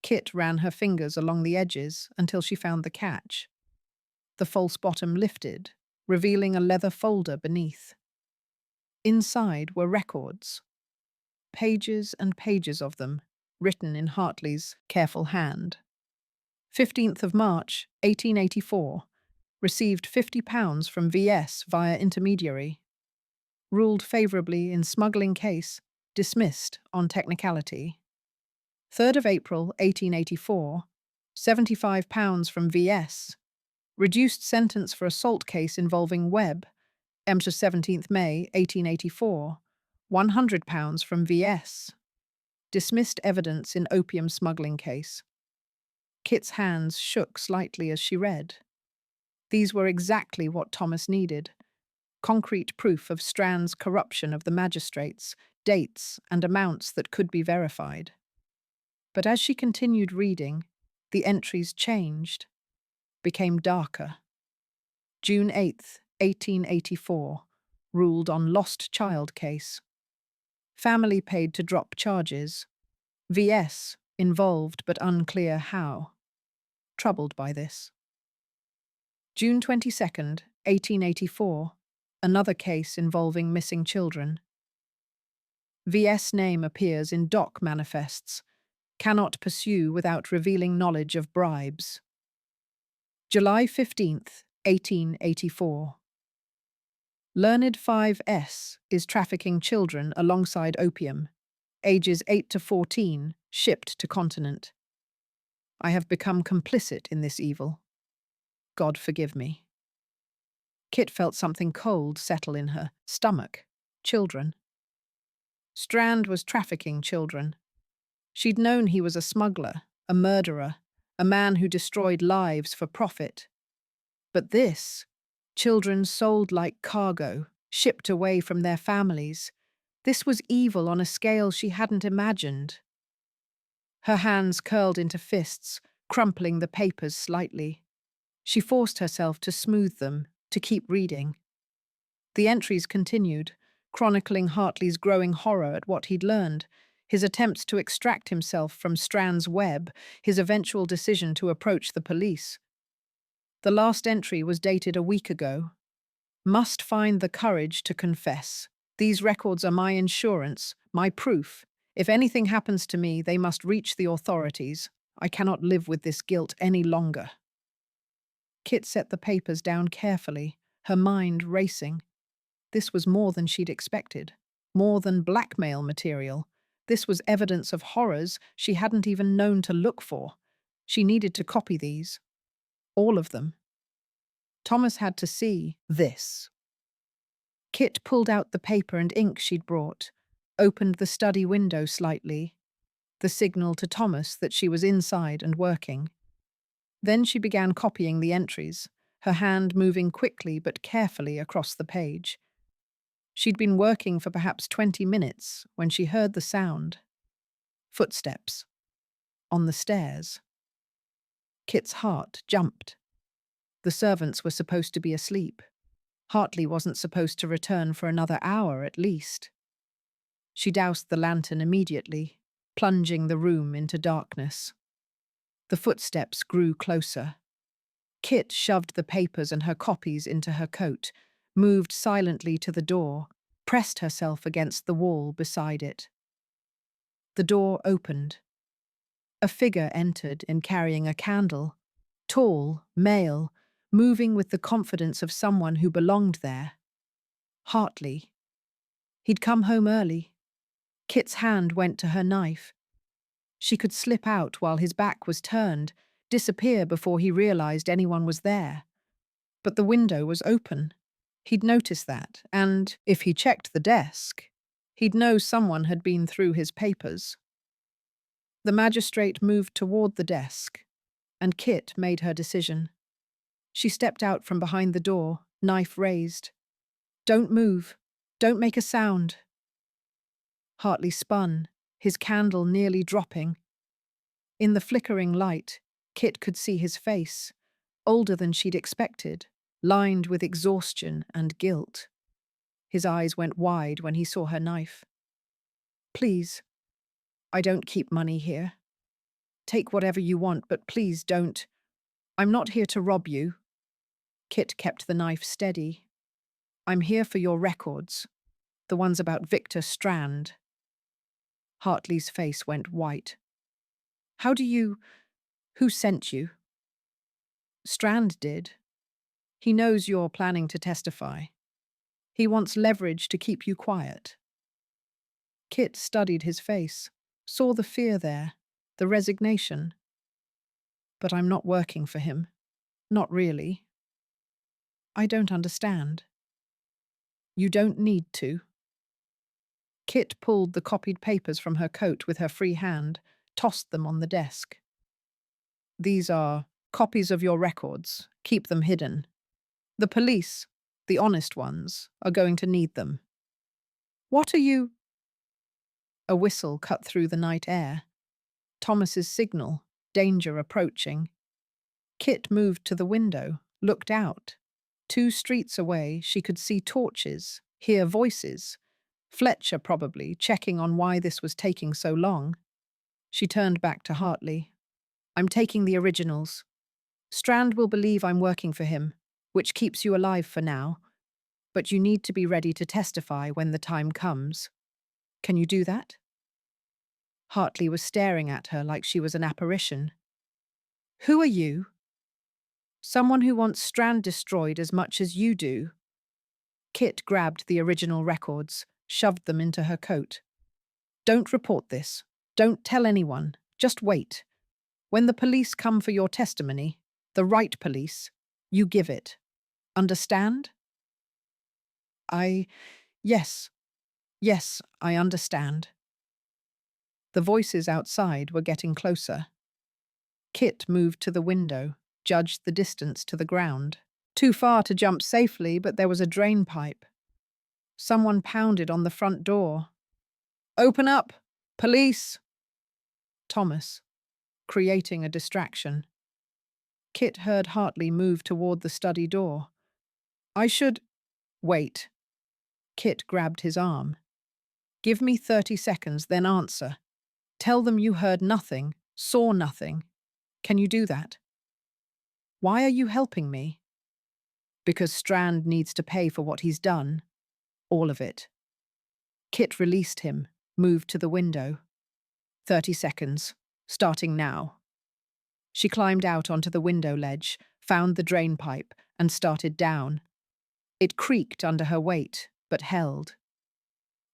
Kit ran her fingers along the edges until she found the catch. The false bottom lifted, revealing a leather folder beneath. Inside were records. Pages and pages of them, written in Hartley's careful hand. 15th of March, 1884. Received £50 from VS via intermediary. Ruled favourably in smuggling case, dismissed on technicality. 3rd of April, 1884. £75 from VS. Reduced sentence for assault case involving Webb. To 17th May, 1884. £100 from VS. Dismissed evidence in opium smuggling case. Kit's hands shook slightly as she read. These were exactly what Thomas needed. Concrete proof of Strand's corruption of the magistrates, dates and amounts that could be verified. But as she continued reading, the entries changed, became darker. June 8th, 1884, ruled on lost child case. Family paid to drop charges. VS involved but unclear how. Troubled by this. June 22nd, 1884, another case involving missing children. VS name appears in doc manifests. Cannot pursue without revealing knowledge of bribes. July 15th, 1884. Learned 5S is trafficking children alongside opium, ages 8 to 14, shipped to continent. I have become complicit in this evil. God forgive me. Kit felt something cold settle in her stomach. Children. Strand was trafficking children. She'd known he was a smuggler, a murderer, a man who destroyed lives for profit. But this, children sold like cargo, shipped away from their families, this was evil on a scale she hadn't imagined. Her hands curled into fists, crumpling the papers slightly. She forced herself to smooth them, to keep reading. The entries continued, chronicling Hartley's growing horror at what he'd learned, his attempts to extract himself from Strand's web, his eventual decision to approach the police. The last entry was dated a week ago. Must find the courage to confess. These records are my insurance, my proof. If anything happens to me, they must reach the authorities. I cannot live with this guilt any longer. Kit set the papers down carefully, her mind racing. This was more than she'd expected, more than blackmail material. This was evidence of horrors she hadn't even known to look for. She needed to copy these. All of them. Thomas had to see this. Kit pulled out the paper and ink she'd brought, opened the study window slightly, the signal to Thomas that she was inside and working. Then she began copying the entries, her hand moving quickly but carefully across the page. She'd been working for perhaps 20 minutes when she heard the sound. Footsteps. On the stairs. Kit's heart jumped. The servants were supposed to be asleep. Hartley wasn't supposed to return for another hour at least. She doused the lantern immediately, plunging the room into darkness. The footsteps grew closer. Kit shoved the papers and her copies into her coat, moved silently to the door, pressed herself against the wall beside it. The door opened. A figure entered in carrying a candle, tall, male, moving with the confidence of someone who belonged there. Hartley. He'd come home early. Kit's hand went to her knife. She could slip out while his back was turned, disappear before he realized anyone was there. But the window was open. He'd noticed that, and if he checked the desk, he'd know someone had been through his papers. The magistrate moved toward the desk, and Kit made her decision. She stepped out from behind the door, knife raised. "Don't move. Don't make a sound." Hartley spun, his candle nearly dropping. In the flickering light, Kit could see his face, older than she'd expected, lined with exhaustion and guilt. His eyes went wide when he saw her knife. "Please, I don't keep money here. Take whatever you want, but please don't. I'm not here to rob you." Kit kept the knife steady. "I'm here for your records, the ones about Victor Strand." Hartley's face went white. Who sent you?" "Strand did. He knows you're planning to testify. He wants leverage to keep you quiet." Kit studied his face, saw the fear there, the resignation. "But I'm not working for him. Not really." "I don't understand." "You don't need to." Kit pulled the copied papers from her coat with her free hand, tossed them on the desk. "These are copies of your records. Keep them hidden. The police, the honest ones, are going to need them." "What are you—" A whistle cut through the night air. Thomas's signal, danger approaching. Kit moved to the window, looked out. 2 streets away, she could see torches, hear voices. Fletcher probably, checking on why this was taking so long. She turned back to Hartley. "I'm taking the originals. Strand will believe I'm working for him, which keeps you alive for now. But you need to be ready to testify when the time comes." Can you do that? Hartley was staring at her like she was an apparition. Who are you? Someone who wants Strand destroyed as much as you do. Kit grabbed the original records, shoved them into her coat. Don't report this. Don't tell anyone. Just wait. When the police come for your testimony, the right police, you give it. Understand? Yes, yes, I understand. The voices outside were getting closer. Kit moved to the window, judged the distance to the ground. Too far to jump safely, but there was a drain pipe. Someone pounded on the front door. Open up! Police! Thomas, creating a distraction. Kit heard Hartley move toward the study door. I should… Wait. Kit grabbed his arm. Give me 30 seconds, then answer. Tell them you heard nothing, saw nothing. Can you do that? Why are you helping me? Because Strand needs to pay for what he's done. All of it. Kit released him, moved to the window. 30 seconds, starting now. She climbed out onto the window ledge, found the drain pipe, and started down. It creaked under her weight, but held.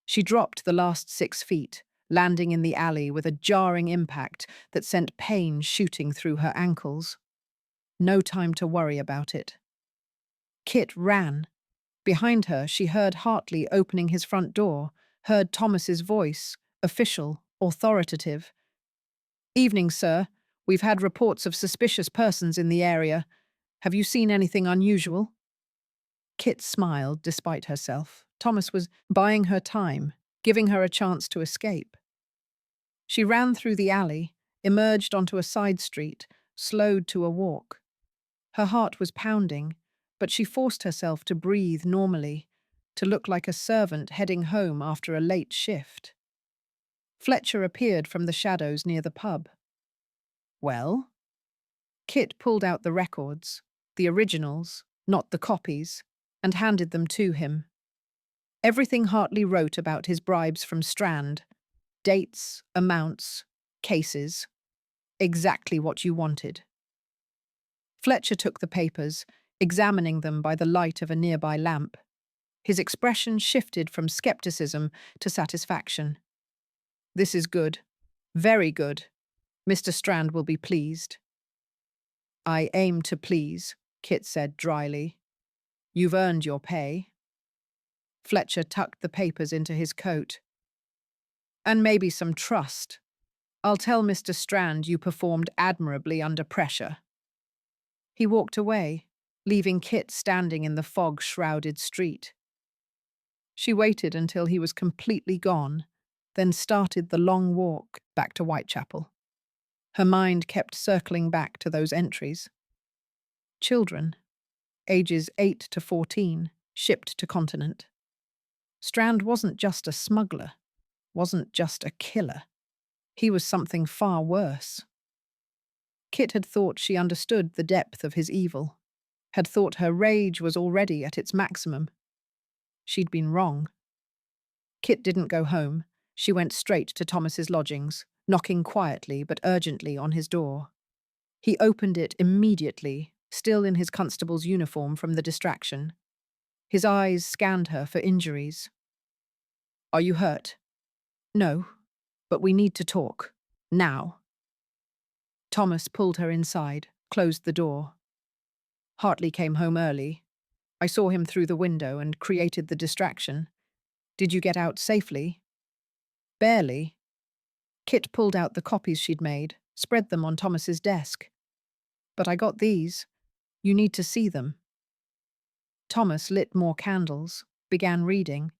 She dropped the last 6 feet, landing in the alley with a jarring impact that sent pain shooting through her ankles. No time to worry about it. Kit ran. Behind her, she heard Hartley opening his front door, heard Thomas's voice, official, authoritative. Evening, sir. We've had reports of suspicious persons in the area. Have you seen anything unusual? Kit smiled despite herself. Thomas was buying her time, giving her a chance to escape. She ran through the alley, emerged onto a side street, slowed to a walk. Her heart was pounding, but she forced herself to breathe normally, to look like a servant heading home after a late shift. Fletcher appeared from the shadows near the pub. Well? Kit pulled out the records, the originals, not the copies, and handed them to him. Everything Hartley wrote about his bribes from Strand. Dates, amounts, cases. Exactly what you wanted. Fletcher took the papers, examining them by the light of a nearby lamp. His expression shifted from skepticism to satisfaction. This is good. Very good. Mr. Strand will be pleased. I aim to please, Kit said dryly. You've earned your pay. Fletcher tucked the papers into his coat. And maybe some trust. I'll tell Mr. Strand you performed admirably under pressure. He walked away, leaving Kit standing in the fog-shrouded street. She waited until he was completely gone, then started the long walk back to Whitechapel. Her mind kept circling back to those entries. Children, ages 8 to 14, shipped to continent. Strand wasn't just a smuggler, wasn't just a killer. He was something far worse. Kit had thought she understood the depth of his evil, had thought her rage was already at its maximum. She'd been wrong. Kit didn't go home. She went straight to Thomas's lodgings, knocking quietly but urgently on his door. He opened it immediately, still in his constable's uniform from the distraction. His eyes scanned her for injuries. Are you hurt? No, but we need to talk. Now. Thomas pulled her inside, closed the door. Hartley came home early. I saw him through the window and created the distraction. Did you get out safely? Barely. Kit pulled out the copies she'd made, spread them on Thomas's desk. But I got these. You need to see them. Thomas lit more candles, began reading.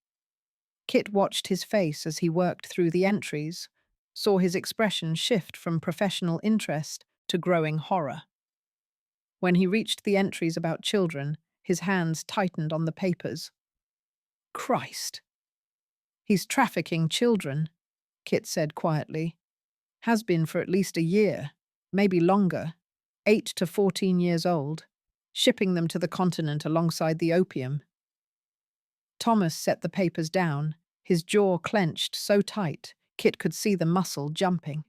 Kit watched his face as he worked through the entries, saw his expression shift from professional interest to growing horror. When he reached the entries about children, his hands tightened on the papers. Christ! He's trafficking children, Kit said quietly. Has been for at least a year, maybe longer, 8 to 14 years old, shipping them to the continent alongside the opium. Thomas set the papers down, His jaw clenched so tight, Kit could see the muscle jumping.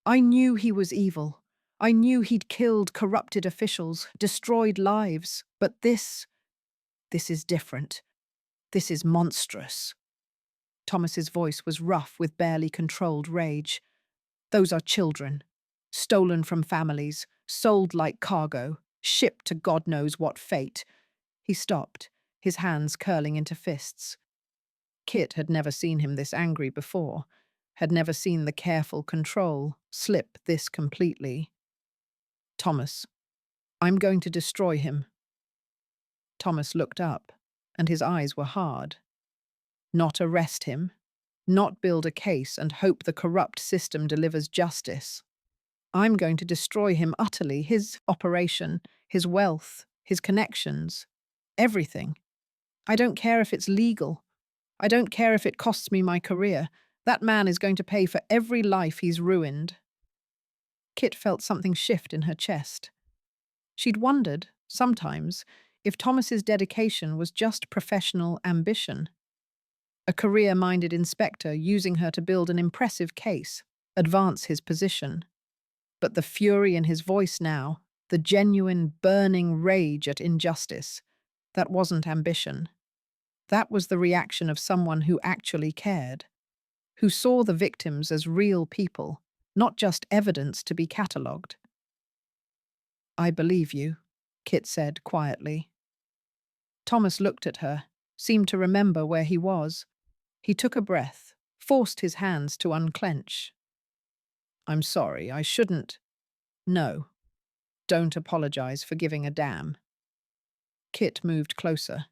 I knew he was evil. I knew he'd killed corrupted officials, destroyed lives. But this is different. This is monstrous. Thomas's voice was rough with barely controlled rage. Those are children, stolen from families, sold like cargo, shipped to God knows what fate. He stopped, his hands curling into fists. Kit had never seen him this angry before, had never seen the careful control slip this completely. Thomas, I'm going to destroy him. Thomas looked up, and his eyes were hard. Not arrest him, not build a case and hope the corrupt system delivers justice. I'm going to destroy him utterly, his operation, his wealth, his connections, everything. I don't care if it's legal. I don't care if it costs me my career. That man is going to pay for every life he's ruined. Kit felt something shift in her chest. She'd wondered, sometimes, if Thomas's dedication was just professional ambition. A career-minded inspector using her to build an impressive case, advance his position. But the fury in his voice now, the genuine, burning rage at injustice, that wasn't ambition. That was the reaction of someone who actually cared, who saw the victims as real people, not just evidence to be catalogued. I believe you, Kit said quietly. Thomas looked at her, seemed to remember where he was. He took a breath, forced his hands to unclench. I'm sorry, I shouldn't. No, don't apologize for giving a damn. Kit moved closer.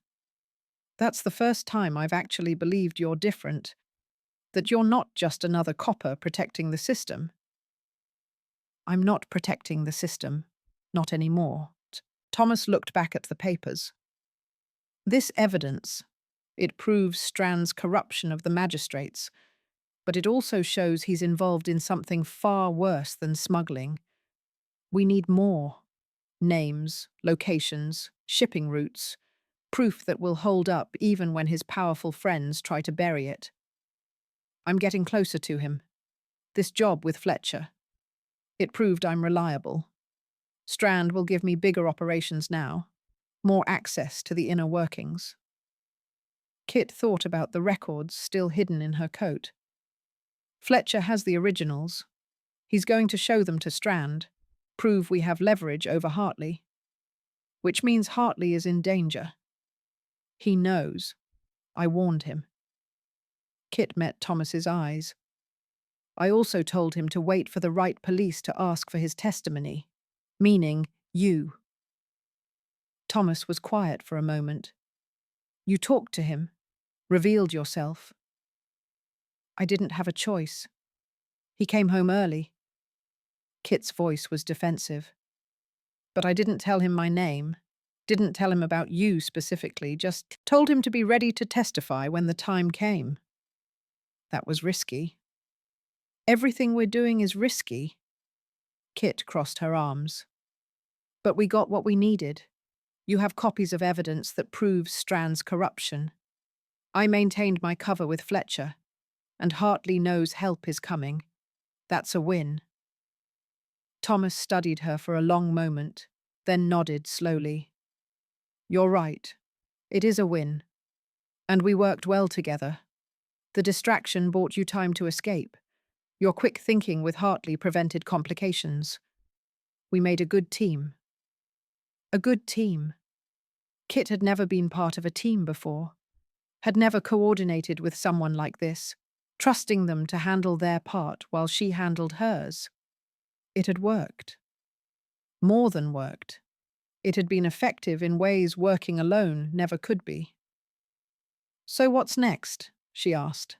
That's the first time I've actually believed you're different, that you're not just another copper protecting the system. I'm not protecting the system, not anymore. Thomas looked back at the papers. This evidence, it proves Strand's corruption of the magistrates, but it also shows he's involved in something far worse than smuggling. We need more. Names, locations, shipping routes, proof that will hold up even when his powerful friends try to bury it. I'm getting closer to him. This job with Fletcher. It proved I'm reliable. Strand will give me bigger operations now, more access to the inner workings. Kit thought about the records still hidden in her coat. Fletcher has the originals. He's going to show them to Strand, prove we have leverage over Hartley. Which means Hartley is in danger. He knows. I warned him. Kit met Thomas's eyes. I also told him to wait for the right police to ask for his testimony, meaning you. Thomas was quiet for a moment. You talked to him, revealed yourself. I didn't have a choice. He came home early. Kit's voice was defensive. But I didn't tell him my name, didn't tell him about you specifically, just told him to be ready to testify when the time came. That was risky. Everything we're doing is risky. Kit crossed her arms. But we got what we needed. You have copies of evidence that proves Strand's corruption. I maintained my cover with Fletcher, and Hartley knows help is coming. That's a win. Thomas studied her for a long moment, then nodded slowly. You're right. It is a win. And we worked well together. The distraction bought you time to escape. Your quick thinking with Hartley prevented complications. We made a good team. A good team. Kit had never been part of a team before, had never coordinated with someone like this, trusting them to handle their part while she handled hers. It had worked. More than worked. It had been effective in ways working alone never could be. So what's next? She asked.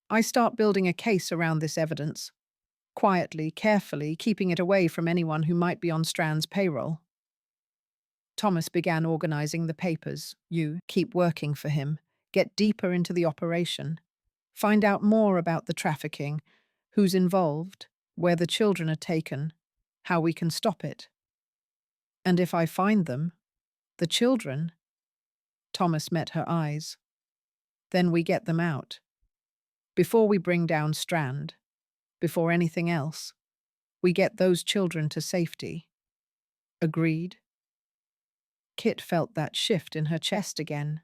I start building a case around this evidence, quietly, carefully, keeping it away from anyone who might be on Strand's payroll. Thomas began organizing the papers. You keep working for him, get deeper into the operation, find out more about the trafficking, who's involved, where the children are taken, how we can stop it. And if I find them, the children, Thomas met her eyes. Then we get them out. Before we bring down Strand, before anything else, we get those children to safety. Agreed? Kit felt that shift in her chest again,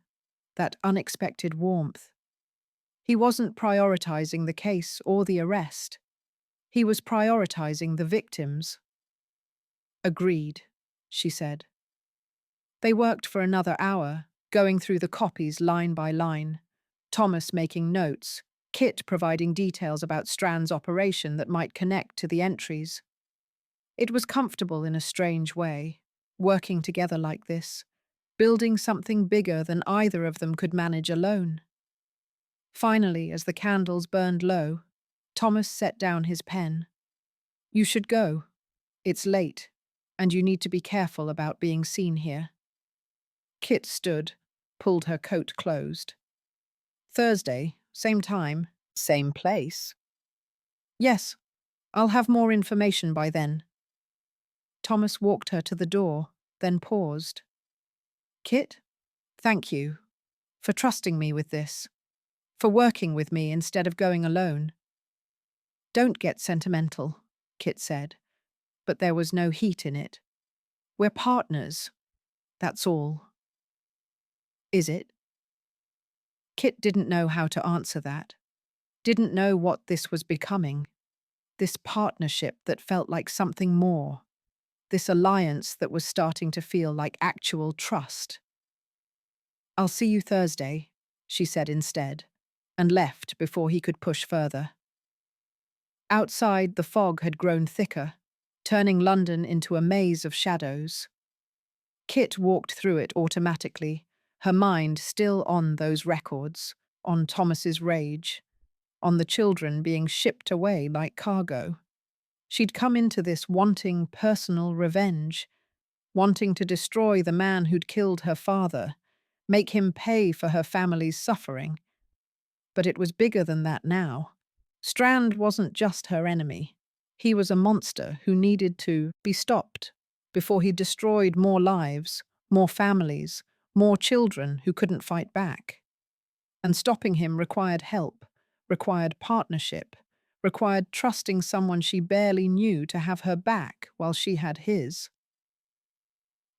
that unexpected warmth. He wasn't prioritizing the case or the arrest. He was prioritizing the victims. Agreed, she said. They worked for another hour, going through the copies line by line, Thomas making notes, Kit providing details about Strand's operation that might connect to the entries. It was comfortable in a strange way, working together like this, building something bigger than either of them could manage alone. Finally, as the candles burned low, Thomas set down his pen. You should go. It's late, and you need to be careful about being seen here. Kit stood, pulled her coat closed. Thursday, same time, same place. Yes, I'll have more information by then. Thomas walked her to the door, then paused. Kit, thank you for trusting me with this, for working with me instead of going alone. Don't get sentimental, Kit said, but there was no heat in it. We're partners, that's all. Is it? Kit didn't know how to answer that, didn't know what this was becoming, this partnership that felt like something more, this alliance that was starting to feel like actual trust. I'll see you Thursday, she said instead, and left before he could push further. Outside, the fog had grown thicker, turning London into a maze of shadows. Kit walked through it automatically, her mind still on those records, on Thomas's rage, on the children being shipped away like cargo. She'd come into this wanting personal revenge, wanting to destroy the man who'd killed her father, make him pay for her family's suffering. But it was bigger than that now. Strand wasn't just her enemy. He was a monster who needed to be stopped before he destroyed more lives, more families, more children who couldn't fight back. And stopping him required help, required partnership, required trusting someone she barely knew to have her back while she had his.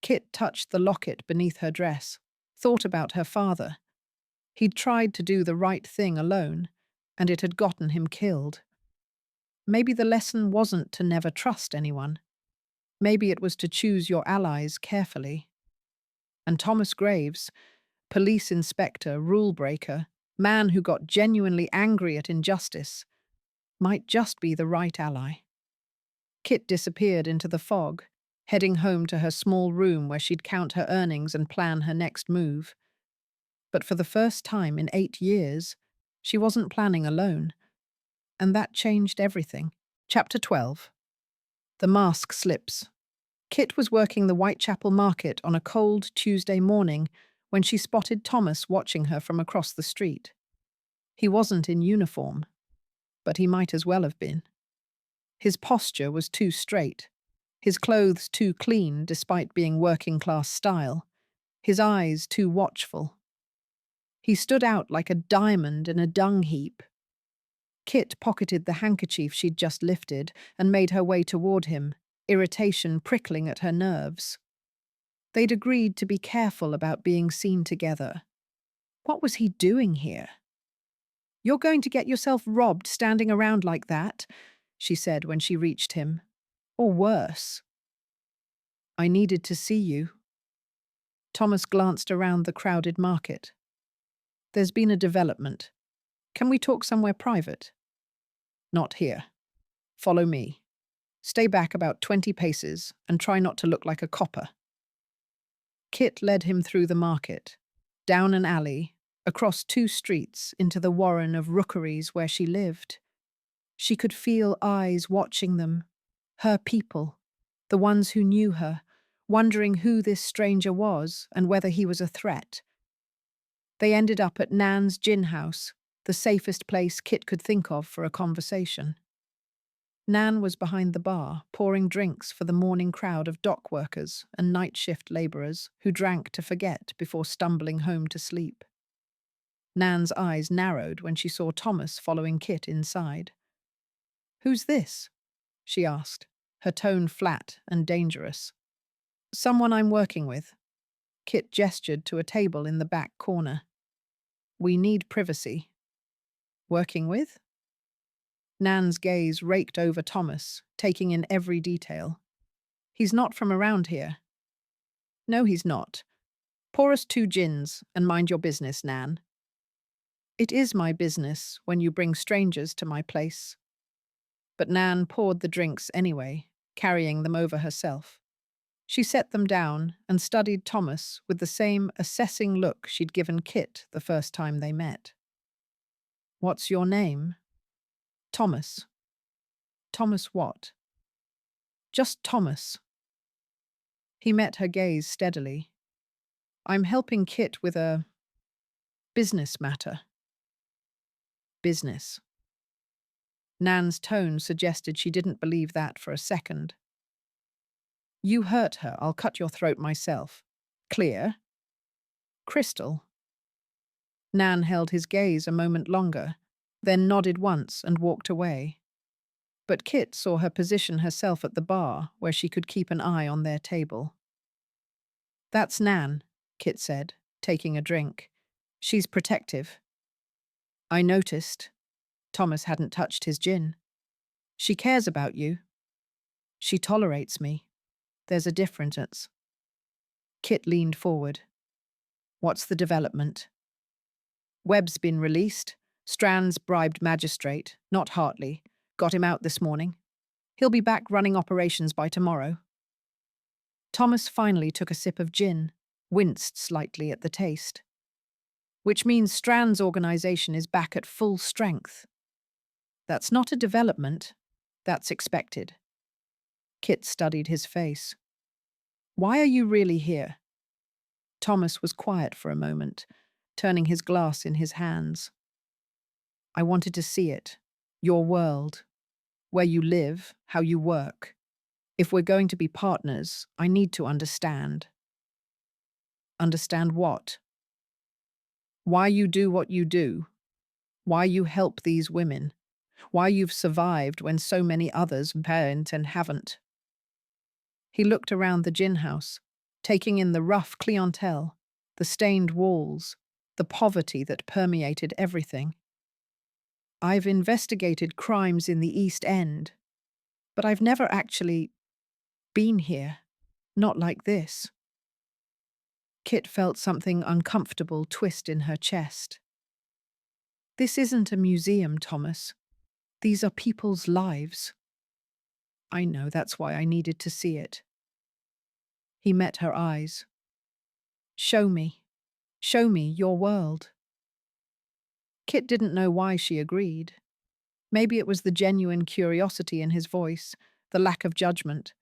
Kit touched the locket beneath her dress, thought about her father. He'd tried to do the right thing alone, and it had gotten him killed. Maybe the lesson wasn't to never trust anyone. Maybe it was to choose your allies carefully. And Thomas Graves, police inspector, rule breaker, man who got genuinely angry at injustice, might just be the right ally. Kit disappeared into the fog, heading home to her small room where she'd count her earnings and plan her next move. But for the first time in 8 years, she wasn't planning alone. And that changed everything. Chapter 12. The mask slips. Kit was working the Whitechapel market on a cold Tuesday morning when she spotted Thomas watching her from across the street. He wasn't in uniform, but he might as well have been. His posture was too straight, his clothes too clean despite being working-class style, his eyes too watchful. He stood out like a diamond in a dung heap. Kit pocketed the handkerchief she'd just lifted and made her way toward him, irritation prickling at her nerves. They'd agreed to be careful about being seen together. What was he doing here? You're going to get yourself robbed standing around like that, she said when she reached him. Or worse. I needed to see you. Thomas glanced around the crowded market. There's been a development. Can we talk somewhere private? Not here. Follow me. Stay back about 20 paces and try not to look like a copper. Kit led him through the market, down an alley, across 2 streets into the warren of rookeries where she lived. She could feel eyes watching them, her people, the ones who knew her, wondering who this stranger was and whether he was a threat. They ended up at Nan's gin house, the safest place Kit could think of for a conversation. Nan was behind the bar, pouring drinks for the morning crowd of dock workers and night shift labourers who drank to forget before stumbling home to sleep. Nan's eyes narrowed when she saw Thomas following Kit inside. "Who's this?" she asked, her tone flat and dangerous. "Someone I'm working with." Kit gestured to a table in the back corner. "We need privacy." "Working with?" Nan's gaze raked over Thomas, taking in every detail. "He's not from around here." "No, he's not. Pour us 2 gins and mind your business, Nan." "It is my business when you bring strangers to my place." But Nan poured the drinks anyway, carrying them over herself. She set them down and studied Thomas with the same assessing look she'd given Kit the first time they met. "What's your name?" "Thomas." "Thomas what?" "Just Thomas." He met her gaze steadily. "I'm helping Kit with a business matter." "Business." Nan's tone suggested she didn't believe that for a second. "You hurt her, I'll cut your throat myself." "Clear?" "Crystal." Nan held his gaze a moment longer, then nodded once and walked away. But Kit saw her position herself at the bar where she could keep an eye on their table. "That's Nan," Kit said, taking a drink. "She's protective." "I noticed." Thomas hadn't touched his gin. "She cares about you." "She tolerates me. There's a difference." Kit leaned forward. "What's the development?" "Webb's been released. Strand's bribed magistrate, not Hartley. Got him out this morning. He'll be back running operations by tomorrow." Thomas finally took a sip of gin, winced slightly at the taste. "Which means Strand's organization is back at full strength." "That's not a development. That's expected." Kit studied his face. "Why are you really here?" Thomas was quiet for a moment, turning his glass in his hands. "I wanted to see it. Your world. Where you live, how you work. If we're going to be partners, I need to understand." "Understand what?" "Why you do what you do. Why you help these women. Why you've survived when so many others haven't and haven't." He looked around the gin house, taking in the rough clientele, the stained walls, the poverty that permeated everything. "I've investigated crimes in the East End, but I've never actually been here. Not like this." Kit felt something uncomfortable twist in her chest. "This isn't a museum, Thomas. These are people's lives." "I know, that's why I needed to see it." He met her eyes. "Show me. Show me your world." Kit didn't know why she agreed. Maybe it was the genuine curiosity in his voice, the lack of judgment.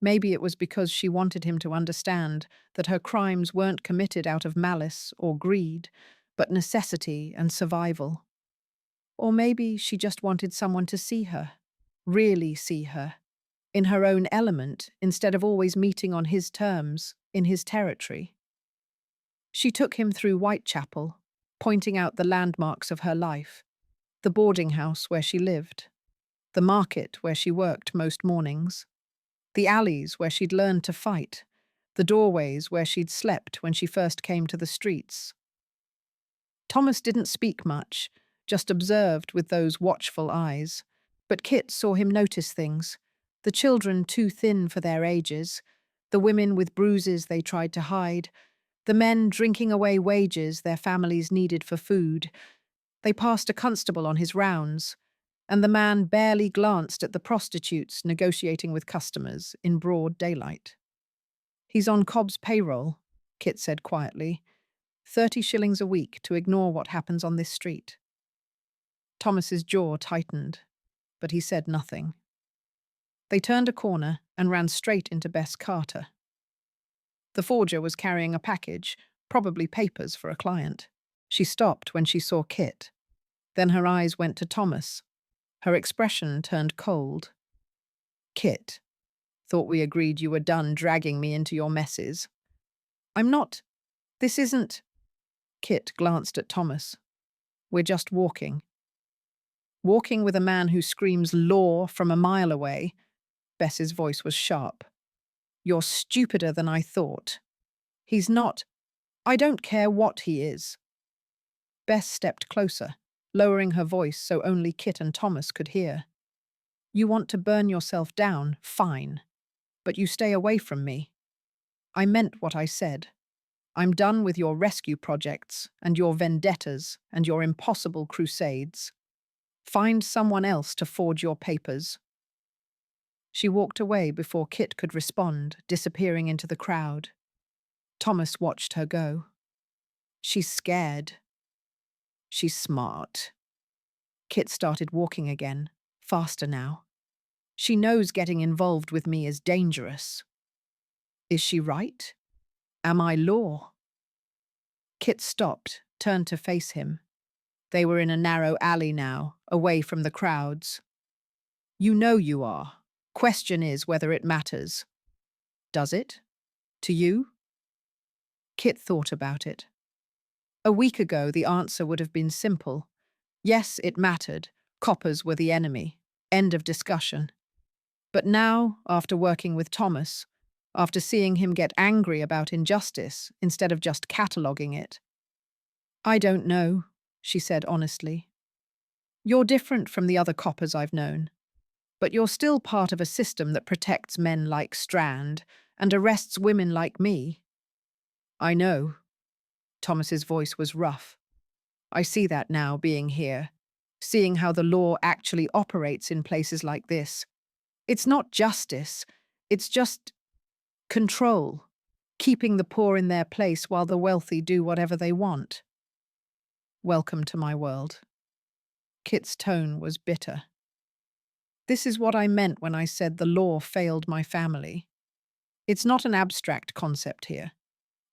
Maybe it was because she wanted him to understand that her crimes weren't committed out of malice or greed, but necessity and survival. Or maybe she just wanted someone to see her, really see her, in her own element instead of always meeting on his terms, in his territory. She took him through Whitechapel, pointing out the landmarks of her life, the boarding house where she lived, the market where she worked most mornings, the alleys where she'd learned to fight, the doorways where she'd slept when she first came to the streets. Thomas didn't speak much, just observed with those watchful eyes. But Kit saw him notice things. The children too thin for their ages, the women with bruises they tried to hide, the men drinking away wages their families needed for food. They passed a constable on his rounds, and the man barely glanced at the prostitutes negotiating with customers in broad daylight. "He's on Cobb's payroll," Kit said quietly. 30 shillings a week to ignore what happens on this street." Thomas's jaw tightened, but he said nothing. They turned a corner and ran straight into Bess Carter. The forger was carrying a package, probably papers for a client. She stopped when she saw Kit. Then her eyes went to Thomas. Her expression turned cold. "Kit, thought we agreed you were done dragging me into your messes." "I'm not. This isn't." Kit glanced at Thomas. We're just walking. Walking with a man who screams law from a mile away. Bess's voice was sharp. You're stupider than I thought. He's not. I don't care what he is. Bess stepped closer, lowering her voice so only Kit and Thomas could hear. You want to burn yourself down, fine. But you stay away from me. I meant what I said. I'm done with your rescue projects and your vendettas and your impossible crusades. Find someone else to forge your papers. She walked away before Kit could respond, disappearing into the crowd. Thomas watched her go. She's scared. She's smart. Kit started walking again, faster now. She knows getting involved with me is dangerous. Is she right? Am I law? Kit stopped, turned to face him. They were in a narrow alley now, away from the crowds. You know you are. Question is whether it matters. Does it? To you? Kit thought about it. A week ago, the answer would have been simple. Yes, it mattered. Coppers were the enemy. End of discussion. But now, after working with Thomas, after seeing him get angry about injustice instead of just cataloguing it, I don't know, she said honestly. You're different from the other coppers I've known, but you're still part of a system that protects men like Strand and arrests women like me. I know. Thomas's voice was rough. I see that now, being here, seeing how the law actually operates in places like this. It's not justice, it's just control, keeping the poor in their place while the wealthy do whatever they want. Welcome to my world. Kit's tone was bitter. This is what I meant when I said the law failed my family. It's not an abstract concept here.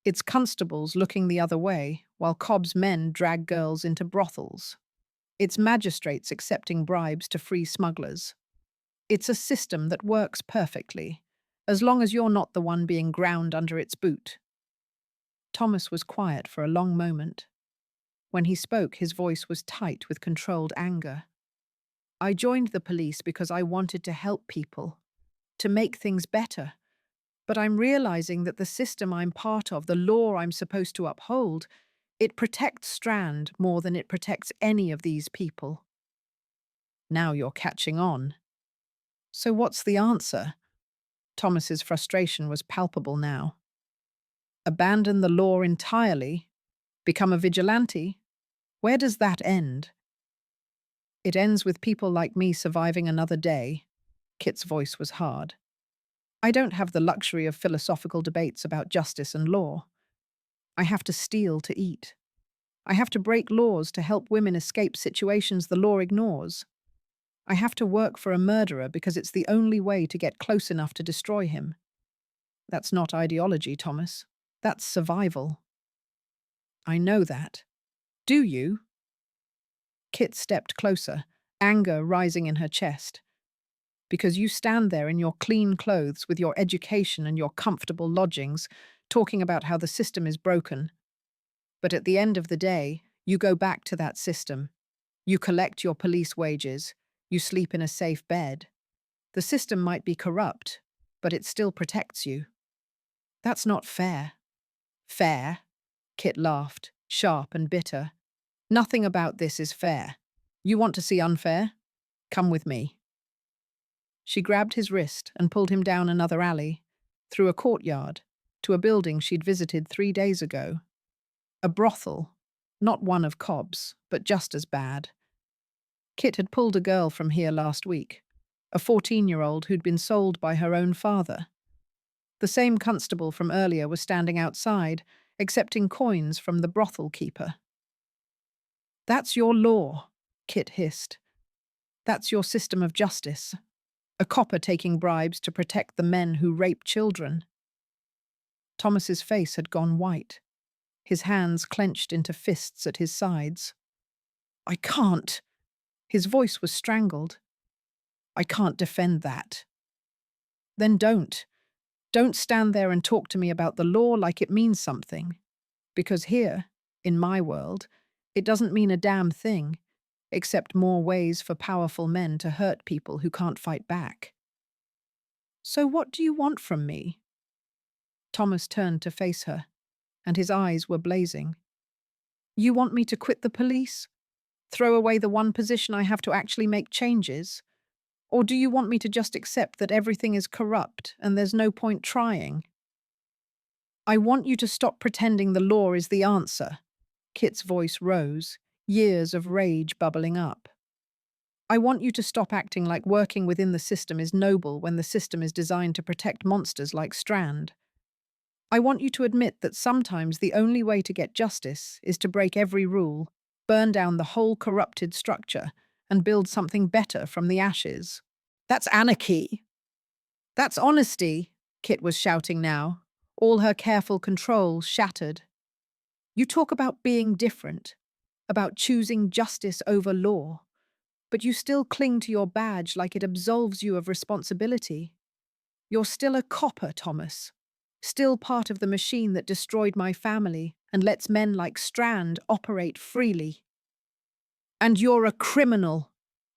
It's constables looking the other way while Cobb's men drag girls into brothels. It's magistrates accepting bribes to free smugglers. It's a system that works perfectly, as long as you're not the one being ground under its boot. Thomas was quiet for a long moment. When he spoke, his voice was tight with controlled anger. I joined the police because I wanted to help people, to make things better. But I'm realizing that the system I'm part of, the law I'm supposed to uphold, it protects Strand more than it protects any of these people. Now you're catching on. So what's the answer? Thomas's frustration was palpable now. Abandon the law entirely? Become a vigilante? Where does that end? It ends with people like me surviving another day. Kit's voice was hard. I don't have the luxury of philosophical debates about justice and law. I have to steal to eat. I have to break laws to help women escape situations the law ignores. I have to work for a murderer because it's the only way to get close enough to destroy him. That's not ideology, Thomas. That's survival. I know that. Do you? Kit stepped closer, anger rising in her chest. Because you stand there in your clean clothes with your education and your comfortable lodgings, talking about how the system is broken. But at the end of the day, you go back to that system. You collect your police wages. You sleep in a safe bed. The system might be corrupt, but it still protects you. That's not fair. Fair? Kit laughed, sharp and bitter. Nothing about this is fair. You want to see unfair? Come with me. She grabbed his wrist and pulled him down another alley, through a courtyard, to a building she'd visited 3 days ago. A brothel, not one of Cobb's, but just as bad. Kit had pulled a girl from here last week, a 14-year-old who'd been sold by her own father. The same constable from earlier was standing outside, accepting coins from the brothel keeper. That's your law, Kit hissed. That's your system of justice. A copper taking bribes to protect the men who rape children. Thomas's face had gone white. His hands clenched into fists at his sides. I can't. His voice was strangled. I can't defend that. Then don't. Don't stand there and talk to me about the law like it means something. Because here, In my world, it doesn't mean a damn thing, except more ways for powerful men to hurt people who can't fight back. So what do you want from me? Thomas turned to face her, and his eyes were blazing. You want me to quit the police? Throw away the one position I have to actually make changes? Or do you want me to just accept that everything is corrupt and there's no point trying? I want you to stop pretending the law is the answer. Kit's voice rose, years of rage bubbling up. I want you to stop acting like working within the system is noble when the system is designed to protect monsters like Strand. I want you to admit that sometimes the only way to get justice is to break every rule, burn down the whole corrupted structure, and build something better from the ashes. That's anarchy. That's honesty, Kit was shouting now, all her careful control shattered. You talk about being different, about choosing justice over law, but you still cling to your badge like it absolves you of responsibility. You're still a copper, Thomas. Still part of the machine that destroyed my family and lets men like Strand operate freely. And you're a criminal,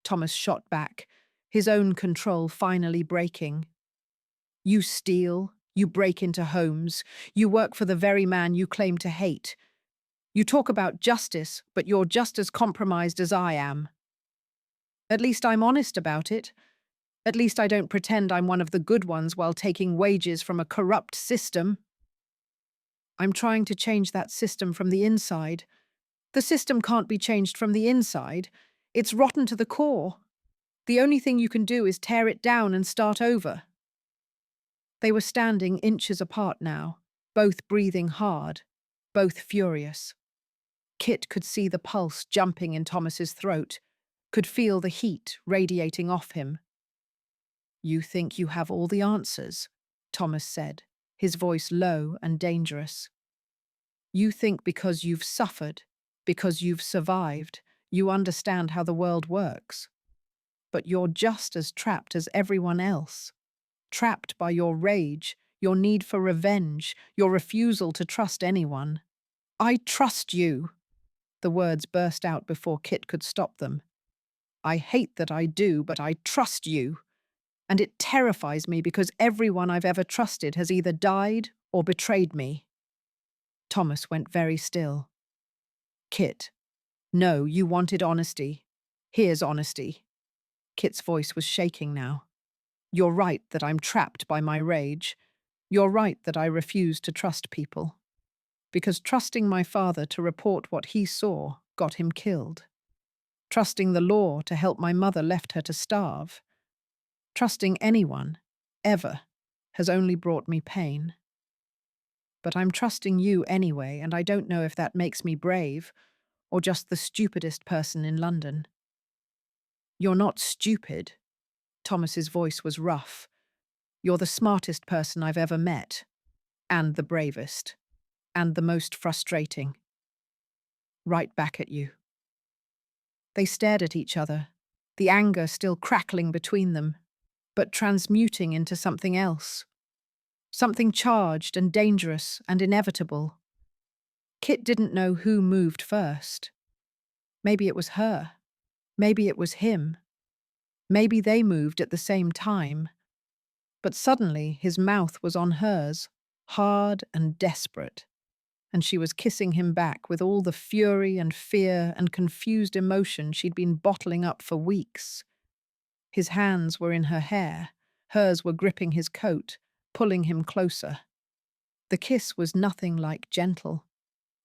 Thomas shot back, his own control finally breaking. You steal, you break into homes, you work for the very man you claim to hate. You talk about justice, but you're just as compromised as I am. At least I'm honest about it. At least I don't pretend I'm one of the good ones while taking wages from a corrupt system. I'm trying to change that system from the inside. The system can't be changed from the inside. It's rotten to the core. The only thing you can do is tear it down and start over. They were standing inches apart now, both breathing hard, both furious. Kit could see the pulse jumping in Thomas's throat, could feel the heat radiating off him. You think you have all the answers, Thomas said, his voice low and dangerous. You think because you've suffered, because you've survived, you understand how the world works. But you're just as trapped as everyone else. Trapped by your rage, your need for revenge, your refusal to trust anyone. I trust you. The words burst out before Kit could stop them. I hate that I do, but I trust you. And it terrifies me because everyone I've ever trusted has either died or betrayed me. Thomas went very still. Kit, no, you wanted honesty. Here's honesty. Kit's voice was shaking now. You're right that I'm trapped by my rage. You're right that I refuse to trust people. Because trusting my father to report what he saw got him killed. Trusting the law to help my mother left her to starve. Trusting anyone, ever, has only brought me pain. But I'm trusting you anyway, and I don't know if that makes me brave or just the stupidest person in London. You're not stupid. Thomas's voice was rough. You're the smartest person I've ever met, and the bravest, and the most frustrating. Right back at you. They stared at each other, the anger still crackling between them, but transmuting into something else. Something charged and dangerous and inevitable. Kit didn't know who moved first. Maybe it was her. Maybe it was him. Maybe they moved at the same time. But suddenly his mouth was on hers, hard and desperate, and she was kissing him back with all the fury and fear and confused emotion she'd been bottling up for weeks. His hands were in her hair, hers were gripping his coat, pulling him closer. The kiss was nothing like gentle.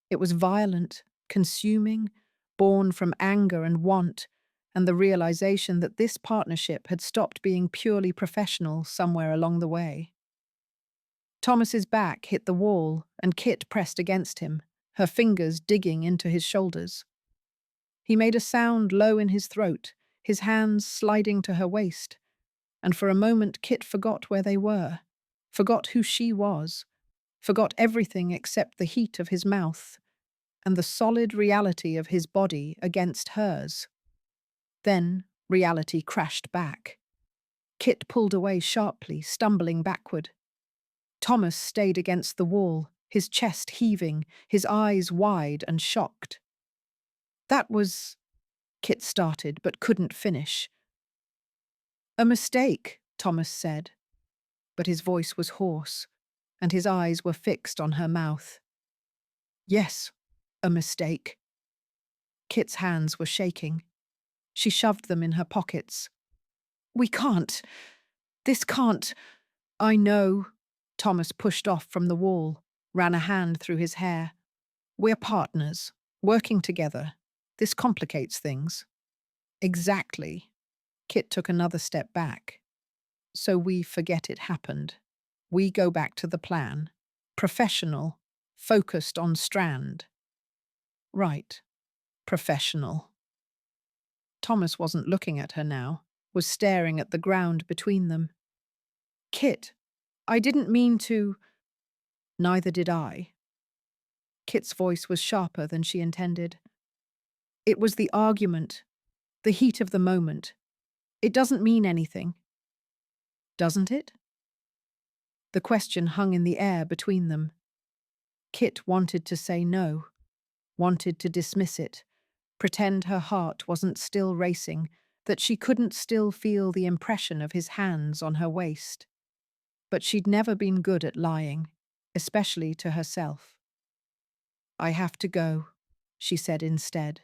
It was violent, consuming, born from anger and want, and the realization that this partnership had stopped being purely professional somewhere along the way. Thomas's back hit the wall, and Kit pressed against him, her fingers digging into his shoulders. He made a sound low in his throat, his hands sliding to her waist, and for a moment Kit forgot where they were, forgot who she was, forgot everything except the heat of his mouth and the solid reality of his body against hers. Then reality crashed back. Kit pulled away sharply, stumbling backward. Thomas stayed against the wall, his chest heaving, his eyes wide and shocked. That was, Kit started but couldn't finish. A mistake, Thomas said, but his voice was hoarse, and his eyes were fixed on her mouth. Yes, a mistake. Kit's hands were shaking. She shoved them in her pockets. We can't. This can't. I know. Thomas pushed off from the wall, ran a hand through his hair. We're partners, working together. This complicates things. Exactly. Kit took another step back. So we forget it happened. We go back to the plan. Professional, focused on Strand. Right. Professional. Thomas wasn't looking at her now, was staring at the ground between them. Kit, I didn't mean to. Neither did I. Kit's voice was sharper than she intended. It was the argument, the heat of the moment. It doesn't mean anything. Doesn't it? The question hung in the air between them. Kit wanted to say no, wanted to dismiss it, pretend her heart wasn't still racing, that she couldn't still feel the impression of his hands on her waist. But she'd never been good at lying, especially to herself. I have to go, she said instead.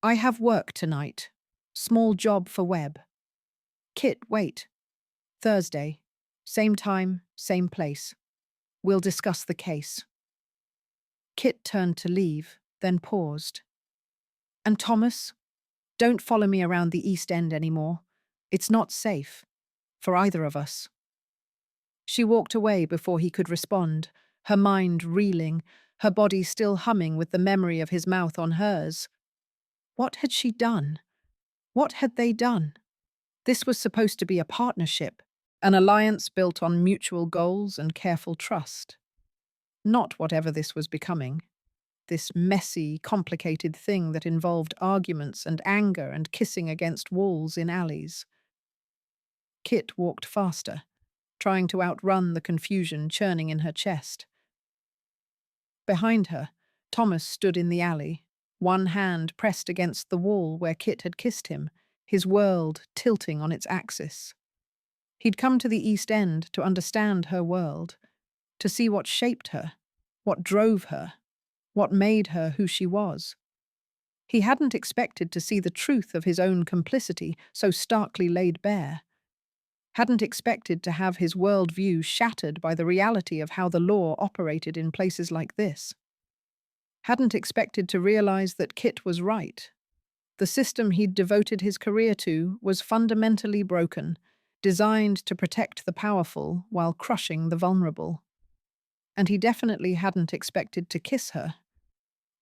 I have work tonight. Small job for Webb. Kit, wait. Thursday. Same time, same place. We'll discuss the case. Kit turned to leave, then paused. And Thomas? Don't follow me around the East End anymore. It's not safe. For either of us. She walked away before he could respond, her mind reeling, her body still humming with the memory of his mouth on hers. What had she done? What had they done? This was supposed to be a partnership, an alliance built on mutual goals and careful trust. Not whatever this was becoming. This messy, complicated thing that involved arguments and anger and kissing against walls in alleys. Kit walked faster, trying to outrun the confusion churning in her chest. Behind her, Thomas stood in the alley, one hand pressed against the wall where Kit had kissed him, his world tilting on its axis. He'd come to the East End to understand her world, to see what shaped her, what drove her, what made her who she was. He hadn't expected to see the truth of his own complicity so starkly laid bare. Hadn't expected to have his worldview shattered by the reality of how the law operated in places like this. Hadn't expected to realize that Kit was right. The system he'd devoted his career to was fundamentally broken, designed to protect the powerful while crushing the vulnerable. And he definitely hadn't expected to kiss her.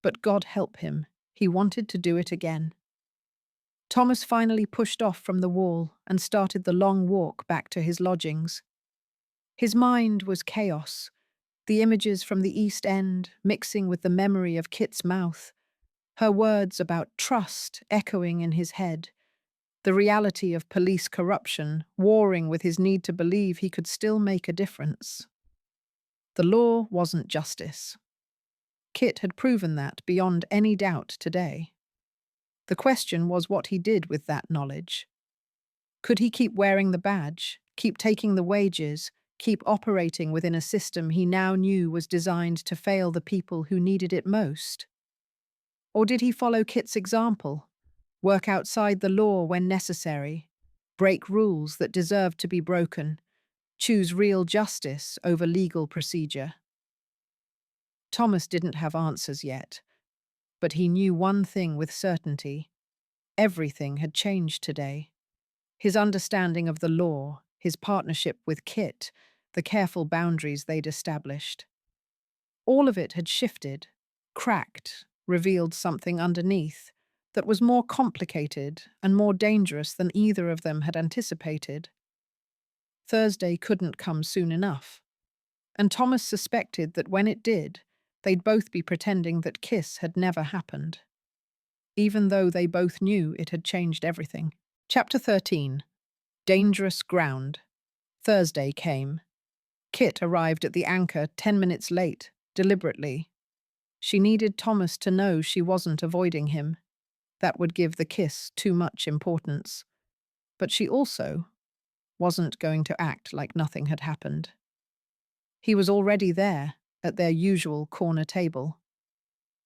But God help him, he wanted to do it again. Thomas finally pushed off from the wall and started the long walk back to his lodgings. His mind was chaos, the images from the East End mixing with the memory of Kit's mouth, her words about trust echoing in his head, the reality of police corruption warring with his need to believe he could still make a difference. The law wasn't justice. Kit had proven that beyond any doubt today. The question was what he did with that knowledge. Could he keep wearing the badge, keep taking the wages, keep operating within a system he now knew was designed to fail the people who needed it most? Or did he follow Kit's example, work outside the law when necessary, break rules that deserved to be broken, choose real justice over legal procedure? Thomas didn't have answers yet, but he knew one thing with certainty. Everything had changed today. His understanding of the law, his partnership with Kit, the careful boundaries they'd established. All of it had shifted, cracked, revealed something underneath that was more complicated and more dangerous than either of them had anticipated. Thursday couldn't come soon enough, and Thomas suspected that when it did, they'd both be pretending that kiss had never happened, even though they both knew it had changed everything. Chapter 13. Dangerous Ground. Thursday came. Kit arrived at the Anchor 10 minutes late, deliberately. She needed Thomas to know she wasn't avoiding him. That would give the kiss too much importance. But she also wasn't going to act like nothing had happened. He was already there, at their usual corner table.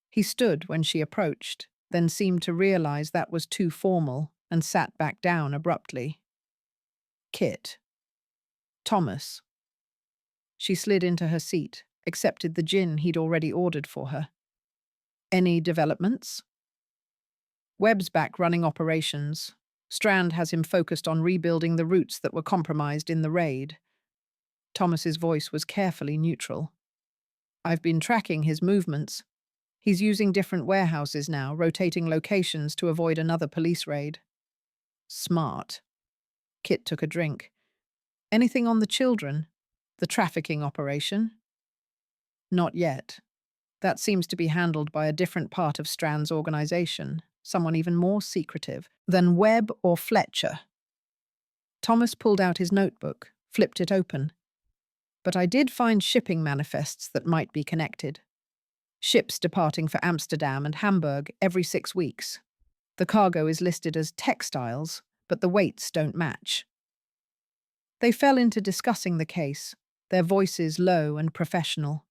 He stood when she approached, then seemed to realize that was too formal and sat back down abruptly. Kit. Thomas. She slid into her seat, accepted the gin he'd already ordered for her. Any developments? Webb's back running operations. Strand has him focused on rebuilding the routes that were compromised in the raid. Thomas's voice was carefully neutral. I've been tracking his movements. He's using different warehouses now, rotating locations to avoid another police raid. Smart. Kit took a drink. Anything on the children? The trafficking operation? Not yet. That seems to be handled by a different part of Strand's organization, someone even more secretive than Webb or Fletcher. Thomas pulled out his notebook, flipped it open. But I did find shipping manifests that might be connected. Ships departing for Amsterdam and Hamburg every 6 weeks. The cargo is listed as textiles, but the weights don't match. They fell into discussing the case, their voices low and professional.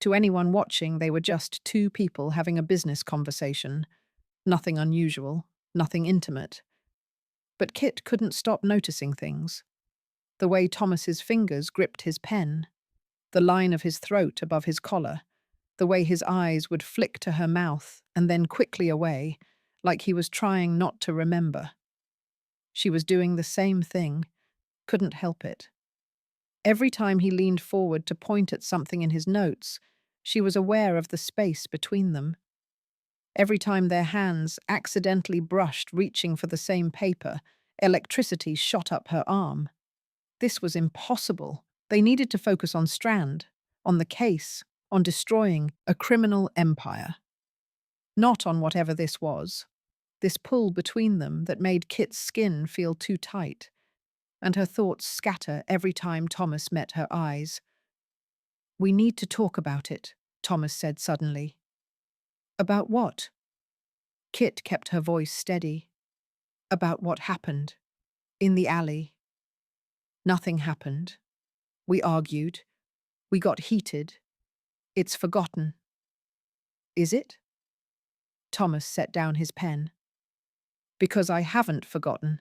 To anyone watching, they were just two people having a business conversation. Nothing unusual, nothing intimate. But Kit couldn't stop noticing things. The way Thomas's fingers gripped his pen, the line of his throat above his collar, the way his eyes would flick to her mouth and then quickly away, like he was trying not to remember. She was doing the same thing, couldn't help it. Every time he leaned forward to point at something in his notes, she was aware of the space between them. Every time their hands accidentally brushed reaching for the same paper, electricity shot up her arm. This was impossible. They needed to focus on Strand, on the case, on destroying a criminal empire. Not on whatever this was. This pull between them that made Kit's skin feel too tight, and her thoughts scatter every time Thomas met her eyes. We need to talk about it, Thomas said suddenly. About what? Kit kept her voice steady. About what happened. In the alley. Nothing happened. We argued. We got heated. It's forgotten. Is it? Thomas set down his pen. Because I haven't forgotten.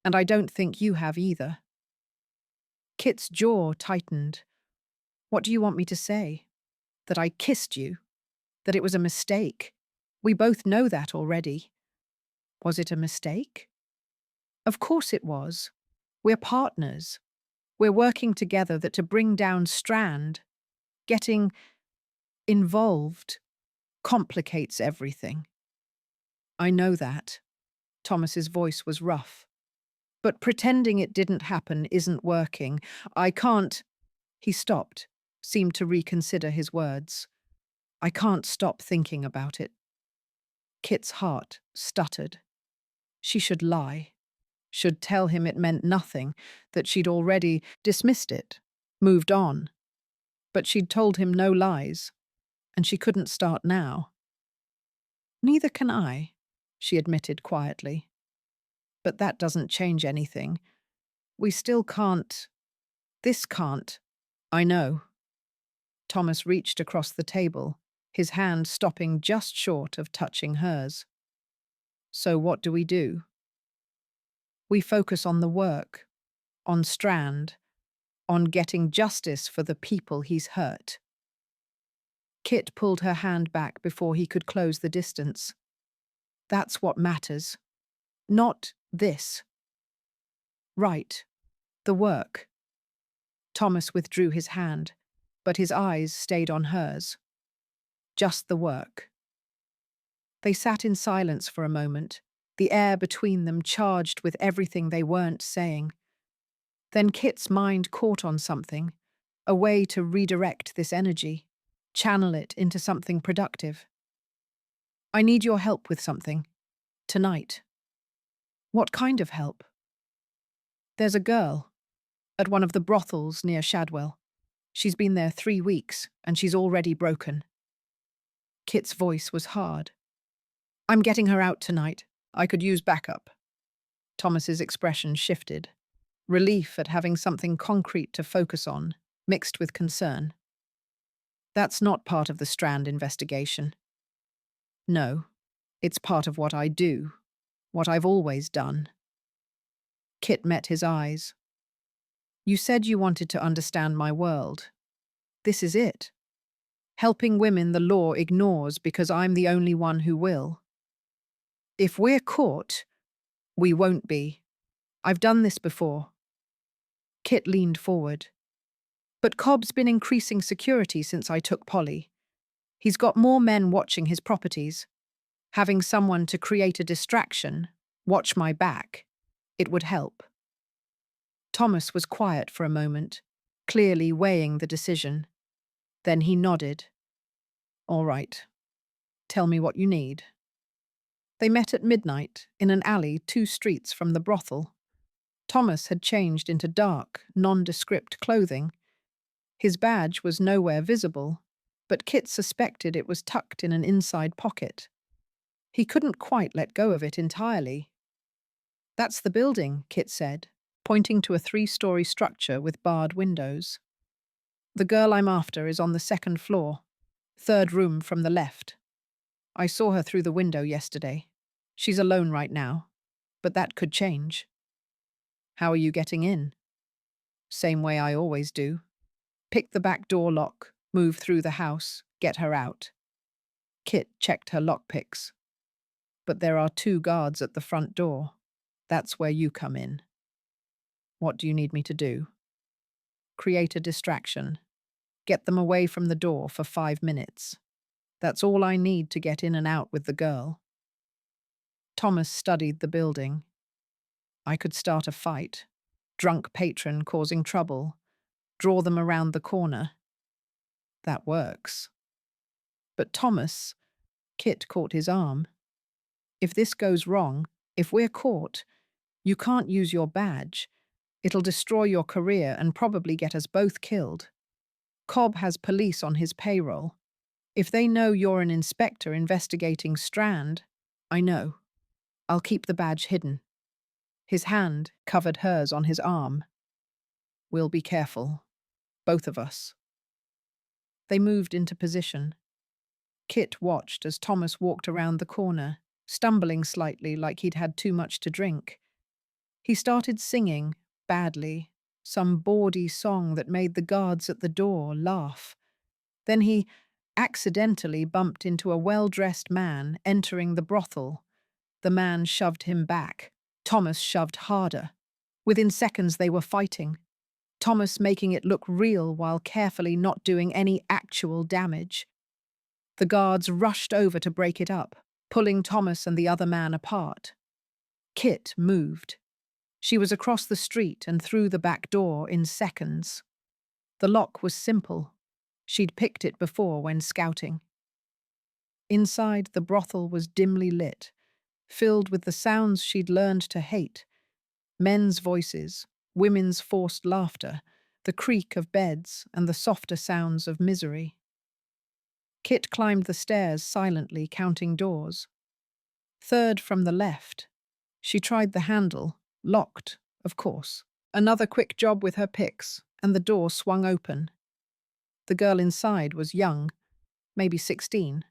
And I don't think you have either. Kit's jaw tightened. What do you want me to say? That I kissed you? That it was a mistake? We both know that already. Was it a mistake? Of course it was. We're partners. We're working together to bring down Strand. Getting involved complicates everything. I know that. Thomas's voice was rough. But pretending it didn't happen isn't working. I can't. He stopped, seemed to reconsider his words. I can't stop thinking about it. Kit's heart stuttered. She should lie. Should tell him it meant nothing, that she'd already dismissed it, moved on. But she'd told him no lies, and she couldn't start now. Neither can I, she admitted quietly. But that doesn't change anything. We still can't. This can't. I know. Thomas reached across the table, his hand stopping just short of touching hers. So what do we do? We focus on the work, on Strand, on getting justice for the people he's hurt. Kit pulled her hand back before he could close the distance. That's what matters. Not this. Right. The work. Thomas withdrew his hand, but his eyes stayed on hers. Just the work. They sat in silence for a moment, the air between them charged with everything they weren't saying. Then Kit's mind caught on something, a way to redirect this energy, channel it into something productive. I need your help with something. Tonight. What kind of help? There's a girl at one of the brothels near Shadwell. She's been there 3 weeks, and she's already broken. Kit's voice was hard. I'm getting her out tonight. I could use backup. Thomas's expression shifted. Relief at having something concrete to focus on, mixed with concern. That's not part of the Strand investigation. No, it's part of what I do, what I've always done. Kit met his eyes. You said you wanted to understand my world. This is it. Helping women the law ignores because I'm the only one who will. If we're caught, we won't be. I've done this before. Kit leaned forward. But Cobb's been increasing security since I took Polly. He's got more men watching his properties. Having someone to create a distraction, watch my back, it would help. Thomas was quiet for a moment, clearly weighing the decision. Then he nodded. All right. Tell me what you need. They met at midnight in an alley 2 streets from the brothel. Thomas had changed into dark, nondescript clothing. His badge was nowhere visible, but Kit suspected it was tucked in an inside pocket. He couldn't quite let go of it entirely. That's the building, Kit said, pointing to a 3-story structure with barred windows. The girl I'm after is on the 2nd floor, 3rd room from the left. I saw her through the window yesterday. She's alone right now, but that could change. How are you getting in? Same way I always do. Pick the back door lock, move through the house, get her out. Kit checked her lockpicks. But there are 2 guards at the front door. That's where you come in. What do you need me to do? Create a distraction. Get them away from the door for 5 minutes. That's all I need to get in and out with the girl. Thomas studied the building. I could start a fight. Drunk patron causing trouble. Draw them around the corner. That works. But Thomas, Kit caught his arm. If this goes wrong, if we're caught, you can't use your badge. It'll destroy your career and probably get us both killed. Cobb has police on his payroll. If they know you're an inspector investigating Strand, I know. I'll keep the badge hidden. His hand covered hers on his arm. We'll be careful. Both of us. They moved into position. Kit watched as Thomas walked around the corner, stumbling slightly like he'd had too much to drink. He started singing, badly, some bawdy song that made the guards at the door laugh. Then he accidentally bumped into a well-dressed man entering the brothel. The man shoved him back. Thomas shoved harder. Within seconds they were fighting. Thomas making it look real while carefully not doing any actual damage. The guards rushed over to break it up, pulling Thomas and the other man apart. Kit moved. She was across the street and through the back door in seconds. The lock was simple. She'd picked it before when scouting. Inside, the brothel was dimly lit, filled with the sounds she'd learned to hate. Men's voices, women's forced laughter, the creak of beds and the softer sounds of misery. Kit climbed the stairs silently, counting doors. 3rd from the left. She tried the handle, locked, of course. Another quick job with her picks, and the door swung open. The girl inside was young, maybe 16,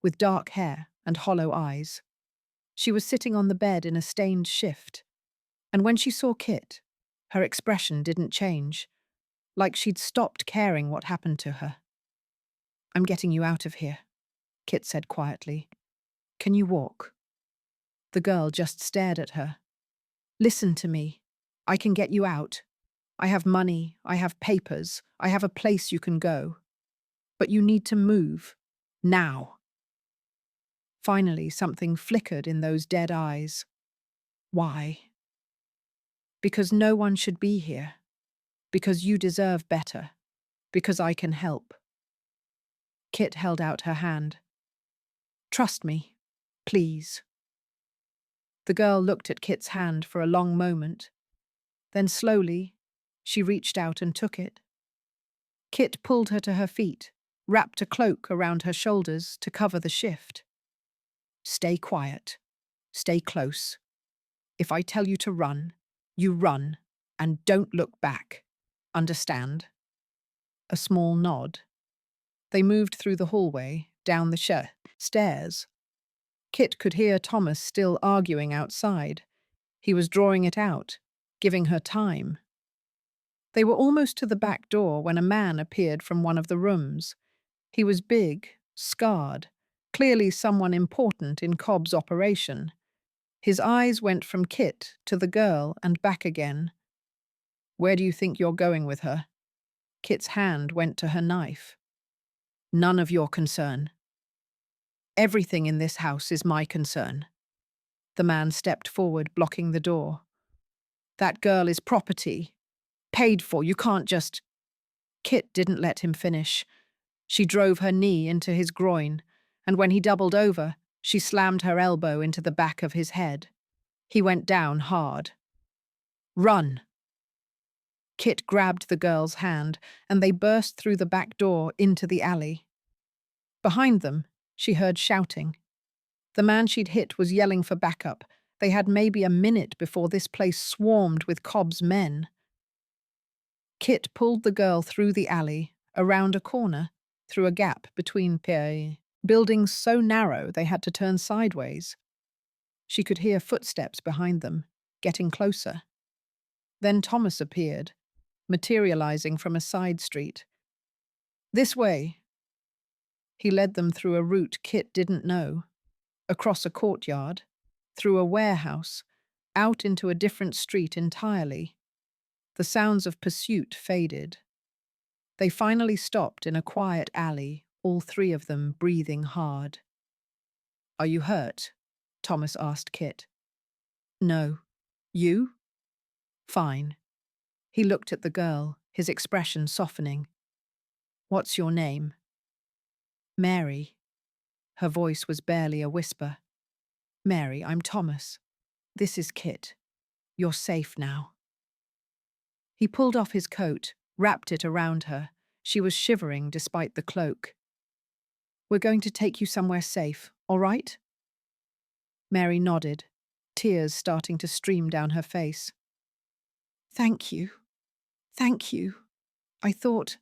with dark hair and hollow eyes. She was sitting on the bed in a stained shift, and when she saw Kit, her expression didn't change, like she'd stopped caring what happened to her. I'm getting you out of here, Kit said quietly. Can you walk? The girl just stared at her. Listen to me. I can get you out. I have money, I have papers, I have a place you can go. But you need to move. Now. Finally, something flickered in those dead eyes. Why? Because no one should be here. Because you deserve better. Because I can help. Kit held out her hand. Trust me, please. The girl looked at Kit's hand for a long moment. Then slowly, she reached out and took it. Kit pulled her to her feet, wrapped a cloak around her shoulders to cover the shift. Stay quiet. Stay close. If I tell you to run, you run, and don't look back. Understand? A small nod. They moved through the hallway, down the stairs. Kit could hear Thomas still arguing outside. He was drawing it out, giving her time. They were almost to the back door when a man appeared from one of the rooms. He was big, scarred, clearly someone important in Cobb's operation. His eyes went from Kit to the girl and back again. Where do you think you're going with her? Kit's hand went to her knife. None of your concern. Everything in this house is my concern. The man stepped forward, blocking the door. That girl is property. Paid for, you can't just… Kit didn't let him finish. She drove her knee into his groin, and when he doubled over, she slammed her elbow into the back of his head. He went down hard. Run! Kit grabbed the girl's hand, and they burst through the back door into the alley. Behind them, she heard shouting. The man she'd hit was yelling for backup. They had maybe a minute before this place swarmed with Cobb's men. Kit pulled the girl through the alley, around a corner, through a gap between buildings so narrow they had to turn sideways. She could hear footsteps behind them, getting closer. Then Thomas appeared, materializing from a side street. This way. He led them through a route Kit didn't know, across a courtyard, through a warehouse, out into a different street entirely. The sounds of pursuit faded. They finally stopped in a quiet alley, all three of them breathing hard. Are you hurt? Thomas asked Kit. No. You? Fine. He looked at the girl, his expression softening. What's your name? Mary. Her voice was barely a whisper. Mary, I'm Thomas. This is Kit. You're safe now. He pulled off his coat, wrapped it around her. She was shivering despite the cloak. We're going to take you somewhere safe, all right? Mary nodded, tears starting to stream down her face. Thank you. Thank you. I thought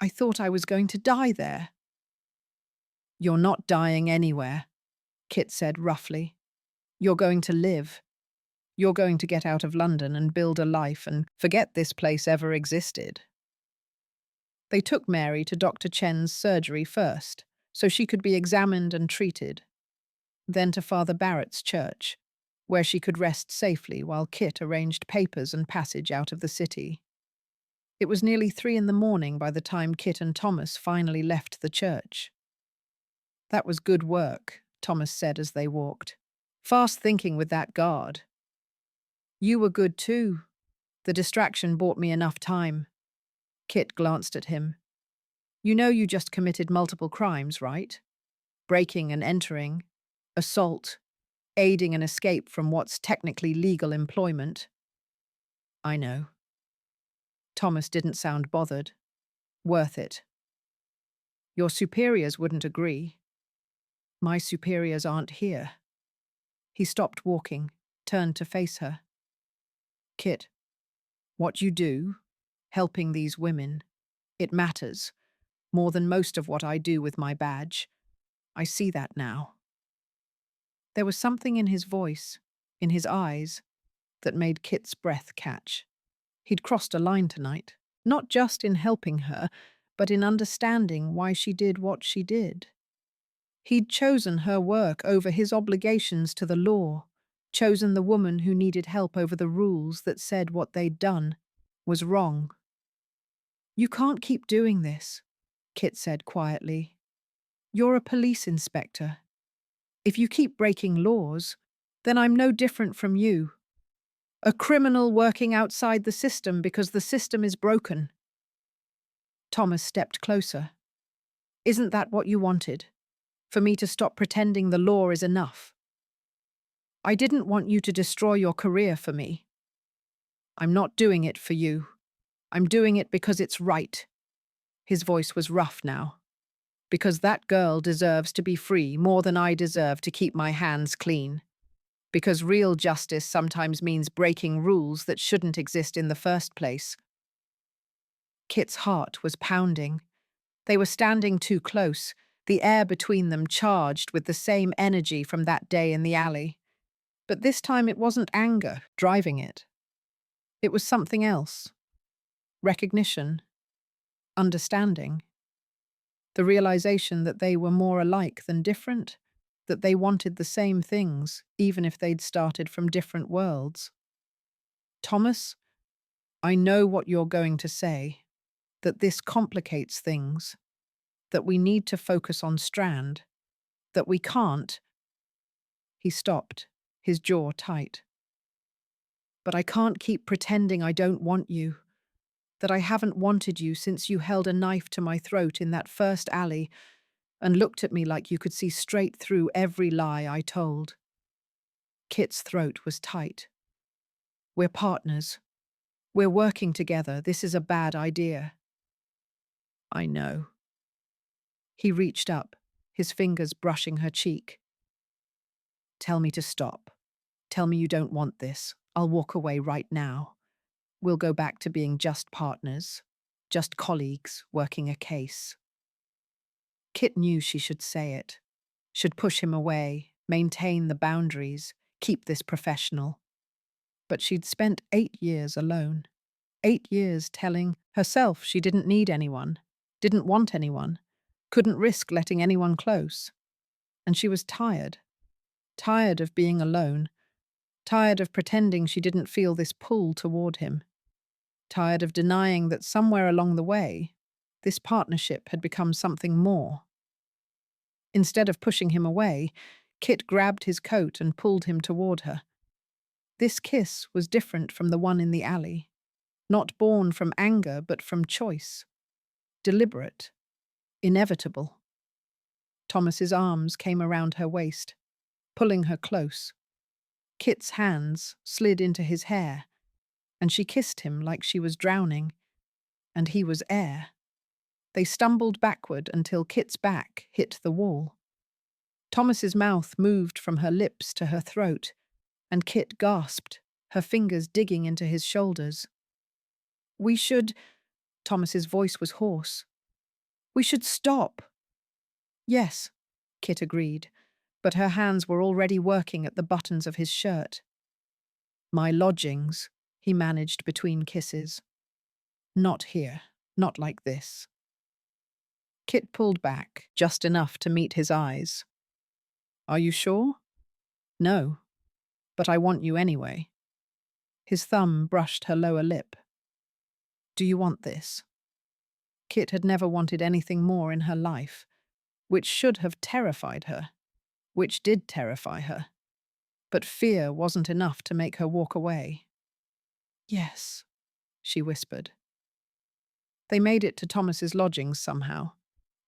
I was going to die there. You're not dying anywhere, Kit said roughly. You're going to live. You're going to get out of London and build a life and forget this place ever existed. They took Mary to Dr. Chen's surgery first, so she could be examined and treated. Then to Father Barrett's church, where she could rest safely while Kit arranged papers and passage out of the city. It was nearly 3 a.m. by the time Kit and Thomas finally left the church. That was good work, Thomas said as they walked. Fast thinking with that guard. You were good too. The distraction bought me enough time. Kit glanced at him. You know you just committed multiple crimes, right? Breaking and entering, assault, aiding an escape from what's technically legal employment. I know. Thomas didn't sound bothered. Worth it. Your superiors wouldn't agree. My superiors aren't here. He stopped walking, turned to face her. Kit, what you do, helping these women, it matters, more than most of what I do with my badge. I see that now. There was something in his voice, in his eyes, that made Kit's breath catch. He'd crossed a line tonight, not just in helping her, but in understanding why she did what she did. He'd chosen her work over his obligations to the law, chosen the woman who needed help over the rules that said what they'd done was wrong. You can't keep doing this, Kit said quietly. You're a police inspector. If you keep breaking laws, then I'm no different from you. A criminal working outside the system because the system is broken. Thomas stepped closer. Isn't that what you wanted? For me to stop pretending the law is enough? I didn't want you to destroy your career for me. I'm not doing it for you. I'm doing it because it's right. His voice was rough now. Because that girl deserves to be free more than I deserve to keep my hands clean. Because real justice sometimes means breaking rules that shouldn't exist in the first place. Kit's heart was pounding. They were standing too close, the air between them charged with the same energy from that day in the alley. But this time it wasn't anger driving it. It was something else. Recognition. Understanding. The realization that they were more alike than different, that they wanted the same things, even if they'd started from different worlds. Thomas, I know what you're going to say, that this complicates things, that we need to focus on Strand, that we can't. He stopped, his jaw tight. But I can't keep pretending I don't want you, that I haven't wanted you since you held a knife to my throat in that first alley and looked at me like you could see straight through every lie I told. Kit's throat was tight. We're partners. We're working together. This is a bad idea. I know. He reached up, his fingers brushing her cheek. Tell me to stop. Tell me you don't want this. I'll walk away right now. We'll go back to being just partners, just colleagues working a case. Kit knew she should say it, should push him away, maintain the boundaries, keep this professional. But she'd spent 8 years alone. 8 years telling herself she didn't need anyone, didn't want anyone, couldn't risk letting anyone close. And she was tired. Tired of being alone. Tired of pretending she didn't feel this pull toward him. Tired of denying that somewhere along the way, this partnership had become something more. Instead of pushing him away, Kit grabbed his coat and pulled him toward her. This kiss was different from the one in the alley. Not born from anger, but from choice. Deliberate. Inevitable. Thomas's arms came around her waist, pulling her close. Kit's hands slid into his hair, and she kissed him like she was drowning, and he was air. They stumbled backward until Kit's back hit the wall. Thomas's mouth moved from her lips to her throat, and Kit gasped, her fingers digging into his shoulders. We should... Thomas's voice was hoarse. We should stop. Yes, Kit agreed, but her hands were already working at the buttons of his shirt. My lodgings, he managed between kisses. Not here, not like this. Kit pulled back, just enough to meet his eyes. Are you sure? No, but I want you anyway. His thumb brushed her lower lip. Do you want this? Kit had never wanted anything more in her life, which should have terrified her, which did terrify her. But fear wasn't enough to make her walk away. Yes, she whispered. They made it to Thomas's lodgings somehow.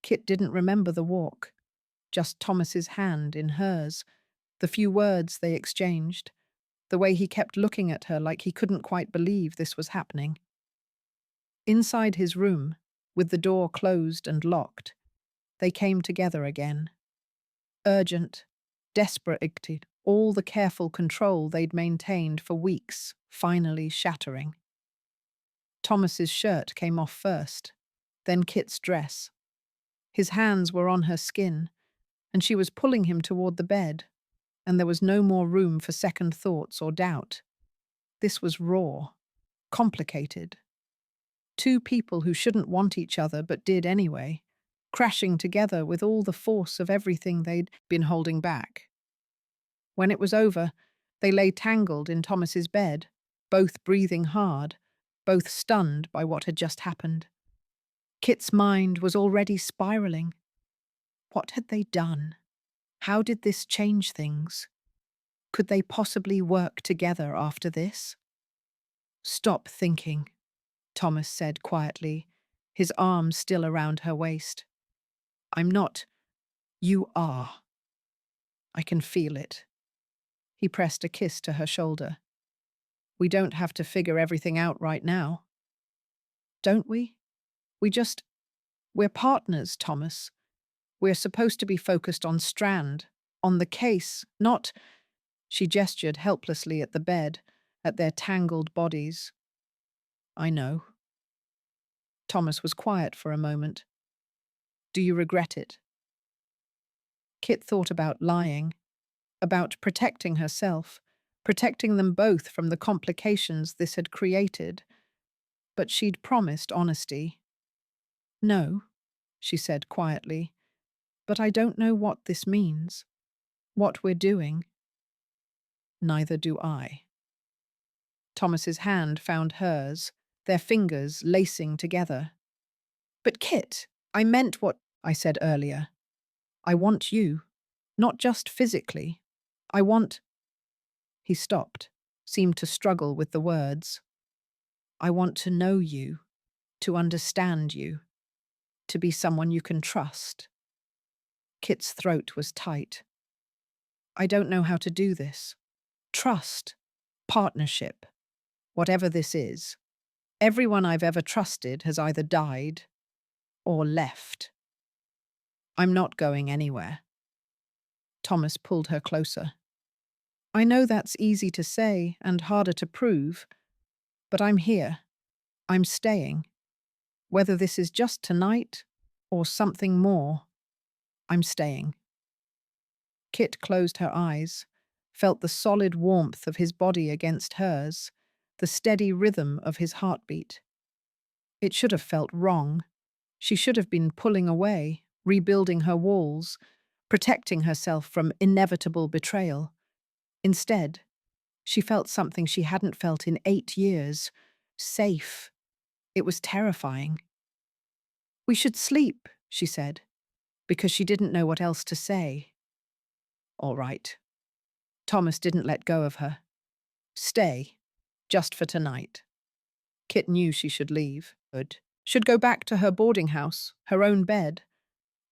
Kit didn't remember the walk, just Thomas's hand in hers, the few words they exchanged, the way he kept looking at her like he couldn't quite believe this was happening. Inside his room, with the door closed and locked, they came together again. Urgent, desperate, all the careful control they'd maintained for weeks finally shattering. Thomas's shirt came off first, then Kit's dress. His hands were on her skin, and she was pulling him toward the bed, and there was no more room for second thoughts or doubt. This was raw, complicated. Two people who shouldn't want each other but did anyway, crashing together with all the force of everything they'd been holding back. When it was over, they lay tangled in Thomas's bed, both breathing hard, both stunned by what had just happened. Kit's mind was already spiraling. What had they done? How did this change things? Could they possibly work together after this? Stop thinking, Thomas said quietly, his arm still around her waist. I'm not. You are. I can feel it. He pressed a kiss to her shoulder. We don't have to figure everything out right now. Don't we? We just... We're partners, Thomas. We're supposed to be focused on Strand, on the case, not— She gestured helplessly at the bed, at their tangled bodies. I know. Thomas was quiet for a moment. Do you regret it? Kit thought about lying, about protecting herself, protecting them both from the complications this had created. But she'd promised honesty. No, she said quietly, but I don't know what this means, what we're doing. Neither do I. Thomas's hand found hers, their fingers lacing together. But Kit, I meant what I said earlier. I want you, not just physically. I want— He stopped, seemed to struggle with the words. I want to know you, to understand you, to be someone you can trust. Kit's throat was tight. I don't know how to do this. Trust, partnership, whatever this is. Everyone I've ever trusted has either died or left. I'm not going anywhere. Thomas pulled her closer. I know that's easy to say and harder to prove, but I'm here. I'm staying. Whether this is just tonight or something more, I'm staying. Kit closed her eyes, felt the solid warmth of his body against hers, the steady rhythm of his heartbeat. It should have felt wrong. She should have been pulling away, rebuilding her walls, protecting herself from inevitable betrayal. Instead, she felt something she hadn't felt in 8 years. Safe. It was terrifying. We should sleep, she said, because she didn't know what else to say. All right. Thomas didn't let go of her. Stay, just for tonight. Kit knew she should leave. Should go back to her boarding house, her own bed,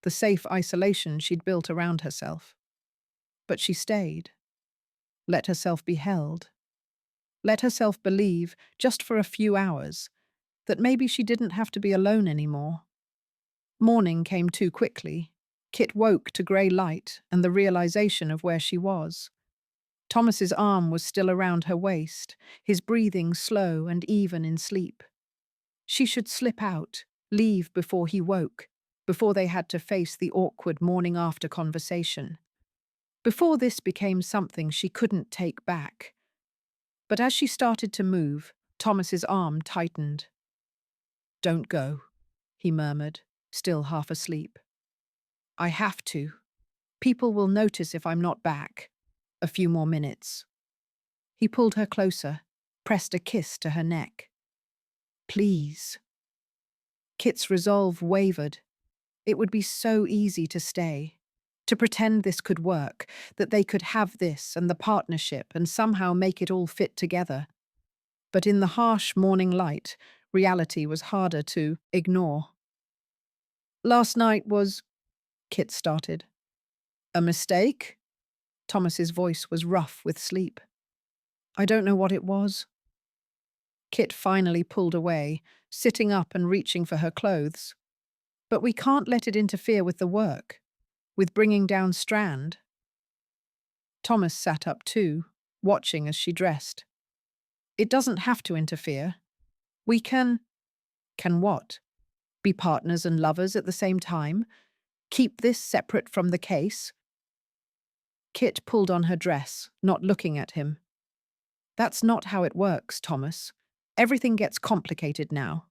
the safe isolation she'd built around herself. But she stayed. Let herself be held. Let herself believe, just for a few hours, that maybe she didn't have to be alone anymore. Morning came too quickly. Kit woke to grey light and the realization of where she was. Thomas's arm was still around her waist, his breathing slow and even in sleep. She should slip out, leave before he woke, before they had to face the awkward morning after conversation. Before this became something she couldn't take back. But as she started to move, Thomas's arm tightened. Don't go, he murmured, still half asleep. I have to. People will notice if I'm not back. A few more minutes. He pulled her closer, pressed a kiss to her neck. Please. Kit's resolve wavered. It would be so easy to stay, to pretend this could work, that they could have this and the partnership and somehow make it all fit together. But in the harsh morning light, reality was harder to ignore. Last night was— Kit started. A mistake? Thomas's voice was rough with sleep. I don't know what it was. Kit finally pulled away, sitting up and reaching for her clothes. But we can't let it interfere with the work, with bringing down Strand. Thomas sat up too, watching as she dressed. It doesn't have to interfere. We can— Can what? Be partners and lovers at the same time? Keep this separate from the case? Kit pulled on her dress, not looking at him. That's not how it works, Thomas. Everything gets complicated now.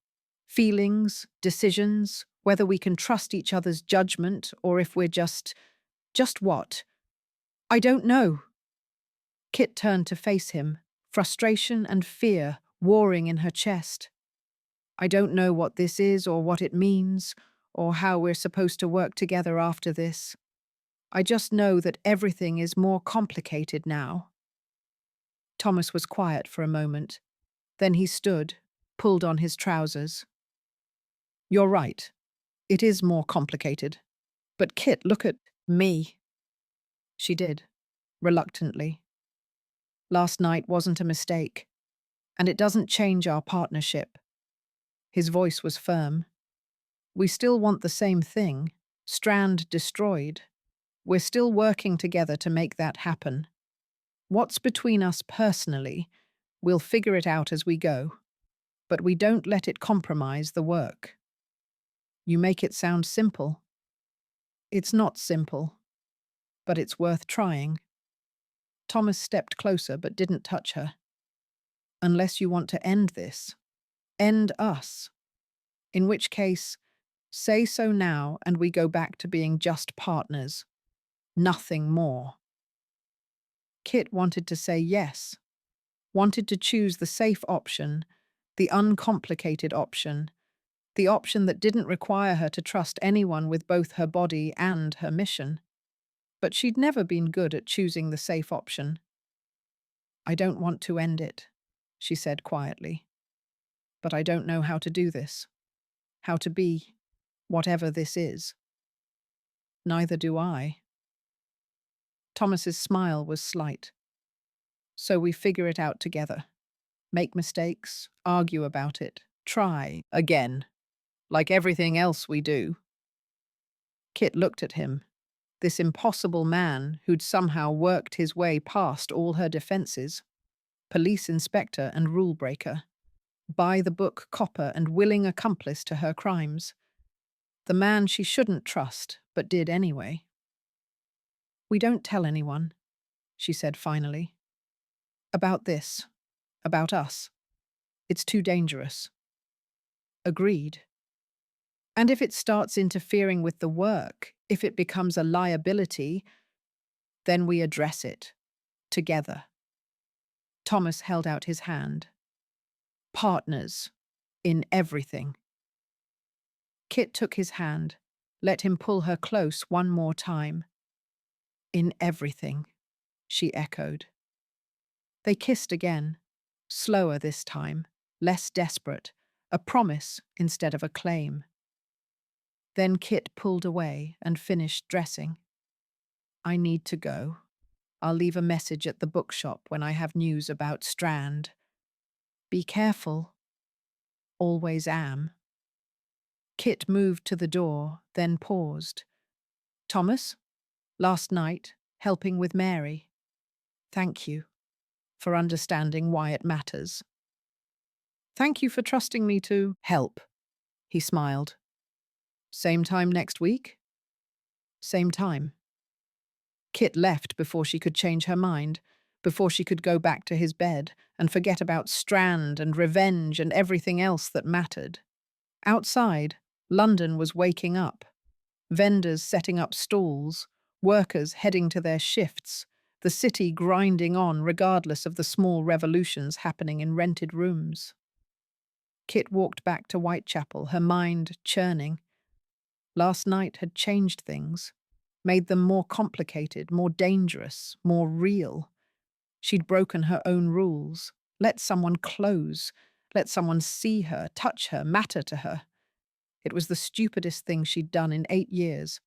Feelings, decisions, whether we can trust each other's judgment or if we're just— Just what? I don't know. Kit turned to face him, frustration and fear warring in her chest. I don't know what this is or what it means, or how we're supposed to work together after this. I just know that everything is more complicated now. Thomas was quiet for a moment. Then he stood, pulled on his trousers. You're right. It is more complicated. But Kit, look at me. She did, reluctantly. Last night wasn't a mistake, and it doesn't change our partnership. His voice was firm. We still want the same thing, Strand destroyed. We're still working together to make that happen. What's between us personally, we'll figure it out as we go, but we don't let it compromise the work. You make it sound simple. It's not simple, but it's worth trying. Thomas stepped closer but didn't touch her. Unless you want to end this. End us. In which case, say so now and we go back to being just partners. Nothing more. Kit wanted to say yes, wanted to choose the safe option, the uncomplicated option, the option that didn't require her to trust anyone with both her body and her mission. But she'd never been good at choosing the safe option. I don't want to end it, she said quietly. But I don't know how to do this. How to be whatever this is. Neither do I. Thomas's smile was slight. So we figure it out together. Make mistakes, argue about it, try again, like everything else we do. Kit looked at him, this impossible man who'd somehow worked his way past all her defenses, police inspector and rule breaker, by-the-book copper and willing accomplice to her crimes. The man she shouldn't trust, but did anyway. We don't tell anyone, she said finally. About this. About us. It's too dangerous. Agreed. And if it starts interfering with the work, if it becomes a liability, then we address it. Together. Thomas held out his hand. Partners. In everything. Kit took his hand, let him pull her close one more time. In everything, she echoed. They kissed again, slower this time, less desperate, a promise instead of a claim. Then Kit pulled away and finished dressing. I need to go. I'll leave a message at the bookshop when I have news about Strand. Be careful. Always am. Kit moved to the door, then paused. Thomas? Last night, helping with Mary. Thank you for understanding why it matters. Thank you for trusting me to help, he smiled. Same time next week? Same time. Kit left before she could change her mind, before she could go back to his bed and forget about Strand and revenge and everything else that mattered. Outside, London was waking up. Vendors setting up stalls, workers heading to their shifts, the city grinding on regardless of the small revolutions happening in rented rooms. Kit walked back to Whitechapel, her mind churning. Last night had changed things, made them more complicated, more dangerous, more real. She'd broken her own rules, let someone close, let someone see her, touch her, matter to her. It was the stupidest thing she'd done in 8 years,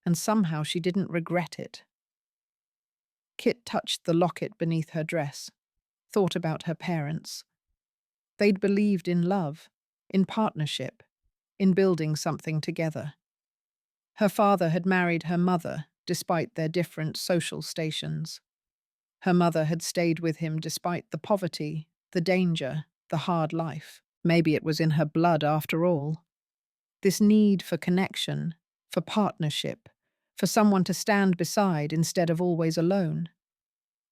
and somehow she didn't regret it. Kit touched the locket beneath her dress, thought about her parents. They'd believed in love, in partnership, in building something together. Her father had married her mother, despite their different social stations. Her mother had stayed with him despite the poverty, the danger, the hard life. Maybe it was in her blood after all. This need for connection, for partnership, for someone to stand beside instead of always alone.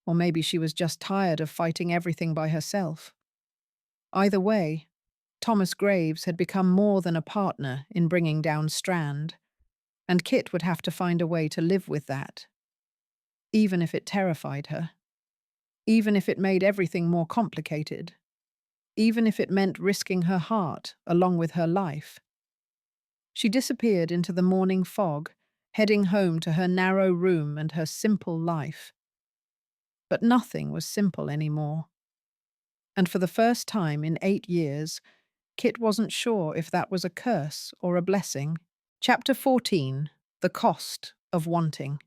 Or maybe she was just tired of fighting everything by herself. Either way, Thomas Graves had become more than a partner in bringing down Strand, and Kit would have to find a way to live with that. Even if it terrified her. Even if it made everything more complicated. Even if it meant risking her heart along with her life. She disappeared into the morning fog, heading home to her narrow room and her simple life. But nothing was simple anymore. And for the first time in 8 years, Kit wasn't sure if that was a curse or a blessing. Chapter 14. The Cost of Wanting.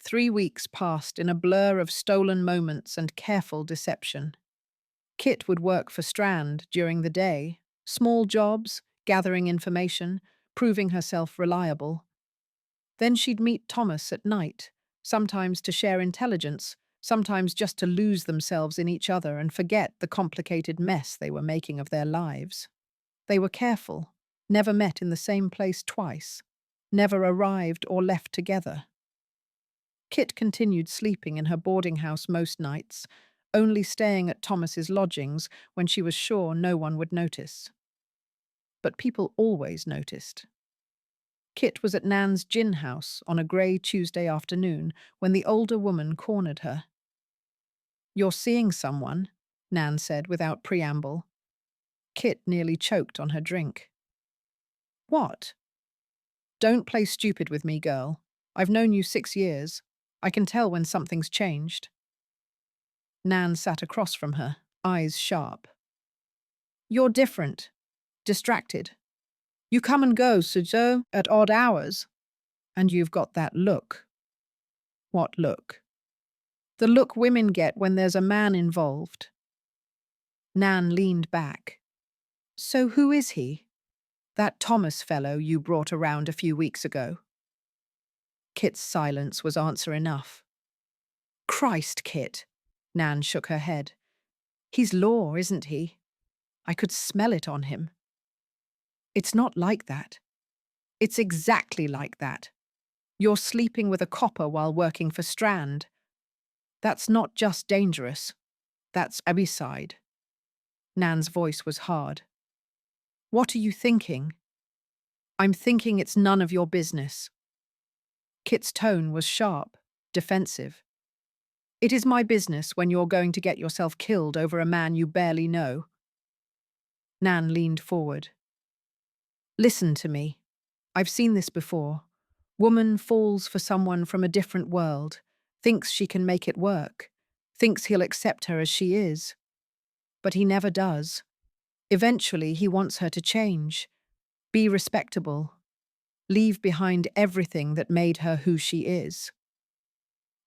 3 weeks passed in a blur of stolen moments and careful deception. Kit would work for Strand during the day, small jobs, gathering information, proving herself reliable. Then she'd meet Thomas at night, sometimes to share intelligence, sometimes just to lose themselves in each other and forget the complicated mess they were making of their lives. They were careful, never met in the same place twice, never arrived or left together. Kit continued sleeping in her boarding house most nights, only staying at Thomas's lodgings when she was sure no one would notice. But people always noticed. Kit was at Nan's gin house on a grey Tuesday afternoon when the older woman cornered her. "You're seeing someone," Nan said without preamble. Kit nearly choked on her drink. "What?" "Don't play stupid with me, girl. I've known you 6 years. I can tell when something's changed." Nan sat across from her, eyes sharp. "You're different. Distracted. You come and go, so at odd hours. And you've got that look." "What look?" "The look women get when there's a man involved." Nan leaned back. "So who is he?" "That Thomas fellow you brought around a few weeks ago." Kit's silence was answer enough. "Christ, Kit." Nan shook her head. "He's law, isn't he? I could smell it on him." "It's not like that." "It's exactly like that. You're sleeping with a copper while working for Strand. That's not just dangerous. That's abyside." Nan's voice was hard. "What are you thinking?" "I'm thinking it's none of your business." Kit's tone was sharp, defensive. "It is my business when you're going to get yourself killed over a man you barely know." Nan leaned forward. "Listen to me. I've seen this before. Woman falls for someone from a different world, thinks she can make it work, thinks he'll accept her as she is. But he never does. Eventually, he wants her to change, be respectable, leave behind everything that made her who she is.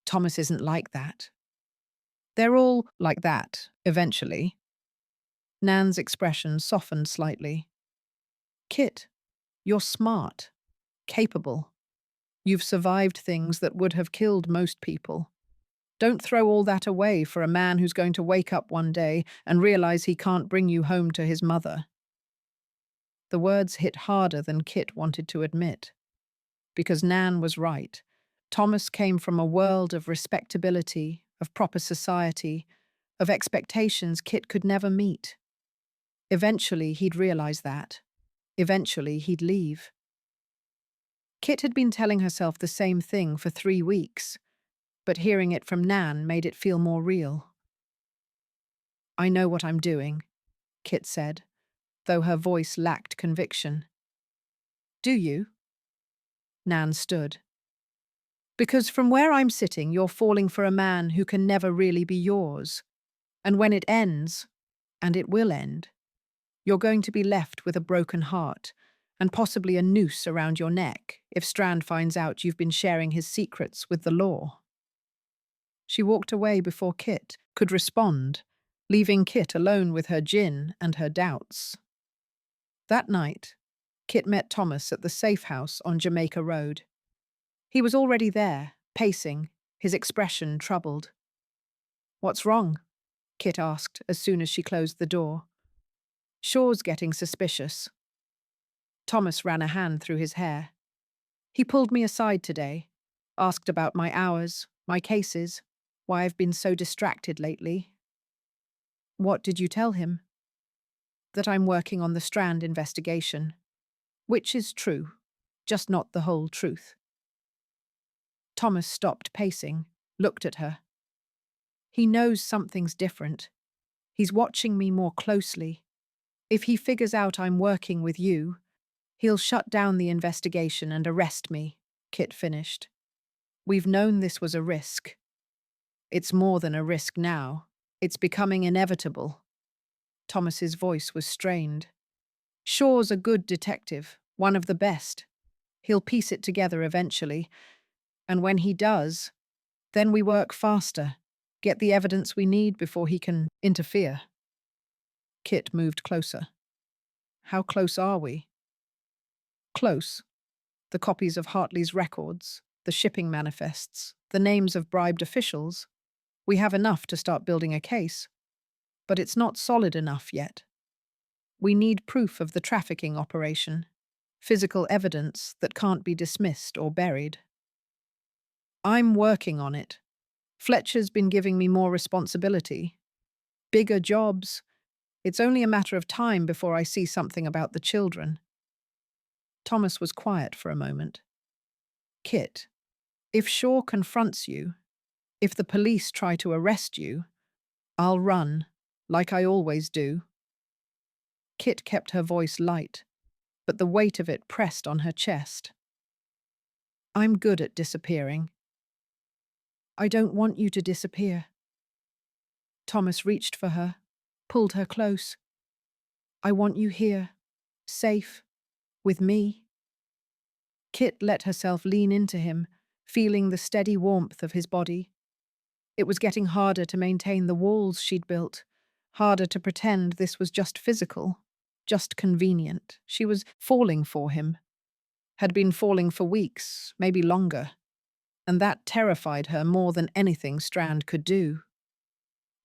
Thomas isn't like that. They're all like that, eventually." Nan's expression softened slightly. "Kit, you're smart, capable. You've survived things that would have killed most people. Don't throw all that away for a man who's going to wake up one day and realize he can't bring you home to his mother." The words hit harder than Kit wanted to admit. Because Nan was right. Thomas came from a world of respectability, of proper society, of expectations Kit could never meet. Eventually, he'd realize that. Eventually, he'd leave. Kit had been telling herself the same thing for 3 weeks, but hearing it from Nan made it feel more real. "I know what I'm doing," Kit said, though her voice lacked conviction. "Do you?" Nan stood. "Because from where I'm sitting, you're falling for a man who can never really be yours. And when it ends, and it will end, you're going to be left with a broken heart, and possibly a noose around your neck if Strand finds out you've been sharing his secrets with the law." She walked away before Kit could respond, leaving Kit alone with her gin and her doubts. That night, Kit met Thomas at the safe house on Jamaica Road. He was already there, pacing, his expression troubled. "What's wrong?" Kit asked as soon as she closed the door. "Shaw's getting suspicious." Thomas ran a hand through his hair. "He pulled me aside today, asked about my hours, my cases, why I've been so distracted lately." "What did you tell him?" "That I'm working on the Strand investigation. Which is true, just not the whole truth." Thomas stopped pacing, looked at her. "He knows something's different. He's watching me more closely. If he figures out I'm working with you, he'll shut down the investigation and arrest me," Kit finished. "We've known this was a risk. It's more than a risk now. It's becoming inevitable." Thomas's voice was strained. "Shaw's a good detective, one of the best. He'll piece it together eventually. And when he does, then we work faster, get the evidence we need before he can interfere." Kit moved closer. "How close are we?" Close. The copies of Hartley's records, the shipping manifests, the names of bribed officials. We have enough to start building a case, but it's not solid enough yet. We need proof of the trafficking operation, physical evidence that can't be dismissed or buried. I'm working on it. Fletcher's been giving me more responsibility, bigger jobs. It's only a matter of time before I see something about the children. Thomas was quiet for a moment. Kit, if Shaw confronts you, if the police try to arrest you, I'll run, like I always do. Kit kept her voice light, but the weight of it pressed on her chest. I'm good at disappearing. I don't want you to disappear. Thomas reached for her, pulled her close. I want you here, safe, with me. Kit let herself lean into him, feeling the steady warmth of his body. It was getting harder to maintain the walls she'd built, harder to pretend this was just physical, just convenient. She was falling for him, had been falling for weeks, maybe longer, and that terrified her more than anything Strand could do.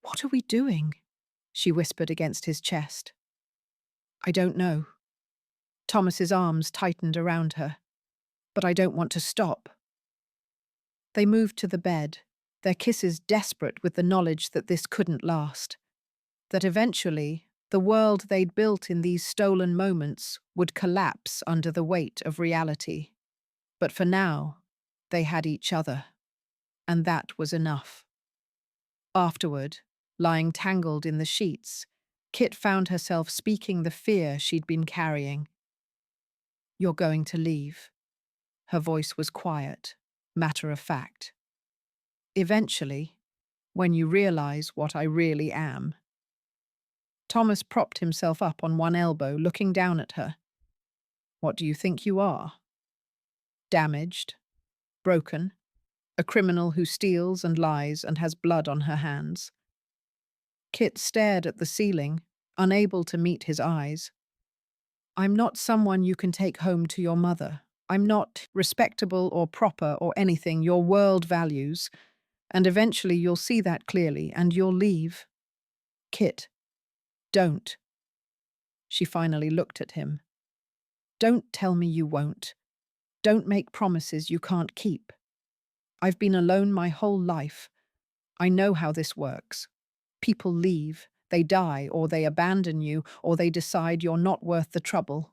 What are we doing? She whispered against his chest. I don't know. Thomas's arms tightened around her. But I don't want to stop. They moved to the bed, their kisses desperate with the knowledge that this couldn't last, that eventually the world they'd built in these stolen moments would collapse under the weight of reality. But for now, they had each other, and that was enough. Afterward, lying tangled in the sheets, Kit found herself speaking the fear she'd been carrying. You're going to leave. Her voice was quiet, matter of fact. Eventually, when you realize what I really am. Thomas propped himself up on one elbow, looking down at her. What do you think you are? Damaged, broken, a criminal who steals and lies and has blood on her hands. Kit stared at the ceiling, unable to meet his eyes. I'm not someone you can take home to your mother. I'm not respectable or proper or anything your world values, and eventually you'll see that clearly and you'll leave. Kit, don't. She finally looked at him. Don't tell me you won't. Don't make promises you can't keep. I've been alone my whole life. I know how this works. People leave, they die, or they abandon you, or they decide you're not worth the trouble.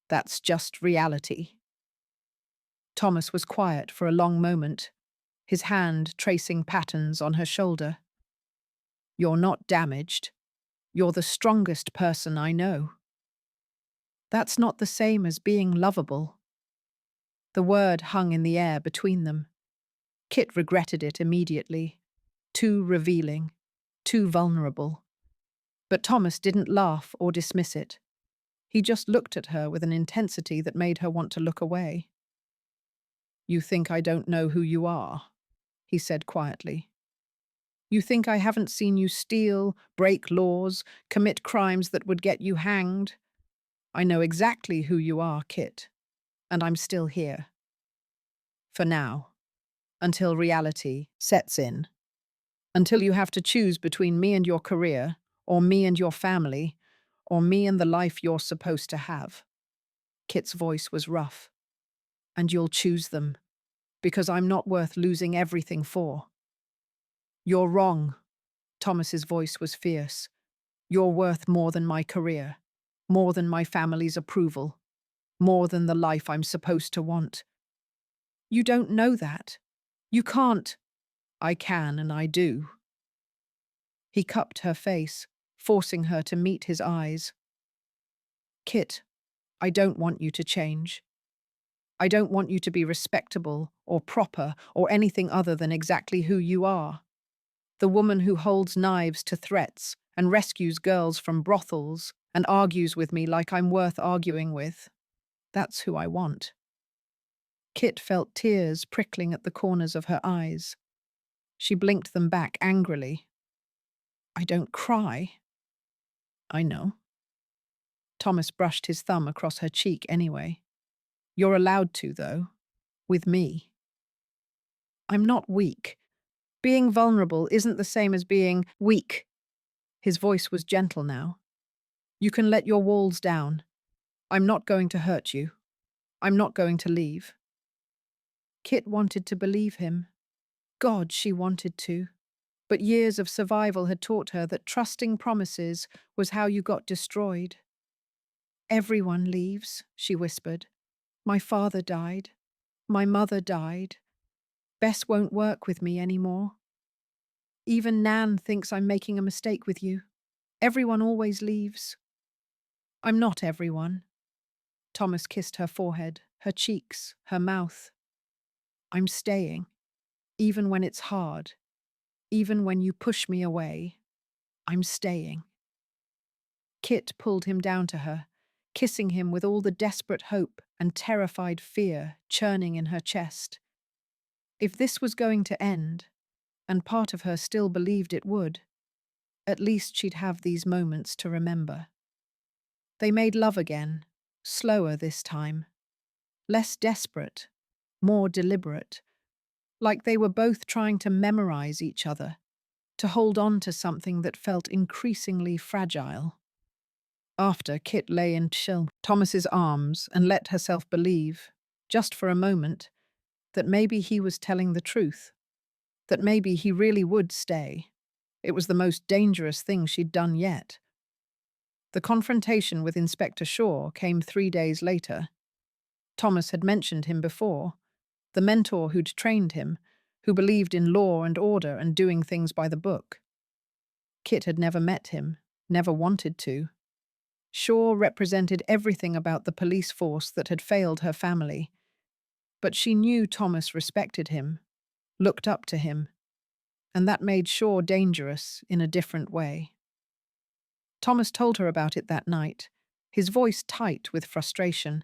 That's just reality. Thomas was quiet for a long moment, his hand tracing patterns on her shoulder. You're not damaged. You're the strongest person I know. That's not the same as being lovable. The word hung in the air between them. Kit regretted it immediately. Too revealing, too vulnerable. But Thomas didn't laugh or dismiss it. He just looked at her with an intensity that made her want to look away. You think I don't know who you are, he said quietly. You think I haven't seen you steal, break laws, commit crimes that would get you hanged? I know exactly who you are, Kit, and I'm still here. For now, until reality sets in. Until you have to choose between me and your career, or me and your family, or me and the life you're supposed to have. Kit's voice was rough. And you'll choose them, because I'm not worth losing everything for. You're wrong. Thomas's voice was fierce. You're worth more than my career, more than my family's approval, more than the life I'm supposed to want. You don't know that. You can't. I can and I do. He cupped her face, forcing her to meet his eyes. Kit, I don't want you to change. I don't want you to be respectable or proper or anything other than exactly who you are. The woman who holds knives to threats and rescues girls from brothels and argues with me like I'm worth arguing with. That's who I want. Kit felt tears prickling at the corners of her eyes. She blinked them back angrily. I don't cry. I know. Thomas brushed his thumb across her cheek anyway. You're allowed to, though. With me. I'm not weak. Being vulnerable isn't the same as being weak. His voice was gentle now. You can let your walls down. I'm not going to hurt you. I'm not going to leave. Kit wanted to believe him. God, she wanted to. But years of survival had taught her that trusting promises was how you got destroyed. Everyone leaves, she whispered. My father died. My mother died. Bess won't work with me anymore. Even Nan thinks I'm making a mistake with you. Everyone always leaves. I'm not everyone. Thomas kissed her forehead, her cheeks, her mouth. I'm staying, even when it's hard, even when you push me away. I'm staying. Kit pulled him down to her, kissing him with all the desperate hope and terrified fear churning in her chest. If this was going to end, and part of her still believed it would, at least she'd have these moments to remember. They made love again, slower this time, less desperate, more deliberate, like they were both trying to memorize each other, to hold on to something that felt increasingly fragile. After, Kit lay in Thomas's arms and let herself believe, just for a moment, that maybe he was telling the truth, that maybe he really would stay. It was the most dangerous thing she'd done yet. The confrontation with Inspector Shaw came 3 days later. Thomas had mentioned him before, the mentor who'd trained him, who believed in law and order and doing things by the book. Kit had never met him, never wanted to. Shaw represented everything about the police force that had failed her family. But she knew Thomas respected him, looked up to him, and that made Shaw dangerous in a different way. Thomas told her about it that night, his voice tight with frustration.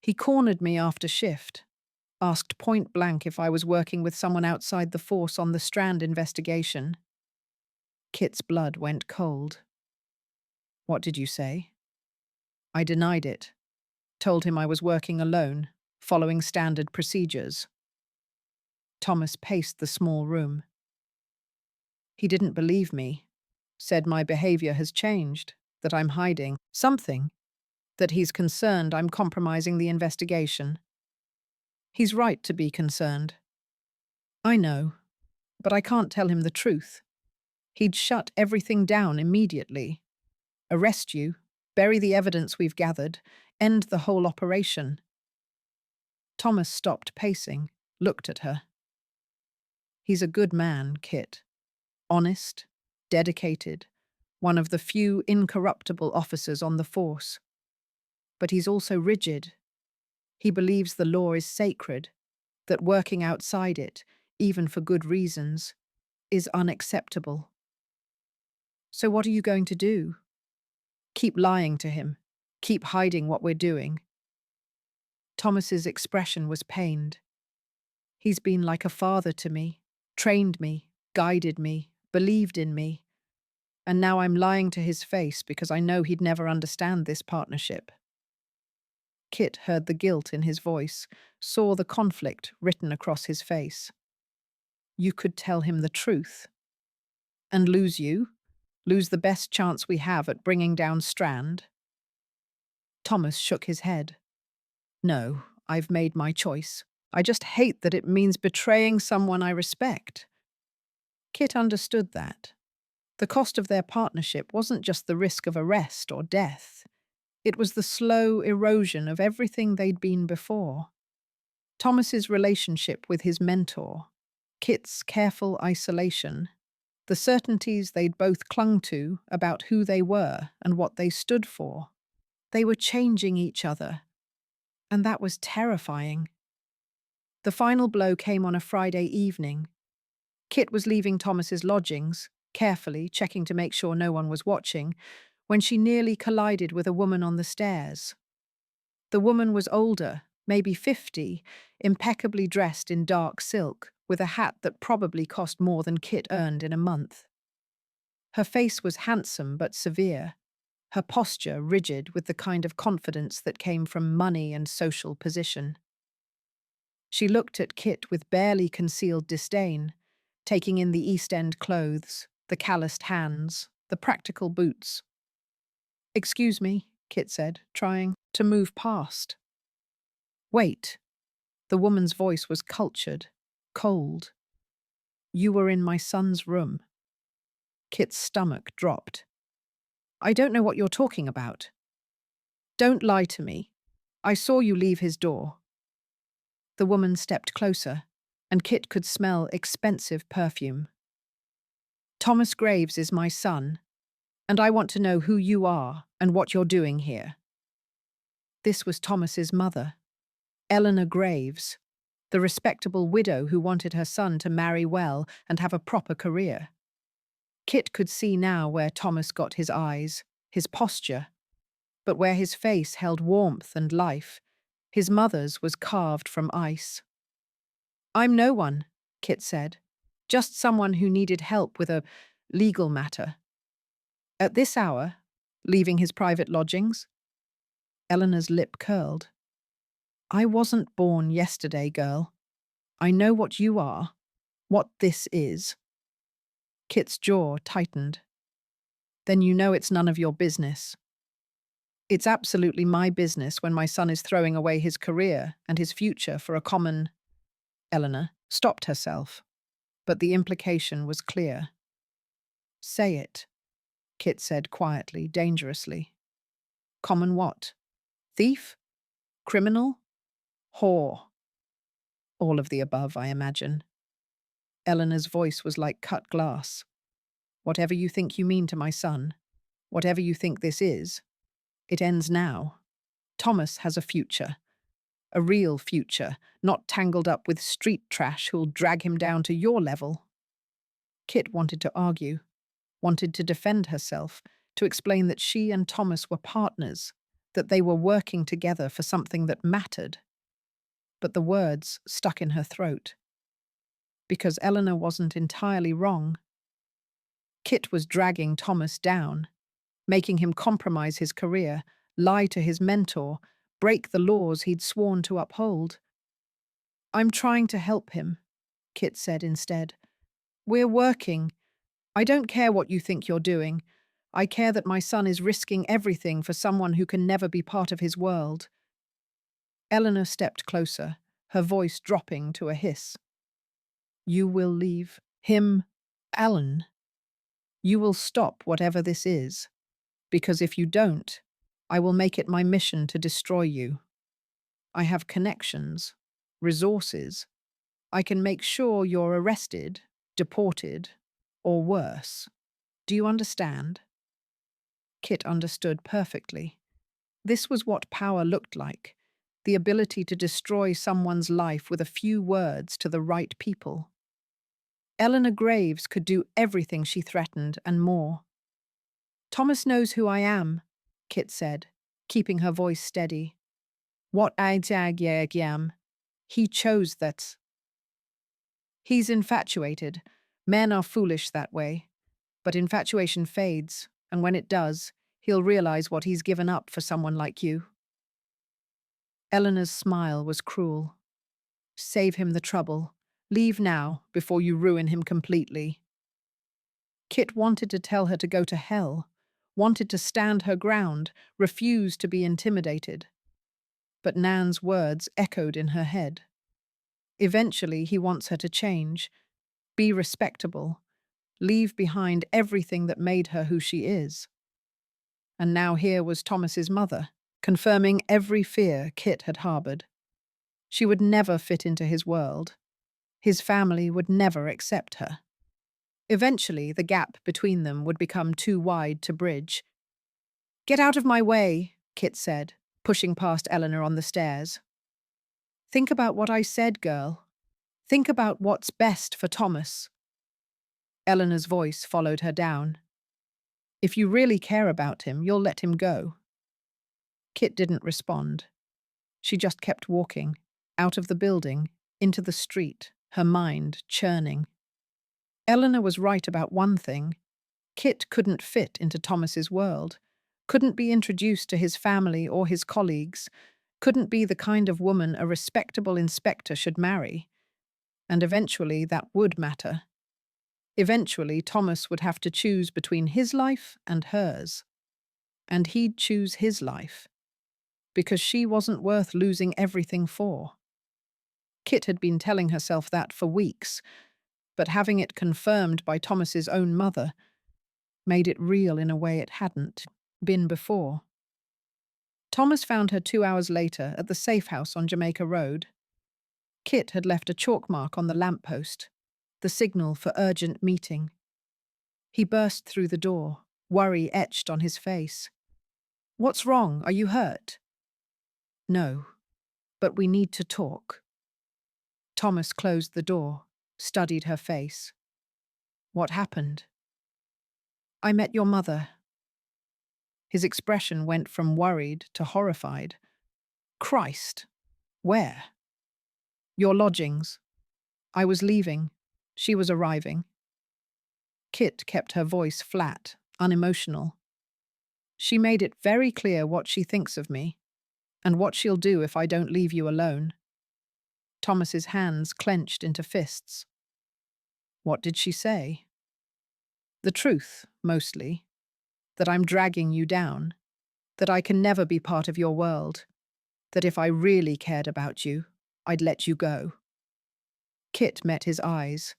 He cornered me after shift, asked point blank if I was working with someone outside the force on the Strand investigation. Kit's blood went cold. What did you say? I denied it. Told him I was working alone, following standard procedures. Thomas paced the small room. He didn't believe me, said my behavior has changed, that I'm hiding something, that he's concerned I'm compromising the investigation. He's right to be concerned. I know, but I can't tell him the truth. He'd shut everything down immediately. Arrest you, bury the evidence we've gathered, end the whole operation. Thomas stopped pacing, looked at her. He's a good man, Kit. Honest, dedicated, one of the few incorruptible officers on the force. But he's also rigid. He believes the law is sacred, that working outside it, even for good reasons, is unacceptable. So what are you going to do? Keep lying to him, keep hiding what we're doing. Thomas's expression was pained. He's been like a father to me, trained me, guided me, believed in me. And now I'm lying to his face because I know he'd never understand this partnership. Kit heard the guilt in his voice, saw the conflict written across his face. You could tell him the truth. And lose you? Lose the best chance we have at bringing down Strand? Thomas shook his head. No, I've made my choice. I just hate that it means betraying someone I respect. Kit understood that. The cost of their partnership wasn't just the risk of arrest or death. It was the slow erosion of everything they'd been before. Thomas's relationship with his mentor, Kit's careful isolation, the certainties they'd both clung to about who they were and what they stood for. They were changing each other, and that was terrifying. The final blow came on a Friday evening. Kit was leaving Thomas's lodgings, carefully checking to make sure no one was watching, when she nearly collided with a woman on the stairs. The woman was older, maybe 50, impeccably dressed in dark silk, with a hat that probably cost more than Kit earned in a month. Her face was handsome but severe, her posture rigid with the kind of confidence that came from money and social position. She looked at Kit with barely concealed disdain, taking in the East End clothes, the calloused hands, the practical boots. "Excuse me," Kit said, trying to move past. "Wait." The woman's voice was cultured, cold. "You were in my son's room." Kit's stomach dropped. "I don't know what you're talking about." "Don't lie to me. I saw you leave his door." The woman stepped closer, and Kit could smell expensive perfume. "Thomas Graves is my son, and I want to know who you are and what you're doing here." This was Thomas's mother, Eleanor Graves, the respectable widow who wanted her son to marry well and have a proper career. Kit could see now where Thomas got his eyes, his posture, but where his face held warmth and life, his mother's was carved from ice. "I'm no one," Kit said, "just someone who needed help with a legal matter." At this hour, leaving his private lodgings? Eleanor's lip curled. "I wasn't born yesterday, girl. I know what you are, what this is." Kit's jaw tightened. "Then you know it's none of your business." "It's absolutely my business when my son is throwing away his career and his future for a common—" Eleanor stopped herself, but the implication was clear. "Say it," Kit said quietly, dangerously. "Common what? Thief? Criminal? Whore?" "All of the above, I imagine." Eleanor's voice was like cut glass. "Whatever you think you mean to my son, whatever you think this is, it ends now. Thomas has a future. A real future, not tangled up with street trash who'll drag him down to your level." Kit wanted to argue, wanted to defend herself, to explain that she and Thomas were partners, that they were working together for something that mattered. But the words stuck in her throat. Because Eleanor wasn't entirely wrong. Kit was dragging Thomas down, making him compromise his career, lie to his mentor, break the laws he'd sworn to uphold. "I'm trying to help him," Kit said instead. "We're working. I don't care what you think you're doing. I care that my son is risking everything for someone who can never be part of his world." Eleanor stepped closer, her voice dropping to a hiss. "You will leave him, Alan. You will stop whatever this is, because if you don't, I will make it my mission to destroy you. I have connections, resources. I can make sure you're arrested, deported, or worse. Do you understand?" Kit understood perfectly. This was what power looked like, the ability to destroy someone's life with a few words to the right people. Eleanor Graves could do everything she threatened and more. "Thomas knows who I am," Kit said, keeping her voice steady. "What I am. He chose that. He's infatuated. Men are foolish that way. But infatuation fades, and when it does, he'll realize what he's given up for someone like you." Eleanor's smile was cruel. "Save him the trouble. Leave now, before you ruin him completely." Kit wanted to tell her to go to hell, wanted to stand her ground, refuse to be intimidated. But Nan's words echoed in her head. Eventually, he wants her to change, be respectable, leave behind everything that made her who she is. And now here was Thomas's mother, confirming every fear Kit had harbored. She would never fit into his world. His family would never accept her. Eventually, the gap between them would become too wide to bridge. "Get out of my way," Kit said, pushing past Eleanor on the stairs. "Think about what I said, girl. Think about what's best for Thomas." Eleanor's voice followed her down. "If you really care about him, you'll let him go." Kit didn't respond. She just kept walking, out of the building, into the street, her mind churning. Eleanor was right about one thing. Kit couldn't fit into Thomas's world. couldn't be introduced to his family or his colleagues, couldn't be the kind of woman a respectable inspector should marry. And eventually that would matter. Eventually, Thomas would have to choose between his life and hers. And he'd choose his life, because she wasn't worth losing everything for. Kit had been telling herself that for weeks, but having it confirmed by Thomas's own mother made it real in a way it hadn't been before. Thomas found her 2 hours later at the safe house on Jamaica Road. Kit had left a chalk mark on the lamppost, the signal for urgent meeting. He burst through the door, worry etched on his face. "What's wrong? Are you hurt?" "No, but we need to talk." Thomas closed the door, studied her face. "What happened?" "I met your mother." His expression went from worried to horrified. "Christ! Where?" "Your lodgings. I was leaving. She was arriving." Kit kept her voice flat, unemotional. "She made it very clear what she thinks of me, and what she'll do if I don't leave you alone." Thomas's hands clenched into fists. "What did she say?" "The truth, mostly. That I'm dragging you down. That I can never be part of your world. That if I really cared about you, I'd let you go." Kit met his eyes.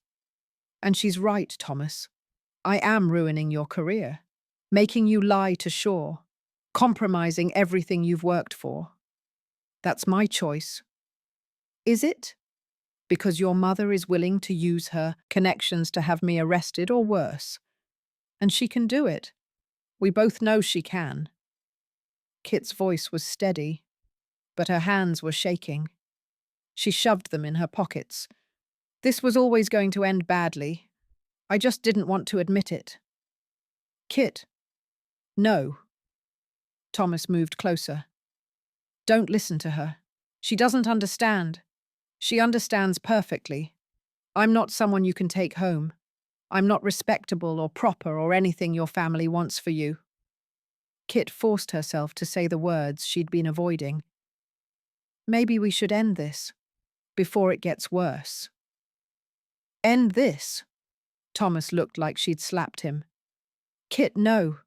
"And she's right, Thomas. I am ruining your career. Making you lie to shore. Compromising everything you've worked for. That's my choice." "Is it? Because your mother is willing to use her connections to have me arrested or worse. And she can do it. We both know she can." Kit's voice was steady, but her hands were shaking. She shoved them in her pockets. "This was always going to end badly. I just didn't want to admit it." "Kit." "No." Thomas moved closer. "Don't listen to her. She doesn't understand. She understands perfectly. I'm not someone you can take home. I'm not respectable or proper or anything your family wants for you." Kit forced herself to say the words she'd been avoiding. "Maybe we should end this, before it gets worse." "End this?" Thomas looked like she'd slapped him. "Kit, no.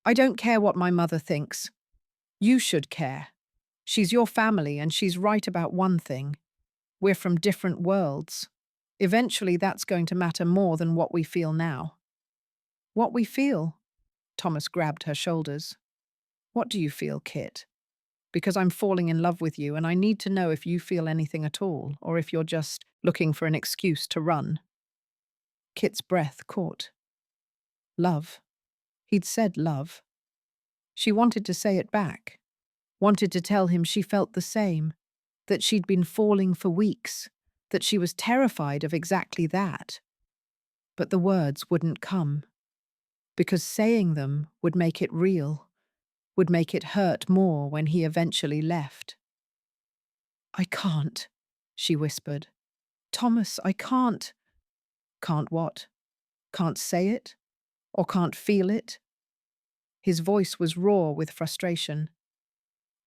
I don't care what my mother thinks. You should care. She's your family and she's right about one thing. We're from different worlds. Eventually that's going to matter more than what we feel now." "What we feel?" Thomas grabbed her shoulders. "What do you feel, Kit? Because I'm falling in love with you and I need to know if you feel anything at all or if you're just looking for an excuse to run." Kit's breath caught. Love. He'd said love. She wanted to say it back. Wanted to tell him she felt the same. That she'd been falling for weeks. That she was terrified of exactly that. But the words wouldn't come. Because saying them would make it real. Would make it hurt more when he eventually left. "I can't," she whispered. "Thomas, I can't." "Can't what? Can't say it? Or can't feel it?" His voice was raw with frustration.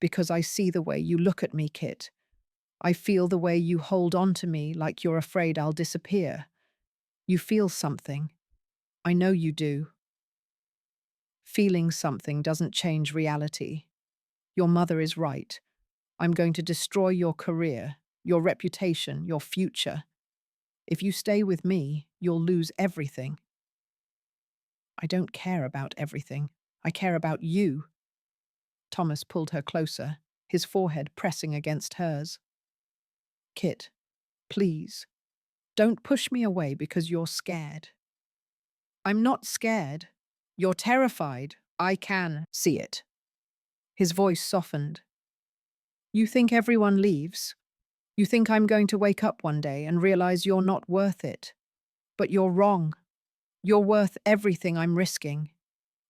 "Because I see the way you look at me, Kit. I feel the way you hold on to me like you're afraid I'll disappear. You feel something. I know you do." "Feeling something doesn't change reality. Your mother is right. I'm going to destroy your career, your reputation, your future. If you stay with me, you'll lose everything." "I don't care about everything. I care about you." Thomas pulled her closer, his forehead pressing against hers. "Kit, please, don't push me away because you're scared." "I'm not scared. You're terrified. I can see it." His voice softened. "You think everyone leaves? You think I'm going to wake up one day and realize you're not worth it? But you're wrong. You're worth everything I'm risking.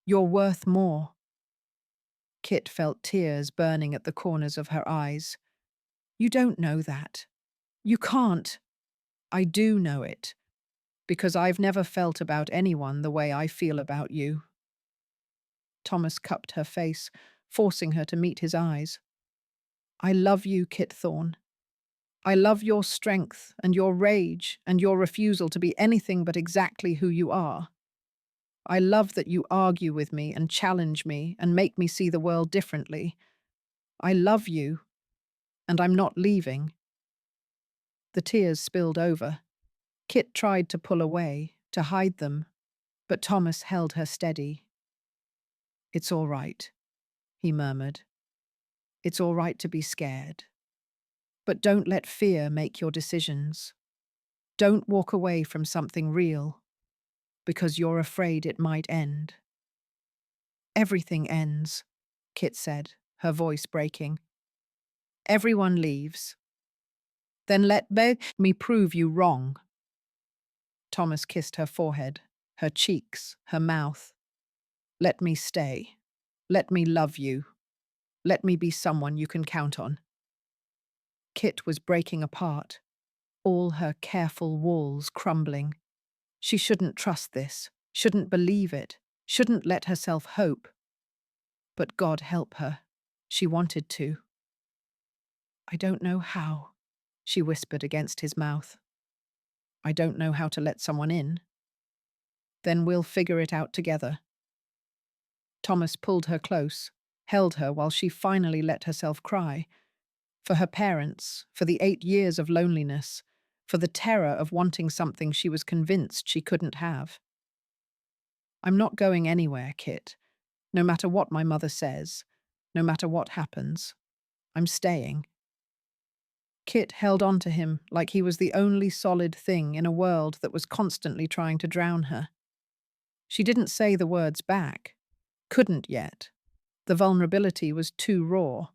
You're worth more." Kit felt tears burning at the corners of her eyes. "You don't know that. You can't." "I do know it. Because I've never felt about anyone the way I feel about you." Thomas cupped her face, forcing her to meet his eyes. I love you, Kit Thorne. I love your strength and your rage and your refusal to be anything but exactly who you are. I love that you argue with me and challenge me and make me see the world differently. I love you, and I'm not leaving. The tears spilled over. Kit tried to pull away, to hide them, but Thomas held her steady. It's all right, he murmured. It's all right to be scared. But don't let fear make your decisions. Don't walk away from something real, because you're afraid it might end. Everything ends, Kit said, her voice breaking. Everyone leaves. Then let me prove you wrong. Thomas kissed her forehead, her cheeks, her mouth. Let me stay. Let me love you. Let me be someone you can count on. Kit was breaking apart, all her careful walls crumbling. She shouldn't trust this, shouldn't believe it, shouldn't let herself hope. But God help her. She wanted to. I don't know how, she whispered against his mouth. I don't know how to let someone in. Then we'll figure it out together. Thomas pulled her close, held her while she finally let herself cry. For her parents, for the 8 years of loneliness, for the terror of wanting something she was convinced she couldn't have. I'm not going anywhere, Kit. No matter what my mother says, no matter what happens, I'm staying. Kit held on to him like he was the only solid thing in a world that was constantly trying to drown her. She didn't say the words back. Couldn't yet. The vulnerability was too raw.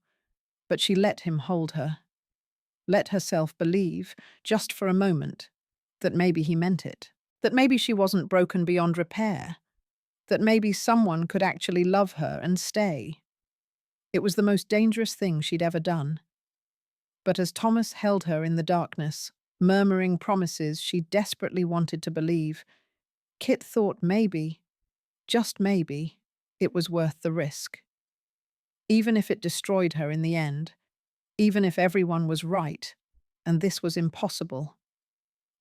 But she let him hold her. Let herself believe, just for a moment, that maybe he meant it. That maybe she wasn't broken beyond repair. That maybe someone could actually love her and stay. It was the most dangerous thing she'd ever done. But as Thomas held her in the darkness, murmuring promises she desperately wanted to believe, Kit thought maybe, just maybe, it was worth the risk. Even if it destroyed her in the end, even if everyone was right, and this was impossible.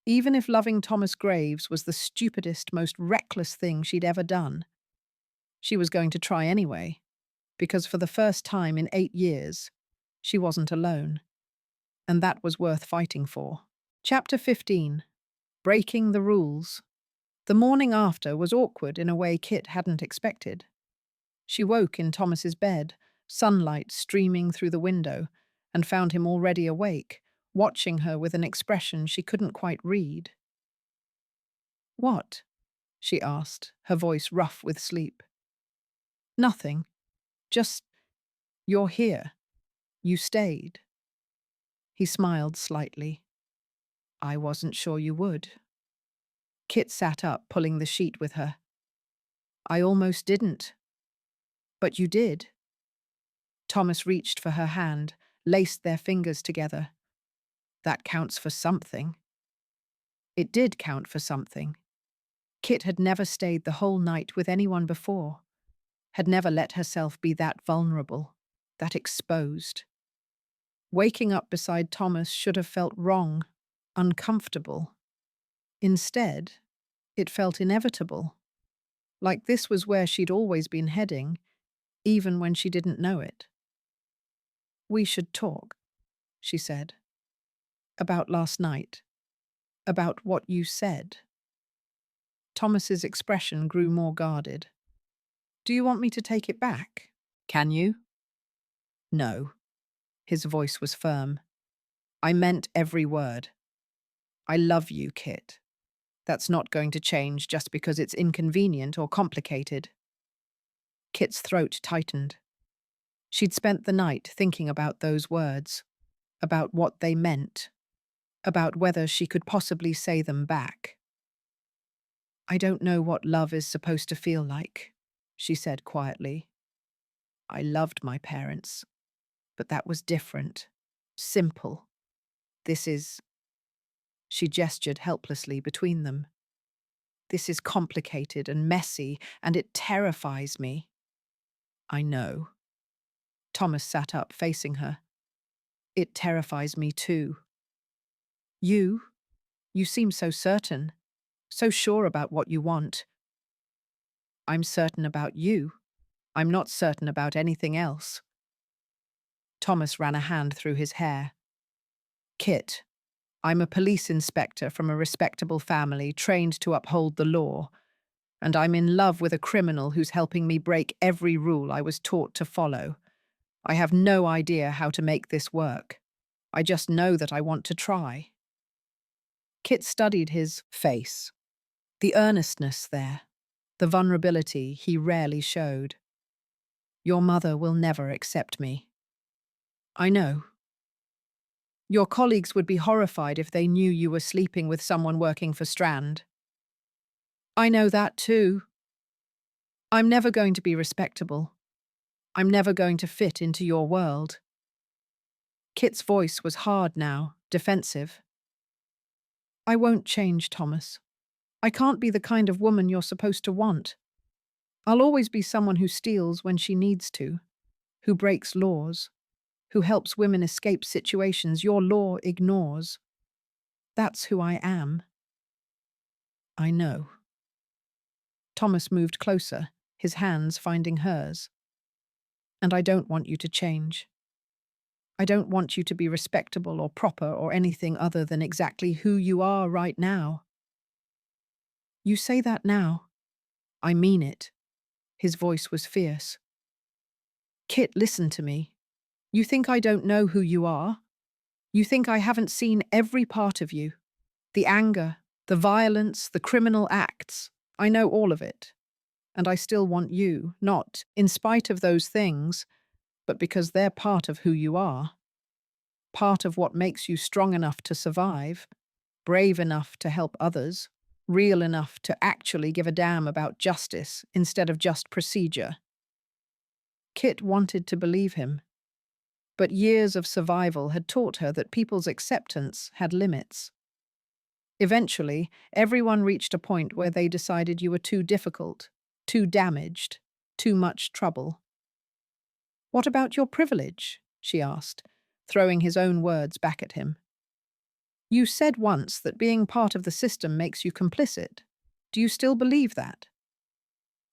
Even if loving Thomas Graves was the stupidest, most reckless thing she'd ever done. She was going to try anyway, because for the first time in 8 years, she wasn't alone. And that was worth fighting for. Chapter 15. Breaking the Rules. The morning after was awkward in a way Kit hadn't expected. She woke in Thomas's bed, sunlight streaming through the window, and found him already awake, watching her with an expression she couldn't quite read. What? She asked, her voice rough with sleep. Nothing. Just, you're here. You stayed. He smiled slightly. I wasn't sure you would. Kit sat up, pulling the sheet with her. I almost didn't. But you did. Thomas reached for her hand, laced their fingers together. That counts for something. It did count for something. Kit had never stayed the whole night with anyone before, had never let herself be that vulnerable, that exposed. Waking up beside Thomas should have felt wrong, uncomfortable. Instead, it felt inevitable, like this was where she'd always been heading, even when she didn't know it. We should talk, she said. About last night. About what you said. Thomas's expression grew more guarded. Do you want me to take it back? Can you? No. His voice was firm. I meant every word. I love you, Kit. That's not going to change just because it's inconvenient or complicated. Kit's throat tightened. She'd spent the night thinking about those words, about what they meant, about whether she could possibly say them back. I don't know what love is supposed to feel like, she said quietly. I loved my parents, but that was different, simple. This is... She gestured helplessly between them. This is complicated and messy, and it terrifies me. I know. Thomas sat up, facing her. It terrifies me too. You? You seem so certain, so sure about what you want. I'm certain about you. I'm not certain about anything else. Thomas ran a hand through his hair. Kit, I'm a police inspector from a respectable family trained to uphold the law, and I'm in love with a criminal who's helping me break every rule I was taught to follow. I have no idea how to make this work. I just know that I want to try. Kit studied his face, the earnestness there, the vulnerability he rarely showed. Your mother will never accept me. I know. Your colleagues would be horrified if they knew you were sleeping with someone working for Strand. I know that too. I'm never going to be respectable. I'm never going to fit into your world. Kit's voice was hard now, defensive. I won't change, Thomas. I can't be the kind of woman you're supposed to want. I'll always be someone who steals when she needs to, who breaks laws, who helps women escape situations your law ignores. That's who I am. I know. Thomas moved closer, his hands finding hers. And I don't want you to change. I don't want you to be respectable or proper or anything other than exactly who you are right now. You say that now. I mean it. His voice was fierce. Kit, listen to me. You think I don't know who you are? You think I haven't seen every part of you? The anger, the violence, the criminal acts. I know all of it. And I still want you, not in spite of those things, but because they're part of who you are. Part of what makes you strong enough to survive, brave enough to help others, real enough to actually give a damn about justice instead of just procedure. Kit wanted to believe him, but years of survival had taught her that people's acceptance had limits. Eventually, everyone reached a point where they decided you were too difficult, too damaged, too much trouble. What about your privilege? She asked, throwing his own words back at him. You said once that being part of the system makes you complicit. Do you still believe that?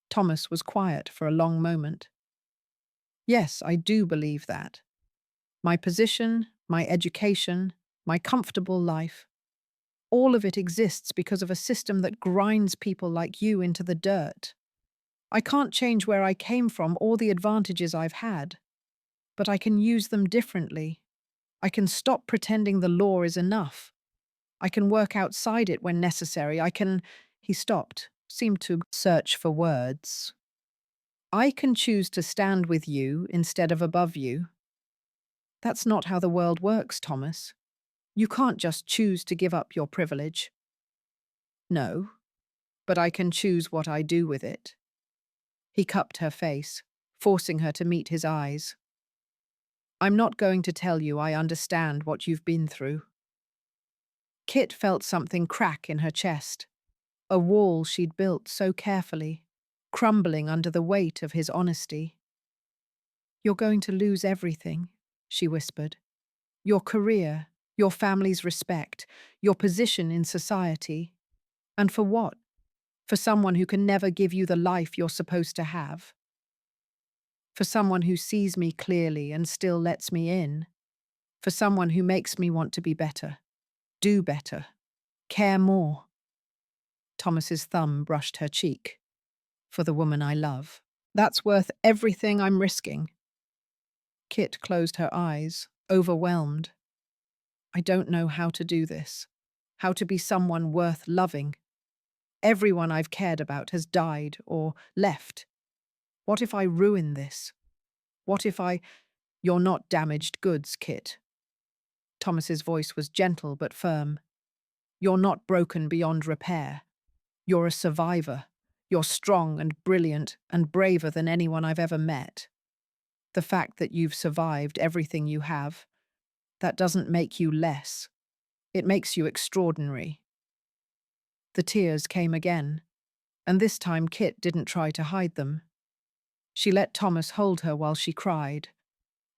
Thomas was quiet for a long moment. Yes, I do believe that. My position, my education, my comfortable life, all of it exists because of a system that grinds people like you into the dirt. I can't change where I came from or the advantages I've had, but I can use them differently. I can stop pretending the law is enough. I can work outside it when necessary. He stopped, seemed to search for words. I can choose to stand with you instead of above you. That's not how the world works, Thomas. You can't just choose to give up your privilege. No, but I can choose what I do with it. He cupped her face, forcing her to meet his eyes. I'm not going to tell you I understand what you've been through. Kit felt something crack in her chest, a wall she'd built so carefully, crumbling under the weight of his honesty. You're going to lose everything, she whispered. Your career, your family's respect, your position in society. And for what? For someone who can never give you the life you're supposed to have. For someone who sees me clearly and still lets me in. For someone who makes me want to be better, do better, care more. Thomas's thumb brushed her cheek. For the woman I love. That's worth everything I'm risking. Kit closed her eyes, overwhelmed. I don't know how to do this. How to be someone worth loving. Everyone I've cared about has died or left. What if I ruin this? What if I... You're not damaged goods, Kit. Thomas's voice was gentle but firm. You're not broken beyond repair. You're a survivor. You're strong and brilliant and braver than anyone I've ever met. The fact that you've survived everything you have, that doesn't make you less. It makes you extraordinary. The tears came again, and this time Kit didn't try to hide them. She let Thomas hold her while she cried,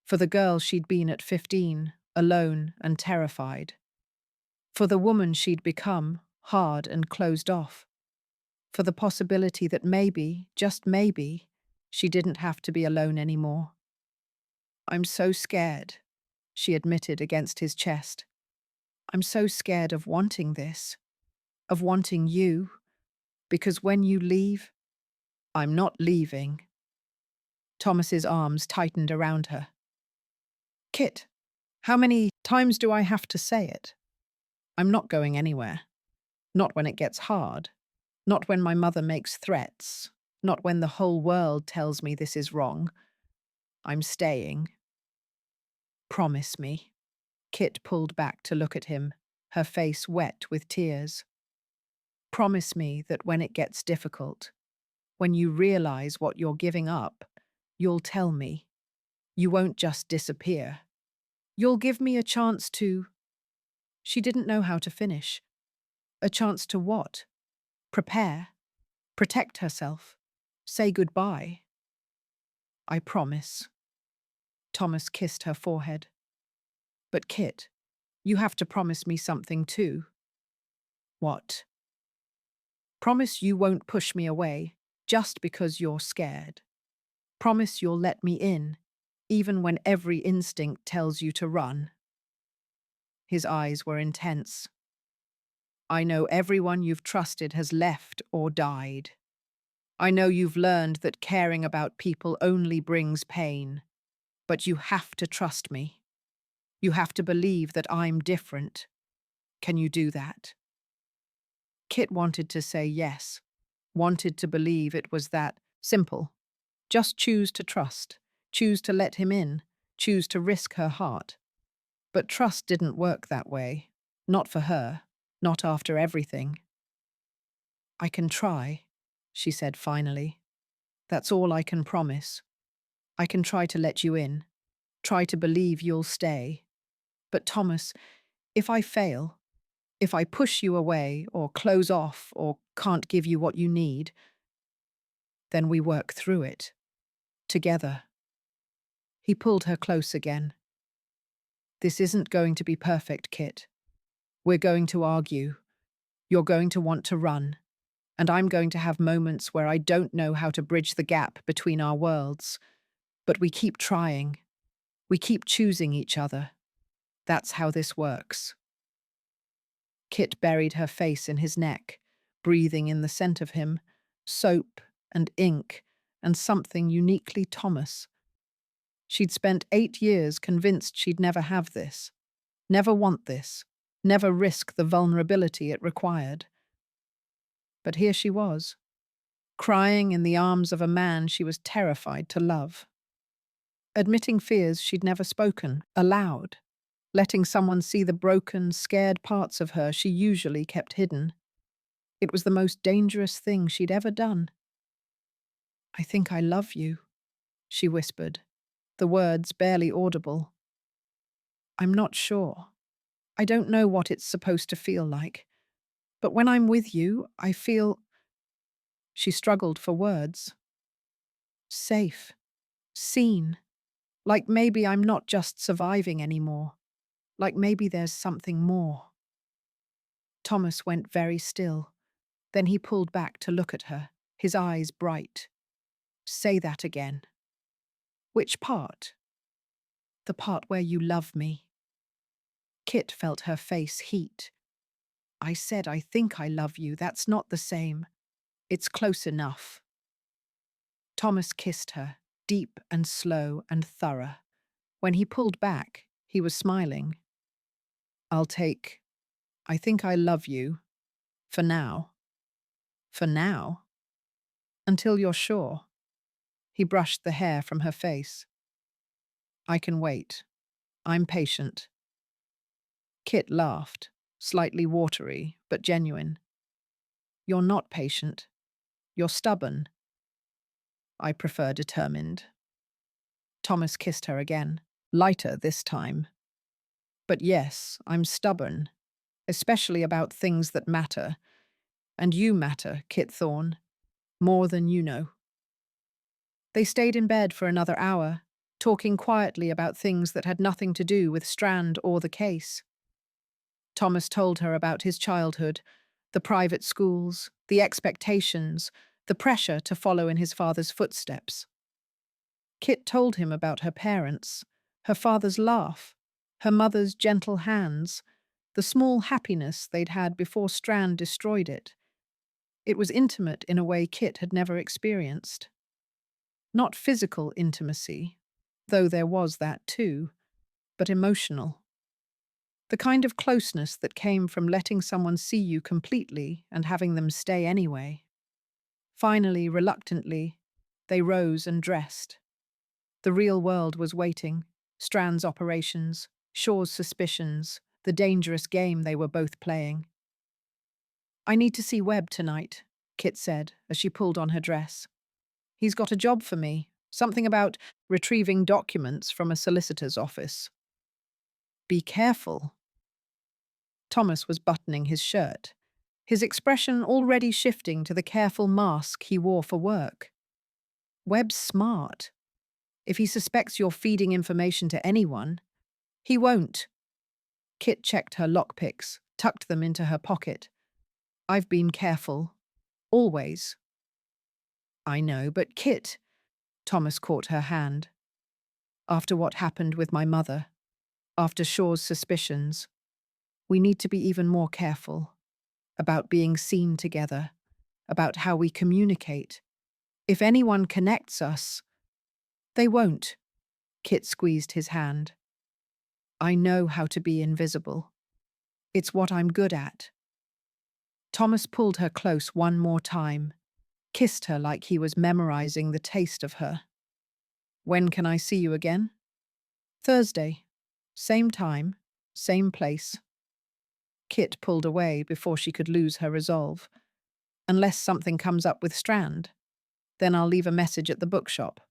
for the girl she'd been at 15, alone and terrified. For the woman she'd become, hard and closed off. For the possibility that maybe, just maybe, she didn't have to be alone anymore. "I'm so scared," she admitted against his chest. "I'm so scared of wanting this, of wanting you, because when you leave, I'm not leaving." Thomas's arms tightened around her. "Kit, how many times do I have to say it? I'm not going anywhere. Not when it gets hard. Not when my mother makes threats. Not when the whole world tells me this is wrong. I'm staying. Promise me." Kit pulled back to look at him, her face wet with tears. "Promise me that when it gets difficult, when you realize what you're giving up, you'll tell me. You won't just disappear. You'll give me a chance to—" She didn't know how to finish. A chance to what? Prepare. Protect herself. Say goodbye. "I promise." Thomas kissed her forehead. "But Kit, you have to promise me something too." "What?" "Promise you won't push me away just because you're scared. Promise you'll let me in, even when every instinct tells you to run." His eyes were intense. "I know everyone you've trusted has left or died. I know you've learned that caring about people only brings pain. But you have to trust me. You have to believe that I'm different. Can you do that?" Kit wanted to say yes, wanted to believe it was that simple. Just choose to trust, choose to let him in, choose to risk her heart. But trust didn't work that way. Not for her, not after everything. "I can try," she said finally. "That's all I can promise. I can try to let you in, try to believe you'll stay. But Thomas, if I fail, if I push you away or close off or can't give you what you need, then we work through it. Together." He pulled her close again. "This isn't going to be perfect, Kit. We're going to argue. You're going to want to run. And I'm going to have moments where I don't know how to bridge the gap between our worlds. But we keep trying. We keep choosing each other. That's how this works." Kit buried her face in his neck, breathing in the scent of him, soap and ink and something uniquely Thomas. She'd spent 8 years convinced she'd never have this, never want this, never risk the vulnerability it required. But here she was, crying in the arms of a man she was terrified to love. Admitting fears she'd never spoken, aloud, letting someone see the broken, scared parts of her she usually kept hidden. It was the most dangerous thing she'd ever done. "I think I love you," she whispered, the words barely audible. "I'm not sure. I don't know what it's supposed to feel like. But when I'm with you, I feel—" She struggled for words. "Safe. Seen. Like maybe I'm not just surviving anymore. Like maybe there's something more." Thomas went very still. Then he pulled back to look at her, his eyes bright. "Say that again." "Which part?" "The part where you love me." Kit felt her face heat. "I said I think I love you. That's not the same. It's close enough." Thomas kissed her, deep and slow and thorough. When he pulled back, he was smiling. "I'll take, I think I love you, for now." "For now?" "Until you're sure." He brushed the hair from her face. "I can wait. I'm patient." Kit laughed, slightly watery, but genuine. "You're not patient. You're stubborn." "I prefer determined." Thomas kissed her again, lighter this time. "But yes, I'm stubborn, especially about things that matter. And you matter, Kit Thorne, more than you know." They stayed in bed for another hour, talking quietly about things that had nothing to do with Strand or the case. Thomas told her about his childhood, the private schools, the expectations, the pressure to follow in his father's footsteps. Kit told him about her parents, her father's laugh, her mother's gentle hands, the small happiness they'd had before Strand destroyed it. It was intimate in a way Kit had never experienced. Not physical intimacy, though there was that too, but emotional. The kind of closeness that came from letting someone see you completely and having them stay anyway. Finally, reluctantly, they rose and dressed. The real world was waiting. Strand's operations, Shaw's suspicions, the dangerous game they were both playing. "I need to see Webb tonight," Kit said as she pulled on her dress. "He's got a job for me, something about retrieving documents from a solicitor's office." "Be careful." Thomas was buttoning his shirt, his expression already shifting to the careful mask he wore for work. "Webb's smart. If he suspects you're feeding information to anyone, he won't." Kit checked her lockpicks, tucked them into her pocket. "I've been careful. Always." "I know, but Kit," Thomas caught her hand. "After what happened with my mother, after Shaw's suspicions, we need to be even more careful about being seen together, about how we communicate. If anyone connects us, they won't." Kit squeezed his hand. "I know how to be invisible. It's what I'm good at." Thomas pulled her close one more time, kissed her like he was memorizing the taste of her. "When can I see you again?" "Thursday. Same time, same place." Kit pulled away before she could lose her resolve. "Unless something comes up with Strand, then I'll leave a message at the bookshop."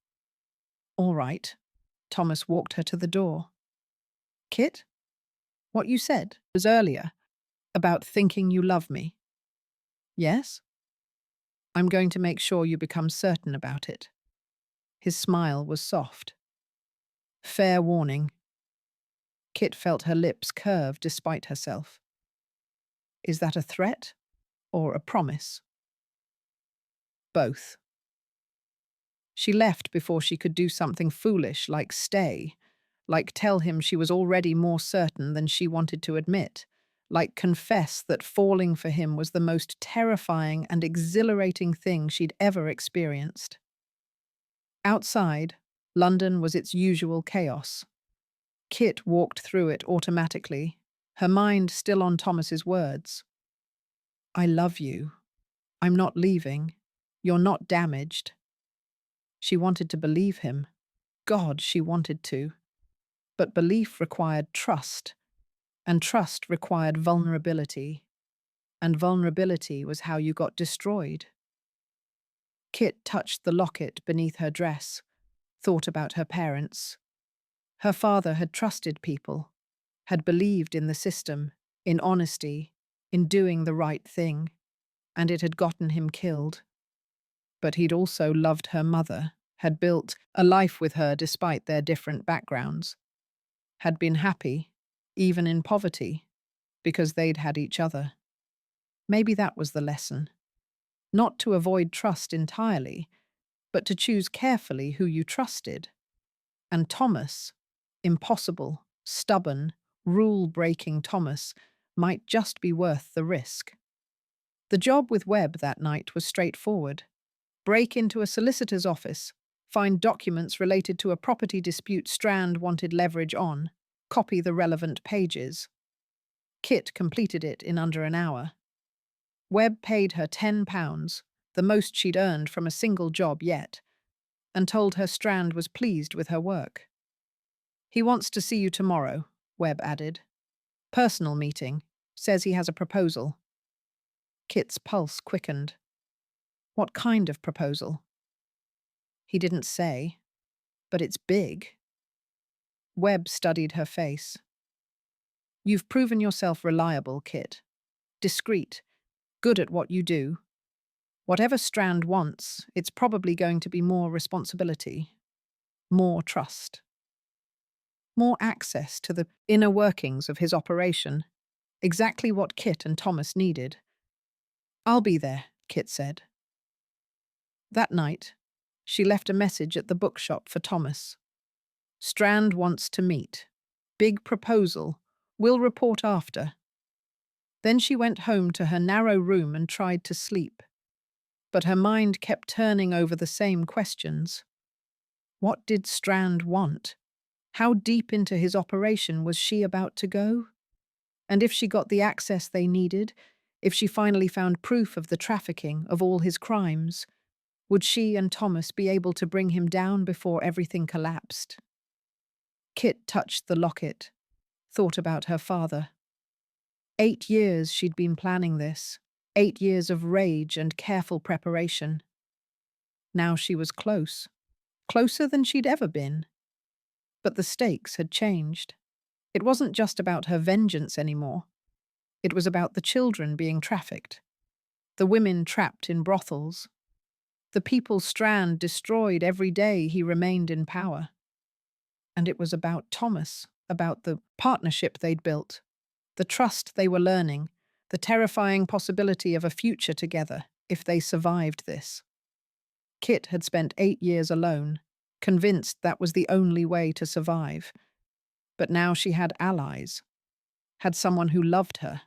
"All right." Thomas walked her to the door. "Kit, what you said was earlier about thinking you love me." "Yes?" "I'm going to make sure you become certain about it." His smile was soft. "Fair warning." Kit felt her lips curve despite herself. "Is that a threat or a promise?" "Both." She left before she could do something foolish like stay, like tell him she was already more certain than she wanted to admit, like confess that falling for him was the most terrifying and exhilarating thing she'd ever experienced. Outside, London was its usual chaos. Kit walked through it automatically, her mind still on Thomas's words. "I love you. I'm not leaving. You're not damaged." She wanted to believe him. God, she wanted to. But belief required trust, and trust required vulnerability, and vulnerability was how you got destroyed. Kit touched the locket beneath her dress, thought about her parents. Her father had trusted people, had believed in the system, in honesty, in doing the right thing, and it had gotten him killed. But he'd also loved her mother, had built a life with her despite their different backgrounds, had been happy, even in poverty, because they'd had each other. Maybe that was the lesson. Not to avoid trust entirely, but to choose carefully who you trusted. And Thomas, impossible, stubborn, rule-breaking Thomas, might just be worth the risk. The job with Webb that night was straightforward. Break into a solicitor's office, find documents related to a property dispute Strand wanted leverage on, copy the relevant pages. Kit completed it in under an hour. Webb paid her £10, the most she'd earned from a single job yet, and told her Strand was pleased with her work. "He wants to see you tomorrow," Webb added. "Personal meeting. Says he has a proposal." Kit's pulse quickened. What kind of proposal? He didn't say, but it's big. Webb studied her face. "You've proven yourself reliable, Kit. Discreet, good at what you do. Whatever Strand wants, it's probably going to be more responsibility, more trust, more access to the inner workings of his operation, exactly what Kit and Thomas needed. "I'll be there," Kit said. That night, she left a message at the bookshop for Thomas. "Strand wants to meet. Big proposal. Will report after." Then she went home to her narrow room and tried to sleep. But her mind kept turning over the same questions. What did Strand want? How deep into his operation was she about to go? And if she got the access they needed, if she finally found proof of the trafficking, of all his crimes, would she and Thomas be able to bring him down before everything collapsed? Kit touched the locket, thought about her father. 8 years she'd been planning this, 8 years of rage and careful preparation. Now she was close, closer than she'd ever been. But the stakes had changed. It wasn't just about her vengeance anymore. It was about the children being trafficked, the women trapped in brothels, the people Strand destroyed every day he remained in power. And it was about Thomas, about the partnership they'd built, the trust they were learning, the terrifying possibility of a future together if they survived this. Kit had spent 8 years alone, convinced that was the only way to survive. But now she had allies, had someone who loved her,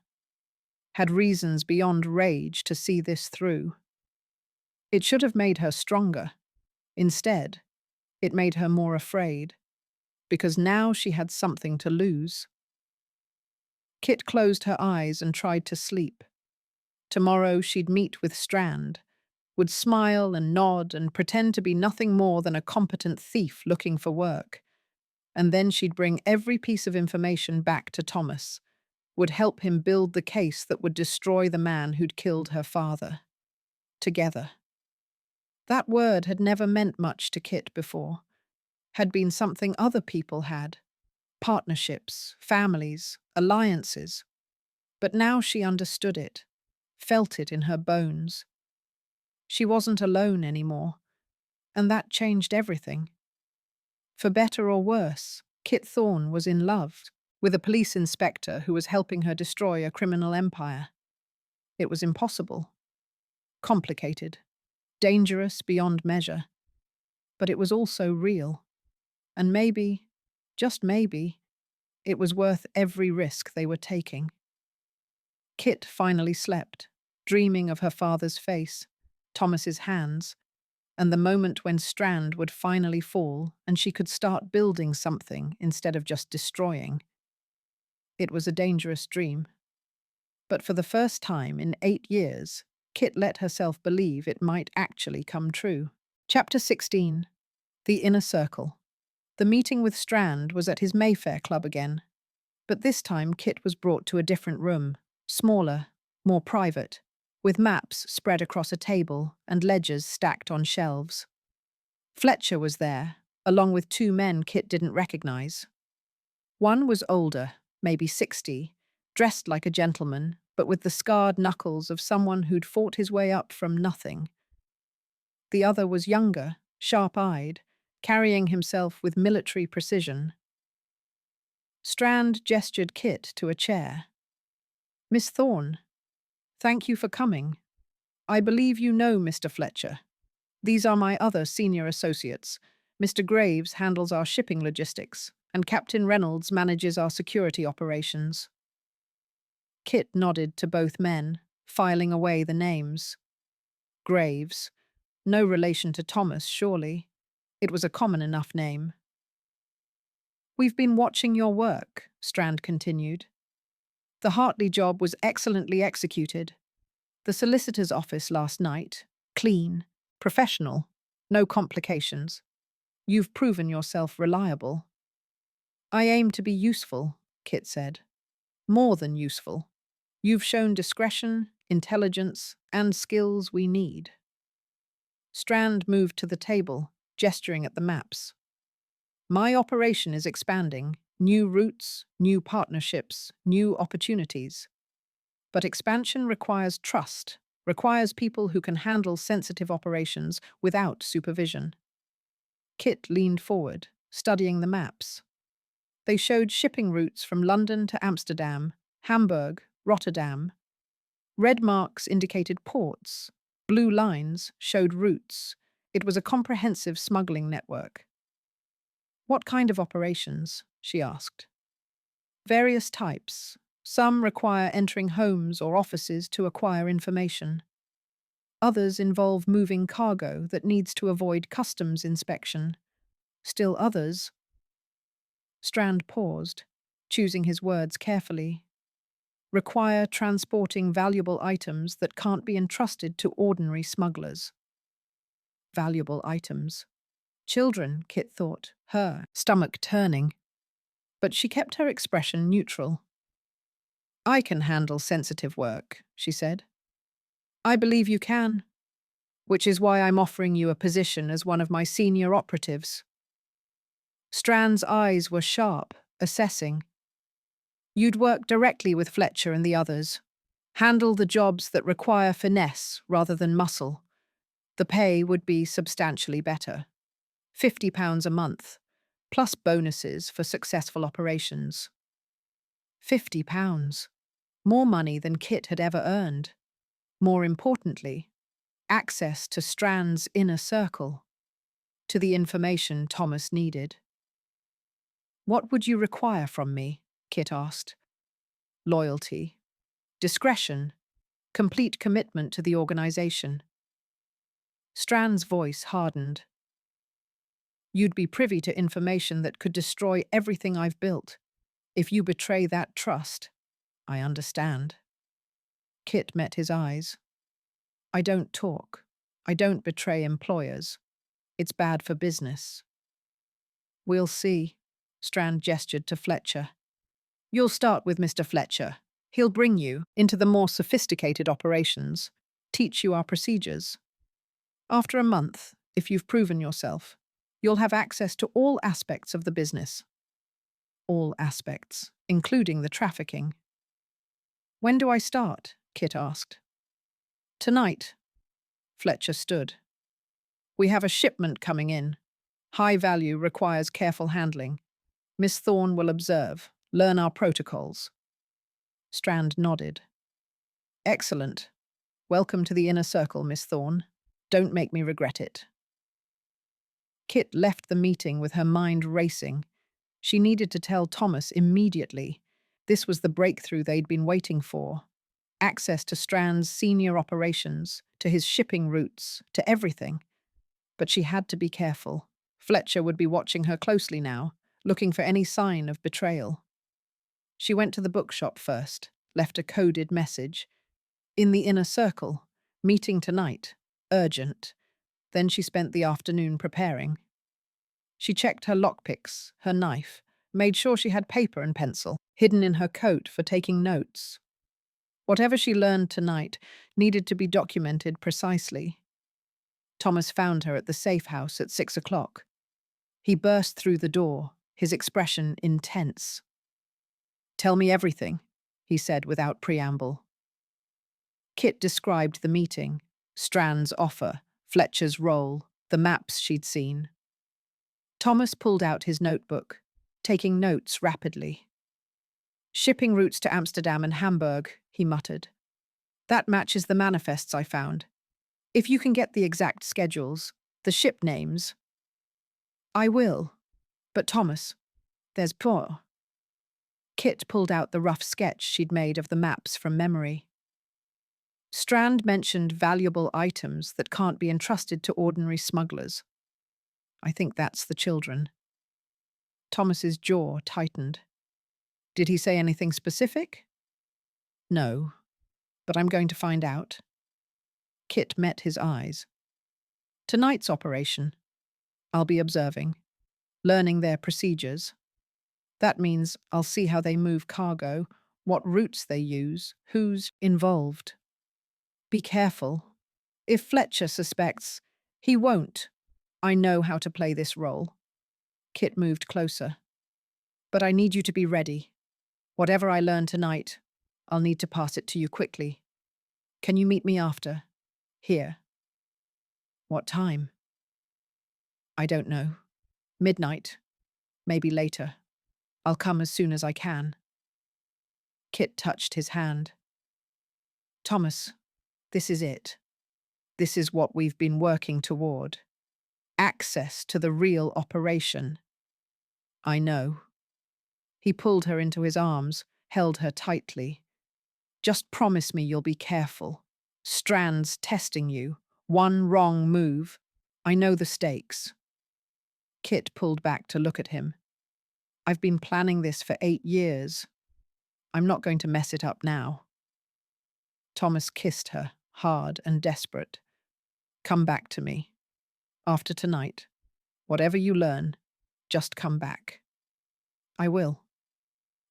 had reasons beyond rage to see this through. It should have made her stronger. Instead, it made her more afraid, because now she had something to lose. Kit closed her eyes and tried to sleep. Tomorrow she'd meet with Strand, would smile and nod and pretend to be nothing more than a competent thief looking for work. And then she'd bring every piece of information back to Thomas, would help him build the case that would destroy the man who'd killed her father. Together. That word had never meant much to Kit before, had been something other people had. Partnerships, families, alliances. But now she understood it, felt it in her bones. She wasn't alone anymore, and that changed everything. For better or worse, Kit Thorne was in love with a police inspector who was helping her destroy a criminal empire. It was impossible, complicated, dangerous beyond measure, but it was also real. And maybe, just maybe, it was worth every risk they were taking. Kit finally slept, dreaming of her father's face, Thomas's hands, and the moment when Strand would finally fall and she could start building something instead of just destroying. It was a dangerous dream. But for the first time in 8 years, Kit let herself believe it might actually come true. Chapter 16. The Inner Circle. The meeting with Strand was at his Mayfair Club again. But this time Kit was brought to a different room, smaller, more private, with maps spread across a table and ledgers stacked on shelves. Fletcher was there, along with 2 men Kit didn't recognize. One was older, maybe 60, dressed like a gentleman, but with the scarred knuckles of someone who'd fought his way up from nothing. The other was younger, sharp-eyed, carrying himself with military precision. Strand gestured Kit to a chair. "Miss Thorne, thank you for coming. I believe you know Mr. Fletcher. These are my other senior associates. Mr. Graves handles our shipping logistics, and Captain Reynolds manages our security operations." Kit nodded to both men, filing away the names. Graves. No relation to Thomas, surely. It was a common enough name. "We've been watching your work," Strand continued. "The Hartley job was excellently executed. The solicitor's office last night, clean, professional, no complications. You've proven yourself reliable." "I aim to be useful," Kit said. "More than useful. You've shown discretion, intelligence, and skills we need." Strand moved to the table, gesturing at the maps. "My operation is expanding. New routes, new partnerships, new opportunities. But expansion requires trust, Requires people who can handle sensitive operations without supervision. Kit leaned forward, studying the maps. They showed shipping routes from London to Amsterdam, Hamburg, Rotterdam. Red marks indicated ports. Blue lines showed routes. It was a comprehensive smuggling network. "What kind of operations?" she asked. "Various types. Some require entering homes or offices to acquire information. Others involve moving cargo that needs to avoid customs inspection. Still others—" Strand paused, choosing his words carefully. "Require transporting valuable items that can't be entrusted to ordinary smugglers." Valuable items. Children, Kit thought, her stomach turning. But she kept her expression neutral. "I can handle sensitive work," she said. "I believe you can, which is why I'm offering you a position as one of my senior operatives." Strand's eyes were sharp, assessing. "You'd work directly with Fletcher and the others. Handle the jobs that require finesse rather than muscle. The pay would be substantially better. £50 a month, plus bonuses for successful operations." £50. More money than Kit had ever earned. More importantly, access to Strand's inner circle, to the information Thomas needed. "What would you require from me?" Kit asked. "Loyalty, discretion, complete commitment to the organization." Strand's voice hardened. "You'd be privy to information that could destroy everything I've built. If you betray that trust, I understand." Kit met his eyes. "I don't talk. I don't betray employers. It's bad for business." "We'll see." Strand gestured to Fletcher. "You'll start with Mr. Fletcher. He'll bring you into the more sophisticated operations, teach you our procedures. After a month, if you've proven yourself, you'll have access to all aspects of the business." All aspects, including the trafficking. "When do I start?" Kit asked. "Tonight." Fletcher stood. "We have a shipment coming in. High value requires careful handling. Miss Thorne will observe, learn our protocols." Strand nodded. "Excellent. Welcome to the inner circle, Miss Thorne. Don't make me regret it." Kit left the meeting with her mind racing. She needed to tell Thomas immediately. This was the breakthrough they'd been waiting for. Access to Strand's senior operations, to his shipping routes, to everything. But she had to be careful. Fletcher would be watching her closely now, looking for any sign of betrayal. She went to the bookshop first, left a coded message. "In the inner circle. Meeting tonight. Urgent." Then she spent the afternoon preparing. She checked her lockpicks, her knife, made sure she had paper and pencil, hidden in her coat for taking notes. Whatever she learned tonight needed to be documented precisely. Thomas found her at the safe house at 6 o'clock. He burst through the door, his expression intense. "Tell me everything," he said without preamble. Kit described the meeting, Strand's offer, Fletcher's role, the maps she'd seen. Thomas pulled out his notebook, taking notes rapidly. "Shipping routes to Amsterdam and Hamburg," he muttered. "That matches the manifests I found. If you can get the exact schedules, the ship names—" "I will. But Thomas, there's poor." Kit pulled out the rough sketch she'd made of the maps from memory. "Strand mentioned valuable items that can't be entrusted to ordinary smugglers. I think that's the children." Thomas's jaw tightened. "Did he say anything specific?" "No, but I'm going to find out." Kit met his eyes. "Tonight's operation. I'll be observing, learning their procedures. That means I'll see how they move cargo, what routes they use, who's involved. Be careful. If Fletcher suspects, he won't. I know how to play this role." Kit moved closer. "But I need you to be ready. Whatever I learn tonight, I'll need to pass it to you quickly." Can you meet me after? Here. What time? I don't know. Midnight. Maybe later. I'll come as soon as I can. Kit touched his hand. Thomas, this is it. This is what we've been working toward. Access to the real operation. I know. He pulled her into his arms, held her tightly. Just promise me you'll be careful. Strand's testing you. One wrong move. I know the stakes. Kit pulled back to look at him. I've been planning this for 8 years. I'm not going to mess it up now. Thomas kissed her, hard and desperate. Come back to me. After tonight. Whatever you learn, just come back. I will.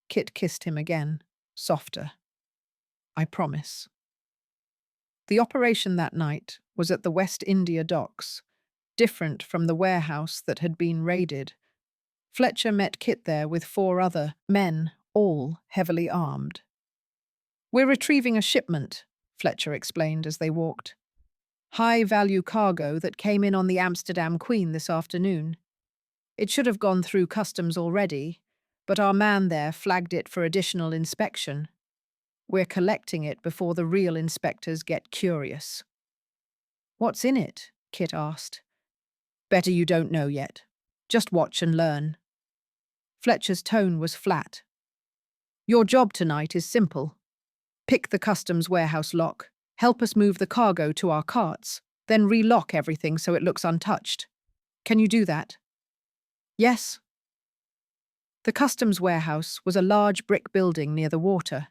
Kit kissed him again, softer. I promise. The operation that night was at the West India docks, different from the warehouse that had been raided. Fletcher met Kit there with 4 other men, all heavily armed. We're retrieving a shipment, Fletcher explained as they walked. High-value cargo that came in on the Amsterdam Queen this afternoon. It should have gone through customs already, but our man there flagged it for additional inspection. We're collecting it before the real inspectors get curious. What's in it? Kit asked. Better you don't know yet. Just watch and learn. Fletcher's tone was flat. Your job tonight is simple. Pick the customs warehouse lock, help us move the cargo to our carts, then relock everything so it looks untouched. Can you do that? Yes. The customs warehouse was a large brick building near the water.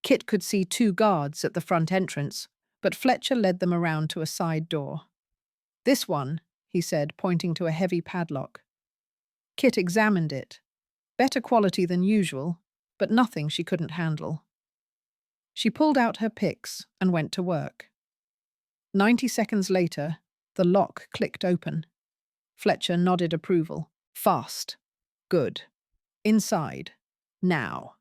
Kit could see 2 guards at the front entrance, but Fletcher led them around to a side door. This one, he said, pointing to a heavy padlock. Kit examined it. Better quality than usual, but nothing she couldn't handle. She pulled out her picks and went to work. 90 seconds later, the lock clicked open. Fletcher nodded approval. Fast. Good. Inside. Now.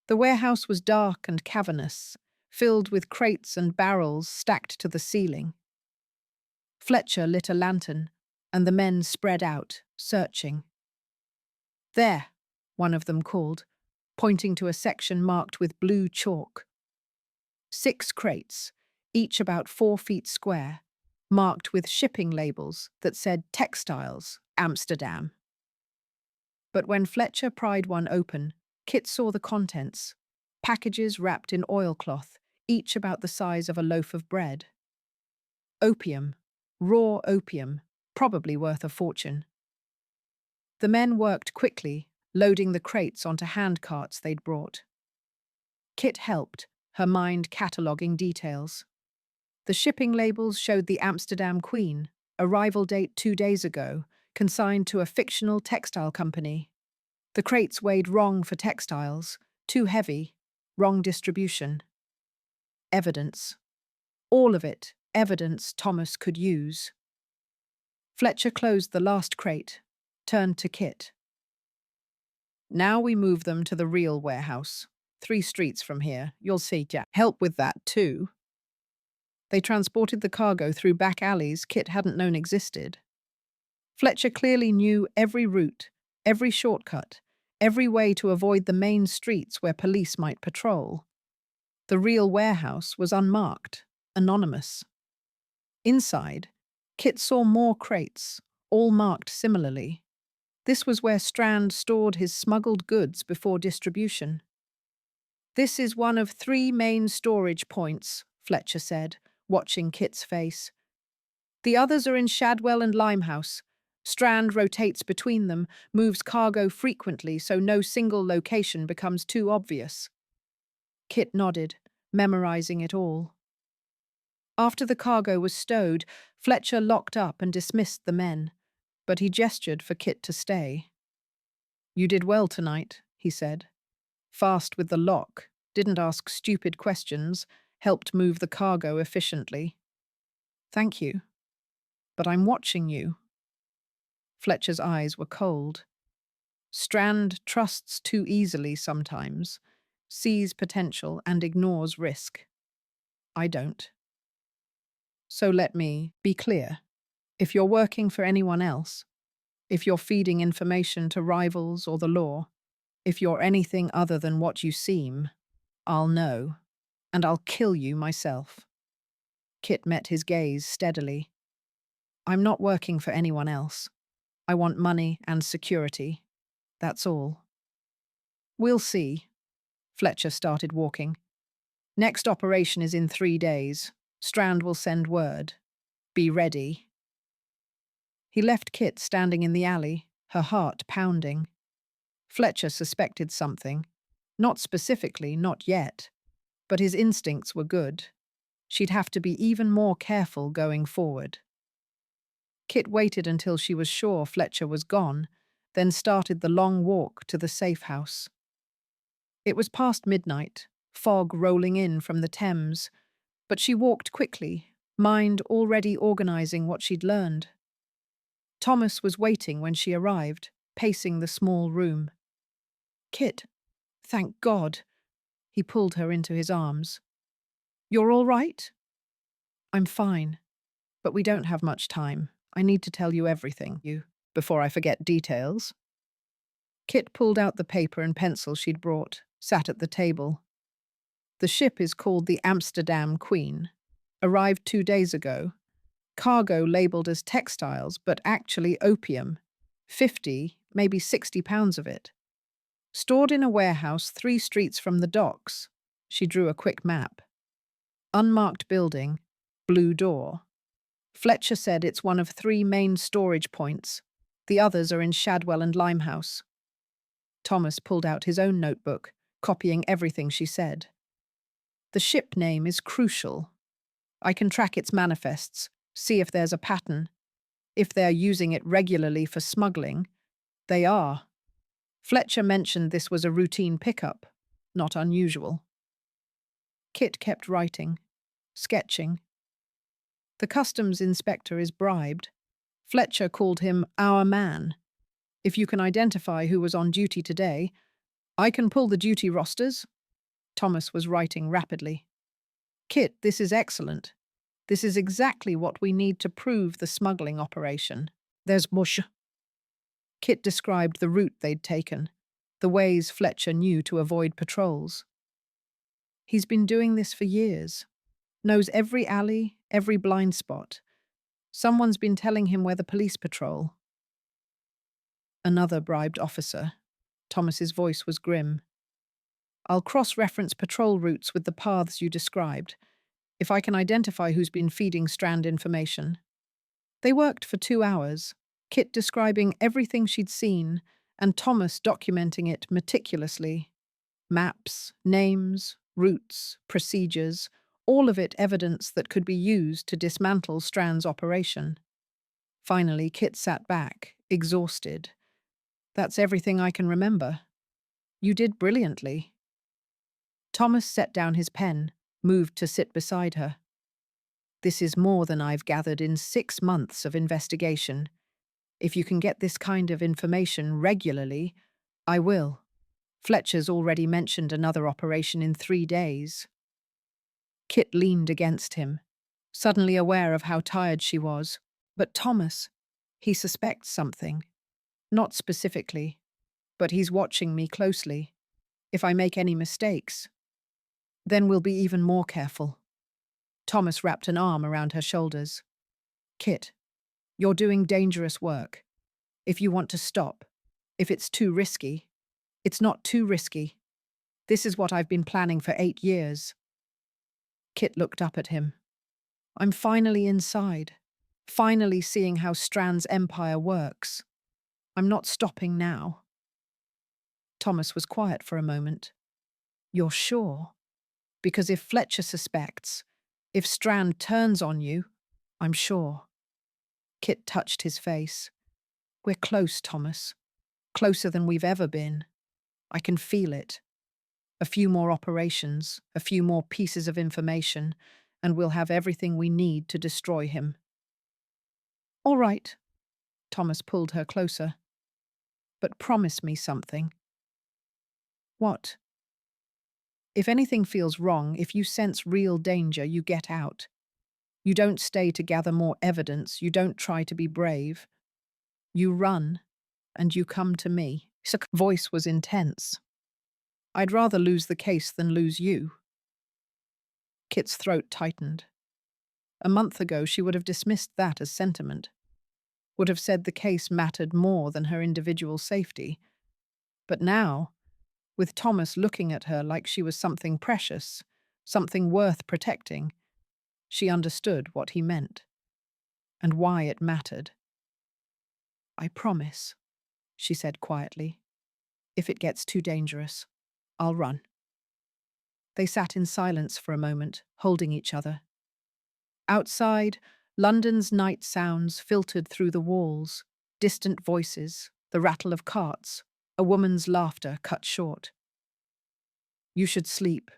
The warehouse was dark and cavernous, filled with crates and barrels stacked to the ceiling. Fletcher lit a lantern, and the men spread out, searching. There, one of them called, pointing to a section marked with blue chalk. 6 crates, each about 4 feet square, marked with shipping labels that said Textiles, Amsterdam. But when Fletcher pried one open, Kit saw the contents, packages wrapped in oilcloth, each about the size of a loaf of bread. Opium, raw opium, probably worth a fortune. The men worked quickly, loading the crates onto handcarts they'd brought. Kit helped, her mind cataloguing details. The shipping labels showed the Amsterdam Queen, arrival date 2 days ago, consigned to a fictional textile company. The crates weighed wrong for textiles, too heavy, wrong distribution. Evidence. All of it, evidence Thomas could use. Fletcher closed the last crate, turned to Kit. Now we move them to the real warehouse. 3 streets from here, you'll see Jack. Help with that too. They transported the cargo through back alleys Kit hadn't known existed. Fletcher clearly knew every route, every shortcut, every way to avoid the main streets where police might patrol. The real warehouse was unmarked, anonymous. Inside, Kit saw more crates, all marked similarly. This was where Strand stored his smuggled goods before distribution. This is one of 3 main storage points, Fletcher said, watching Kit's face. The others are in Shadwell and Limehouse. Strand rotates between them, moves cargo frequently so no single location becomes too obvious. Kit nodded, memorizing it all. After the cargo was stowed, Fletcher locked up and dismissed the men, but he gestured for Kit to stay. You did well tonight, he said. Fast with the lock, didn't ask stupid questions, helped move the cargo efficiently. Thank you. But I'm watching you. Fletcher's eyes were cold. Strand trusts too easily sometimes, sees potential and ignores risk. I don't. So let me be clear. If you're working for anyone else, if you're feeding information to rivals or the law, if you're anything other than what you seem, I'll know, and I'll kill you myself. Kit met his gaze steadily. I'm not working for anyone else. I want money and security. That's all. We'll see. Fletcher started walking. Next operation is in 3 days. Strand will send word. Be ready. He left Kit standing in the alley, her heart pounding. Fletcher suspected something. Not specifically, not yet. But his instincts were good. She'd have to be even more careful going forward. Kit waited until she was sure Fletcher was gone, then started the long walk to the safe house. It was past midnight, fog rolling in from the Thames, but she walked quickly, mind already organising what she'd learned. Thomas was waiting when she arrived, pacing the small room. Kit, thank God. He pulled her into his arms. You're all right? I'm fine, but we don't have much time. I need to tell you everything, before I forget details. Kit pulled out the paper and pencil she'd brought, sat at the table. The ship is called the Amsterdam Queen. Arrived 2 days ago. Cargo labelled as textiles, but actually opium. 50, maybe 60 pounds of it. Stored in a warehouse 3 streets from the docks. She drew a quick map. Unmarked building, blue door. Fletcher said it's one of 3 main storage points. The others are in Shadwell and Limehouse. Thomas pulled out his own notebook, copying everything she said. The ship name is crucial. I can track its manifests, see if there's a pattern. If they're using it regularly for smuggling, they are. Fletcher mentioned this was a routine pickup, not unusual. Kit kept writing, sketching. The customs inspector is bribed. Fletcher called him our man. If you can identify who was on duty today, I can pull the duty rosters. Thomas was writing rapidly. Kit, this is excellent. This is exactly what we need to prove the smuggling operation. There's mush. Kit described the route they'd taken, the ways Fletcher knew to avoid patrols. He's been doing this for years. Knows every alley, every blind spot. Someone's been telling him where the police patrol. Another bribed officer. Thomas's voice was grim. I'll cross-reference patrol routes with the paths you described, if I can identify who's been feeding Strand information. They worked for 2 hours, Kit describing everything she'd seen, and Thomas documenting it meticulously. Maps, names, routes, procedures, all of it evidence that could be used to dismantle Strand's operation. Finally, Kit sat back, exhausted. That's everything I can remember. You did brilliantly. Thomas set down his pen, moved to sit beside her. This is more than I've gathered in 6 months of investigation. If you can get this kind of information regularly, I will. Fletcher's already mentioned another operation in 3 days. Kit leaned against him, suddenly aware of how tired she was. But Thomas, he suspects something. Not specifically, but he's watching me closely. If I make any mistakes, then we'll be even more careful. Thomas wrapped an arm around her shoulders. Kit, you're doing dangerous work. If you want to stop, if it's too risky, it's not too risky. This is what I've been planning for 8 years. Kit looked up at him. I'm finally inside, finally seeing how Strand's empire works. I'm not stopping now. Thomas was quiet for a moment. You're sure? Because if Fletcher suspects, if Strand turns on you, I'm sure. Kit touched his face. We're close, Thomas. Closer than we've ever been. I can feel it. A few more operations, a few more pieces of information, and we'll have everything we need to destroy him. All right. Thomas pulled her closer. But promise me something. What? If anything feels wrong, if you sense real danger, you get out. You don't stay to gather more evidence. You don't try to be brave. You run, and you come to me. His voice was intense. I'd rather lose the case than lose you. Kit's throat tightened. A month ago, she would have dismissed that as sentiment, would have said the case mattered more than her individual safety. But now, with Thomas looking at her like she was something precious, something worth protecting, she understood what he meant and why it mattered. I promise, she said quietly. If it gets too dangerous, I'll run. They sat in silence for a moment, holding each other. Outside, London's night sounds filtered through the walls, distant voices, the rattle of carts, a woman's laughter cut short. You should sleep,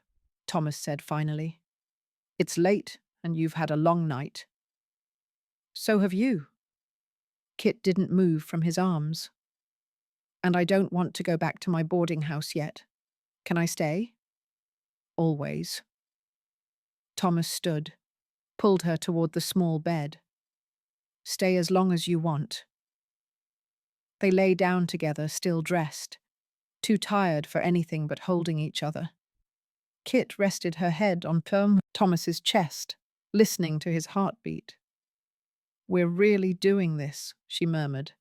Thomas said finally. It's late, and you've had a long night. So have you. Kit didn't move from his arms. And I don't want to go back to my boarding house yet. Can I stay? Always. Thomas stood, pulled her toward the small bed. Stay as long as you want. They lay down together, still dressed, too tired for anything but holding each other. Kit rested her head on Thomas's chest, listening to his heartbeat. We're really doing this, she murmured.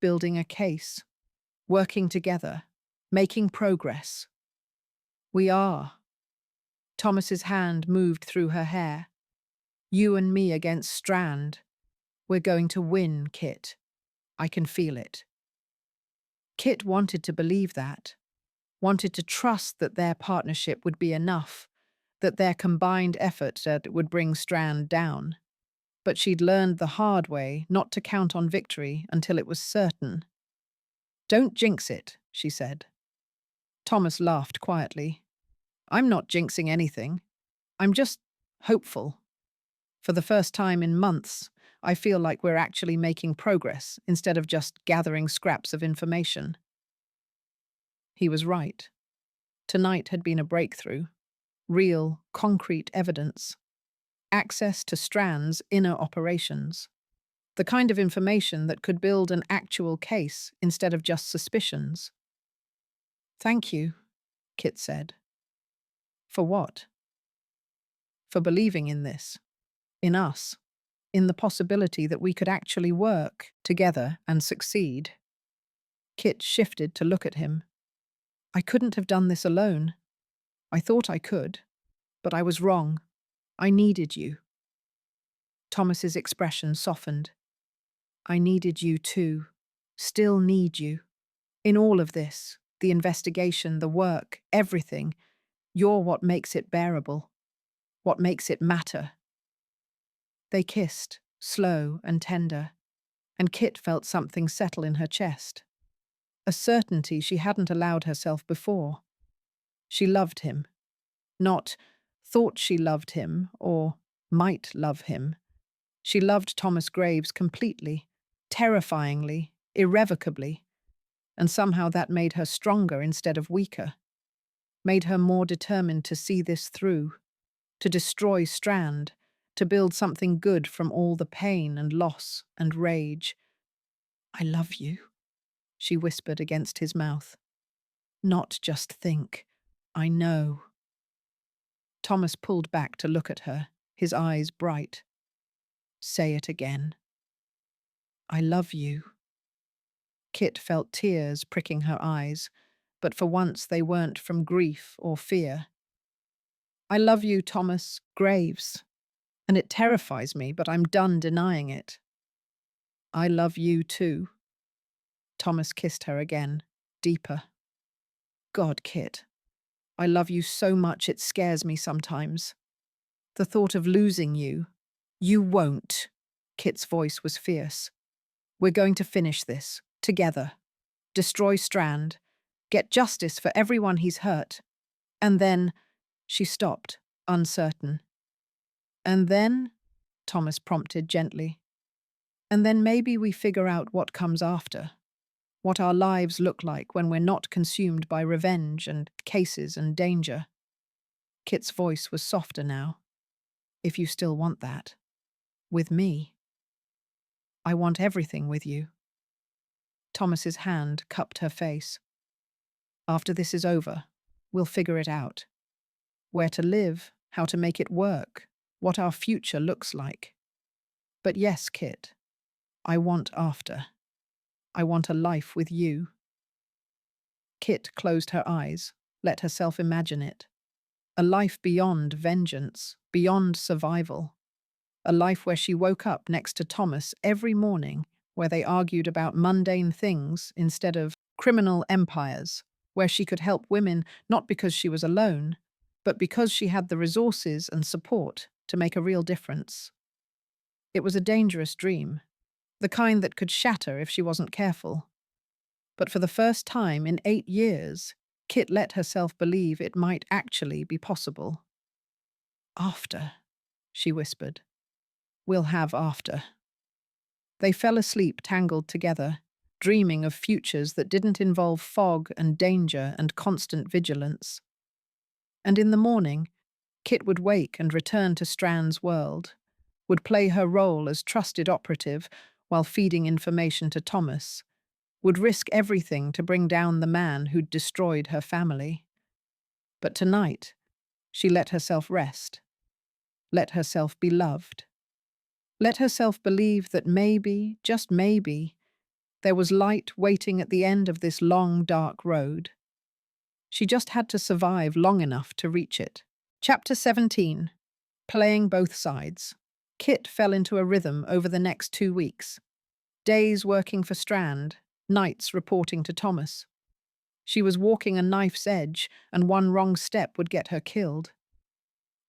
Building a case. Working together. Making progress. We are. Thomas's hand moved through her hair. You and me against Strand. We're going to win, Kit. I can feel it. Kit wanted to believe that, wanted to trust that their partnership would be enough, that their combined effort would bring Strand down. But she'd learned the hard way not to count on victory until it was certain. Don't jinx it, she said. Thomas laughed quietly. I'm not jinxing anything. I'm just hopeful. For the first time in months, I feel like we're actually making progress instead of just gathering scraps of information. He was right. Tonight had been a breakthrough. Real, concrete evidence. Access to Strand's inner operations. The kind of information that could build an actual case instead of just suspicions. Thank you, Kit said. For what? For believing in this. In us. In the possibility that we could actually work together and succeed. Kit shifted to look at him. I couldn't have done this alone. I thought I could, but I was wrong. I needed you. Thomas's expression softened. I needed you too. Still need you. In all of this, the investigation, the work, everything, you're what makes it bearable. What makes it matter. They kissed, slow and tender, and Kit felt something settle in her chest. A certainty she hadn't allowed herself before. She loved him. Not thought she loved him or might love him. She loved Thomas Graves completely, terrifyingly, irrevocably, and somehow that made her stronger instead of weaker, made her more determined to see this through, to destroy Strand, to build something good from all the pain and loss and rage. I love you, she whispered against his mouth. Not just think, I know. Thomas pulled back to look at her, his eyes bright. Say it again. I love you. Kit felt tears pricking her eyes, but for once they weren't from grief or fear. I love you, Thomas Graves, and it terrifies me, but I'm done denying it. I love you too. Thomas kissed her again, deeper. God, Kit, I love you so much it scares me sometimes. The thought of losing you. You won't. Kit's voice was fierce. We're going to finish this, together. Destroy Strand. Get justice for everyone he's hurt. And then, she stopped, uncertain. And then, Thomas prompted gently. And then maybe we figure out what comes after. What our lives look like when we're not consumed by revenge and cases and danger. Kit's voice was softer now. If you still want that. With me. I want everything with you. Thomas's hand cupped her face. After this is over, we'll figure it out. Where to live, how to make it work, what our future looks like. But yes, Kit, I want after. I want a life with you. Kit closed her eyes, let herself imagine it. A life beyond vengeance, beyond survival. A life where she woke up next to Thomas every morning, where they argued about mundane things instead of criminal empires, where she could help women not because she was alone, but because she had the resources and support to make a real difference. It was a dangerous dream, the kind that could shatter if she wasn't careful. But for the first time in 8 years, Kit let herself believe it might actually be possible. After, she whispered. We'll have after. They fell asleep tangled together, dreaming of futures that didn't involve fog and danger and constant vigilance. And in the morning, Kit would wake and return to Strand's world, would play her role as trusted operative while feeding information to Thomas, would risk everything to bring down the man who'd destroyed her family. But tonight, she let herself rest, let herself be loved, let herself believe that maybe, just maybe, there was light waiting at the end of this long, dark road. She just had to survive long enough to reach it. Chapter 17. Playing both sides. Kit fell into a rhythm over the next 2 weeks. Days working for Strand, nights reporting to Thomas. She was walking a knife's edge, and one wrong step would get her killed.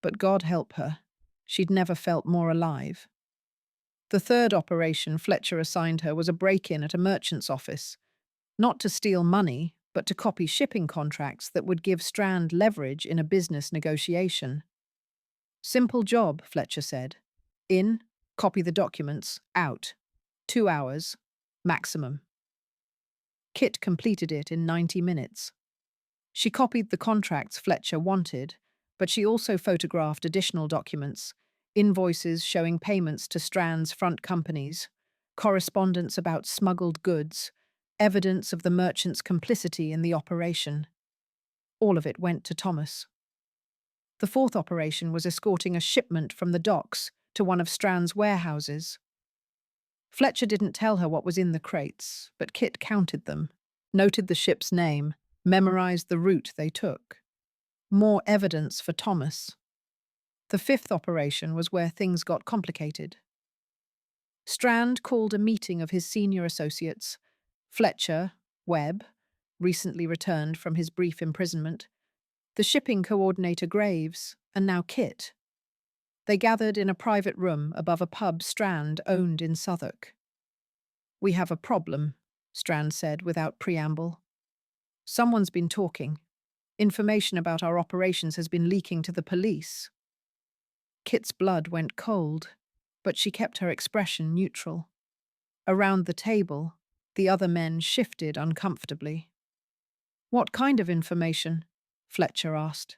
But God help her, she'd never felt more alive. The third operation Fletcher assigned her was a break-in at a merchant's office, not to steal money, but to copy shipping contracts that would give Strand leverage in a business negotiation. Simple job, Fletcher said. In, copy the documents, out. 2 hours, maximum. Kit completed it in 90 minutes. She copied the contracts Fletcher wanted, but she also photographed additional documents, invoices showing payments to Strand's front companies, correspondence about smuggled goods, evidence of the merchant's complicity in the operation. All of it went to Thomas. The fourth operation was escorting a shipment from the docks to one of Strand's warehouses. Fletcher didn't tell her what was in the crates, but Kit counted them, noted the ship's name, memorized the route they took. More evidence for Thomas. The fifth operation was where things got complicated. Strand called a meeting of his senior associates, Fletcher, Webb, recently returned from his brief imprisonment, the shipping coordinator Graves, and now Kit. They gathered in a private room above a pub Strand owned in Southwark. We have a problem, Strand said without preamble. Someone's been talking. Information about our operations has been leaking to the police. Kit's blood went cold, but she kept her expression neutral. Around the table, the other men shifted uncomfortably. What kind of information? Fletcher asked.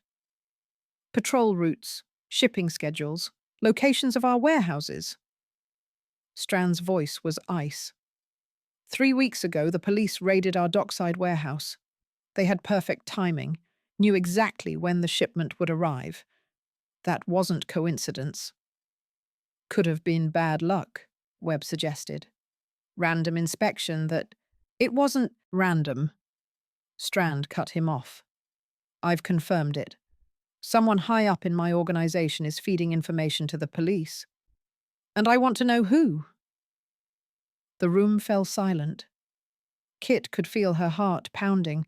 Patrol routes, shipping schedules, locations of our warehouses. Strand's voice was ice. 3 weeks ago, the police raided our dockside warehouse. They had perfect timing, knew exactly when the shipment would arrive. That wasn't coincidence. Could have been bad luck, Webb suggested. Random inspection that... It wasn't random. Strand cut him off. I've confirmed it. Someone high up in my organization is feeding information to the police. And I want to know who. The room fell silent. Kit could feel her heart pounding,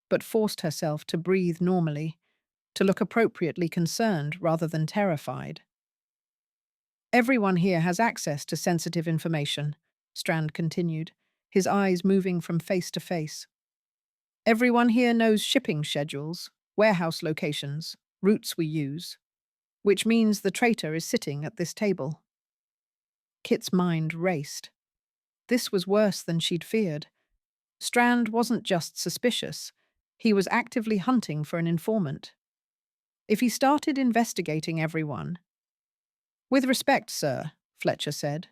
but forced herself to breathe normally, to look appropriately concerned rather than terrified. Everyone here has access to sensitive information, Strand continued, his eyes moving from face to face. Everyone here knows shipping schedules, warehouse locations, routes we use, which means the traitor is sitting at this table. Kit's mind raced. This was worse than she'd feared. Strand wasn't just suspicious. He was actively hunting for an informant. If he started investigating everyone— With respect, sir, Fletcher said,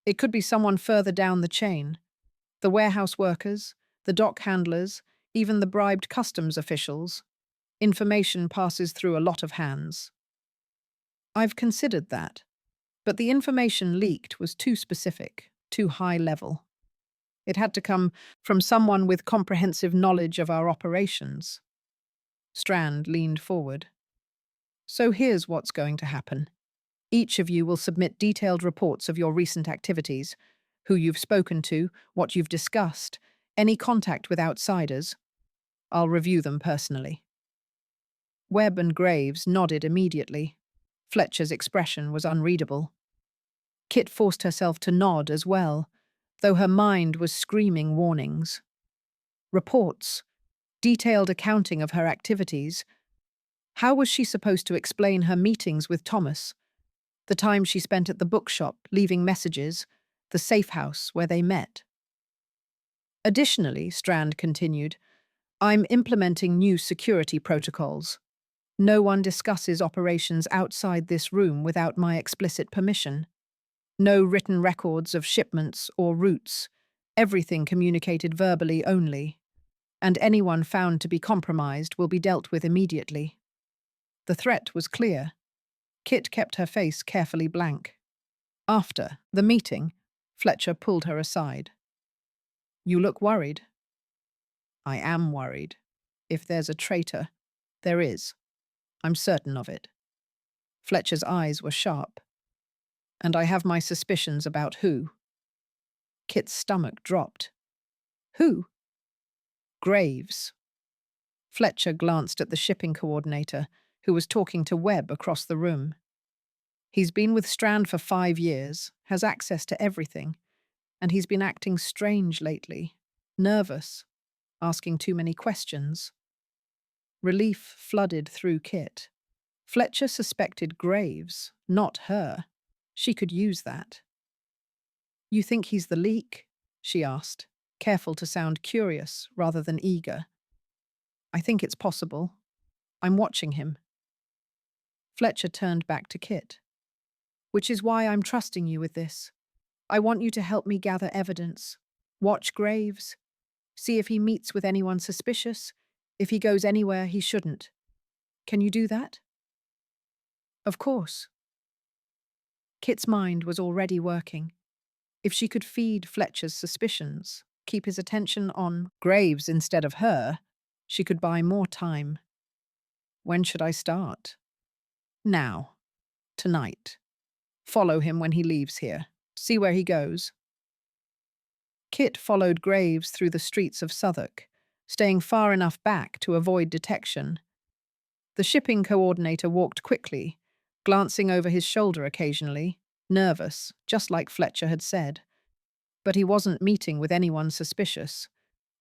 it could be someone further down the chain. The warehouse workers, the dock handlers, even the bribed customs officials. Information passes through a lot of hands. I've considered that, but the information leaked was too specific, too high level. It had to come from someone with comprehensive knowledge of our operations. Strand leaned forward. So here's what's going to happen. Each of you will submit detailed reports of your recent activities, who you've spoken to, what you've discussed, any contact with outsiders. I'll review them personally. Webb and Graves nodded immediately. Fletcher's expression was unreadable. Kit forced herself to nod as well, though her mind was screaming warnings. Reports, detailed accounting of her activities. How was she supposed to explain her meetings with Thomas? The time she spent at the bookshop, leaving messages, the safe house where they met. Additionally, Strand continued, I'm implementing new security protocols. No one discusses operations outside this room without my explicit permission. No written records of shipments or routes. Everything communicated verbally only. And anyone found to be compromised will be dealt with immediately. The threat was clear. Kit kept her face carefully blank. After the meeting, Fletcher pulled her aside. You look worried. I am worried. If there's a traitor, there is. I'm certain of it. Fletcher's eyes were sharp. And I have my suspicions about who. Kit's stomach dropped. Who? Graves. Fletcher glanced at the shipping coordinator, who was talking to Webb across the room. He's been with Strand for 5 years, has access to everything, and he's been acting strange lately, nervous, asking too many questions. Relief flooded through Kit. Fletcher suspected Graves, not her. She could use that. You think he's the leak? She asked, careful to sound curious rather than eager. I think it's possible. I'm watching him. Fletcher turned back to Kit. Which is why I'm trusting you with this. I want you to help me gather evidence. Watch Graves. See if he meets with anyone suspicious, if he goes anywhere he shouldn't. Can you do that? Of course. Kit's mind was already working. If she could feed Fletcher's suspicions, keep his attention on Graves instead of her, she could buy more time. When should I start? Now. Tonight. Follow him when he leaves here. See where he goes. Kit followed Graves through the streets of Southwark, staying far enough back to avoid detection. The shipping coordinator walked quickly, glancing over his shoulder occasionally, nervous, just like Fletcher had said. But he wasn't meeting with anyone suspicious.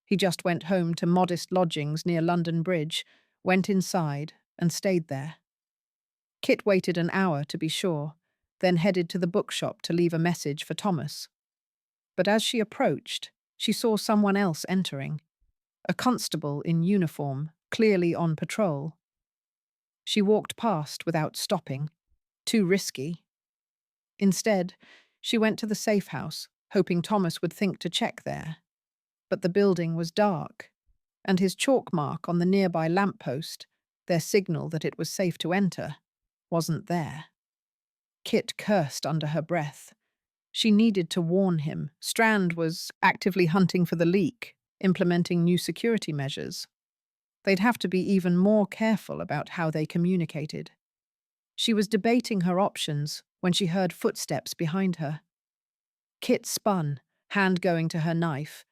He just went home to modest lodgings near London Bridge, went inside, and stayed there. Kit waited an hour to be sure, then headed to the bookshop to leave a message for Thomas. But as she approached, she saw someone else entering, a constable in uniform, clearly on patrol. She walked past without stopping. Too risky. Instead, she went to the safe house, hoping Thomas would think to check there. But the building was dark, and his chalk mark on the nearby lamppost, their signal that it was safe to enter, wasn't there. Kit cursed under her breath. She needed to warn him. Strand was actively hunting for the leak, implementing new security measures. They'd have to be even more careful about how they communicated. She was debating her options when she heard footsteps behind her. Kit spun, hand going to her knife,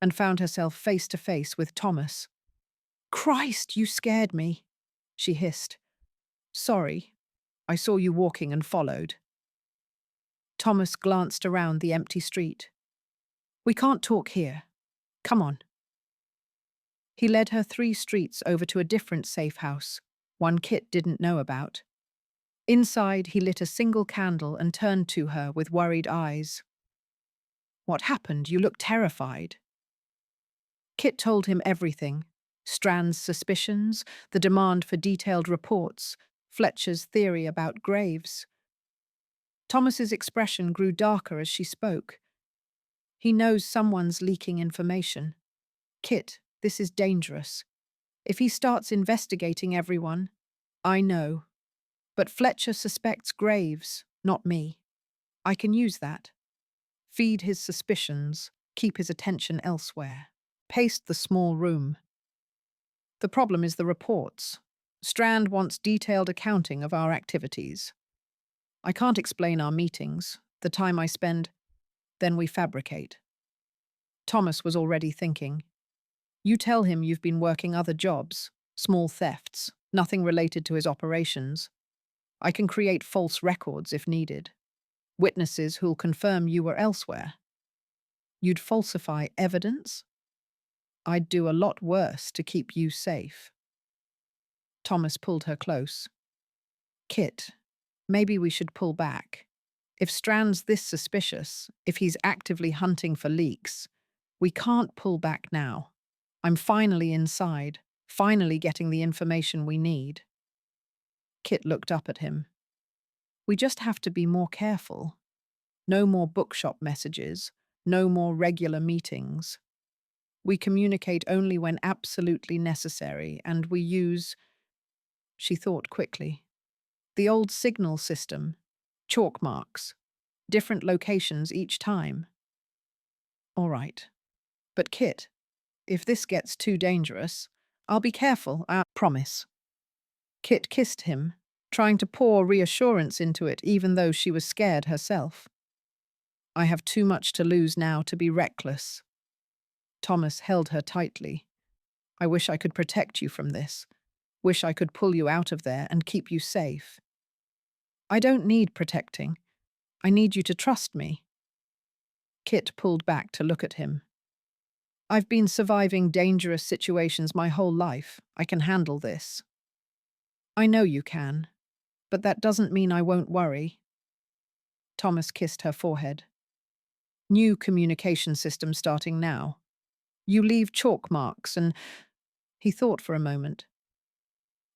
and found herself face to face with Thomas. "Christ, you scared me," she hissed. "Sorry. I saw you walking and followed." Thomas glanced around the empty street. "We can't talk here. Come on." He led her 3 streets over to a different safe house, one Kit didn't know about. Inside, he lit a single candle and turned to her with worried eyes. "What happened? You look terrified." Kit told him everything, Strand's suspicions, the demand for detailed reports, Fletcher's theory about graves. Thomas's expression grew darker as she spoke. He knows someone's leaking information. Kit, this is dangerous. If he starts investigating everyone, I know. But Fletcher suspects Graves, not me. I can use that. Feed his suspicions, keep his attention elsewhere. Paste the small room. The problem is the reports. Strand wants detailed accounting of our activities. I can't explain our meetings, the time I spend, then we fabricate. Thomas was already thinking. You tell him you've been working other jobs, small thefts, nothing related to his operations. I can create false records if needed. Witnesses who'll confirm you were elsewhere. You'd falsify evidence? I'd do a lot worse to keep you safe. Thomas pulled her close. Kit, maybe we should pull back. If Strand's this suspicious, if he's actively hunting for leaks, we can't pull back now. I'm finally inside, finally getting the information we need. Kit looked up at him. We just have to be more careful. No more bookshop messages, no more regular meetings. We communicate only when absolutely necessary, and we use, she thought quickly, the old signal system, chalk marks, different locations each time. All right. But Kit, if this gets too dangerous, I'll be careful, I promise. Kit kissed him, trying to pour reassurance into it even though she was scared herself. I have too much to lose now to be reckless. Thomas held her tightly. I wish I could protect you from this. Wish I could pull you out of there and keep you safe. I don't need protecting. I need you to trust me. Kit pulled back to look at him. I've been surviving dangerous situations my whole life. I can handle this. I know you can, but that doesn't mean I won't worry. Thomas kissed her forehead. New communication system starting now. You leave chalk marks and… He thought for a moment.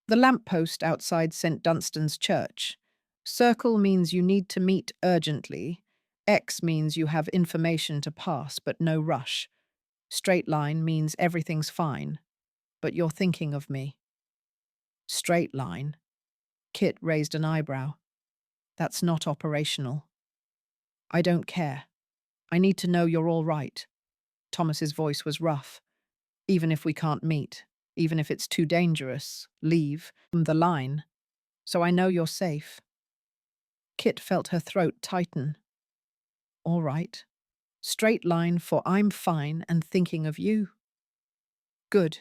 The lamppost outside St. Dunstan's church. Circle means you need to meet urgently. X means you have information to pass but no rush. Straight line means everything's fine, but you're thinking of me. Straight line. Kit raised an eyebrow. That's not operational. I don't care. I need to know you're all right. Thomas's voice was rough. Even if we can't meet, even if it's too dangerous, leave the line. So I know you're safe. Kit felt her throat tighten. All right. Straight line for I'm fine and thinking of you. Good.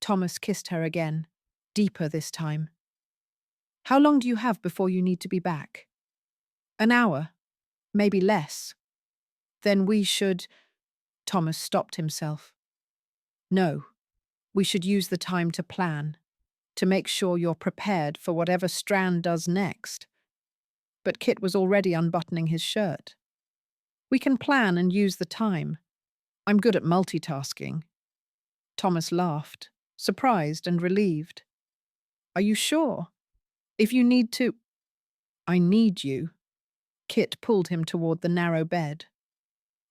Thomas kissed her again, deeper this time. How long do you have before you need to be back? An hour, maybe less. Then we should… Thomas stopped himself. No, we should use the time to plan, to make sure you're prepared for whatever Strand does next. But Kit was already unbuttoning his shirt. We can plan and use the time. I'm good at multitasking. Thomas laughed, surprised and relieved. Are you sure? If you need to… I need you. Kit pulled him toward the narrow bed.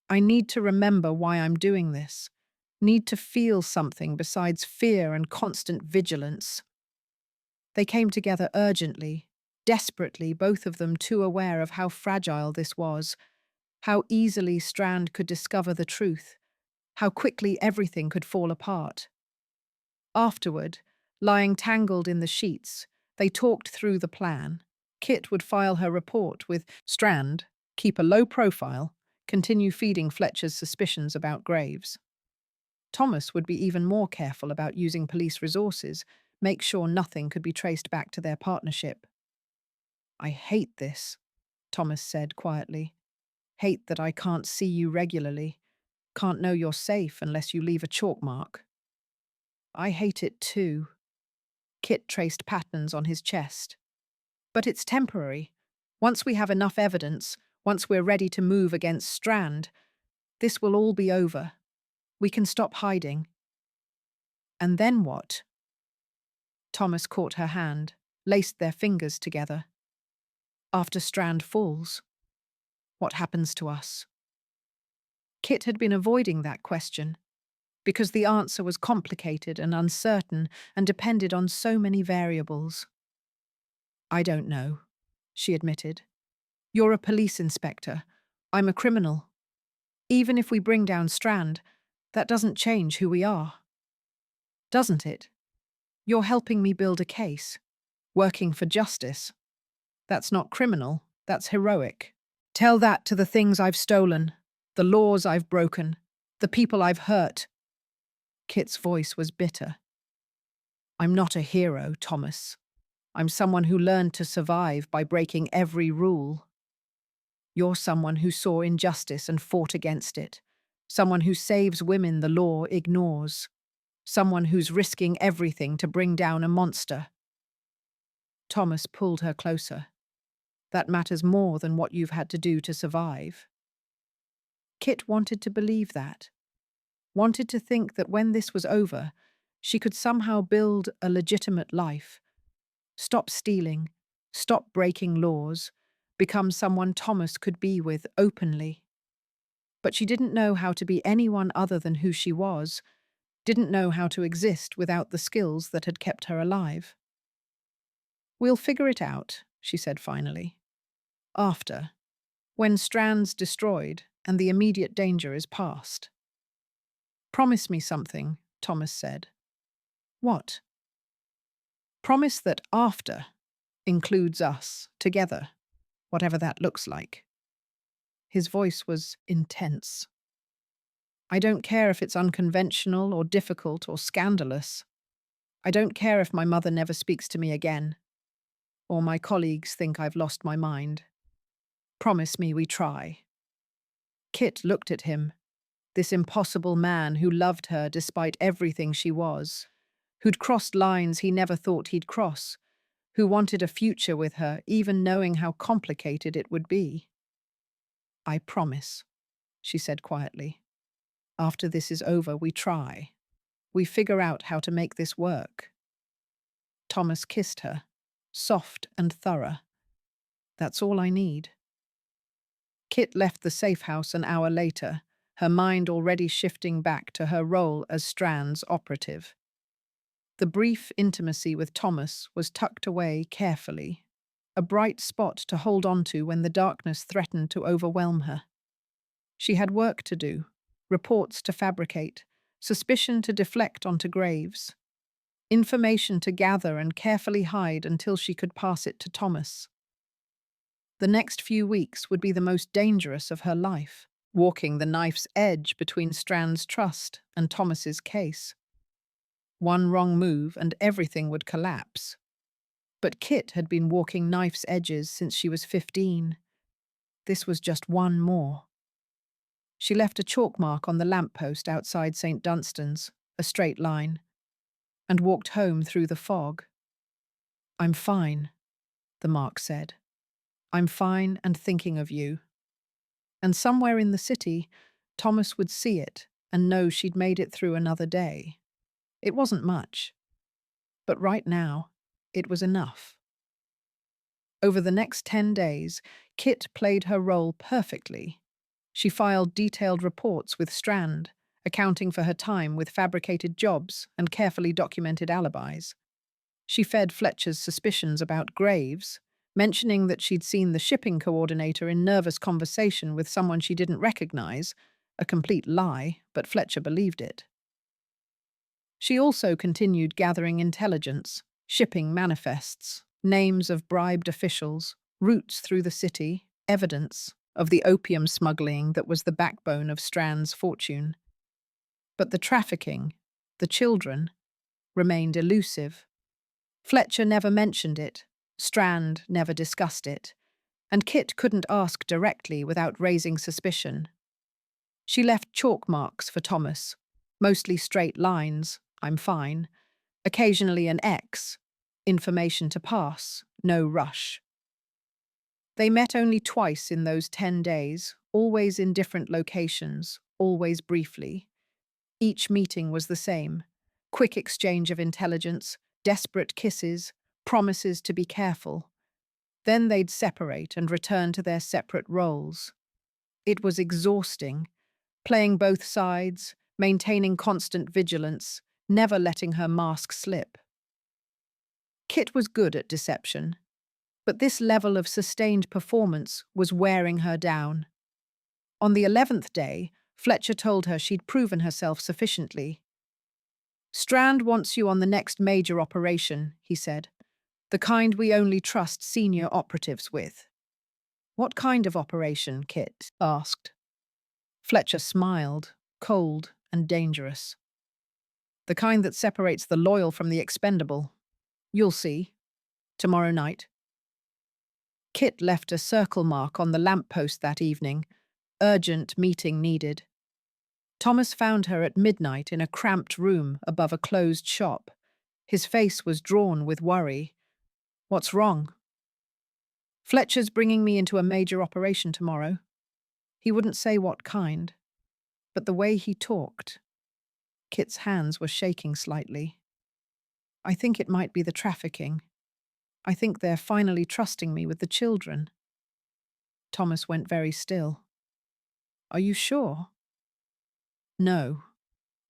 I need to remember why I'm doing this. Need to feel something besides fear and constant vigilance. They came together urgently, desperately, both of them too aware of how fragile this was, how easily Strand could discover the truth, how quickly everything could fall apart. Afterward, lying tangled in the sheets, they talked through the plan. Kit would file her report with Strand, keep a low profile, continue feeding Fletcher's suspicions about Graves. Thomas would be even more careful about using police resources, make sure nothing could be traced back to their partnership. I hate this, Thomas said quietly. Hate that I can't see you regularly, can't know you're safe unless you leave a chalk mark. I hate it too. Kit traced patterns on his chest. But it's temporary. Once we have enough evidence, once we're ready to move against Strand, this will all be over. We can stop hiding. And then what? Thomas caught her hand, laced their fingers together. After Strand falls, what happens to us? Kit had been avoiding that question because the answer was complicated and uncertain and depended on so many variables. I don't know, she admitted. You're a police inspector. I'm a criminal. Even if we bring down Strand, that doesn't change who we are. Doesn't it? You're helping me build a case, working for justice. That's not criminal, that's heroic. Tell that to the things I've stolen, the laws I've broken, the people I've hurt. Kit's voice was bitter. I'm not a hero, Thomas. I'm someone who learned to survive by breaking every rule. You're someone who saw injustice and fought against it. Someone who saves women the law ignores. Someone who's risking everything to bring down a monster. Thomas pulled her closer. That matters more than what you've had to do to survive. Kit wanted to believe that. Wanted to think that when this was over, she could somehow build a legitimate life. Stop stealing, stop breaking laws, become someone Thomas could be with openly. But she didn't know how to be anyone other than who she was, didn't know how to exist without the skills that had kept her alive. We'll figure it out, she said finally. After, when Strand's destroyed and the immediate danger is past. Promise me something, Thomas said. What? Promise that after includes us together, whatever that looks like. His voice was intense. I don't care if it's unconventional or difficult or scandalous. I don't care if my mother never speaks to me again, or my colleagues think I've lost my mind. Promise me we try. Kit looked at him, this impossible man who loved her despite everything she was, who'd crossed lines he never thought he'd cross, who wanted a future with her even knowing how complicated it would be. I promise, she said quietly. After this is over, we try. We figure out how to make this work. Thomas kissed her, soft and thorough. That's all I need. Kit left the safe house an hour later, her mind already shifting back to her role as Strand's operative. The brief intimacy with Thomas was tucked away carefully, a bright spot to hold on to when the darkness threatened to overwhelm her. She had work to do, reports to fabricate, suspicion to deflect onto Graves, information to gather and carefully hide until she could pass it to Thomas. The next few weeks would be the most dangerous of her life, walking the knife's edge between Strand's trust and Thomas's case. One wrong move and everything would collapse. But Kit had been walking knife's edges since she was 15. This was just one more. She left a chalk mark on the lamppost outside St. Dunstan's, a straight line, and walked home through the fog. I'm fine, the mark said. I'm fine and thinking of you. And somewhere in the city, Thomas would see it and know she'd made it through another day. It wasn't much, but right now, it was enough. Over the next 10 days, Kit played her role perfectly. She filed detailed reports with Strand, accounting for her time with fabricated jobs and carefully documented alibis. She fed Fletcher's suspicions about Graves, mentioning that she'd seen the shipping coordinator in nervous conversation with someone she didn't recognize, a complete lie, but Fletcher believed it. She also continued gathering intelligence, shipping manifests, names of bribed officials, routes through the city, evidence of the opium smuggling that was the backbone of Strand's fortune. But the trafficking, the children, remained elusive. Fletcher never mentioned it, Strand never discussed it, and Kit couldn't ask directly without raising suspicion. She left chalk marks for Thomas, mostly straight lines, I'm fine, occasionally an X, information to pass, no rush. They met only twice in those 10 days, always in different locations, always briefly. Each meeting was the same. Quick exchange of intelligence, desperate kisses, promises to be careful. Then they'd separate and return to their separate roles. It was exhausting, playing both sides, maintaining constant vigilance, never letting her mask slip. Kit was good at deception, but this level of sustained performance was wearing her down. On the 11th day, Fletcher told her she'd proven herself sufficiently. "Strand wants you on the next major operation," he said. "The kind we only trust senior operatives with." "What kind of operation?" Kit asked. Fletcher smiled, cold and dangerous. "The kind that separates the loyal from the expendable. You'll see. Tomorrow night." Kit left a circle mark on the lamppost that evening. Urgent meeting needed. Thomas found her at midnight in a cramped room above a closed shop. His face was drawn with worry. "What's wrong?" "Fletcher's bringing me into a major operation tomorrow." He wouldn't say what kind, but the way he talked. Kit's hands were shaking slightly. "I think it might be the trafficking. I think they're finally trusting me with the children." Thomas went very still. "Are you sure?" "No.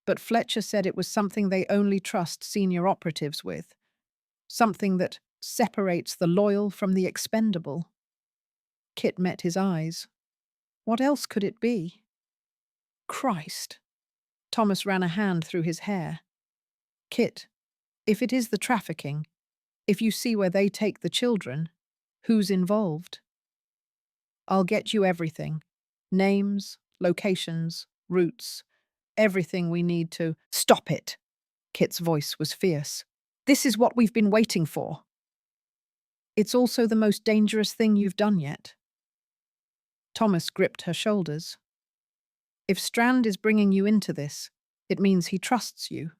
But Fletcher said it was something they only trust senior operatives with. Something that separates the loyal from the expendable." Kit met his eyes. What else could it be? Christ. Thomas ran a hand through his hair. "Kit, if it is the trafficking, if you see where they take the children, who's involved?" "I'll get you everything. Names, locations, routes, everything we need to—" "Stop it!" Kit's voice was fierce. "This is what we've been waiting for." "It's also the most dangerous thing you've done yet." Thomas gripped her shoulders. "If Strand is bringing you into this, it means he trusts you.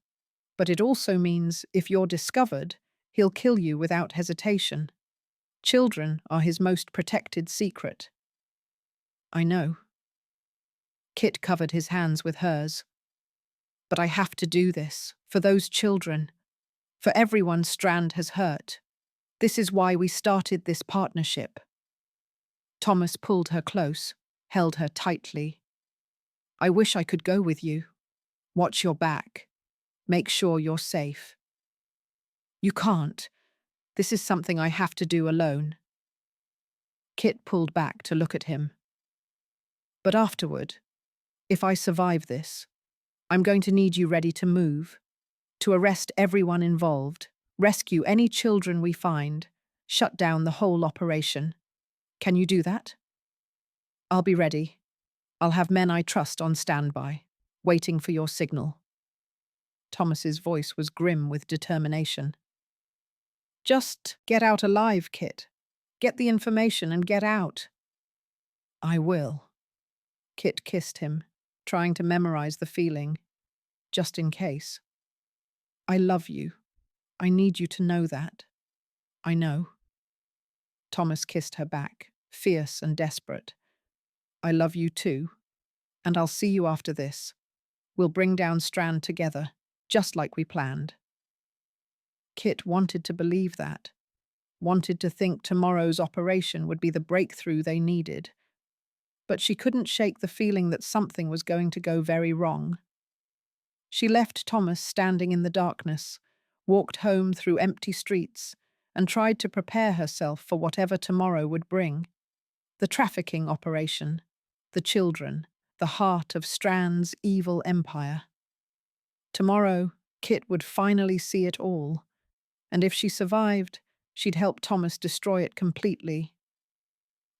But it also means if you're discovered, he'll kill you without hesitation. Children are his most protected secret." "I know." Kit covered his hands with hers. "But I have to do this, for those children, for everyone Strand has hurt. This is why we started this partnership." Thomas pulled her close, held her tightly. "I wish I could go with you. Watch your back. Make sure you're safe." "You can't. This is something I have to do alone." Kit pulled back to look at him. "But afterward, if I survive this, I'm going to need you ready to move, to arrest everyone involved, rescue any children we find, shut down the whole operation. Can you do that?" "I'll be ready. I'll have men I trust on standby, waiting for your signal." Thomas's voice was grim with determination. "Just get out alive, Kit. Get the information and get out." "I will." Kit kissed him, trying to memorize the feeling, just in case. "I love you. I need you to know that." "I know." Thomas kissed her back, fierce and desperate. "I love you too. And I'll see you after this. We'll bring down Strand together, just like we planned." Kit wanted to believe that, wanted to think tomorrow's operation would be the breakthrough they needed. But she couldn't shake the feeling that something was going to go very wrong. She left Thomas standing in the darkness, walked home through empty streets, and tried to prepare herself for whatever tomorrow would bring. The trafficking operation, the children, the heart of Strand's evil empire. Tomorrow, Kit would finally see it all, and if she survived, she'd help Thomas destroy it completely.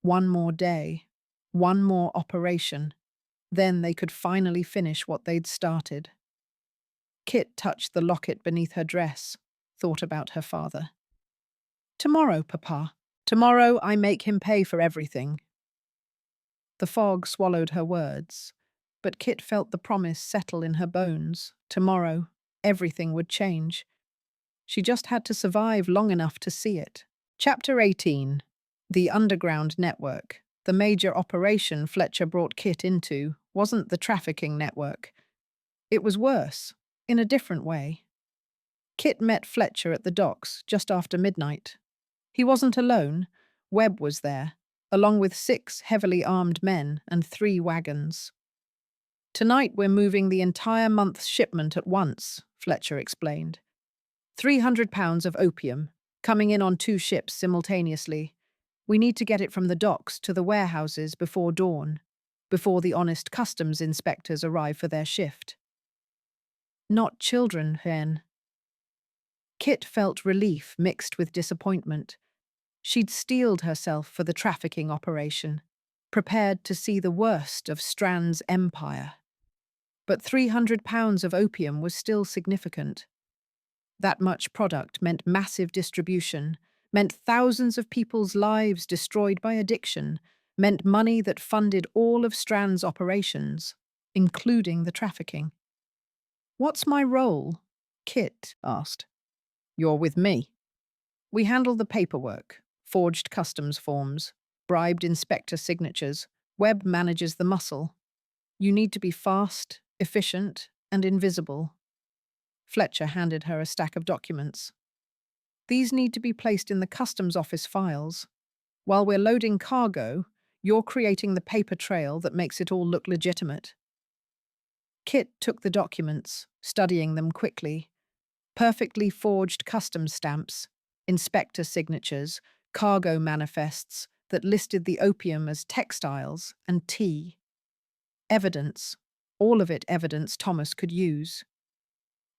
One more day, one more operation, then they could finally finish what they'd started. Kit touched the locket beneath her dress, thought about her father. "Tomorrow, Papa. Tomorrow I make him pay for everything." The fog swallowed her words, but Kit felt the promise settle in her bones. Tomorrow, everything would change. She just had to survive long enough to see it. Chapter 18. The Underground Network. The major operation Fletcher brought Kit into wasn't the trafficking network. It was worse, in a different way. Kit met Fletcher at the docks just after midnight. He wasn't alone. Webb was there, along with 6 heavily armed men and 3 wagons. "Tonight we're moving the entire month's shipment at once," Fletcher explained. £300 of opium, coming in on 2 ships simultaneously. We need to get it from the docks to the warehouses before dawn, before the honest customs inspectors arrive for their shift. Not children, Hen. Kit felt relief mixed with disappointment. She'd steeled herself for the trafficking operation, prepared to see the worst of Strand's empire. But £300 of opium was still significant. That much product meant massive distribution, meant thousands of people's lives destroyed by addiction, meant money that funded all of Strand's operations, including the trafficking. "What's my role?" Kit asked. "You're with me. We handle the paperwork, forged customs forms, bribed inspector signatures. Webb manages the muscle. You need to be fast, efficient, and invisible." Fletcher handed her a stack of documents. "These need to be placed in the customs office files. While we're loading cargo, you're creating the paper trail that makes it all look legitimate." Kit took the documents, studying them quickly. Perfectly forged customs stamps, inspector signatures, cargo manifests that listed the opium as textiles and tea. Evidence, all of it evidence Thomas could use.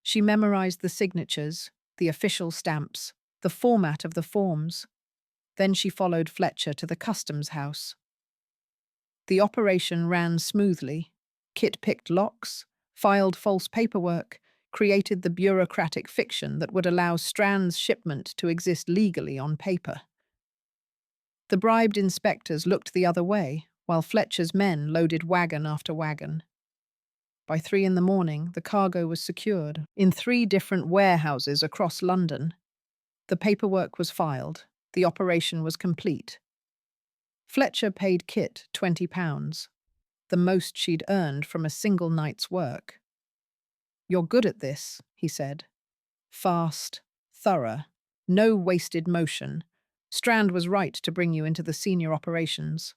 She memorized the signatures, the official stamps, the format of the forms. Then she followed Fletcher to the customs house. The operation ran smoothly. Kit picked locks, filed false paperwork, created the bureaucratic fiction that would allow Strand's shipment to exist legally on paper. The bribed inspectors looked the other way, while Fletcher's men loaded wagon after wagon. By 3 a.m, the cargo was secured in 3 different warehouses across London. The paperwork was filed. The operation was complete. Fletcher paid Kit £20, the most she'd earned from a single night's work. "You're good at this," he said. "Fast, thorough, no wasted motion. Strand was right to bring you into the senior operations."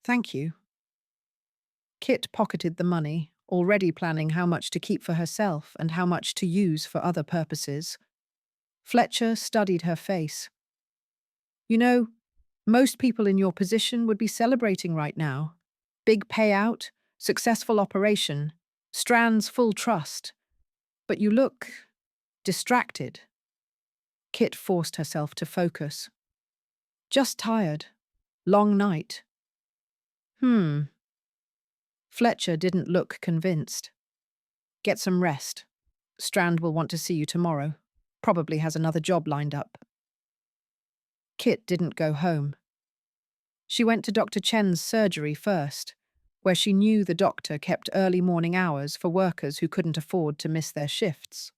"Thank you." Kit pocketed the money, already planning how much to keep for herself and how much to use for other purposes. Fletcher studied her face. "You know, most people in your position would be celebrating right now. Big payout, successful operation, Strand's full trust. But you look distracted." Kit forced herself to focus. "Just tired. Long night." Fletcher didn't look convinced. "Get some rest. Strand will want to see you tomorrow. Probably has another job lined up." Kit didn't go home. She went to Dr. Chen's surgery first, where she knew the doctor kept early morning hours for workers who couldn't afford to miss their shifts.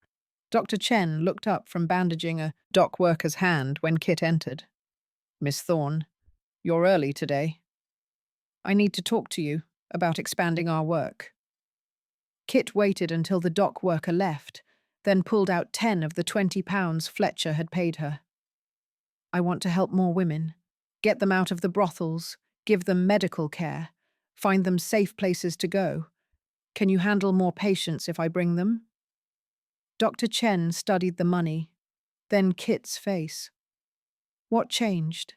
Dr. Chen looked up from bandaging a dock worker's hand when Kit entered. "Miss Thorne, you're early today. I need to talk to you about expanding our work." Kit waited until the dock worker left, then pulled out 10 of the £20 Fletcher had paid her. "I want to help more women. Get them out of the brothels, give them medical care, find them safe places to go. Can you handle more patients if I bring them?" Dr. Chen studied the money, then Kit's face. "What changed?"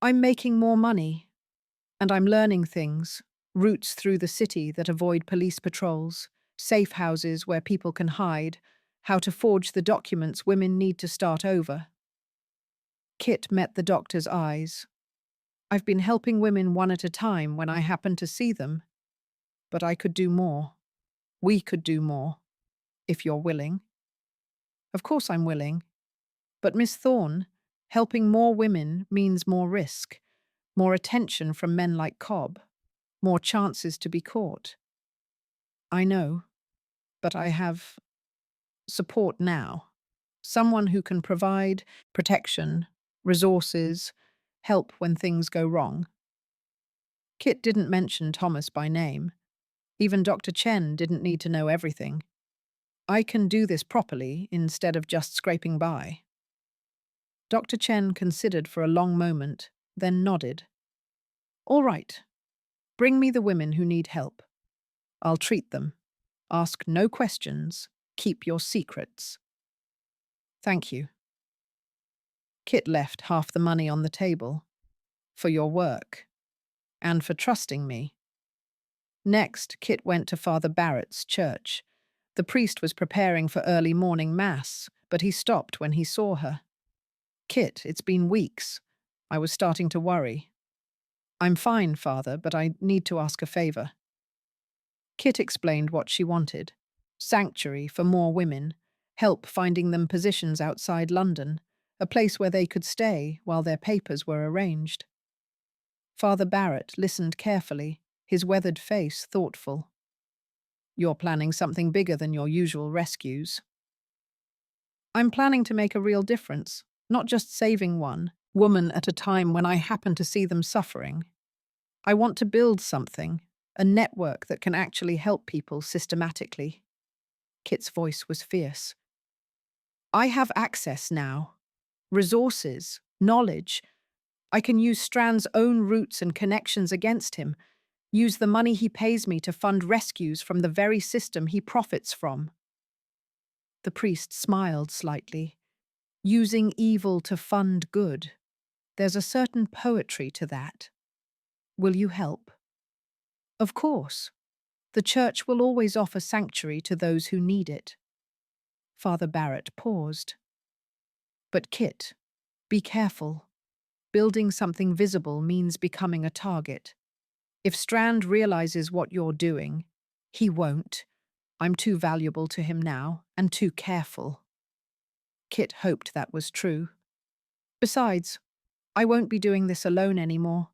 "I'm making more money. And I'm learning things, routes through the city that avoid police patrols, safe houses where people can hide, how to forge the documents women need to start over." Kit met the doctor's eyes. "I've been helping women one at a time when I happen to see them. But I could do more. We could do more. If you're willing." "Of course I'm willing. But Miss Thorne, helping more women means more risk, more attention from men like Cobb, more chances to be caught." "I know, but I have support now. Someone who can provide protection, resources, help when things go wrong." Kit didn't mention Thomas by name. Even Dr. Chen didn't need to know everything. I can do this properly instead of just scraping by. Dr. Chen considered for a long moment, then nodded. All right, bring me the women who need help. I'll treat them. Ask no questions. Keep your secrets. Thank you. Kit left half the money on the table. For your work. And for trusting me. Next, Kit went to Father Barrett's church. The priest was preparing for early morning mass, but he stopped when he saw her. Kit, it's been weeks. I was starting to worry. I'm fine, Father, but I need to ask a favor. Kit explained what she wanted. Sanctuary for more women, help finding them positions outside London, a place where they could stay while their papers were arranged. Father Barrett listened carefully, his weathered face thoughtful. You're planning something bigger than your usual rescues. I'm planning to make a real difference, not just saving one woman at a time when I happen to see them suffering. I want to build something, a network that can actually help people systematically. Kit's voice was fierce. I have access now. Resources, knowledge. I can use Strand's own roots and connections against him, use the money he pays me to fund rescues from the very system he profits from. The priest smiled slightly. Using evil to fund good. There's a certain poetry to that. Will you help? Of course. The church will always offer sanctuary to those who need it. Father Barrett paused. But Kit, be careful. Building something visible means becoming a target. If Strand realizes what you're doing, he won't. I'm too valuable to him now, and too careful. Kit hoped that was true. Besides, I won't be doing this alone anymore.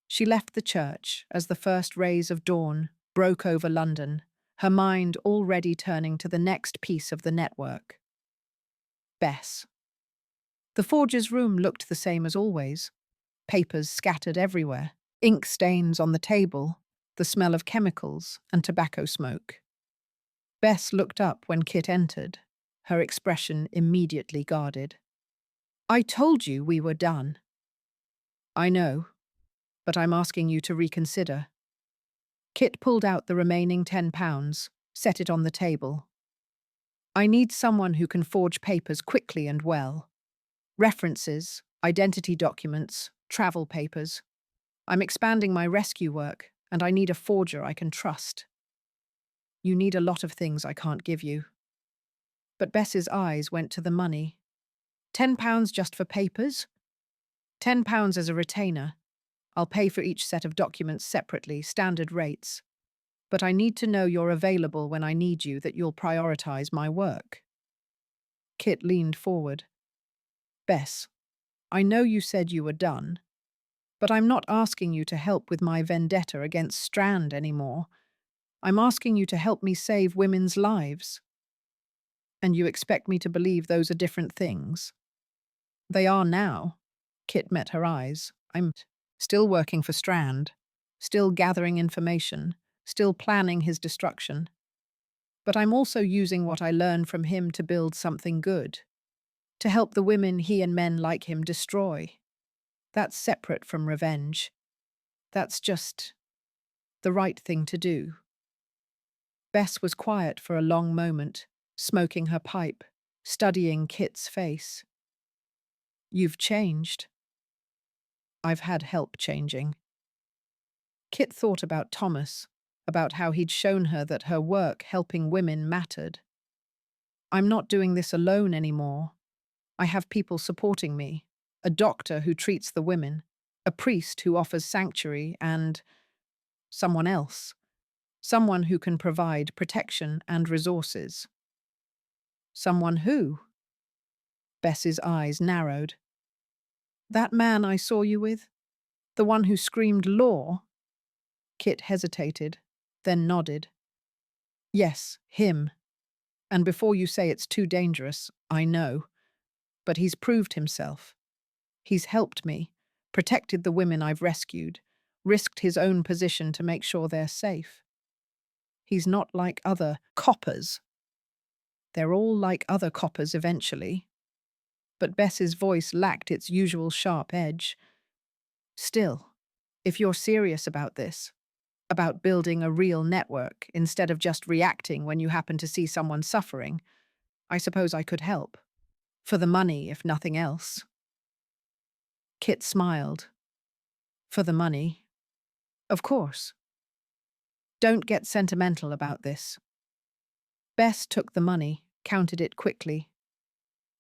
She left the church as the first rays of dawn broke over London, her mind already turning to the next piece of the network. Bess. The forger's room looked the same as always. Papers scattered everywhere, ink stains on the table, the smell of chemicals and tobacco smoke. Bess looked up when Kit entered, her expression immediately guarded. I told you we were done. I know, but I'm asking you to reconsider. Kit pulled out the remaining £10, set it on the table. I need someone who can forge papers quickly and well. References, identity documents, travel papers. I'm expanding my rescue work, and I need a forger I can trust. You need a lot of things I can't give you. But Bess's eyes went to the money. £10 just for papers? £10 as a retainer. I'll pay for each set of documents separately, standard rates. But I need to know you're available when I need you, that you'll prioritize my work. Kit leaned forward. Bess, I know you said you were done, but I'm not asking you to help with my vendetta against Strand anymore. I'm asking you to help me save women's lives. And you expect me to believe those are different things? They are now. Kit met her eyes. I'm still working for Strand, still gathering information, still planning his destruction. But I'm also using what I learned from him to build something good, to help the women he and men like him destroy. That's separate from revenge. That's just the right thing to do. Bess was quiet for a long moment, smoking her pipe, studying Kit's face. You've changed. I've had help changing. Kit thought about Thomas, about how he'd shown her that her work helping women mattered. I'm not doing this alone anymore. I have people supporting me, a doctor who treats the women, a priest who offers sanctuary, and someone else, someone who can provide protection and resources. Someone who? Bess's eyes narrowed. That man I saw you with? The one who screamed law? Kit hesitated, then nodded. Yes, him. And before you say it's too dangerous, I know. But he's proved himself. He's helped me, protected the women I've rescued, risked his own position to make sure they're safe. He's not like other coppers. They're all like other coppers eventually. But Bess's voice lacked its usual sharp edge. Still, if you're serious about this, about building a real network instead of just reacting when you happen to see someone suffering, I suppose I could help. For the money, if nothing else. Kit smiled. For the money? Of course. Don't get sentimental about this. Bess took the money, counted it quickly.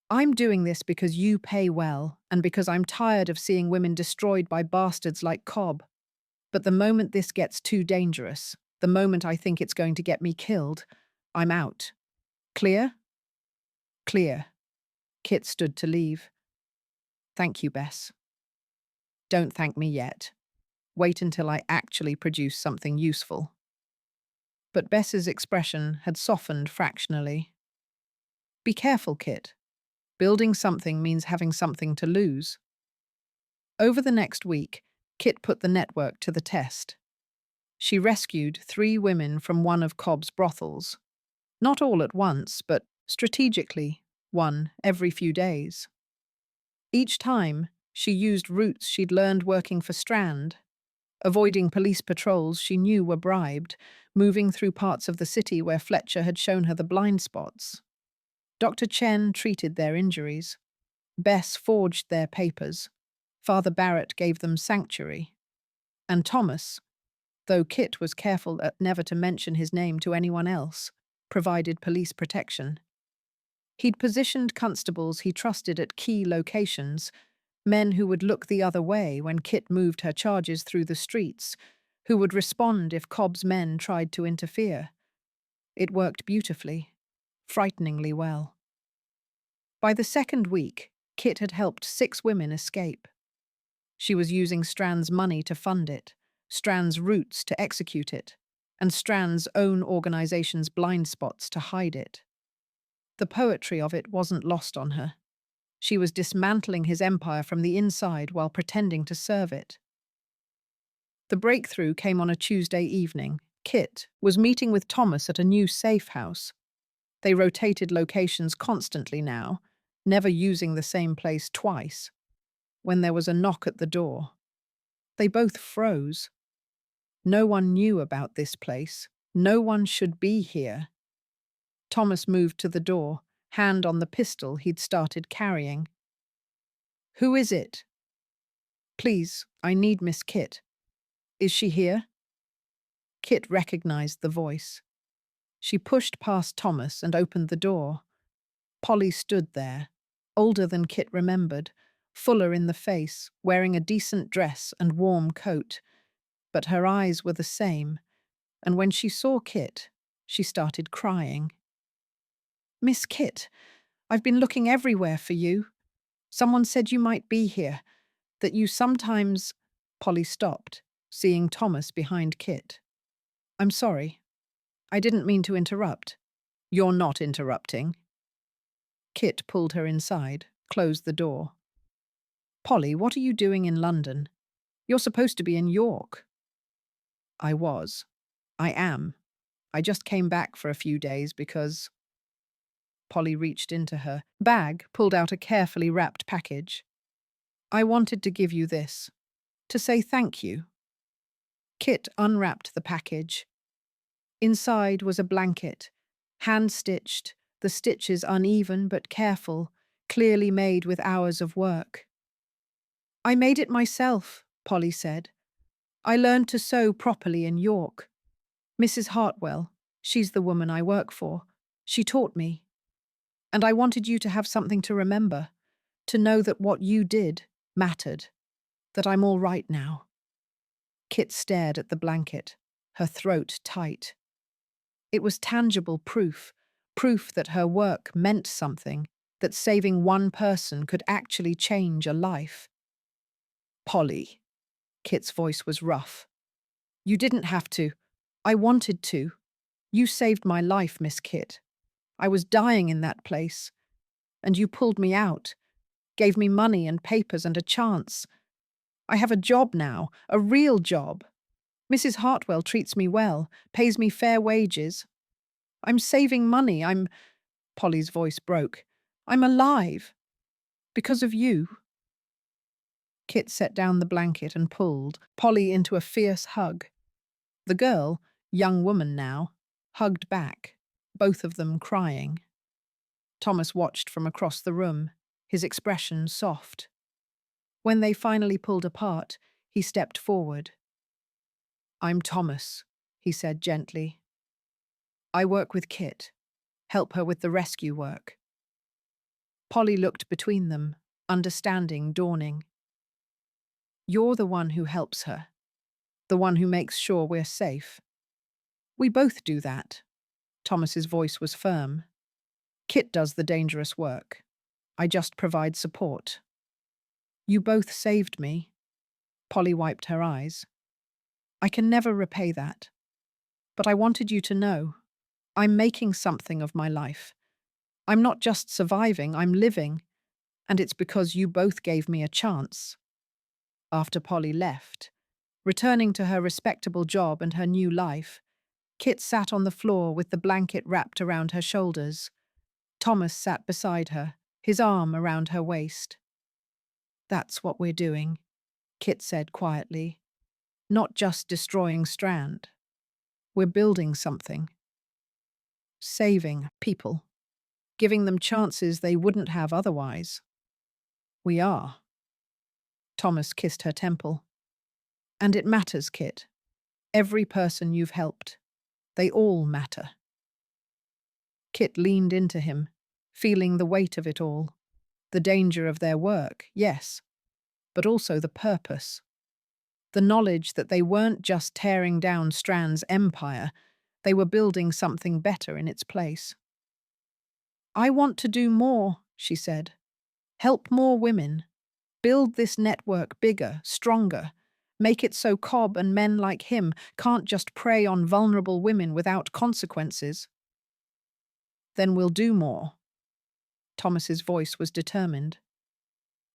I'm doing this because you pay well and because I'm tired of seeing women destroyed by bastards like Cobb. But the moment this gets too dangerous, the moment I think it's going to get me killed, I'm out. Clear? Clear. Kit stood to leave. Thank you, Bess. Don't thank me yet. Wait until I actually produce something useful. But Bess's expression had softened fractionally. Be careful, Kit. Building something means having something to lose. Over the next week, Kit put the network to the test. She rescued 3 women from one of Cobb's brothels. Not all at once, but strategically, one every few days. Each time, she used routes she'd learned working for Strand, avoiding police patrols she knew were bribed, moving through parts of the city where Fletcher had shown her the blind spots. Dr. Chen treated their injuries. Bess forged their papers. Father Barrett gave them sanctuary. And Thomas, though Kit was careful never to mention his name to anyone else, provided police protection. He'd positioned constables he trusted at key locations, men who would look the other way when Kit moved her charges through the streets, who would respond if Cobb's men tried to interfere. It worked beautifully, frighteningly well. By the second week, Kit had helped 6 women escape. She was using Strand's money to fund it, Strand's routes to execute it, and Strand's own organization's blind spots to hide it. The poetry of it wasn't lost on her. She was dismantling his empire from the inside while pretending to serve it. The breakthrough came on a Tuesday evening. Kit was meeting with Thomas at a new safe house. They rotated locations constantly now, never using the same place twice. When there was a knock at the door, they both froze. No one knew about this place. No one should be here. Thomas moved to the door, hand on the pistol he'd started carrying. Who is it? Please, I need Miss Kit. Is she here? Kit recognized the voice. She pushed past Thomas and opened the door. Polly stood there, older than Kit remembered, fuller in the face, wearing a decent dress and warm coat. But her eyes were the same, and when she saw Kit, she started crying. Miss Kit, I've been looking everywhere for you. Someone said you might be here, that you sometimes— Polly stopped, seeing Thomas behind Kit. I'm sorry. I didn't mean to interrupt. You're not interrupting. Kit pulled her inside, closed the door. Polly, what are you doing in London? You're supposed to be in York. I was. I am. I just came back for a few days because— Polly reached into her bag, pulled out a carefully wrapped package. I wanted to give you this, to say thank you. Kit unwrapped the package. Inside was a blanket, hand-stitched, the stitches uneven but careful, clearly made with hours of work. I made it myself, Polly said. I learned to sew properly in York. Mrs. Hartwell, she's the woman I work for, she taught me. And I wanted you to have something to remember, to know that what you did mattered, that I'm all right now. Kit stared at the blanket, her throat tight. It was tangible proof that her work meant something, that saving one person could actually change a life. Polly, Kit's voice was rough. You didn't have to. I wanted to. You saved my life, Miss Kit. I was dying in that place. And you pulled me out, gave me money and papers and a chance. I have a job now, a real job. Mrs. Hartwell treats me well, pays me fair wages. I'm saving money. Polly's voice broke. I'm alive. Because of you. Kit set down the blanket and pulled Polly into a fierce hug. The girl, young woman now, hugged back, both of them crying. Thomas watched from across the room, his expression soft. When they finally pulled apart, he stepped forward. I'm Thomas, he said gently. I work with Kit, help her with the rescue work. Polly looked between them, understanding dawning. You're the one who helps her, the one who makes sure we're safe. We both do that. Thomas's voice was firm. Kit does the dangerous work. I just provide support. You both saved me. Polly wiped her eyes. I can never repay that. But I wanted you to know. I'm making something of my life. I'm not just surviving, I'm living. And it's because you both gave me a chance. After Polly left, returning to her respectable job and her new life, Kit sat on the floor with the blanket wrapped around her shoulders. Thomas sat beside her, his arm around her waist. That's what we're doing, Kit said quietly. Not just destroying Strand. We're building something. Saving people. Giving them chances they wouldn't have otherwise. We are. Thomas kissed her temple. And it matters, Kit. Every person you've helped. They all matter. Kit leaned into him, feeling the weight of it all. The danger of their work, yes, but also the purpose. The knowledge that they weren't just tearing down Strand's empire, they were building something better in its place. I want to do more, she said. Help more women. Build this network bigger, stronger. Make it so Cobb and men like him can't just prey on vulnerable women without consequences. Then we'll do more. Thomas's voice was determined.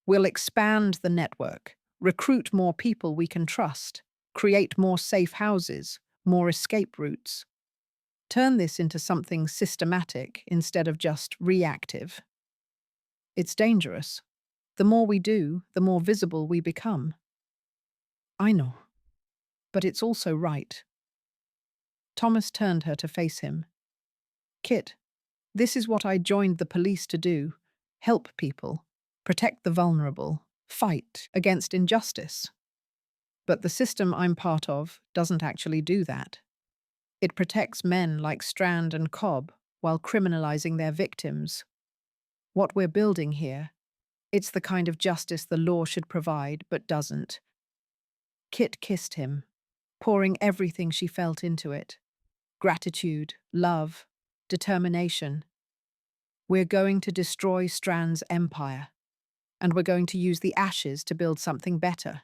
We'll expand the network, recruit more people we can trust, create more safe houses, more escape routes. Turn this into something systematic instead of just reactive. It's dangerous. The more we do, the more visible we become. I know. But it's also right. Thomas turned her to face him. Kit, this is what I joined the police to do. Help people, protect the vulnerable, fight against injustice. But the system I'm part of doesn't actually do that. It protects men like Strand and Cobb while criminalizing their victims. What we're building here, it's the kind of justice the law should provide but doesn't. Kit kissed him, pouring everything she felt into it. Gratitude, love, determination. We're going to destroy Strand's empire, and we're going to use the ashes to build something better.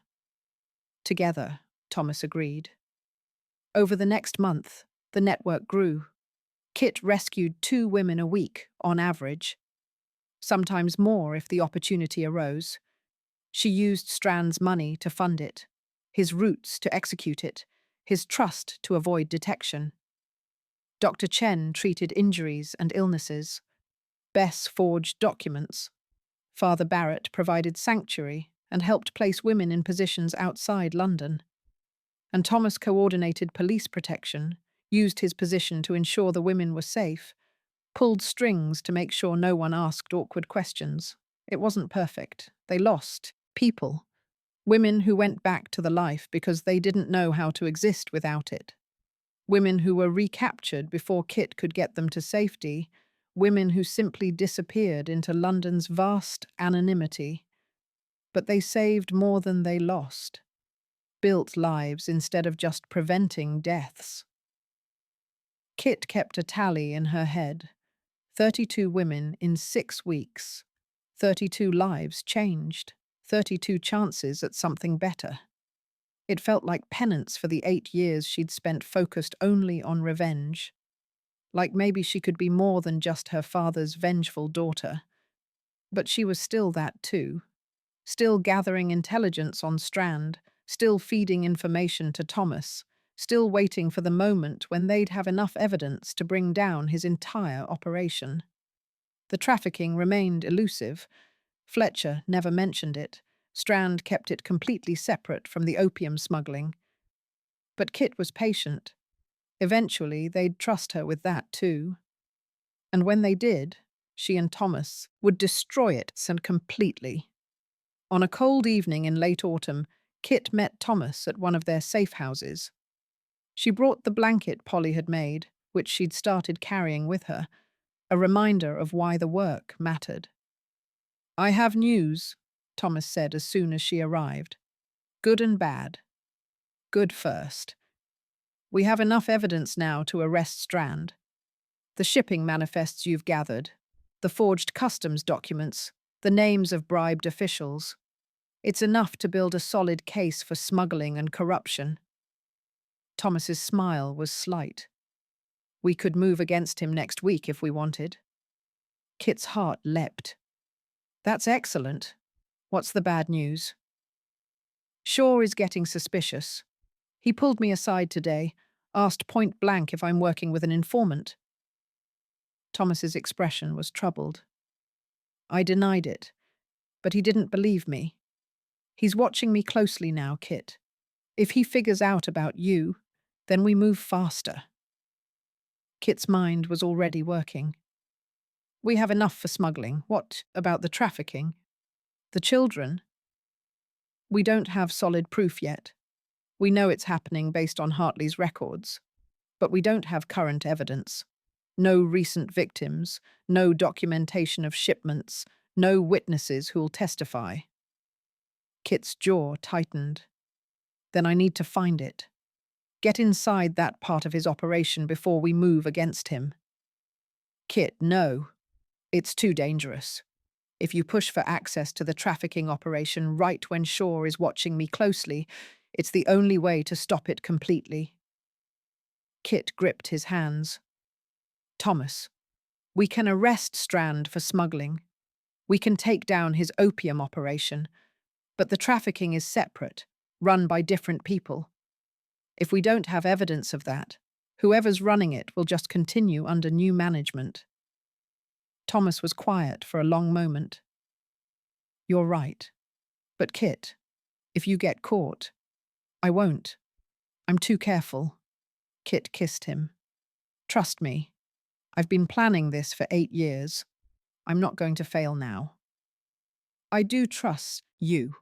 Together, Thomas agreed. Over the next month, the network grew. Kit rescued 2 women a week, on average. Sometimes more if the opportunity arose. She used Strand's money to fund it, his roots to execute it, his trust to avoid detection. Dr. Chen treated injuries and illnesses. Bess forged documents. Father Barrett provided sanctuary and helped place women in positions outside London. And Thomas coordinated police protection, used his position to ensure the women were safe, pulled strings to make sure no one asked awkward questions. It wasn't perfect. They lost people. Women who went back to the life because they didn't know how to exist without it. Women who were recaptured before Kit could get them to safety. Women who simply disappeared into London's vast anonymity. But they saved more than they lost. Built lives instead of just preventing deaths. Kit kept a tally in her head. 32 women in 6 weeks. 32 lives changed. 32 chances at something better. It felt like penance for the 8 years she'd spent focused only on revenge. Like maybe she could be more than just her father's vengeful daughter. But she was still that too. Still gathering intelligence on Strand, still feeding information to Thomas, still waiting for the moment when they'd have enough evidence to bring down his entire operation. The trafficking remained elusive. Fletcher never mentioned it. Strand kept it completely separate from the opium smuggling. But Kit was patient. Eventually, they'd trust her with that too. And when they did, she and Thomas would destroy it completely. On a cold evening in late autumn, Kit met Thomas at one of their safe houses. She brought the blanket Polly had made, which she'd started carrying with her, a reminder of why the work mattered. "I have news," Thomas said as soon as she arrived. "Good and bad. Good first. We have enough evidence now to arrest Strand. The shipping manifests you've gathered, the forged customs documents, the names of bribed officials. It's enough to build a solid case for smuggling and corruption." Thomas's smile was slight. "We could move against him next week if we wanted." Kit's heart leapt. "That's excellent. What's the bad news?" "Shaw is getting suspicious. He pulled me aside today, asked point blank if I'm working with an informant." Thomas's expression was troubled. "I denied it, but he didn't believe me. He's watching me closely now, Kit. If he figures out about you, then we move faster." Kit's mind was already working. "We have enough for smuggling. What about the trafficking? The children? We don't have solid proof yet. We know it's happening based on Hartley's records, but we don't have current evidence. No recent victims, no documentation of shipments, no witnesses who'll testify." Kit's jaw tightened. "Then I need to find it. Get inside that part of his operation before we move against him." "Kit, no. It's too dangerous. If you push for access to the trafficking operation right when Shaw is watching me closely, it's the only way to stop it completely." Kit gripped his hands. "Thomas, we can arrest Strand for smuggling. We can take down his opium operation, but the trafficking is separate, run by different people. If we don't have evidence of that, whoever's running it will just continue under new management." Thomas was quiet for a long moment. "You're right. But Kit, if you get caught—" "I won't. I'm too careful." Kit kissed him. "Trust me. I've been planning this for 8 years. I'm not going to fail now." "I do trust you.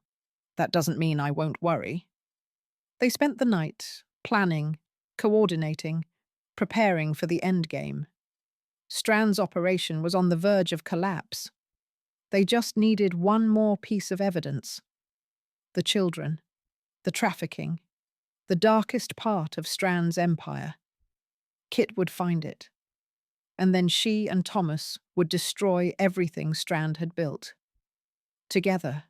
That doesn't mean I won't worry." They spent the night planning, coordinating, preparing for the endgame. Strand's operation was on the verge of collapse. They just needed one more piece of evidence. The children, the trafficking, the darkest part of Strand's empire. Kit would find it. And then she and Thomas would destroy everything Strand had built. Together,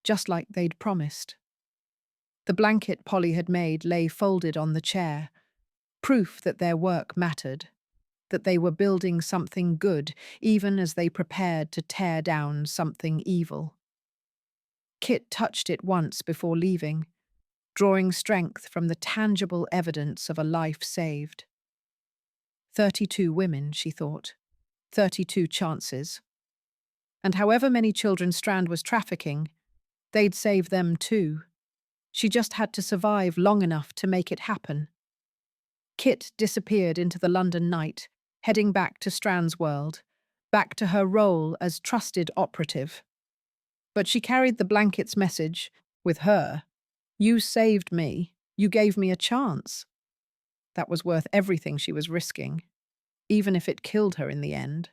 just like they'd promised. The blanket Polly had made lay folded on the chair, proof that their work mattered, that they were building something good even as they prepared to tear down something evil. Kit touched it once before leaving, drawing strength from the tangible evidence of a life saved. 32 women, she thought. 32 chances. And however many children Strand was trafficking, they'd save them too. She just had to survive long enough to make it happen. Kit disappeared into the London night, heading back to Strand's world, back to her role as trusted operative. But she carried the blanket's message with her. "You saved me. You gave me a chance." That was worth everything she was risking, even if it killed her in the end.